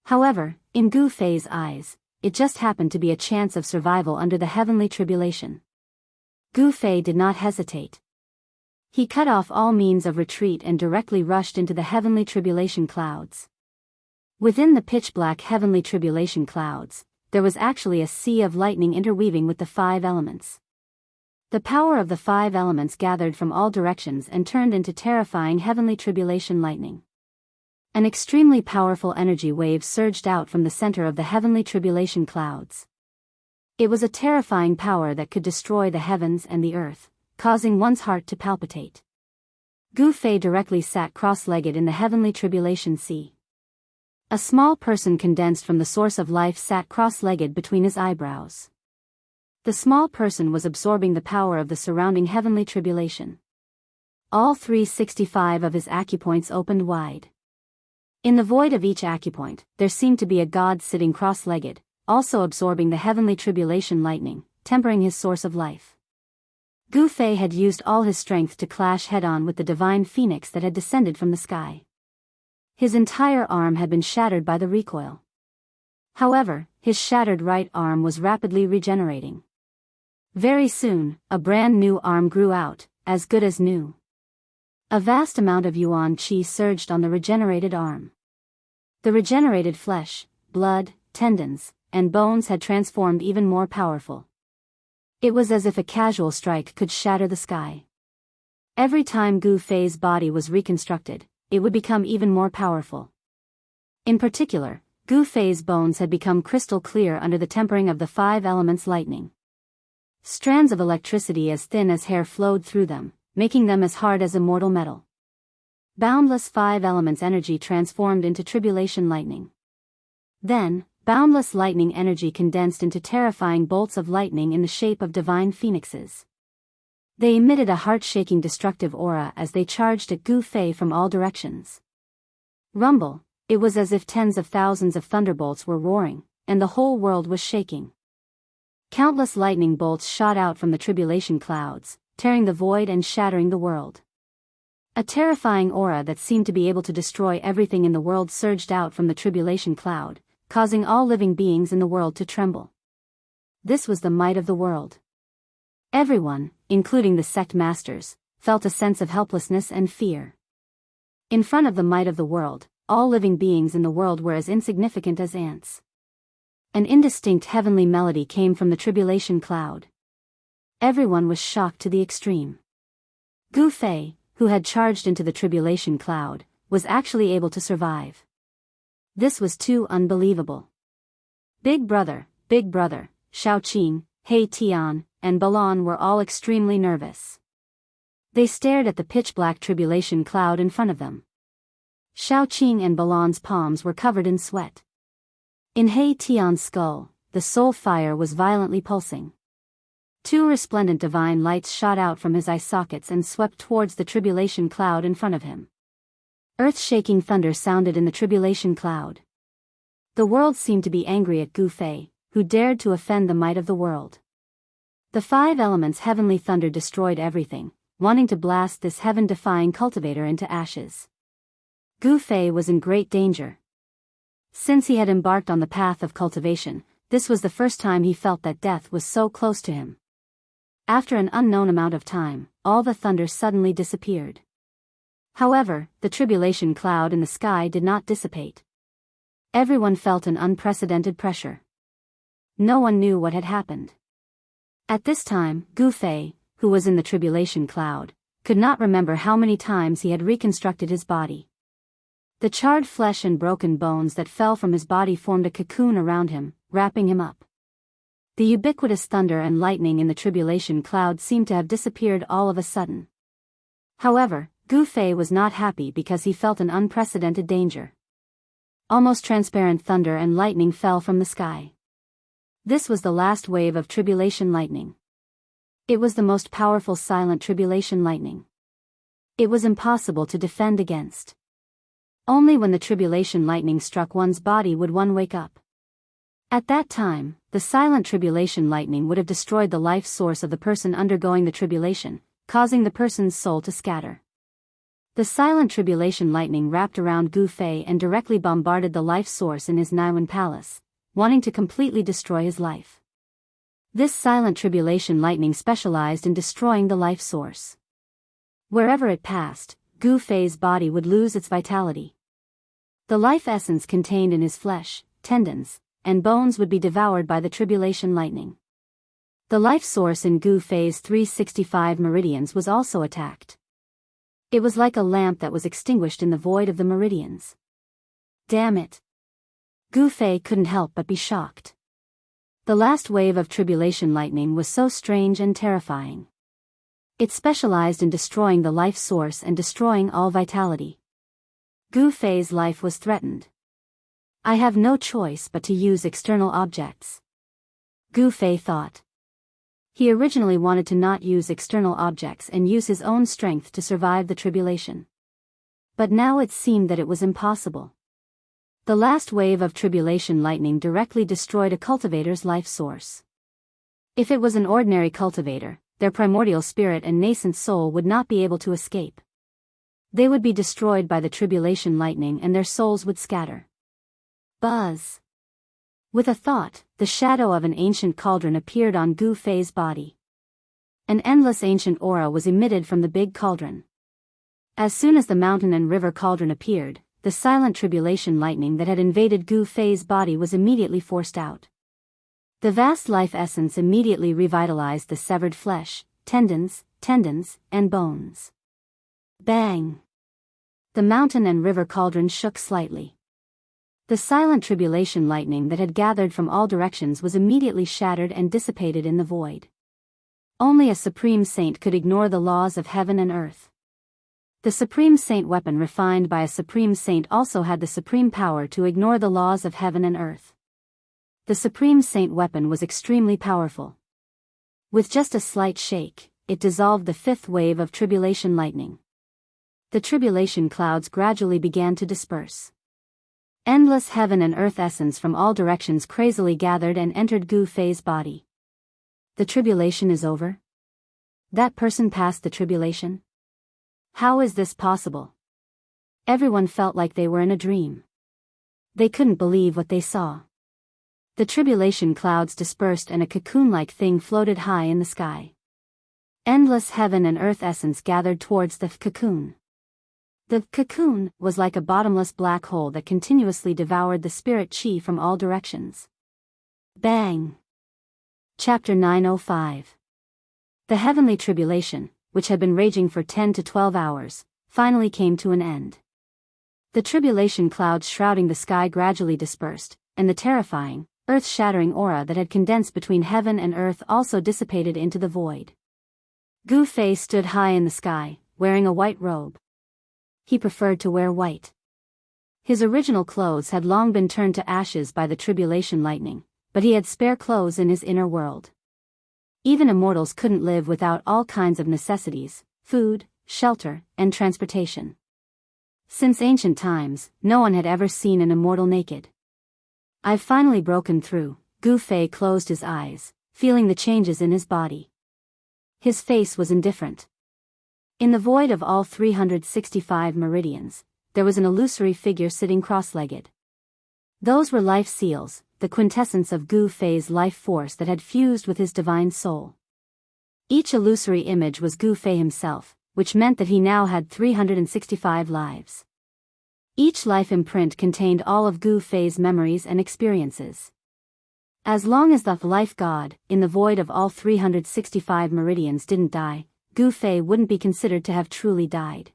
[SPEAKER 1] However, in Gu Fei's eyes, it just happened to be a chance of survival under the heavenly tribulation. Gu Fei did not hesitate. He cut off all means of retreat and directly rushed into the heavenly tribulation clouds. Within the pitch-black heavenly tribulation clouds, there was actually a sea of lightning interweaving with the 5 elements. The power of the 5 elements gathered from all directions and turned into terrifying heavenly tribulation lightning. An extremely powerful energy wave surged out from the center of the heavenly tribulation clouds. It was a terrifying power that could destroy the heavens and the earth, causing one's heart to palpitate. Gu Fei directly sat cross-legged in the heavenly tribulation sea. A small person condensed from the source of life sat cross-legged between his eyebrows. The small person was absorbing the power of the surrounding heavenly tribulation. All 365 of his acupoints opened wide. In the void of each acupoint, there seemed to be a god sitting cross-legged, also absorbing the heavenly tribulation lightning, tempering his source of life. Gu Fei had used all his strength to clash head-on with the divine phoenix that had descended from the sky. His entire arm had been shattered by the recoil. However, his shattered right arm was rapidly regenerating. Very soon, a brand new arm grew out, as good as new. A vast amount of yuan qi surged on the regenerated arm. The regenerated flesh, blood, tendons, and bones had transformed even more powerful. It was as if a casual strike could shatter the sky. Every time Gu Fei's body was reconstructed, it would become even more powerful. In particular, Gu Fei's bones had become crystal clear under the tempering of the 5 elements lightning. Strands of electricity as thin as hair flowed through them, making them as hard as immortal metal. Boundless 5 elements energy transformed into tribulation lightning. Then, boundless lightning energy condensed into terrifying bolts of lightning in the shape of divine phoenixes. They emitted a heart-shaking destructive aura as they charged at Gu Fei from all directions. Rumble, it was as if tens of thousands of thunderbolts were roaring, and the whole world was shaking. Countless lightning bolts shot out from the tribulation clouds, tearing the void and shattering the world. A terrifying aura that seemed to be able to destroy everything in the world surged out from the tribulation cloud, causing all living beings in the world to tremble. This was the might of the world. Everyone, including the sect masters, felt a sense of helplessness and fear. In front of the might of the world, all living beings in the world were as insignificant as ants. An indistinct heavenly melody came from the tribulation cloud. Everyone was shocked to the extreme. Gu Fei, who had charged into the tribulation cloud, was actually able to survive. This was too unbelievable. Big Brother, Shaoqing, He Tian, and Balan were all extremely nervous. They stared at the pitch-black tribulation cloud in front of them. Shaoqing and Balan's palms were covered in sweat. In He Tian's skull, the soul fire was violently pulsing. 2 resplendent divine lights shot out from his eye sockets and swept towards the tribulation cloud in front of him. Earth-shaking thunder sounded in the tribulation cloud. The world seemed to be angry at Gu Fei, who dared to offend the might of the world. The 5 elements heavenly thunder destroyed everything, wanting to blast this heaven-defying cultivator into ashes. Gu Fei was in great danger. Since he had embarked on the path of cultivation, this was the first time he felt that death was so close to him. After an unknown amount of time, all the thunder suddenly disappeared. However, the tribulation cloud in the sky did not dissipate. Everyone felt an unprecedented pressure. No one knew what had happened. At this time, Gu Fei, who was in the tribulation cloud, could not remember how many times he had reconstructed his body. The charred flesh and broken bones that fell from his body formed a cocoon around him, wrapping him up. The ubiquitous thunder and lightning in the tribulation cloud seemed to have disappeared all of a sudden. However, Gu Fei was not happy because he felt an unprecedented danger. Almost transparent thunder and lightning fell from the sky. This was the last wave of tribulation lightning. It was the most powerful silent tribulation lightning. It was impossible to defend against. Only when the tribulation lightning struck one's body would one wake up. At that time, the silent tribulation lightning would have destroyed the life source of the person undergoing the tribulation, causing the person's soul to scatter. The silent tribulation lightning wrapped around Gu Fei and directly bombarded the life source in his Niwen palace, wanting to completely destroy his life. This silent tribulation lightning specialized in destroying the life source. Wherever it passed, Gu Fei's body would lose its vitality. The life essence contained in his flesh, tendons, and bones would be devoured by the tribulation lightning. The life source in Gu Fei's 365 meridians was also attacked. It was like a lamp that was extinguished in the void of the meridians. Damn it! Gu Fei couldn't help but be shocked. The last wave of tribulation lightning was so strange and terrifying. It specialized in destroying the life source and destroying all vitality. Gu Fei's life was threatened. I have no choice but to use external objects. Gu Fei thought. He originally wanted to not use external objects and use his own strength to survive the tribulation. But now it seemed that it was impossible. The last wave of tribulation lightning directly destroyed a cultivator's life source. If it was an ordinary cultivator, their primordial spirit and nascent soul would not be able to escape. They would be destroyed by the tribulation lightning and their souls would scatter. Buzz! With a thought, the shadow of an ancient cauldron appeared on Gu Fei's body. An endless ancient aura was emitted from the big cauldron. As soon as the mountain and river cauldron appeared, the silent tribulation lightning that had invaded Gu Fei's body was immediately forced out. The vast life essence immediately revitalized the severed flesh, tendons, and bones. Bang! The mountain and river cauldron shook slightly. The silent tribulation lightning that had gathered from all directions was immediately shattered and dissipated in the void. Only a supreme saint could ignore the laws of heaven and earth. The supreme saint weapon refined by a supreme saint also had the supreme power to ignore the laws of heaven and earth. The supreme saint weapon was extremely powerful. With just a slight shake, it dissolved the 5th wave of tribulation lightning. The tribulation clouds gradually began to disperse. Endless heaven and earth essence from all directions crazily gathered and entered Gu Fei's body. The tribulation is over? That person passed the tribulation? How is this possible? Everyone felt like they were in a dream. They couldn't believe what they saw. The tribulation clouds dispersed and a cocoon-like thing floated high in the sky. Endless heaven and earth essence gathered towards the cocoon. The cocoon was like a bottomless black hole that continuously devoured the spirit chi from all directions. Bang! Chapter 905. The heavenly tribulation, which had been raging for 10 to 12 hours, finally came to an end. The tribulation clouds shrouding the sky gradually dispersed, and the terrifying, earth-shattering aura that had condensed between heaven and earth also dissipated into the void. Gu Fei stood high in the sky, wearing a white robe. He preferred to wear white. His original clothes had long been turned to ashes by the tribulation lightning, but he had spare clothes in his inner world. Even immortals couldn't live without all kinds of necessities, food, shelter, and transportation. Since ancient times, no one had ever seen an immortal naked. I've finally broken through. Gu Fei closed his eyes, feeling the changes in his body. His face was indifferent. In the void of all 365 meridians, there was an illusory figure sitting cross-legged. Those were life seals, the quintessence of Gu Fei's life force that had fused with his divine soul. Each illusory image was Gu Fei himself, which meant that he now had 365 lives. Each life imprint contained all of Gu Fei's memories and experiences. As long as the life god, in the void of all 365 meridians, didn't die, Gu Fei wouldn't be considered to have truly died.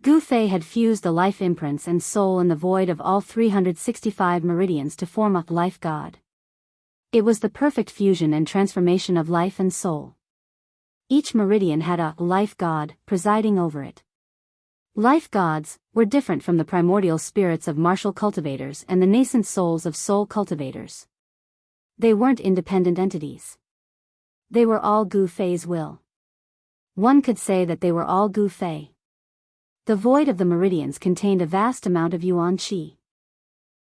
[SPEAKER 1] Gu Fei had fused the life imprints and soul in the void of all 365 meridians to form a life god. It was the perfect fusion and transformation of life and soul. Each meridian had a life god presiding over it. Life gods were different from the primordial spirits of martial cultivators and the nascent souls of soul cultivators. They weren't independent entities. They were all Gu Fei's will. One could say that they were all Gu Fei. The void of the meridians contained a vast amount of yuan qi.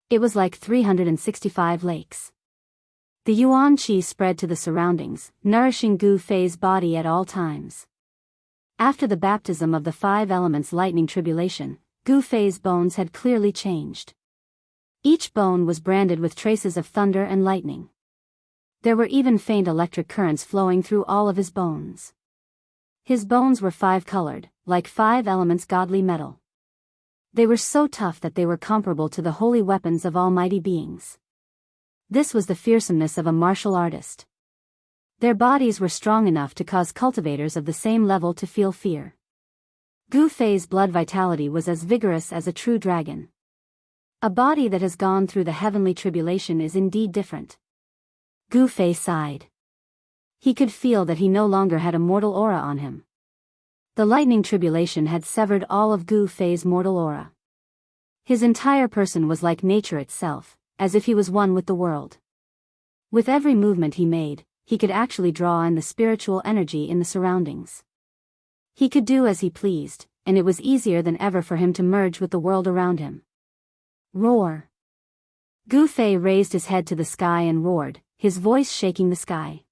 [SPEAKER 1] It was like 365 lakes. The yuan qi spread to the surroundings, nourishing Gu Fei's body at all times. After the baptism of the 5 elements lightning tribulation, Gu Fei's bones had clearly changed. Each bone was branded with traces of thunder and lightning. There were even faint electric currents flowing through all of his bones. His bones were 5-colored, like 5 elements godly metal. They were so tough that they were comparable to the holy weapons of almighty beings. This was the fearsomeness of a martial artist. Their bodies were strong enough to cause cultivators of the same level to feel fear. Gu Fei's blood vitality was as vigorous as a true dragon. A body that has gone through the heavenly tribulation is indeed different. Gu Fei sighed. He could feel that he no longer had a mortal aura on him. The lightning tribulation had severed all of Gu Fei's mortal aura. His entire person was like nature itself, as if he was one with the world. With every movement he made, he could actually draw in the spiritual energy in the surroundings. He could do as he pleased, and it was easier than ever for him to merge with the world around him. Roar! Gu Fei raised his head to the sky and roared, his voice shaking the sky.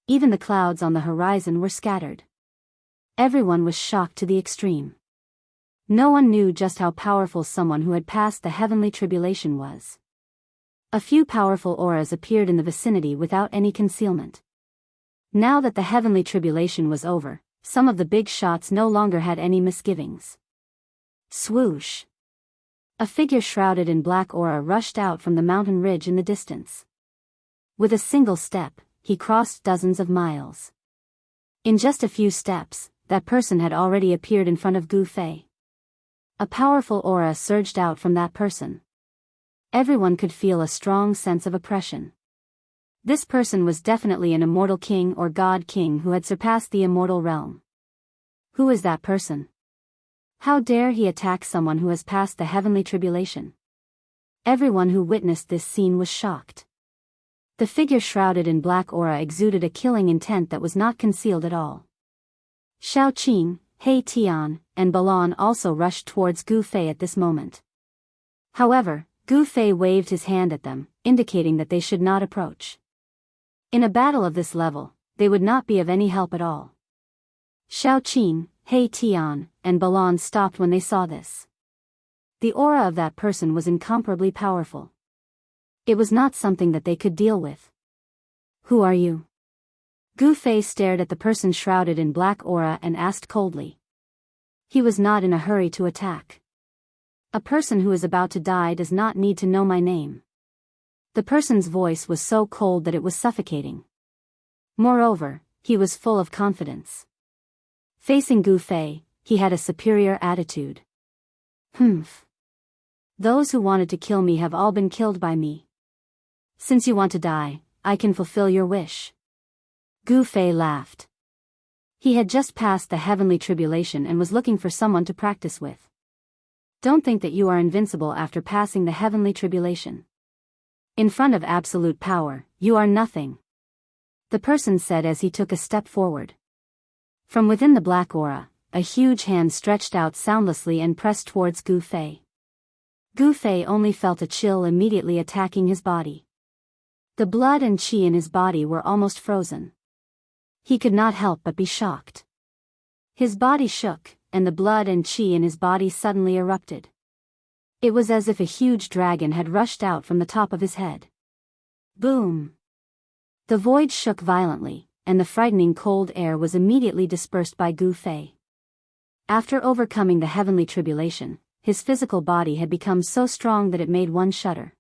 [SPEAKER 1] Even the clouds on the horizon were scattered. Everyone was shocked to the extreme. No one knew just how powerful someone who had passed the heavenly tribulation was. A few powerful auras appeared in the vicinity without any concealment. Now that the heavenly tribulation was over, some of the big shots no longer had any misgivings. Swoosh! A figure shrouded in black aura rushed out from the mountain ridge in the distance. With a single step, he crossed dozens of miles. In just a few steps, that person had already appeared in front of Gu Fei. A powerful aura surged out from that person. Everyone could feel a strong sense of oppression. This person was definitely an immortal king or god king who had surpassed the immortal realm. Who is that person? How dare he attack someone who has passed the heavenly tribulation? Everyone who witnessed this scene was shocked. The figure shrouded in black aura exuded a killing intent that was not concealed at all. Xiaoqing, He Tian, and Balan also rushed towards Gu Fei at this moment. However, Gu Fei waved his hand at them, indicating that they should not approach. In a battle of this level, they would not be of any help at all. Xiaoqing, He Tian, and Balan stopped when they saw this. The aura of that person was incomparably powerful. It was not something that they could deal with. Who are you? Gu Fei stared at the person shrouded in black aura and asked coldly. He was not in a hurry to attack. A person who is about to die does not need to know my name. The person's voice was so cold that it was suffocating. Moreover, he was full of confidence. Facing Gu Fei, he had a superior attitude. Humph. Those who wanted to kill me have all been killed by me. Since you want to die, I can fulfill your wish. Gu Fei laughed. He had just passed the heavenly tribulation and was looking for someone to practice with. Don't think that you are invincible after passing the heavenly tribulation. In front of absolute power, you are nothing. The person said as he took a step forward. From within the black aura, a huge hand stretched out soundlessly and pressed towards Gu Fei. Gu Fei only felt a chill immediately attacking his body. The blood and qi in his body were almost frozen. He could not help but be shocked. His body shook, and the blood and qi in his body suddenly erupted. It was as if a huge dragon had rushed out from the top of his head. Boom! The void shook violently, and the frightening cold air was immediately dispersed by Gu Fei. After overcoming the heavenly tribulation, his physical body had become so strong that it made one shudder.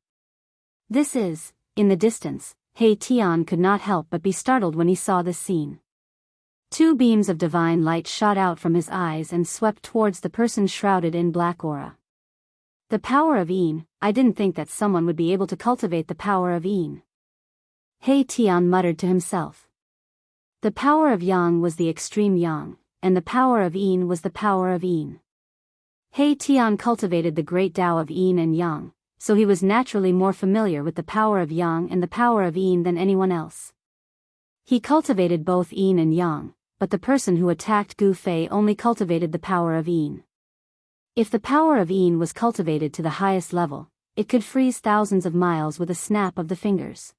[SPEAKER 1] This is, in the distance, He Tian could not help but be startled when he saw this scene. Two beams of divine light shot out from his eyes and swept towards the person shrouded in black aura. The power of Yin, I didn't think that someone would be able to cultivate the power of Yin. He Tian muttered to himself. The power of Yang was the extreme Yang, and the power of Yin was the power of Yin. He Tian cultivated the great Tao of Yin and Yang, so he was naturally more familiar with the power of Yang and the power of Yin than anyone else. He cultivated both Yin and Yang, but the person who attacked Gu Fei only cultivated the power of Yin. If the power of Yin was cultivated to the highest level, it could freeze thousands of miles with a snap of the fingers.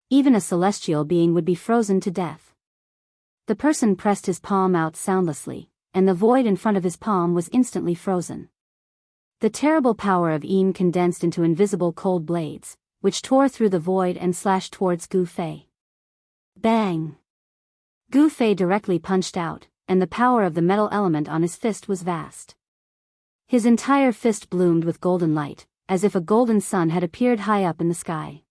[SPEAKER 1] Even a celestial being would be frozen to death. The person pressed his palm out soundlessly, and the void in front of his palm was instantly frozen. The terrible power of Yin condensed into invisible cold blades, which tore through the void and slashed towards Gu Fei. Bang! Gu Fei directly punched out, and the power of the metal element on his fist was vast. His entire fist bloomed with golden light, as if a golden sun had appeared high up in the sky.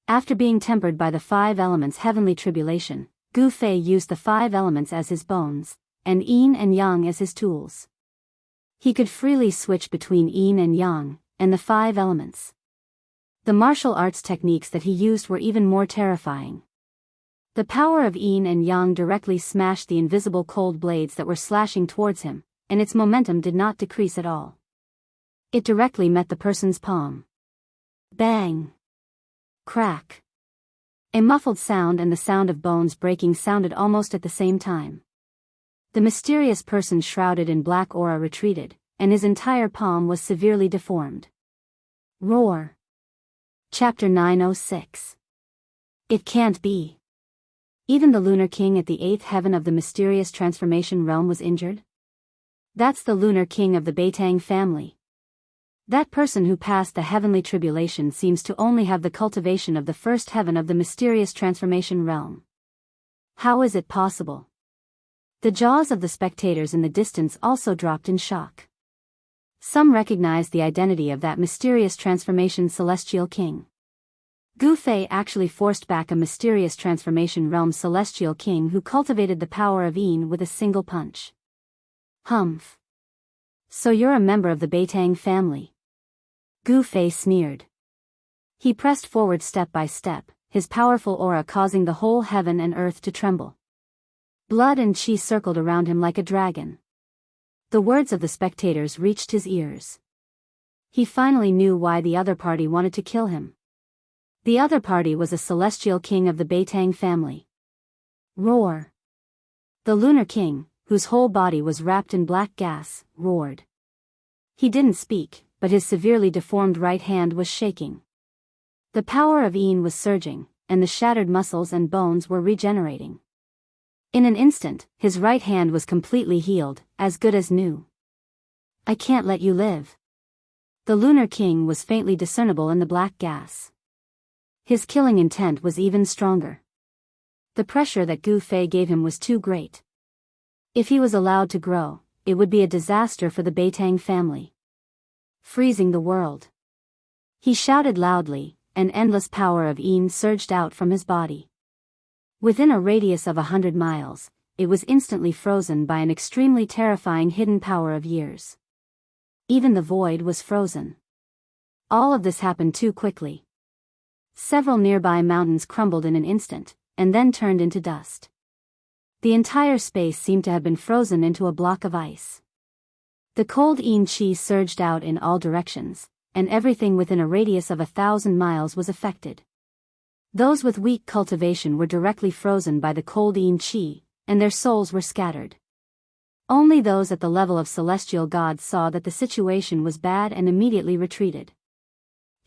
[SPEAKER 1] After being tempered by the 5 elements' heavenly tribulation, Gu Fei used the 5 elements as his bones, and Yin and Yang as his tools. He could freely switch between Yin and Yang, and the 5 elements. The martial arts techniques that he used were even more terrifying. The power of Yin and Yang directly smashed the invisible cold blades that were slashing towards him, and its momentum did not decrease at all. It directly met the person's palm. Bang! Crack! A muffled sound and the sound of bones breaking sounded almost at the same time. The mysterious person shrouded in black aura retreated, and his entire palm was severely deformed. Roar! Chapter 906. It can't be. Even the Lunar King at the 8th heaven of the mysterious transformation realm was injured? That's the Lunar King of the Beitang family. That person who passed the heavenly tribulation seems to only have the cultivation of the 1st heaven of the mysterious transformation realm. How is it possible? The jaws of the spectators in the distance also dropped in shock. Some recognized the identity of that mysterious transformation celestial king. Gu Fei actually forced back a mysterious transformation realm celestial king who cultivated the power of Yin with a single punch. Humph. So you're a member of the Beitang family? Gu Fei sneered. He pressed forward step by step, his powerful aura causing the whole heaven and earth to tremble. Blood and qi circled around him like a dragon. The words of the spectators reached his ears. He finally knew why the other party wanted to kill him. The other party was a celestial king of the Beitang family. Roar! The Lunar King, whose whole body was wrapped in black gas, roared. He didn't speak, but his severely deformed right hand was shaking. The power of Yin was surging, and the shattered muscles and bones were regenerating. In an instant, his right hand was completely healed, as good as new. I can't let you live. The Lunar King was faintly discernible in the black gas. His killing intent was even stronger. The pressure that Gu Fei gave him was too great. If he was allowed to grow, it would be a disaster for the Beitang family. Freezing the world. He shouted loudly, and endless power of Yin surged out from his body. Within a radius of 100 miles, it was instantly frozen by an extremely terrifying hidden power of years. Even the void was frozen. All of this happened too quickly. Several nearby mountains crumbled in an instant, and then turned into dust. The entire space seemed to have been frozen into a block of ice. The cold Yin Qi surged out in all directions, and everything within a radius of 1,000 miles was affected. Those with weak cultivation were directly frozen by the cold Yin Qi, and their souls were scattered. Only those at the level of celestial gods saw that the situation was bad and immediately retreated.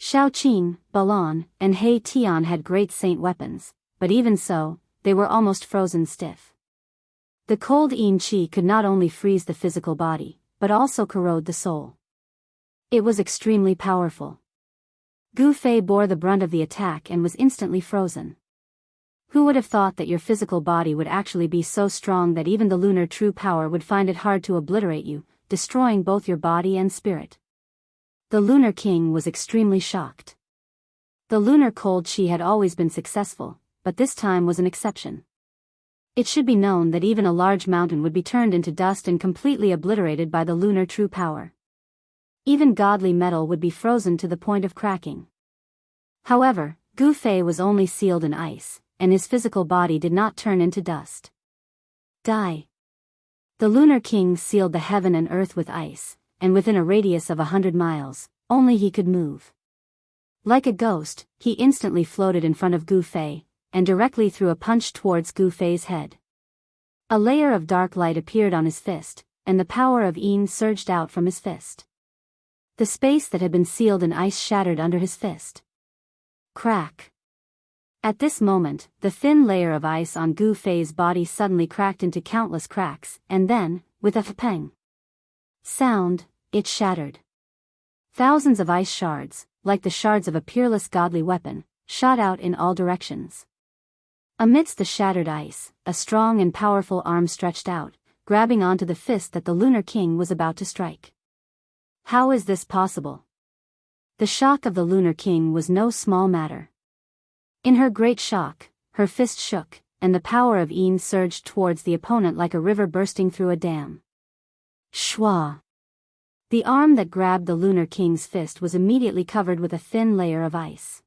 [SPEAKER 1] Shaoqing, Balon, and He Tian had great saint weapons, but even so, they were almost frozen stiff. The cold Yin Qi could not only freeze the physical body, but also corrode the soul. It was extremely powerful. Gu Fei bore the brunt of the attack and was instantly frozen. Who would have thought that your physical body would actually be so strong that even the lunar true power would find it hard to obliterate you, destroying both your body and spirit? The Lunar King was extremely shocked. The lunar cold Qi had always been successful, but this time was an exception. It should be known that even a large mountain would be turned into dust and completely obliterated by the lunar true power. Even godly metal would be frozen to the point of cracking. However, Gu Fei was only sealed in ice, and his physical body did not turn into dust. Die. The Lunar King sealed the heaven and earth with ice, and within a radius of 100 miles, only he could move. Like a ghost, he instantly floated in front of Gu Fei, and directly threw a punch towards Gu Fei's head. A layer of dark light appeared on his fist, and the power of Yin surged out from his fist. The space that had been sealed in ice shattered under his fist. Crack. At this moment, the thin layer of ice on Gu Fei's body suddenly cracked into countless cracks, and then, with a pang sound, it shattered. Thousands of ice shards, like the shards of a peerless godly weapon, shot out in all directions. Amidst the shattered ice, a strong and powerful arm stretched out, grabbing onto the fist that the Lunar King was about to strike. How is this possible? The shock of the Lunar King was no small matter. In her great shock, her fist shook, and the power of Yin surged towards the opponent like a river bursting through a dam. Shwa! The arm that grabbed the Lunar King's fist was immediately covered with a thin layer of ice.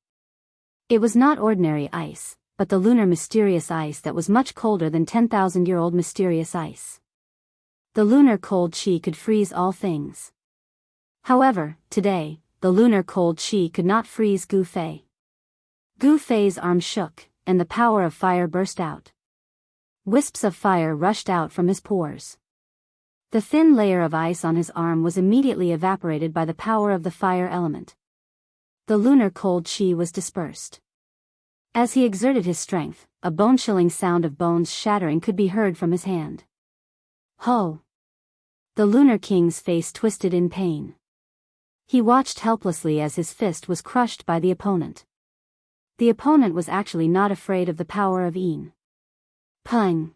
[SPEAKER 1] It was not ordinary ice, but the lunar mysterious ice that was much colder than 10,000-year-old mysterious ice. The lunar cold Qi could freeze all things. However, today, the lunar cold Qi could not freeze Gu Fei. Gu Fei's arm shook, and the power of fire burst out. Wisps of fire rushed out from his pores. The thin layer of ice on his arm was immediately evaporated by the power of the fire element. The lunar cold Qi was dispersed. As he exerted his strength, a bone-chilling sound of bones shattering could be heard from his hand. Ho! The Lunar King's face twisted in pain. He watched helplessly as his fist was crushed by the opponent. The opponent was actually not afraid of the power of Yin. Pung!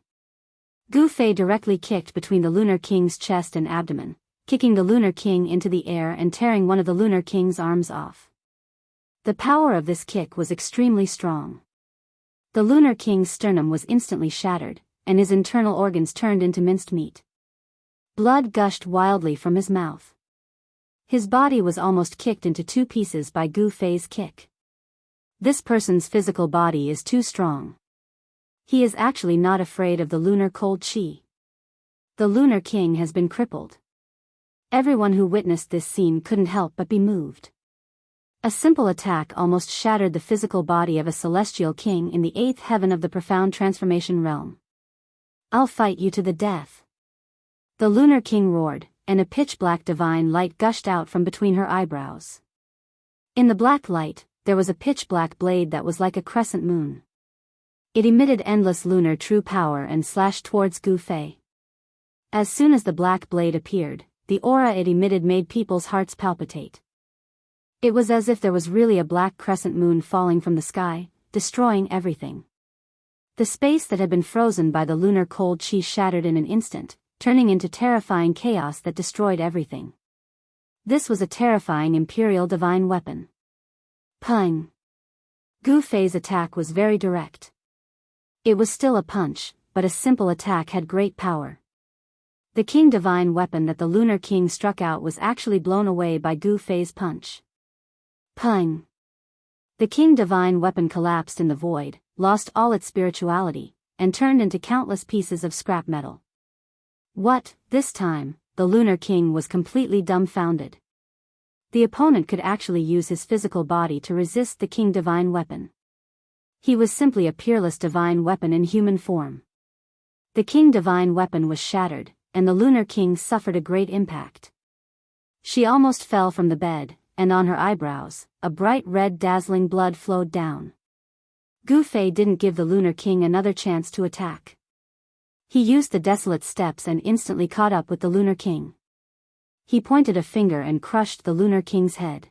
[SPEAKER 1] Gu Fei directly kicked between the Lunar King's chest and abdomen, kicking the Lunar King into the air and tearing one of the Lunar King's arms off. The power of this kick was extremely strong. The Lunar King's sternum was instantly shattered, and his internal organs turned into minced meat. Blood gushed wildly from his mouth. His body was almost kicked into two pieces by Gu Fei's kick. This person's physical body is too strong. He is actually not afraid of the lunar cold Qi. The Lunar King has been crippled. Everyone who witnessed this scene couldn't help but be moved. A simple attack almost shattered the physical body of a celestial king in the 8th heaven of the profound transformation realm. I'll fight you to the death. The Lunar King roared, and a pitch-black divine light gushed out from between her eyebrows. In the black light, there was a pitch-black blade that was like a crescent moon. It emitted endless lunar true power and slashed towards Gu Fei. As soon as the black blade appeared, the aura it emitted made people's hearts palpitate. It was as if there was really a black crescent moon falling from the sky, destroying everything. The space that had been frozen by the lunar cold Qi shattered in an instant, turning into terrifying chaos that destroyed everything. This was a terrifying imperial divine weapon. Pung! Gu Fei's attack was very direct. It was still a punch, but a simple attack had great power. The king divine weapon that the Lunar King struck out was actually blown away by Gu Fei's punch. Pung! The king divine weapon collapsed in the void, lost all its spirituality, and turned into countless pieces of scrap metal. What, this time, the Lunar King was completely dumbfounded. The opponent could actually use his physical body to resist the king divine weapon. He was simply a peerless divine weapon in human form. The king divine weapon was shattered, and the Lunar King suffered a great impact. She almost fell from the bed, and on her eyebrows, a bright red dazzling blood flowed down. Gu Fei didn't give the Lunar King another chance to attack. He used the desolate steps and instantly caught up with the Lunar King. He pointed a finger and crushed the Lunar King's head.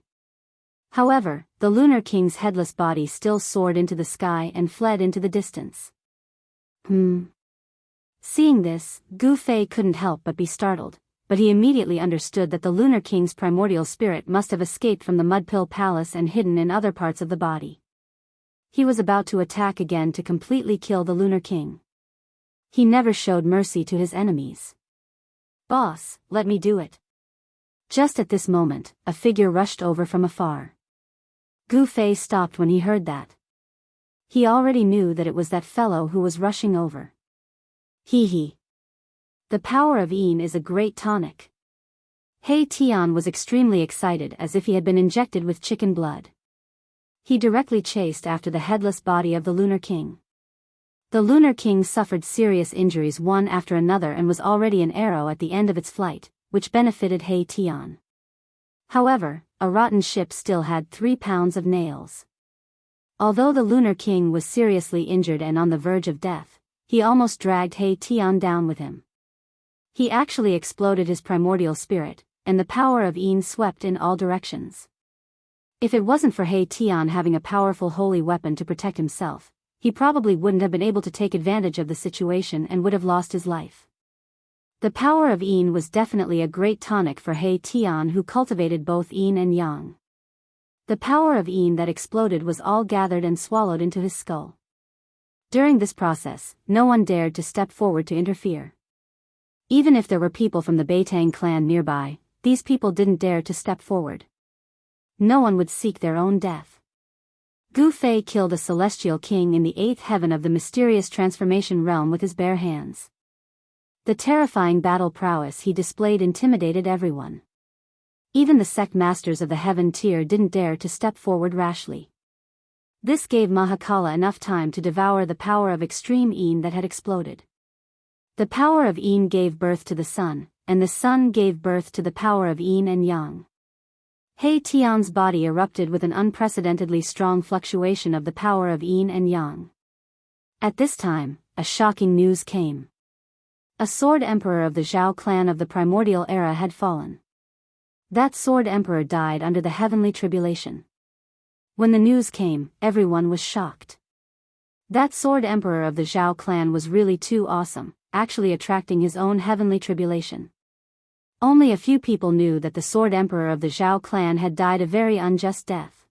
[SPEAKER 1] However, the Lunar King's headless body still soared into the sky and fled into the distance. Seeing this, Gu Fei couldn't help but be startled, but he immediately understood that the Lunar King's primordial spirit must have escaped from the Mudpill Palace and hidden in other parts of the body. He was about to attack again to completely kill the Lunar King. He never showed mercy to his enemies. "Boss, let me do it." Just at this moment, a figure rushed over from afar. Gu Fei stopped when he heard that. He already knew that it was that fellow who was rushing over. Hee. The power of Yin is a great tonic. He Tian was extremely excited as if he had been injected with chicken blood. He directly chased after the headless body of the Lunar King. The Lunar King suffered serious injuries one after another and was already an arrow at the end of its flight, which benefited He Tian. However, a rotten ship still had 3 pounds of nails. Although the Lunar King was seriously injured and on the verge of death, he almost dragged He Tian down with him. He actually exploded his primordial spirit, and the power of Yin swept in all directions. If it wasn't for He Tian having a powerful holy weapon to protect himself, he probably wouldn't have been able to take advantage of the situation and would have lost his life. The power of Yin was definitely a great tonic for He Tian, who cultivated both Yin and Yang. The power of Yin that exploded was all gathered and swallowed into his skull. During this process, no one dared to step forward to interfere. Even if there were people from the Beitang clan nearby, these people didn't dare to step forward. No one would seek their own death. Gu Fei killed a celestial king in the 8th heaven of the mysterious transformation realm with his bare hands. The terrifying battle prowess he displayed intimidated everyone. Even the sect masters of the heaven tier didn't dare to step forward rashly. This gave Mahakala enough time to devour the power of extreme Yin that had exploded. The power of Yin gave birth to the sun, and the sun gave birth to the power of Yin and Yang. He Tian's body erupted with an unprecedentedly strong fluctuation of the power of Yin and Yang. At this time, a shocking news came. A sword emperor of the Zhao clan of the primordial era had fallen. That sword emperor died under the heavenly tribulation. When the news came, everyone was shocked. That sword emperor of the Zhao clan was really too awesome, actually attracting his own heavenly tribulation. Only a few people knew that the sword emperor of the Zhao clan had died a very unjust death.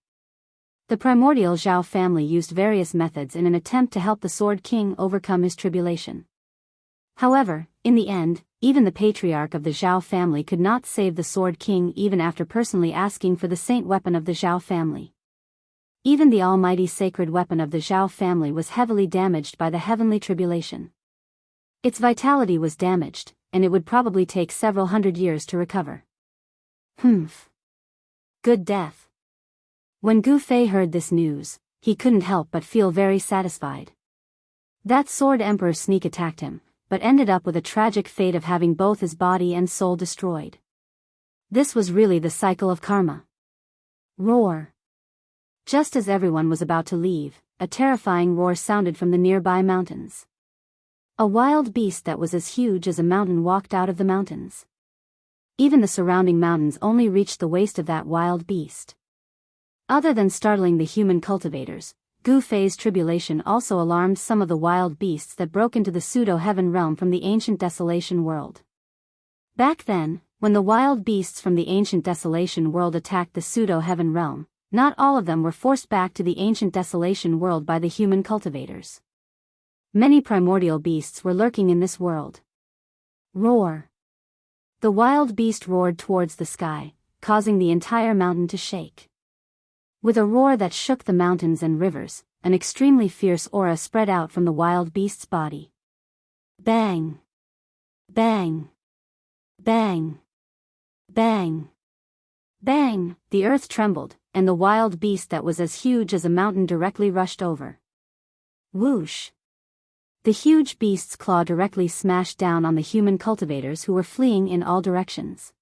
[SPEAKER 1] The primordial Zhao family used various methods in an attempt to help the Sword King overcome his tribulation. However, in the end, even the patriarch of the Zhao family could not save the Sword King even after personally asking for the saint weapon of the Zhao family. Even the almighty sacred weapon of the Zhao family was heavily damaged by the heavenly tribulation. Its vitality was damaged, and it would probably take several hundred years to recover. Good death. When Gu Fei heard this news, he couldn't help but feel very satisfied. That sword emperor sneak attacked him, but ended up with a tragic fate of having both his body and soul destroyed. This was really the cycle of karma. Roar. Just as everyone was about to leave, a terrifying roar sounded from the nearby mountains. A wild beast that was as huge as a mountain walked out of the mountains. Even the surrounding mountains only reached the waist of that wild beast. Other than startling the human cultivators, Gu Fei's tribulation also alarmed some of the wild beasts that broke into the pseudo-heaven realm from the ancient desolation world. Back then, when the wild beasts from the ancient desolation world attacked the pseudo-heaven realm, not all of them were forced back to the ancient desolation world by the human cultivators. Many primordial beasts were lurking in this world. Roar. The wild beast roared towards the sky, causing the entire mountain to shake. With a roar that shook the mountains and rivers, an extremely fierce aura spread out from the wild beast's body. Bang! Bang! Bang! Bang! Bang! The earth trembled, and the wild beast that was as huge as a mountain directly rushed over. Whoosh! The huge beast's claw directly smashed down on the human cultivators who were fleeing in all directions.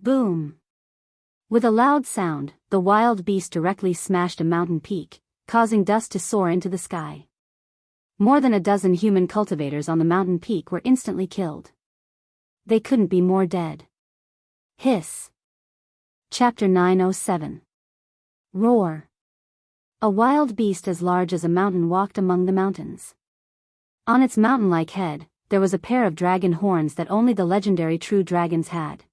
[SPEAKER 1] Boom! With a loud sound, the wild beast directly smashed a mountain peak, causing dust to soar into the sky. More than a dozen human cultivators on the mountain peak were instantly killed. They couldn't be more dead. Hiss. Chapter 907. Roar. A wild beast as large as a mountain walked among the mountains. On its mountain-like head, there was a pair of dragon horns that only the legendary true dragons had.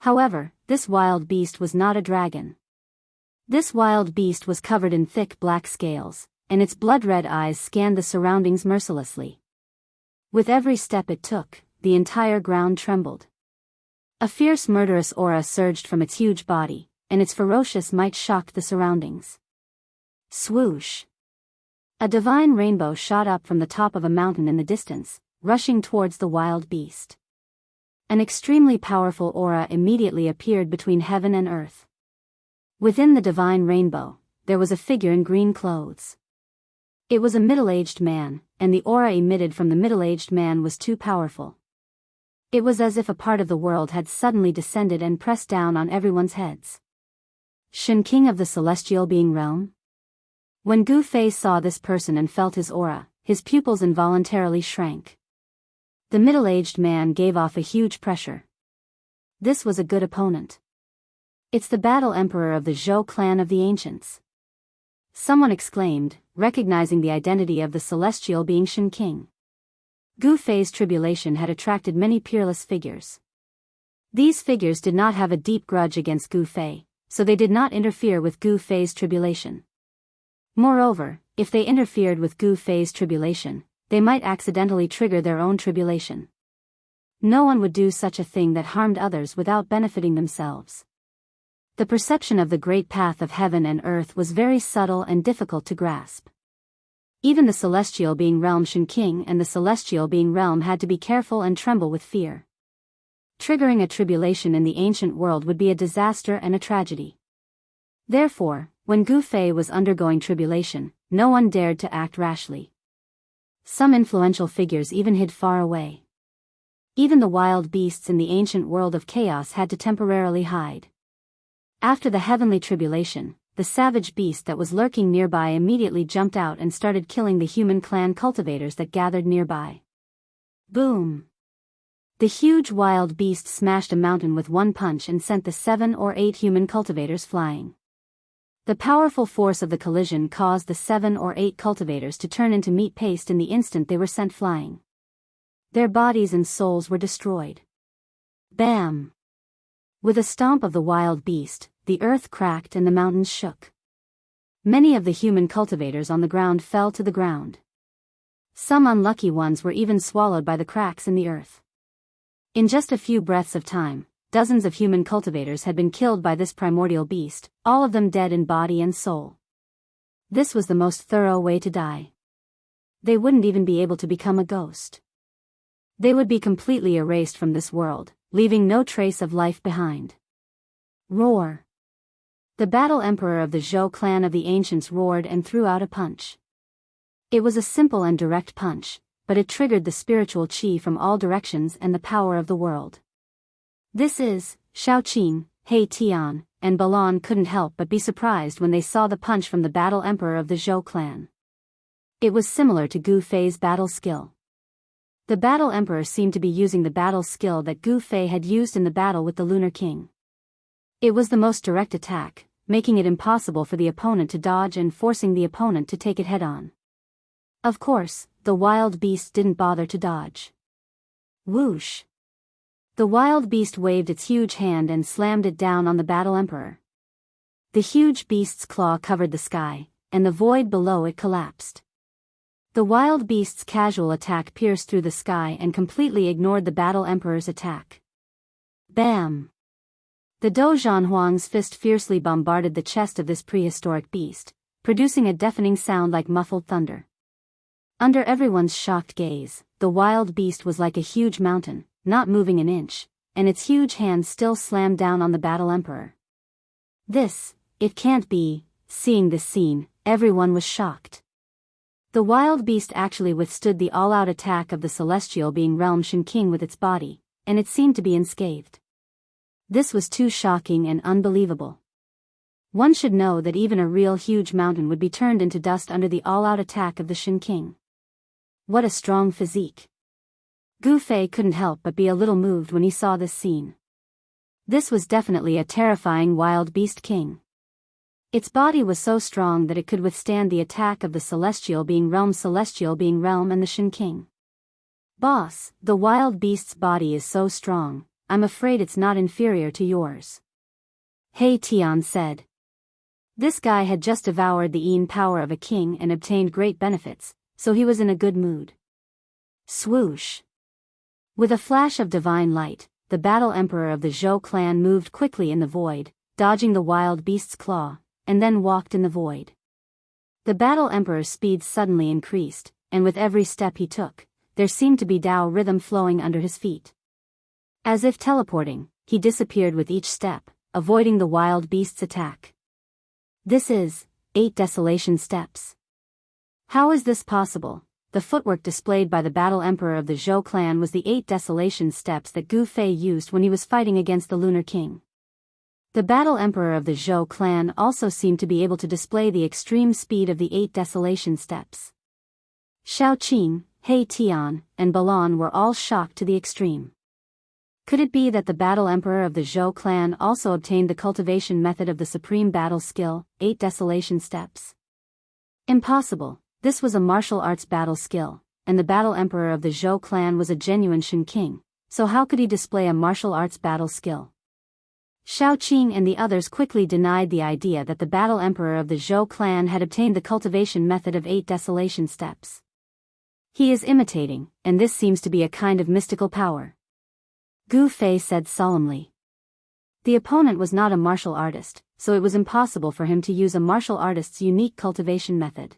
[SPEAKER 1] However, this wild beast was not a dragon. This wild beast was covered in thick black scales, and its blood-red eyes scanned the surroundings mercilessly. With every step it took, the entire ground trembled. A fierce murderous aura surged from its huge body, and its ferocious might shocked the surroundings. Swoosh! A divine rainbow shot up from the top of a mountain in the distance, rushing towards the wild beast. An extremely powerful aura immediately appeared between heaven and earth. Within the divine rainbow, there was a figure in green clothes. It was a middle-aged man, and the aura emitted from the middle-aged man was too powerful. It was as if a part of the world had suddenly descended and pressed down on everyone's heads. Shen King of the Celestial Being Realm? When Gu Fei saw this person and felt his aura, his pupils involuntarily shrank. The middle-aged man gave off a huge pressure. This was a good opponent. It's the Battle Emperor of the Zhou clan of the Ancients. Someone exclaimed, recognizing the identity of the celestial being Shen King. Gu Fei's tribulation had attracted many peerless figures. These figures did not have a deep grudge against Gu Fei, so they did not interfere with Gu Fei's tribulation. Moreover, if they interfered with Gu Fei's tribulation, they might accidentally trigger their own tribulation. No one would do such a thing that harmed others without benefiting themselves. The perception of the great path of heaven and earth was very subtle and difficult to grasp. Even the celestial being realm Shen King and the celestial being realm had to be careful and tremble with fear. Triggering a tribulation in the ancient world would be a disaster and a tragedy. Therefore, when Gu Fei was undergoing tribulation, no one dared to act rashly. Some influential figures even hid far away. Even the wild beasts in the ancient world of chaos had to temporarily hide. After the heavenly tribulation, the savage beast that was lurking nearby immediately jumped out and started killing the human clan cultivators that gathered nearby. Boom! The huge wild beast smashed a mountain with one punch and sent the 7 or 8 human cultivators flying. The powerful force of the collision caused the 7 or 8 cultivators to turn into meat paste in the instant they were sent flying. Their bodies and souls were destroyed. Bam! With a stomp of the wild beast, the earth cracked and the mountains shook. Many of the human cultivators on the ground fell to the ground. Some unlucky ones were even swallowed by the cracks in the earth. In just a few breaths of time, dozens of human cultivators had been killed by this primordial beast, all of them dead in body and soul. This was the most thorough way to die. They wouldn't even be able to become a ghost. They would be completely erased from this world, leaving no trace of life behind. Roar! The Battle Emperor of the Zhou clan of the Ancients roared and threw out a punch. It was a simple and direct punch, but it triggered the spiritual qi from all directions and the power of the world. This is, Shaoqing, He Tian, and Balan couldn't help but be surprised when they saw the punch from the Battle Emperor of the Zhou clan. It was similar to Gu Fei's battle skill. The Battle Emperor seemed to be using the battle skill that Gu Fei had used in the battle with the Lunar King. It was the most direct attack, making it impossible for the opponent to dodge and forcing the opponent to take it head-on. Of course, the wild beast didn't bother to dodge. Whoosh! The wild beast waved its huge hand and slammed it down on the Battle Emperor. The huge beast's claw covered the sky, and the void below it collapsed. The wild beast's casual attack pierced through the sky and completely ignored the Battle Emperor's attack. Bam! The Dozhan Huang's fist fiercely bombarded the chest of this prehistoric beast, producing a deafening sound like muffled thunder. Under everyone's shocked gaze, the wild beast was like a huge mountain, not moving an inch, and its huge hand still slammed down on the Battle Emperor. It can't be. Seeing this scene, everyone was shocked. The wild beast actually withstood the all-out attack of the celestial being realm Shin King with its body, and it seemed to be unscathed. This was too shocking and unbelievable. One should know that even a real huge mountain would be turned into dust under the all-out attack of the Shin King. What a strong physique. Gu Fei couldn't help but be a little moved when he saw this scene. This was definitely a terrifying wild beast king. Its body was so strong that it could withstand the attack of the celestial being realm and the Shin King. Boss, the wild beast's body is so strong, I'm afraid it's not inferior to yours. He Tian said. This guy had just devoured the Yin power of a king and obtained great benefits, so he was in a good mood. Swoosh. With a flash of divine light, the battle emperor of the Zhou clan moved quickly in the void, dodging the wild beast's claw, and then walked in the void. The battle emperor's speed suddenly increased, and with every step he took, there seemed to be Tao rhythm flowing under his feet. As if teleporting, he disappeared with each step, avoiding the wild beast's attack. This is 8 desolation steps. How is this possible? The footwork displayed by the battle emperor of the Zhou clan was the 8 desolation steps that Gu Fei used when he was fighting against the Lunar King. The battle emperor of the Zhou clan also seemed to be able to display the extreme speed of the 8 desolation steps. Xiaoqing, He Tian, and Balan were all shocked to the extreme. Could it be that the battle emperor of the Zhou clan also obtained the cultivation method of the supreme battle skill, 8 desolation steps? Impossible. This was a martial arts battle skill, and the battle emperor of the Zhou clan was a genuine Shin King, so how could he display a martial arts battle skill? Xiaoqing and the others quickly denied the idea that the battle emperor of the Zhou clan had obtained the cultivation method of 8 desolation steps. He is imitating, and this seems to be a kind of mystical power. Gu Fei said solemnly. The opponent was not a martial artist, so it was impossible for him to use a martial artist's unique cultivation method.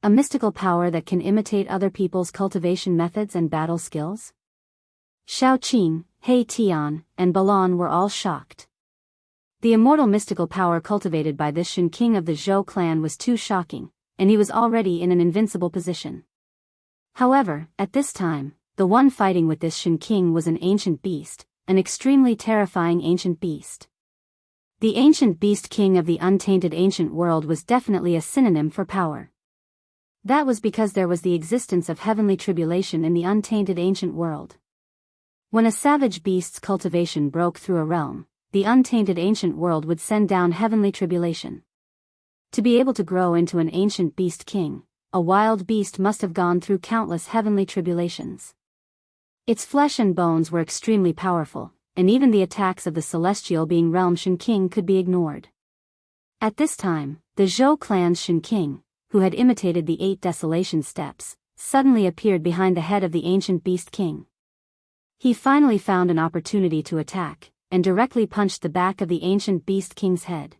[SPEAKER 1] A mystical power that can imitate other people's cultivation methods and battle skills? Xiaoqing, He Tian, and Balan were all shocked. The immortal mystical power cultivated by this Shin King of the Zhou clan was too shocking, and he was already in an invincible position. However, at this time, the one fighting with this Shin King was an ancient beast, an extremely terrifying ancient beast. The ancient beast king of the untainted ancient world was definitely a synonym for power. That was because there was the existence of heavenly tribulation in the untainted ancient world. When a savage beast's cultivation broke through a realm, the untainted ancient world would send down heavenly tribulation. To be able to grow into an ancient beast king, a wild beast must have gone through countless heavenly tribulations. Its flesh and bones were extremely powerful, and even the attacks of the celestial being realm Shin King could be ignored. At this time, the Zhou clan's Shin King, who had imitated the 8 desolation steps, suddenly appeared behind the head of the ancient beast king. He finally found an opportunity to attack, and directly punched the back of the ancient beast king's head.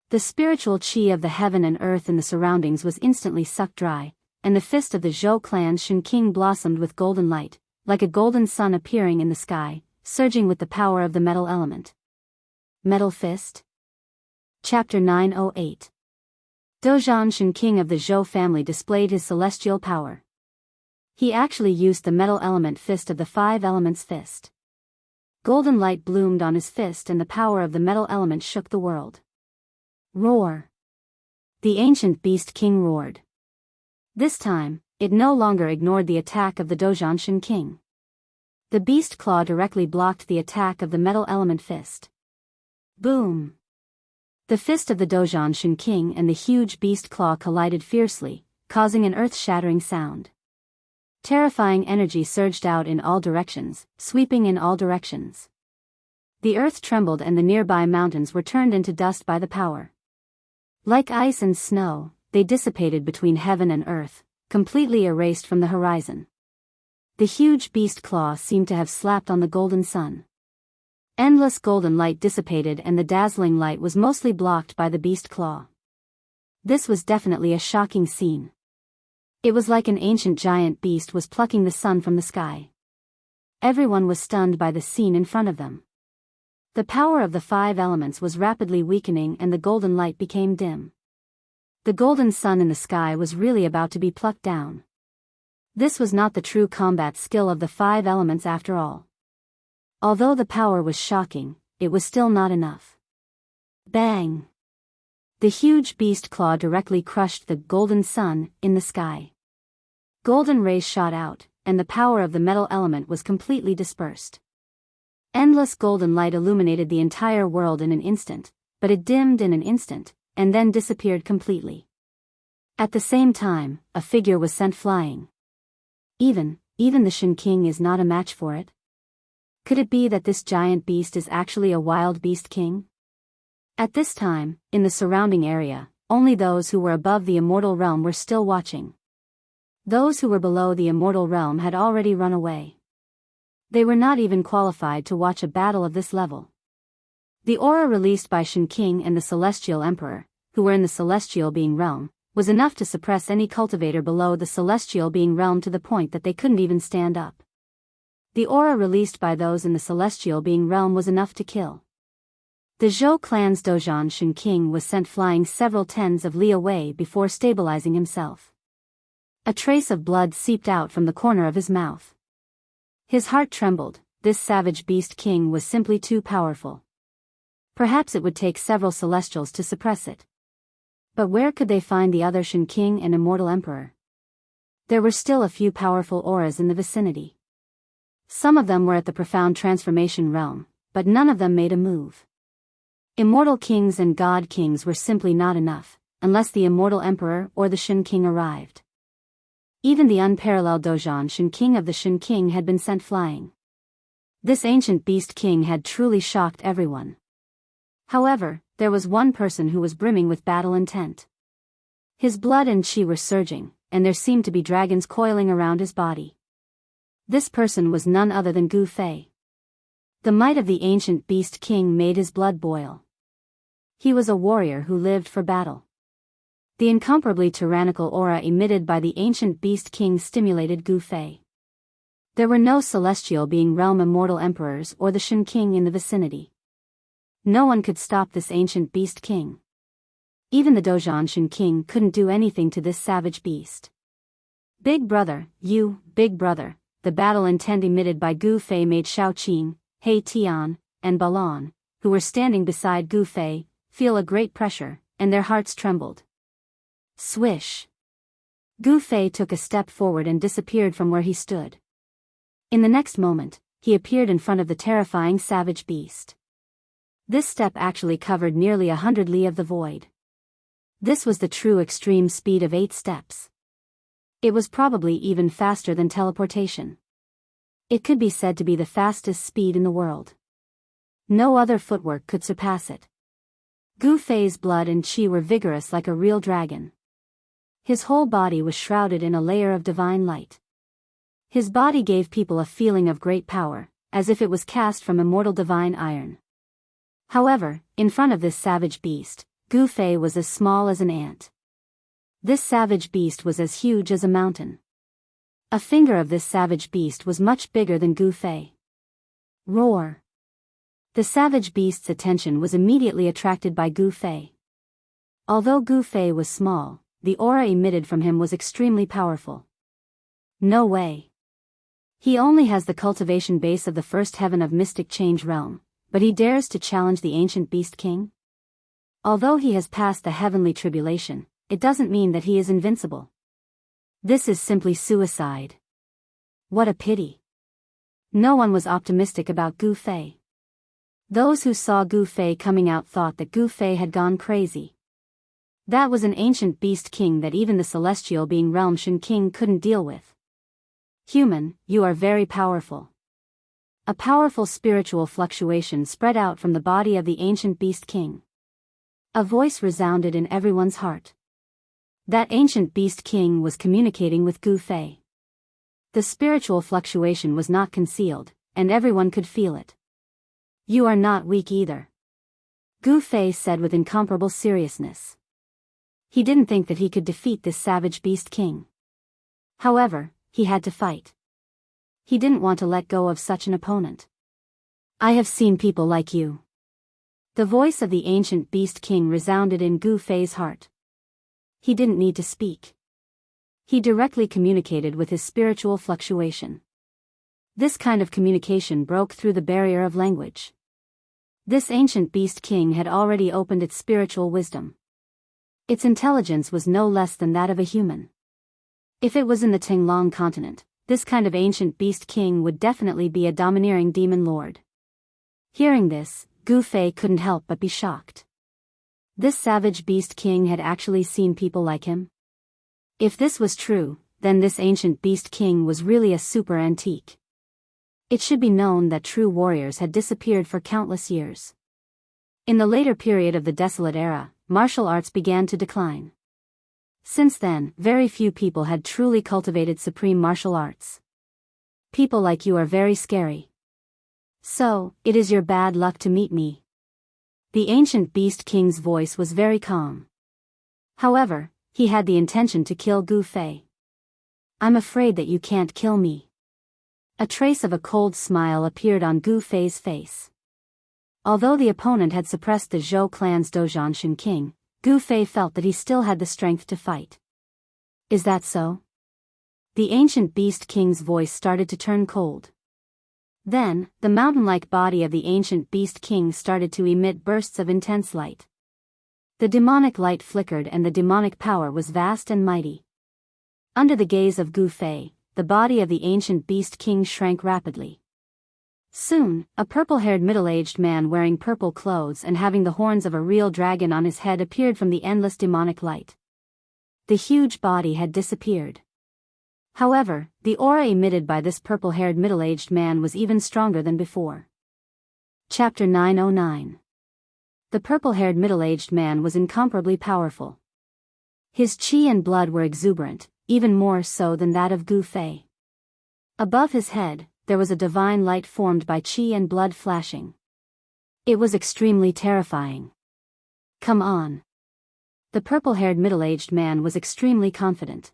[SPEAKER 1] The spiritual chi of the heaven and earth in the surroundings was instantly sucked dry, and the fist of the Zhou clan's Shin King blossomed with golden light, like a golden sun appearing in the sky, surging with the power of the metal element. Metal Fist? Chapter 908. Dozhan Shin King of the Zhou family displayed his celestial power. He actually used the metal element fist of the 5 elements fist. Golden light bloomed on his fist and the power of the metal element shook the world. Roar! The ancient beast king roared. This time, it no longer ignored the attack of the Dozhan Shin King. The beast claw directly blocked the attack of the metal element fist. Boom! The fist of the Dozhan Shin King and the huge beast claw collided fiercely, causing an earth-shattering sound. Terrifying energy surged out in all directions, sweeping in all directions. The earth trembled and the nearby mountains were turned into dust by the power. Like ice and snow, they dissipated between heaven and earth, completely erased from the horizon. The huge beast claw seemed to have slapped on the golden sun. Endless golden light dissipated and the dazzling light was mostly blocked by the beast claw. This was definitely a shocking scene. It was like an ancient giant beast was plucking the sun from the sky. Everyone was stunned by the scene in front of them. The power of the 5 elements was rapidly weakening and the golden light became dim. The golden sun in the sky was really about to be plucked down. This was not the true combat skill of the 5 elements after all. Although the power was shocking, it was still not enough. Bang! The huge beast claw directly crushed the golden sun in the sky. Golden rays shot out, and the power of the metal element was completely dispersed. Endless golden light illuminated the entire world in an instant, but it dimmed in an instant, and then disappeared completely. At the same time, a figure was sent flying. Even the Shin King is not a match for it. Could it be that this giant beast is actually a wild beast king? At this time, in the surrounding area, only those who were above the immortal realm were still watching. Those who were below the immortal realm had already run away. They were not even qualified to watch a battle of this level. The aura released by Shin King and the Celestial Emperor, who were in the Celestial Being realm, was enough to suppress any cultivator below the Celestial Being realm to the point that they couldn't even stand up. The aura released by those in the Celestial Being realm was enough to kill. The Zhou clan's Dojan Shin King was sent flying several tens of li away before stabilizing himself. A trace of blood seeped out from the corner of his mouth. His heart trembled. This savage beast king was simply too powerful. Perhaps it would take several celestials to suppress it. But where could they find the other Shin King and Immortal Emperor? There were still a few powerful auras in the vicinity. Some of them were at the profound transformation realm, but none of them made a move. Immortal kings and god kings were simply not enough, unless the Immortal Emperor or the Shin King arrived. Even the unparalleled Dojan Shin King of the Shin King had been sent flying. This ancient beast king had truly shocked everyone. However, there was one person who was brimming with battle intent. His blood and chi were surging, and there seemed to be dragons coiling around his body. This person was none other than Gu Fei. The might of the ancient beast king made his blood boil. He was a warrior who lived for battle. The incomparably tyrannical aura emitted by the ancient beast king stimulated Gu Fei. There were no celestial being realm immortal emperors or the Shin King in the vicinity. No one could stop this ancient beast king. Even the Dojan Shin King couldn't do anything to this savage beast. Big brother, big brother, the battle intent emitted by Gu Fei made Shaoqing, He Tian, and Balon, who were standing beside Gu Fei, feel a great pressure, and their hearts trembled. Swish! Gu Fei took a step forward and disappeared from where he stood. In the next moment, he appeared in front of the terrifying savage beast. This step actually covered nearly 100 li of the void. This was the true extreme speed of 8 steps. It was probably even faster than teleportation. It could be said to be the fastest speed in the world. No other footwork could surpass it. Gu Fei's blood and chi were vigorous like a real dragon. His whole body was shrouded in a layer of divine light. His body gave people a feeling of great power, as if it was cast from immortal divine iron. However, in front of this savage beast, Gu Fei was as small as an ant. This savage beast was as huge as a mountain. A finger of this savage beast was much bigger than Gu Fei. Roar! The savage beast's attention was immediately attracted by Gu Fei. Although Gu Fei was small, the aura emitted from him was extremely powerful. No way. He only has the cultivation base of the first heaven of Mystic Change realm, but he dares to challenge the ancient beast king? Although he has passed the heavenly tribulation, it doesn't mean that he is invincible. This is simply suicide. What a pity. No one was optimistic about Gu Fei. Those who saw Gu Fei coming out thought that Gu Fei had gone crazy. That was an ancient beast king that even the celestial being realm Shin King couldn't deal with. Human, you are very powerful. A powerful spiritual fluctuation spread out from the body of the ancient beast king. A voice resounded in everyone's heart. That ancient beast king was communicating with Gu Fei. The spiritual fluctuation was not concealed, and everyone could feel it. You are not weak either. Gu Fei said with incomparable seriousness. He didn't think that he could defeat this savage beast king. However, he had to fight. He didn't want to let go of such an opponent. I have seen people like you. The voice of the ancient beast king resounded in Gu Fei's heart. He didn't need to speak. He directly communicated with his spiritual fluctuation. This kind of communication broke through the barrier of language. This ancient beast king had already opened its spiritual wisdom. Its intelligence was no less than that of a human. If it was in the Tinglong continent, this kind of ancient beast king would definitely be a domineering demon lord. Hearing this, Gu Fei couldn't help but be shocked. This savage beast king had actually seen people like him? If this was true, then this ancient beast king was really a super antique. It should be known that true warriors had disappeared for countless years. In the later period of the Desolate Era, martial arts began to decline. Since then, very few people had truly cultivated supreme martial arts. People like you are very scary. So, it is your bad luck to meet me. The ancient beast king's voice was very calm. However, he had the intention to kill Gu Fei. I'm afraid that you can't kill me. A trace of a cold smile appeared on Gu Fei's face. Although the opponent had suppressed the Zhou clan's Dozhanshan king, Gu Fei felt that he still had the strength to fight. Is that so? The ancient beast king's voice started to turn cold. Then, the mountain-like body of the ancient beast king started to emit bursts of intense light. The demonic light flickered and the demonic power was vast and mighty. Under the gaze of Gu Fei, the body of the ancient beast king shrank rapidly. Soon, a purple-haired middle-aged man wearing purple clothes and having the horns of a real dragon on his head appeared from the endless demonic light. The huge body had disappeared. However, the aura emitted by this purple-haired middle-aged man was even stronger than before. Chapter 909. The purple-haired middle-aged man was incomparably powerful. His qi and blood were exuberant, even more so than that of Gu Fei. Above his head, there was a divine light formed by qi and blood flashing. It was extremely terrifying. Come on. The purple-haired middle-aged man was extremely confident.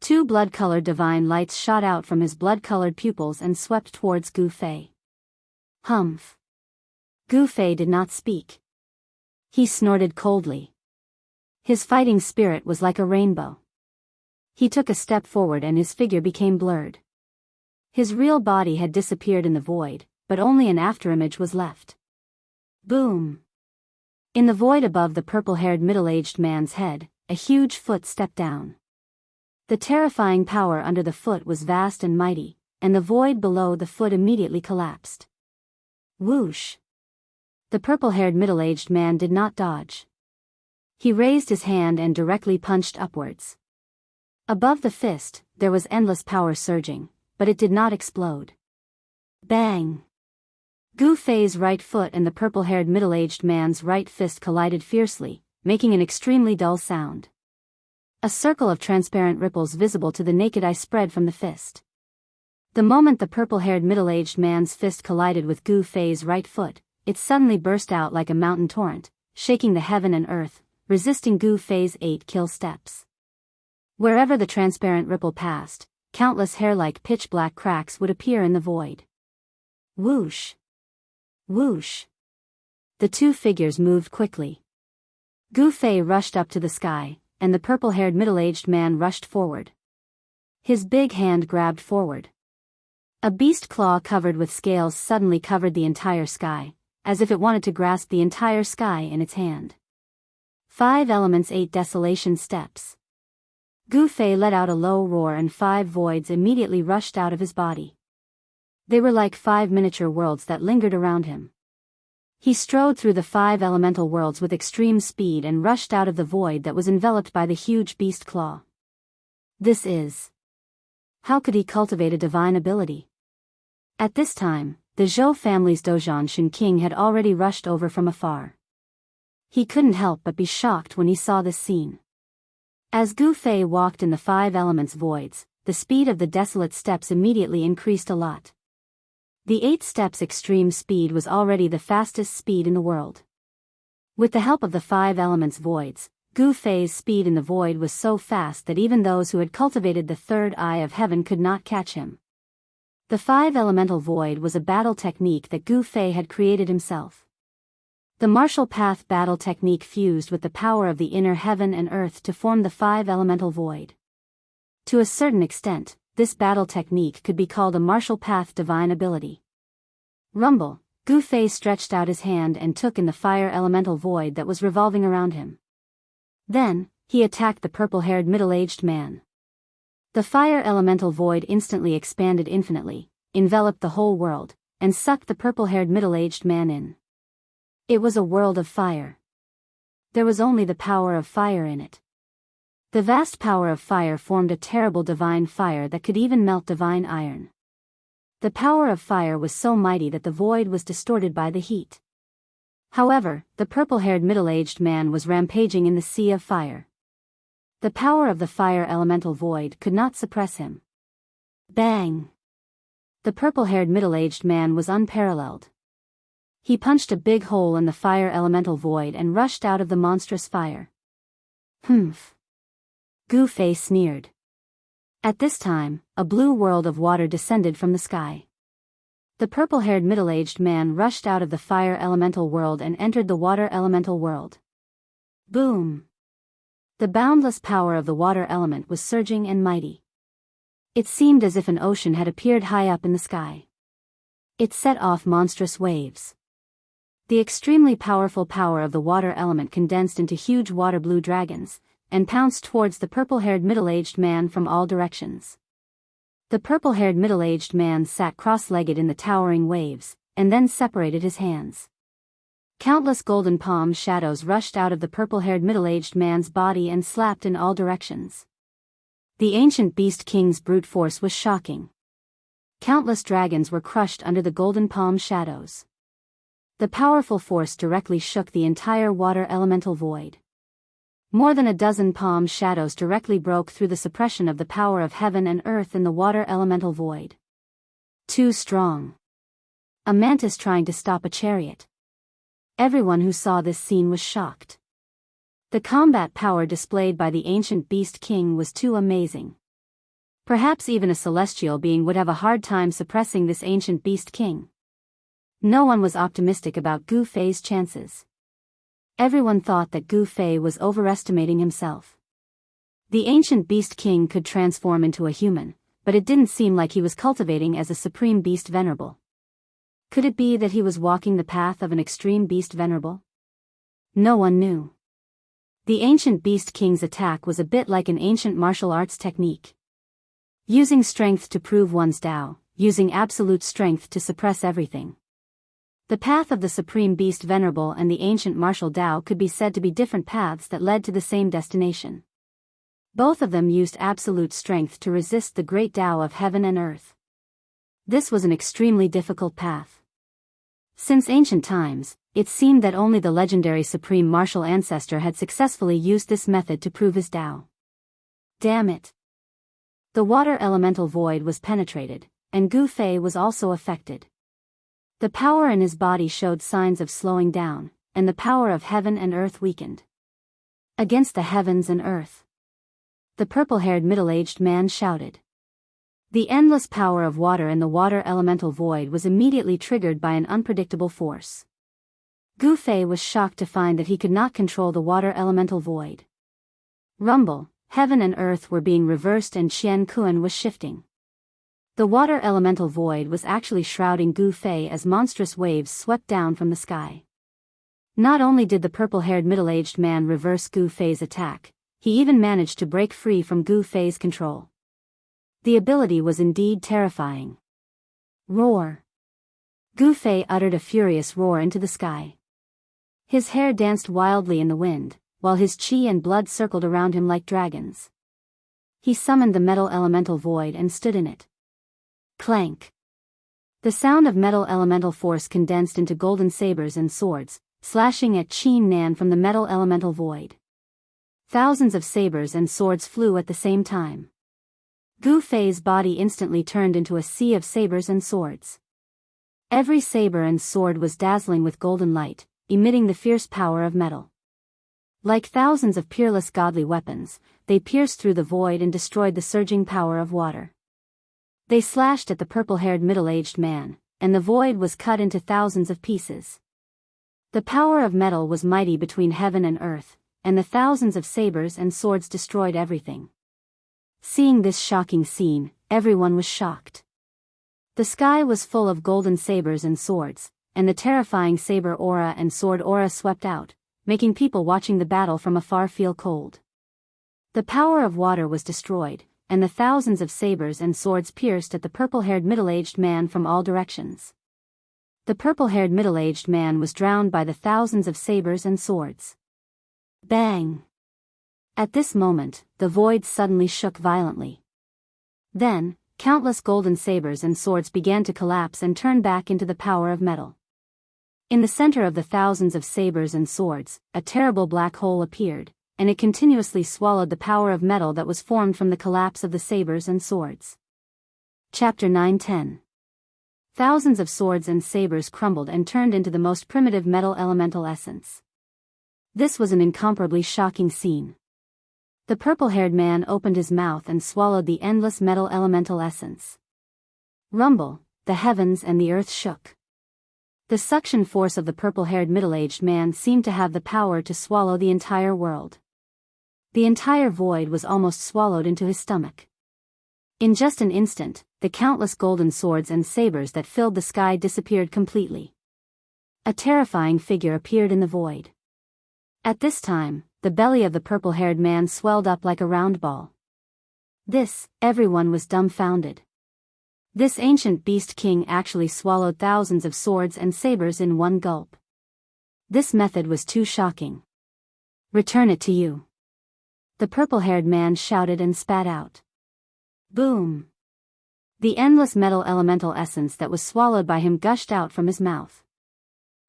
[SPEAKER 1] Two blood-colored divine lights shot out from his blood-colored pupils and swept towards Gu Fei. Humph. Gu Fei did not speak. He snorted coldly. His fighting spirit was like a rainbow. He took a step forward and his figure became blurred. His real body had disappeared in the void, but only an afterimage was left. Boom! In the void above the purple-haired middle-aged man's head, a huge foot stepped down. The terrifying power under the foot was vast and mighty, and the void below the foot immediately collapsed. Whoosh! The purple-haired middle-aged man did not dodge. He raised his hand and directly punched upwards. Above the fist, there was endless power surging, but it did not explode. Bang! Gu Fei's right foot and the purple-haired middle-aged man's right fist collided fiercely, making an extremely dull sound. A circle of transparent ripples visible to the naked eye spread from the fist. The moment the purple-haired middle-aged man's fist collided with Gu Fei's right foot, it suddenly burst out like a mountain torrent, shaking the heaven and earth, resisting Gu Fei's 8 kill steps. Wherever the transparent ripple passed, countless hair-like pitch-black cracks would appear in the void. Whoosh! Whoosh! The two figures moved quickly. Gu Fei rushed up to the sky, and the purple-haired middle-aged man rushed forward. His big hand grabbed forward. A beast claw covered with scales suddenly covered the entire sky, as if it wanted to grasp the entire sky in its hand. 5 elements 8 desolation steps. Gu Fei let out a low roar and 5 voids immediately rushed out of his body. They were like 5 miniature worlds that lingered around him. He strode through the 5 elemental worlds with extreme speed and rushed out of the void that was enveloped by the huge beast claw. This is... How could he cultivate a divine ability? At this time, the Zhou family's Dozhanshan king had already rushed over from afar. He couldn't help but be shocked when he saw this scene. As Gu Fei walked in the 5 elements voids, the speed of the desolate steps immediately increased a lot. The 8 steps extreme speed was already the fastest speed in the world. With the help of the 5 elements voids, Gu Fei's speed in the void was so fast that even those who had cultivated the third eye of heaven could not catch him. The 5 elemental void was a battle technique that Gu Fei had created himself. The martial path battle technique fused with the power of the inner heaven and earth to form the five elemental void. To a certain extent, this battle technique could be called a martial path divine ability. Rumble, Gu Fei stretched out his hand and took in the fire elemental void that was revolving around him. Then, he attacked the purple-haired middle-aged man. The fire elemental void instantly expanded infinitely, enveloped the whole world, and sucked the purple-haired middle-aged man in. It was a world of fire. There was only the power of fire in it. The vast power of fire formed a terrible divine fire that could even melt divine iron. The power of fire was so mighty that the void was distorted by the heat. However, the purple-haired middle-aged man was rampaging in the sea of fire. The power of the fire elemental void could not suppress him. Bang! The purple-haired middle-aged man was unparalleled. He punched a big hole in the fire elemental void and rushed out of the monstrous fire. Humph! Gu Fei sneered. At this time, a blue world of water descended from the sky. The purple-haired middle-aged man rushed out of the fire elemental world and entered the water elemental world. Boom! The boundless power of the water element was surging and mighty. It seemed as if an ocean had appeared high up in the sky. It set off monstrous waves. The extremely powerful power of the water element condensed into huge water-blue dragons, and pounced towards the purple-haired middle-aged man from all directions. The purple-haired middle-aged man sat cross-legged in the towering waves, and then separated his hands. Countless golden palm shadows rushed out of the purple-haired middle-aged man's body and slapped in all directions. The ancient beast king's brute force was shocking. Countless dragons were crushed under the golden palm shadows. The powerful force directly shook the entire water elemental void. More than a dozen palm shadows directly broke through the suppression of the power of heaven and earth in the water elemental void. Too strong. A mantis trying to stop a chariot. Everyone who saw this scene was shocked. The combat power displayed by the ancient beast king was too amazing. Perhaps even a celestial being would have a hard time suppressing this ancient beast king. No one was optimistic about Gu Fei's chances. Everyone thought that Gu Fei was overestimating himself. The ancient beast king could transform into a human, but it didn't seem like he was cultivating as a supreme beast venerable. Could it be that he was walking the path of an extreme beast venerable? No one knew. The ancient beast king's attack was a bit like an ancient martial arts technique. Using strength to prove one's Tao, using absolute strength to suppress everything. The path of the Supreme Beast Venerable and the ancient martial Tao could be said to be different paths that led to the same destination. Both of them used absolute strength to resist the great Tao of heaven and earth. This was an extremely difficult path. Since ancient times, it seemed that only the legendary Supreme Martial Ancestor had successfully used this method to prove his Tao. Damn it! The water elemental void was penetrated, and Gu Fei was also affected. The power in his body showed signs of slowing down, and the power of heaven and earth weakened. Against the heavens and earth. The purple-haired middle-aged man shouted. The endless power of water in the water elemental void was immediately triggered by an unpredictable force. Gu Fei was shocked to find that he could not control the water elemental void. Rumble, heaven and earth were being reversed and Qian Kuan was shifting. The water elemental void was actually shrouding Gu Fei as monstrous waves swept down from the sky. Not only did the purple-haired middle-aged man reverse Gu Fei's attack, he even managed to break free from Gu Fei's control. The ability was indeed terrifying. Roar! Gu Fei uttered a furious roar into the sky. His hair danced wildly in the wind, while his qi and blood circled around him like dragons. He summoned the metal elemental void and stood in it. Clank. The sound of metal elemental force condensed into golden sabers and swords, slashing at Qin Nan from the metal elemental void. Thousands of sabers and swords flew at the same time. Gu Fei's body instantly turned into a sea of sabers and swords. Every saber and sword was dazzling with golden light, emitting the fierce power of metal. Like thousands of peerless godly weapons, they pierced through the void and destroyed the surging power of water. They slashed at the purple-haired middle-aged man, and the void was cut into thousands of pieces. The power of metal was mighty between heaven and earth, and the thousands of sabers and swords destroyed everything. Seeing this shocking scene, everyone was shocked. The sky was full of golden sabers and swords, and the terrifying saber aura and sword aura swept out, making people watching the battle from afar feel cold. The power of water was destroyed, and the thousands of sabers and swords pierced at the purple-haired middle-aged man from all directions. The purple-haired middle-aged man was drowned by the thousands of sabers and swords. Bang! At this moment, the void suddenly shook violently. Then, countless golden sabers and swords began to collapse and turn back into the power of metal. In the center of the thousands of sabers and swords, a terrible black hole appeared, and it continuously swallowed the power of metal that was formed from the collapse of the sabers and swords. Chapter 9-10. Thousands of swords and sabers crumbled and turned into the most primitive metal elemental essence. This was an incomparably shocking scene. The purple-haired man opened his mouth and swallowed the endless metal elemental essence. Rumble, the heavens and the earth shook. The suction force of the purple-haired middle-aged man seemed to have the power to swallow the entire world. The entire void was almost swallowed into his stomach. In just an instant, the countless golden swords and sabers that filled the sky disappeared completely. A terrifying figure appeared in the void. At this time, the belly of the purple-haired man swelled up like a round ball. Everyone was dumbfounded. This ancient beast king actually swallowed thousands of swords and sabers in one gulp. This method was too shocking. Return it to you. The purple-haired man shouted and spat out. Boom! The endless metal elemental essence that was swallowed by him gushed out from his mouth.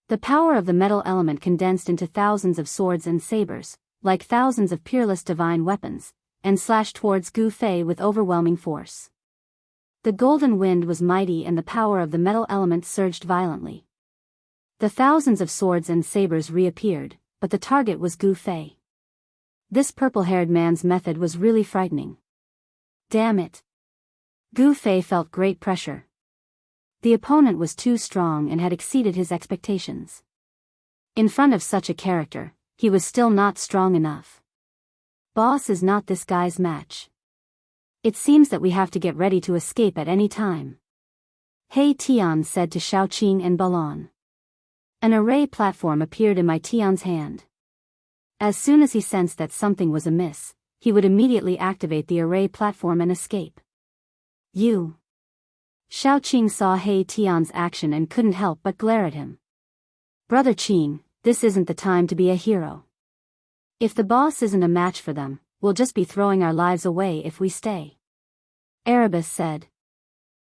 [SPEAKER 1] The power of the metal element condensed into thousands of swords and sabers, like thousands of peerless divine weapons, and slashed towards Gu Fei with overwhelming force. The golden wind was mighty and the power of the metal element surged violently. The thousands of swords and sabers reappeared, but the target was Gu Fei. This purple-haired man's method was really frightening. Damn it! Gu Fei felt great pressure. The opponent was too strong and had exceeded his expectations. In front of such a character, he was still not strong enough. Boss is not this guy's match. It seems that we have to get ready to escape at any time. Hey Tian said to Xiaoqing and Balon. An array platform appeared in my Tian's hand. As soon as he sensed that something was amiss, he would immediately activate the array platform and escape. You. Xiaoqing saw He Tian's action and couldn't help but glare at him. Brother Qing, this isn't the time to be a hero. If the boss isn't a match for them, we'll just be throwing our lives away if we stay. Erebus said.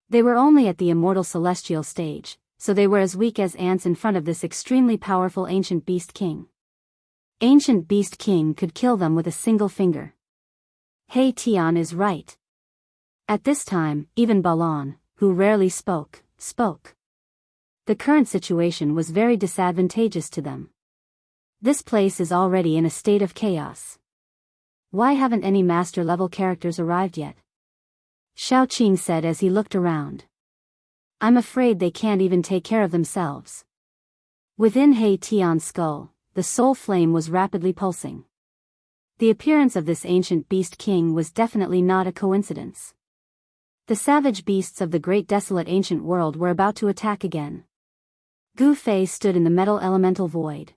[SPEAKER 1] They were only at the immortal celestial stage, so they were as weak as ants in front of this extremely powerful ancient beast king. Ancient beast king could kill them with a single finger. He Tian is right. At this time, even Balon, who rarely spoke. The current situation was very disadvantageous to them. This place is already in a state of chaos. Why haven't any master-level characters arrived yet? Xiaoqing said as he looked around. I'm afraid they can't even take care of themselves. Within He Tian's skull, the soul flame was rapidly pulsing. The appearance of this ancient beast king was definitely not a coincidence. The savage beasts of the great desolate ancient world were about to attack again. Gu Fei stood in the metal elemental void.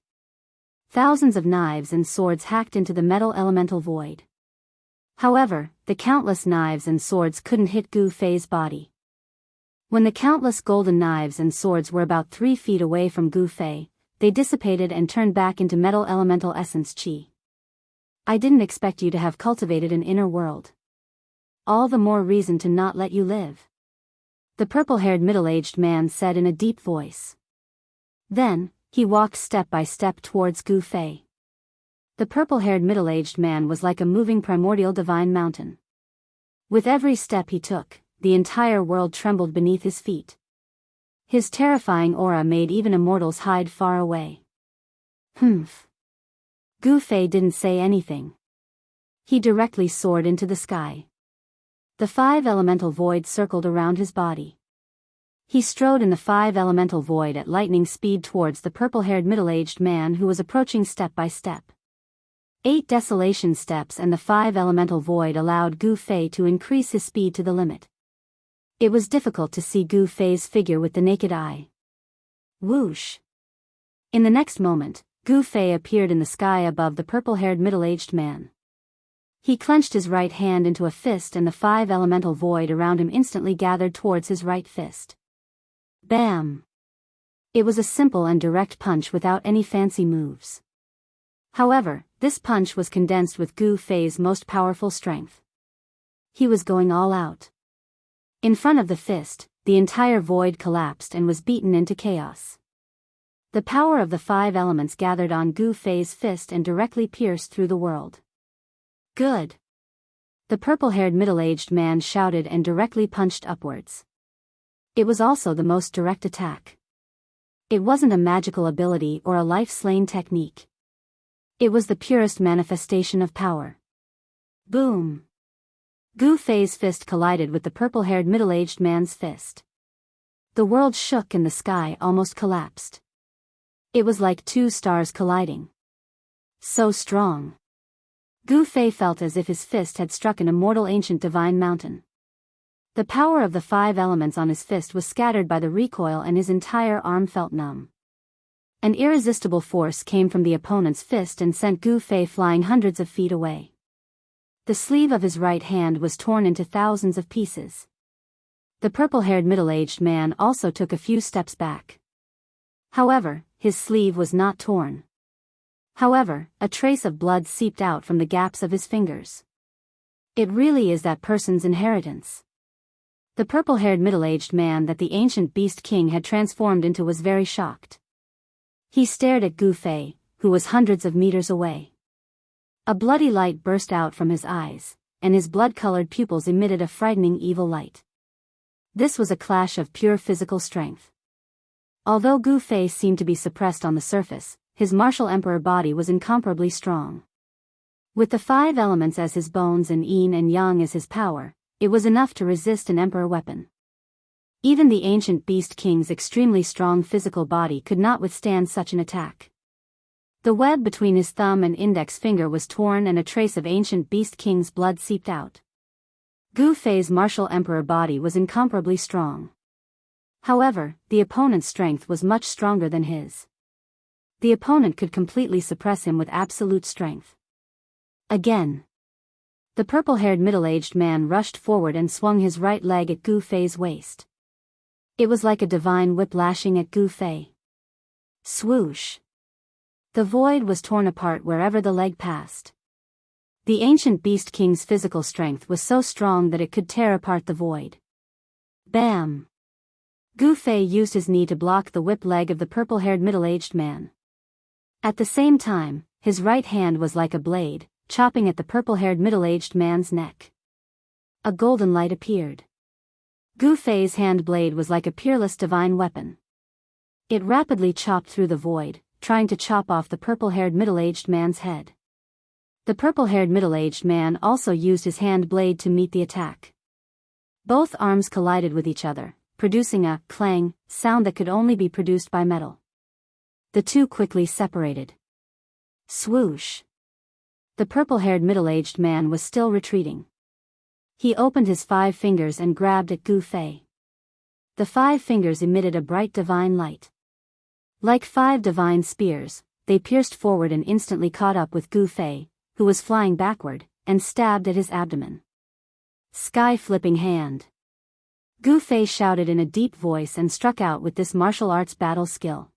[SPEAKER 1] Thousands of knives and swords hacked into the metal elemental void. However, the countless knives and swords couldn't hit Gu Fei's body. When the countless golden knives and swords were about 3 feet away from Gu Fei, they dissipated and turned back into metal elemental essence chi. I didn't expect you to have cultivated an inner world. All the more reason to not let you live. The purple-haired middle-aged man said in a deep voice. Then, he walked step by step towards Gu Fei. The purple-haired middle-aged man was like a moving primordial divine mountain. With every step he took, the entire world trembled beneath his feet. His terrifying aura made even immortals hide far away. Humph. Gu Fei didn't say anything. He directly soared into the sky. The 5 elemental voids circled around his body. He strode in the 5-elemental void at lightning speed towards the purple-haired middle-aged man who was approaching step by step. 8 desolation steps and the 5-elemental void allowed Gu Fei to increase his speed to the limit. It was difficult to see Gu Fei's figure with the naked eye. Whoosh! In the next moment, Gu Fei appeared in the sky above the purple-haired middle-aged man. He clenched his right hand into a fist and the 5-elemental void around him instantly gathered towards his right fist. Bam! It was a simple and direct punch without any fancy moves. However, this punch was condensed with Gu Fei's most powerful strength. He was going all out. In front of the fist, the entire void collapsed and was beaten into chaos. The power of the 5 elements gathered on Gu Fei's fist and directly pierced through the world. Good! The purple-haired middle-aged man shouted and directly punched upwards. It was also the most direct attack. It wasn't a magical ability or a life-slaying technique. It was the purest manifestation of power. Boom! Gu Fei's fist collided with the purple-haired middle-aged man's fist. The world shook and the sky almost collapsed. It was like 2 stars colliding. So strong. Gu Fei felt as if his fist had struck an immortal ancient divine mountain. The power of the 5 elements on his fist was scattered by the recoil and his entire arm felt numb. An irresistible force came from the opponent's fist and sent Gu Fei flying hundreds of feet away. The sleeve of his right hand was torn into thousands of pieces. The purple-haired middle-aged man also took a few steps back. However, his sleeve was not torn. However, a trace of blood seeped out from the gaps of his fingers. It really is that person's inheritance. The purple-haired middle-aged man that the ancient beast king had transformed into was very shocked. He stared at Gu Fei, who was hundreds of meters away. A bloody light burst out from his eyes, and his blood-colored pupils emitted a frightening evil light. This was a clash of pure physical strength. Although Gu Fei seemed to be suppressed on the surface, his martial emperor body was incomparably strong. With the 5 elements as his bones and yin and yang as his power, it was enough to resist an emperor weapon. Even the ancient beast king's extremely strong physical body could not withstand such an attack. The web between his thumb and index finger was torn and a trace of ancient beast king's blood seeped out. Gu Fei's martial emperor body was incomparably strong. However, the opponent's strength was much stronger than his. The opponent could completely suppress him with absolute strength. Again. The purple-haired middle-aged man rushed forward and swung his right leg at Gu Fei's waist. It was like a divine whip lashing at Gu Fei. Swoosh! The void was torn apart wherever the leg passed. The ancient beast king's physical strength was so strong that it could tear apart the void. Bam! Gu Fei used his knee to block the whip leg of the purple-haired middle-aged man. At the same time, his right hand was like a blade, chopping at the purple-haired middle-aged man's neck. A golden light appeared. Gu Fei's hand blade was like a peerless divine weapon. It rapidly chopped through the void, trying to chop off the purple-haired middle-aged man's head. The purple-haired middle-aged man also used his hand blade to meet the attack. Both arms collided with each other, producing a clang sound that could only be produced by metal. The two quickly separated. Swoosh! The purple-haired middle-aged man was still retreating. He opened his 5 fingers and grabbed at Gu Fei. The 5 fingers emitted a bright divine light. Like 5 divine spears, they pierced forward and instantly caught up with Gu Fei, who was flying backward, and stabbed at his abdomen. Sky-flipping hand. Gu Fei shouted in a deep voice and struck out with this martial arts battle skill.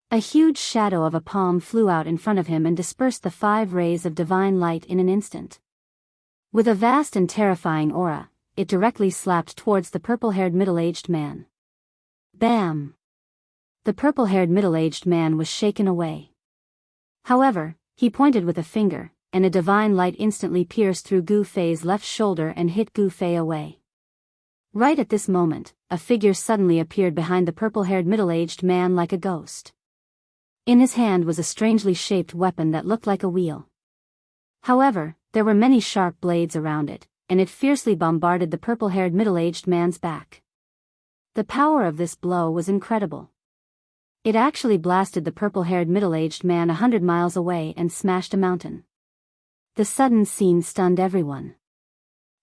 [SPEAKER 1] A huge shadow of a palm flew out in front of him and dispersed the 5 rays of divine light in an instant. With a vast and terrifying aura, it directly slapped towards the purple-haired middle-aged man. Bam! The purple-haired middle-aged man was shaken away. However, he pointed with a finger, and a divine light instantly pierced through Gu Fei's left shoulder and hit Gu Fei away. Right at this moment, a figure suddenly appeared behind the purple-haired middle-aged man like a ghost. In his hand was a strangely shaped weapon that looked like a wheel. However, there were many sharp blades around it, and it fiercely bombarded the purple-haired middle-aged man's back. The power of this blow was incredible. It actually blasted the purple-haired middle-aged man 100 miles away and smashed a mountain. The sudden scene stunned everyone.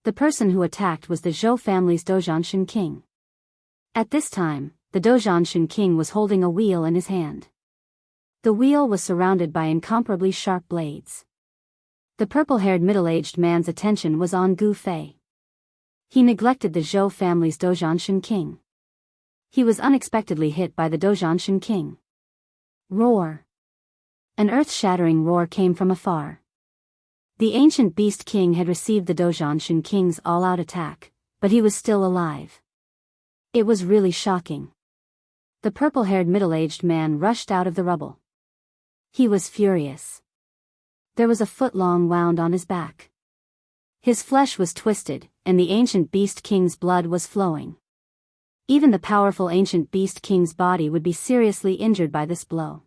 [SPEAKER 1] The person who attacked was the Zhou family's Dozhanshan king. At this time, the Dozhanshan king was holding a wheel in his hand. The wheel was surrounded by incomparably sharp blades. The purple-haired middle-aged man's attention was on Gu Fei. He neglected the Zhou family's Dozhanshan king. He was unexpectedly hit by the Dozhanshan king. Roar! An earth-shattering roar came from afar. The ancient beast king had received the Dozhanshan king's all-out attack, but he was still alive. It was really shocking. The purple-haired middle-aged man rushed out of the rubble. He was furious. There was a foot-long wound on his back. His flesh was twisted, and the ancient beast king's blood was flowing. Even the powerful ancient beast king's body would be seriously injured by this blow.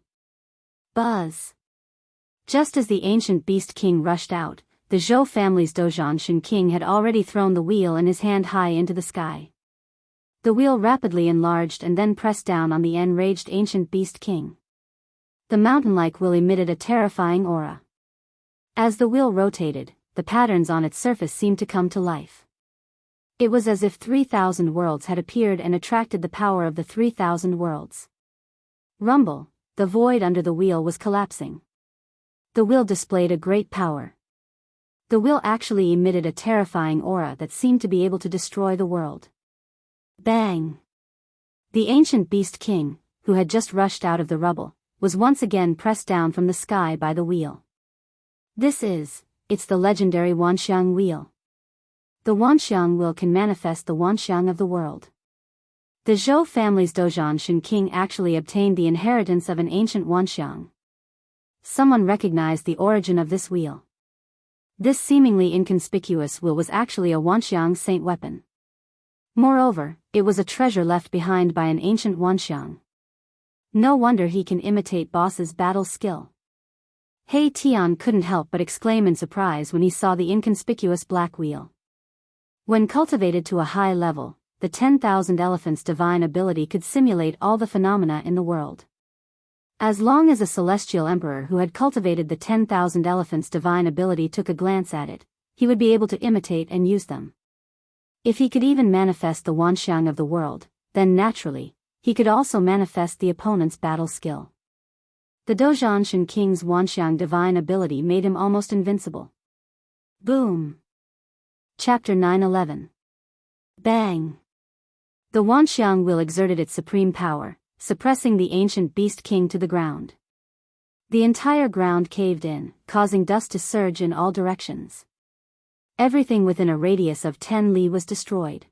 [SPEAKER 1] Buzz! Just as the ancient beast king rushed out, the Zhou family's Dozhanshan king had already thrown the wheel in his hand high into the sky. The wheel rapidly enlarged and then pressed down on the enraged ancient beast king. The mountain-like wheel emitted a terrifying aura. As the wheel rotated, the patterns on its surface seemed to come to life. It was as if 3,000 worlds had appeared and attracted the power of the 3,000 worlds. Rumble, the void under the wheel was collapsing. The wheel displayed a great power. The wheel actually emitted a terrifying aura that seemed to be able to destroy the world. Bang! The ancient beast king, who had just rushed out of the rubble, was once again pressed down from the sky by the wheel. It's the legendary Wanxiang wheel. The Wanxiang wheel can manifest the Wanxiang of the world. The Zhou family's Dozhanshan king actually obtained the inheritance of an ancient Wanxiang. Someone recognized the origin of this wheel. This seemingly inconspicuous wheel was actually a Wanxiang saint weapon. Moreover, it was a treasure left behind by an ancient Wanxiang. No wonder he can imitate boss's battle skill. He Tian couldn't help but exclaim in surprise when he saw the inconspicuous black wheel. When cultivated to a high level, the 10,000 elephants' divine ability could simulate all the phenomena in the world. As long as a celestial emperor who had cultivated the 10,000 elephants' divine ability took a glance at it, he would be able to imitate and use them. If he could even manifest the Wanxiang of the world, then naturally, he could also manifest the opponent's battle skill. The Dozhanshan king's Wanxiang divine ability made him almost invincible. Boom! Chapter 9:11. Bang! The Wanxiang wheel exerted its supreme power, suppressing the ancient beast king to the ground. The entire ground caved in, causing dust to surge in all directions. Everything within a radius of 10 li was destroyed.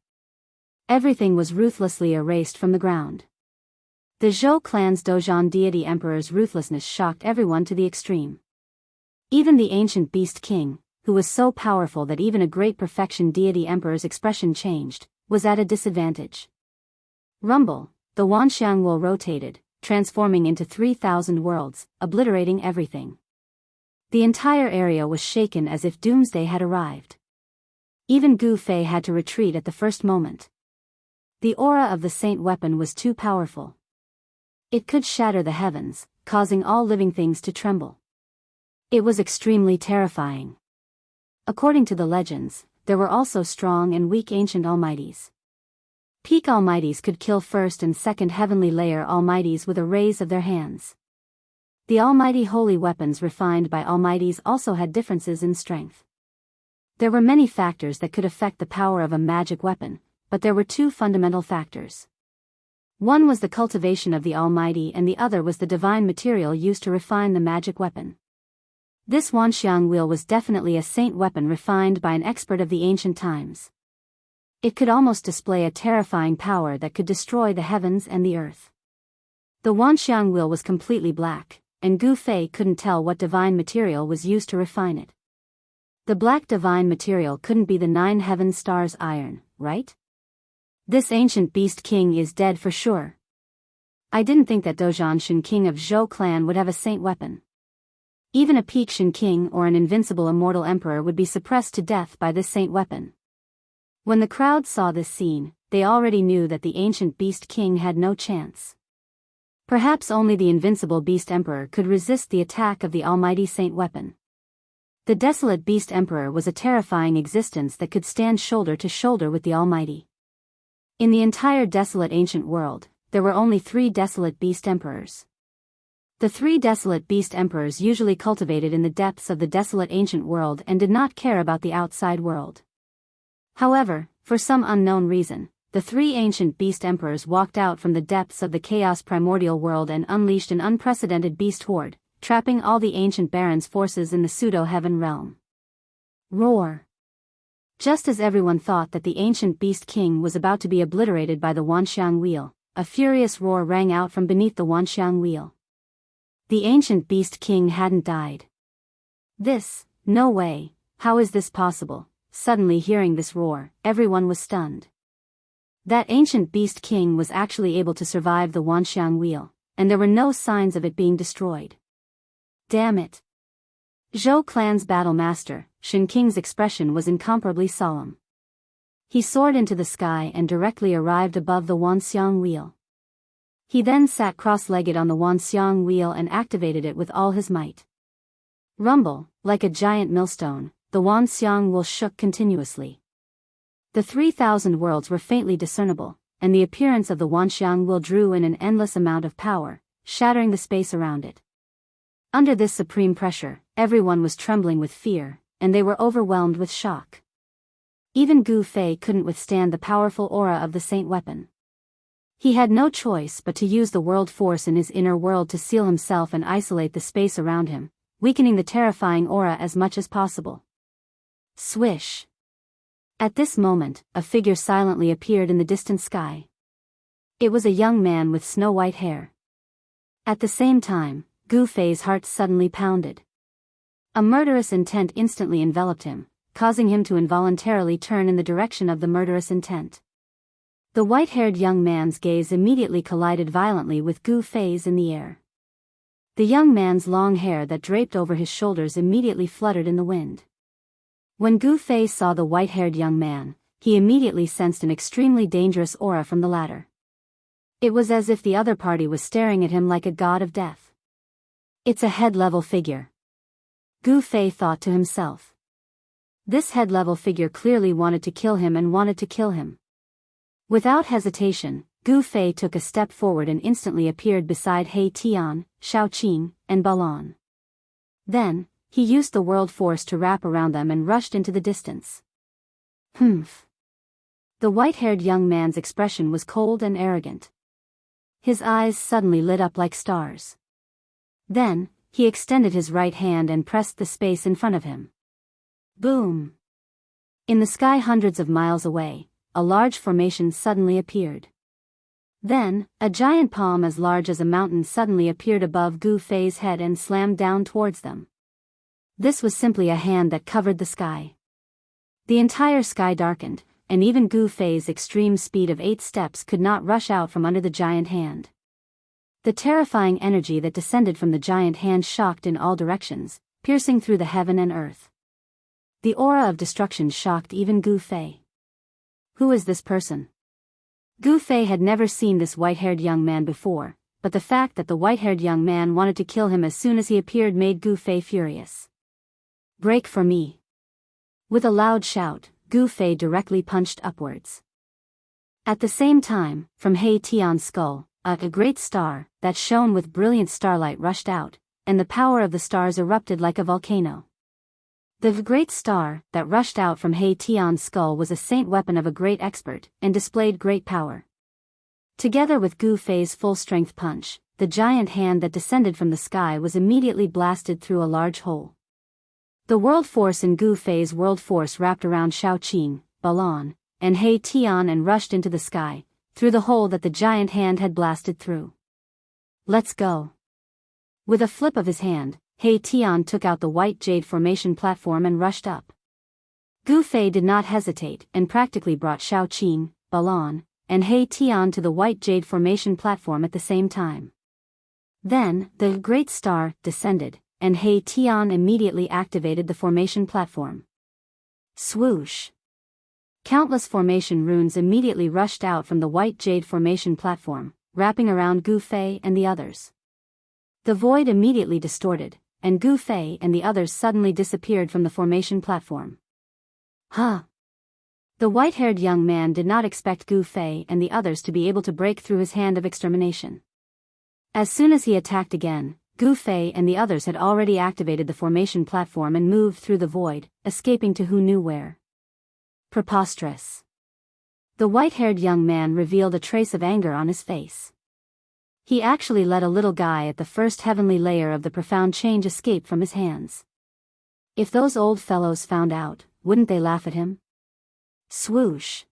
[SPEAKER 1] Everything was ruthlessly erased from the ground. The Zhou clan's Dozhan deity emperor's ruthlessness shocked everyone to the extreme. Even the ancient beast king, who was so powerful that even a great perfection deity emperor's expression changed, was at a disadvantage. Rumble, the Wanxiang wheel rotated, transforming into 3,000 worlds, obliterating everything. The entire area was shaken as if doomsday had arrived. Even Gu Fei had to retreat at the first moment. The aura of the saint weapon was too powerful. It could shatter the heavens, causing all living things to tremble. It was extremely terrifying. According to the legends, there were also strong and weak ancient almighties. Peak almighties could kill first and second heavenly layer almighties with a raise of their hands. The almighty holy weapons refined by almighties also had differences in strength. There were many factors that could affect the power of a magic weapon, but there were two fundamental factors. One was the cultivation of the Almighty and the other was the divine material used to refine the magic weapon. This Wanxiang wheel was definitely a saint weapon refined by an expert of the ancient times. It could almost display a terrifying power that could destroy the heavens and the earth. The Wanxiang wheel was completely black, and Gu Fei couldn't tell what divine material was used to refine it. The black divine material couldn't be the 9 heaven stars iron, right? This ancient beast king is dead for sure. I didn't think that Dozhanshan king of Zhou clan would have a saint weapon. Even a Peixian king or an invincible immortal emperor would be suppressed to death by this saint weapon. When the crowd saw this scene, they already knew that the ancient Beast King had no chance. Perhaps only the invincible Beast Emperor could resist the attack of the almighty Saint Weapon. The desolate Beast Emperor was a terrifying existence that could stand shoulder to shoulder with the Almighty. In the entire desolate ancient world, there were only 3 desolate Beast Emperors. The 3 desolate Beast Emperors usually cultivated in the depths of the desolate ancient world and did not care about the outside world. However, for some unknown reason, the 3 ancient Beast Emperors walked out from the depths of the chaos primordial world and unleashed an unprecedented beast horde, trapping all the ancient barons' forces in the pseudo-heaven realm. Roar! Just as everyone thought that the ancient Beast King was about to be obliterated by the Wanxiang wheel, a furious roar rang out from beneath the Wanxiang wheel. The ancient Beast King hadn't died. No way, how is this possible? Suddenly hearing this roar, everyone was stunned. That ancient Beast King was actually able to survive the Wanxiang wheel, and there were no signs of it being destroyed. Damn it! Zhou clan's battle master, Shen Qing's expression was incomparably solemn. He soared into the sky and directly arrived above the Wanxiang wheel. He then sat cross-legged on the Wanxiang wheel and activated it with all his might. Rumble, like a giant millstone, the Wanxiang wheel shook continuously. The 3,000 worlds were faintly discernible, and the appearance of the Wanxiang wheel drew in an endless amount of power, shattering the space around it. Under this supreme pressure, everyone was trembling with fear, and they were overwhelmed with shock. Even Gu Fei couldn't withstand the powerful aura of the Saint Weapon. He had no choice but to use the world force in his inner world to seal himself and isolate the space around him, weakening the terrifying aura as much as possible. Swish! At this moment, a figure silently appeared in the distant sky. It was a young man with snow-white hair. At the same time, Gu Fei's heart suddenly pounded. A murderous intent instantly enveloped him, causing him to involuntarily turn in the direction of the murderous intent. The white-haired young man's gaze immediately collided violently with Gu Fei's in the air. The young man's long hair that draped over his shoulders immediately fluttered in the wind. When Gu Fei saw the white-haired young man, he immediately sensed an extremely dangerous aura from the latter. It was as if the other party was staring at him like a god of death. It's a head-level figure. Gu Fei thought to himself. This head-level figure clearly wanted to kill him and wanted to kill him. Without hesitation, Gu Fei took a step forward and instantly appeared beside He Tian, Shaoqing, and Balan. Then, he used the world force to wrap around them and rushed into the distance. Humph. The white-haired young man's expression was cold and arrogant. His eyes suddenly lit up like stars. Then, he extended his right hand and pressed the space in front of him. Boom! In the sky hundreds of miles away, a large formation suddenly appeared. Then, a giant palm as large as a mountain suddenly appeared above Gu Fei's head and slammed down towards them. This was simply a hand that covered the sky. The entire sky darkened, and even Gu Fei's extreme speed of 8 steps could not rush out from under the giant hand. The terrifying energy that descended from the giant hand shocked in all directions, piercing through the heaven and earth. The aura of destruction shocked even Gu Fei. Who is this person? Gu Fei had never seen this white-haired young man before, but the fact that the white-haired young man wanted to kill him as soon as he appeared made Gu Fei furious. Break for me! With a loud shout, Gu Fei directly punched upwards. At the same time, from He Tian's skull, a great star, that shone with brilliant starlight rushed out, and the power of the stars erupted like a volcano. The great star, that rushed out from He Tian's skull was a saint weapon of a great expert, and displayed great power. Together with Gu Fei's full-strength punch, the giant hand that descended from the sky was immediately blasted through a large hole. The world force in Gu Fei's world force wrapped around Shaoqing, Balan, and He Tian and rushed into the sky, through the hole that the giant hand had blasted through. Let's go. With a flip of his hand, He Tian took out the white jade formation platform and rushed up. Gu Fei did not hesitate and practically brought Shaoqing, Balan, and He Tian to the white jade formation platform at the same time. Then, the great star descended, and He Tian immediately activated the formation platform. Swoosh! Countless formation runes immediately rushed out from the white jade formation platform, wrapping around Gu Fei and the others. The void immediately distorted, and Gu Fei and the others suddenly disappeared from the formation platform. Huh! The white-haired young man did not expect Gu Fei and the others to be able to break through his hand of extermination. As soon as he attacked again, Gu Fei and the others had already activated the formation platform and moved through the void, escaping to who knew where. Preposterous. The white-haired young man revealed a trace of anger on his face. He actually let a little guy at the first heavenly layer of the profound change escape from his hands. If those old fellows found out, wouldn't they laugh at him? Swoosh.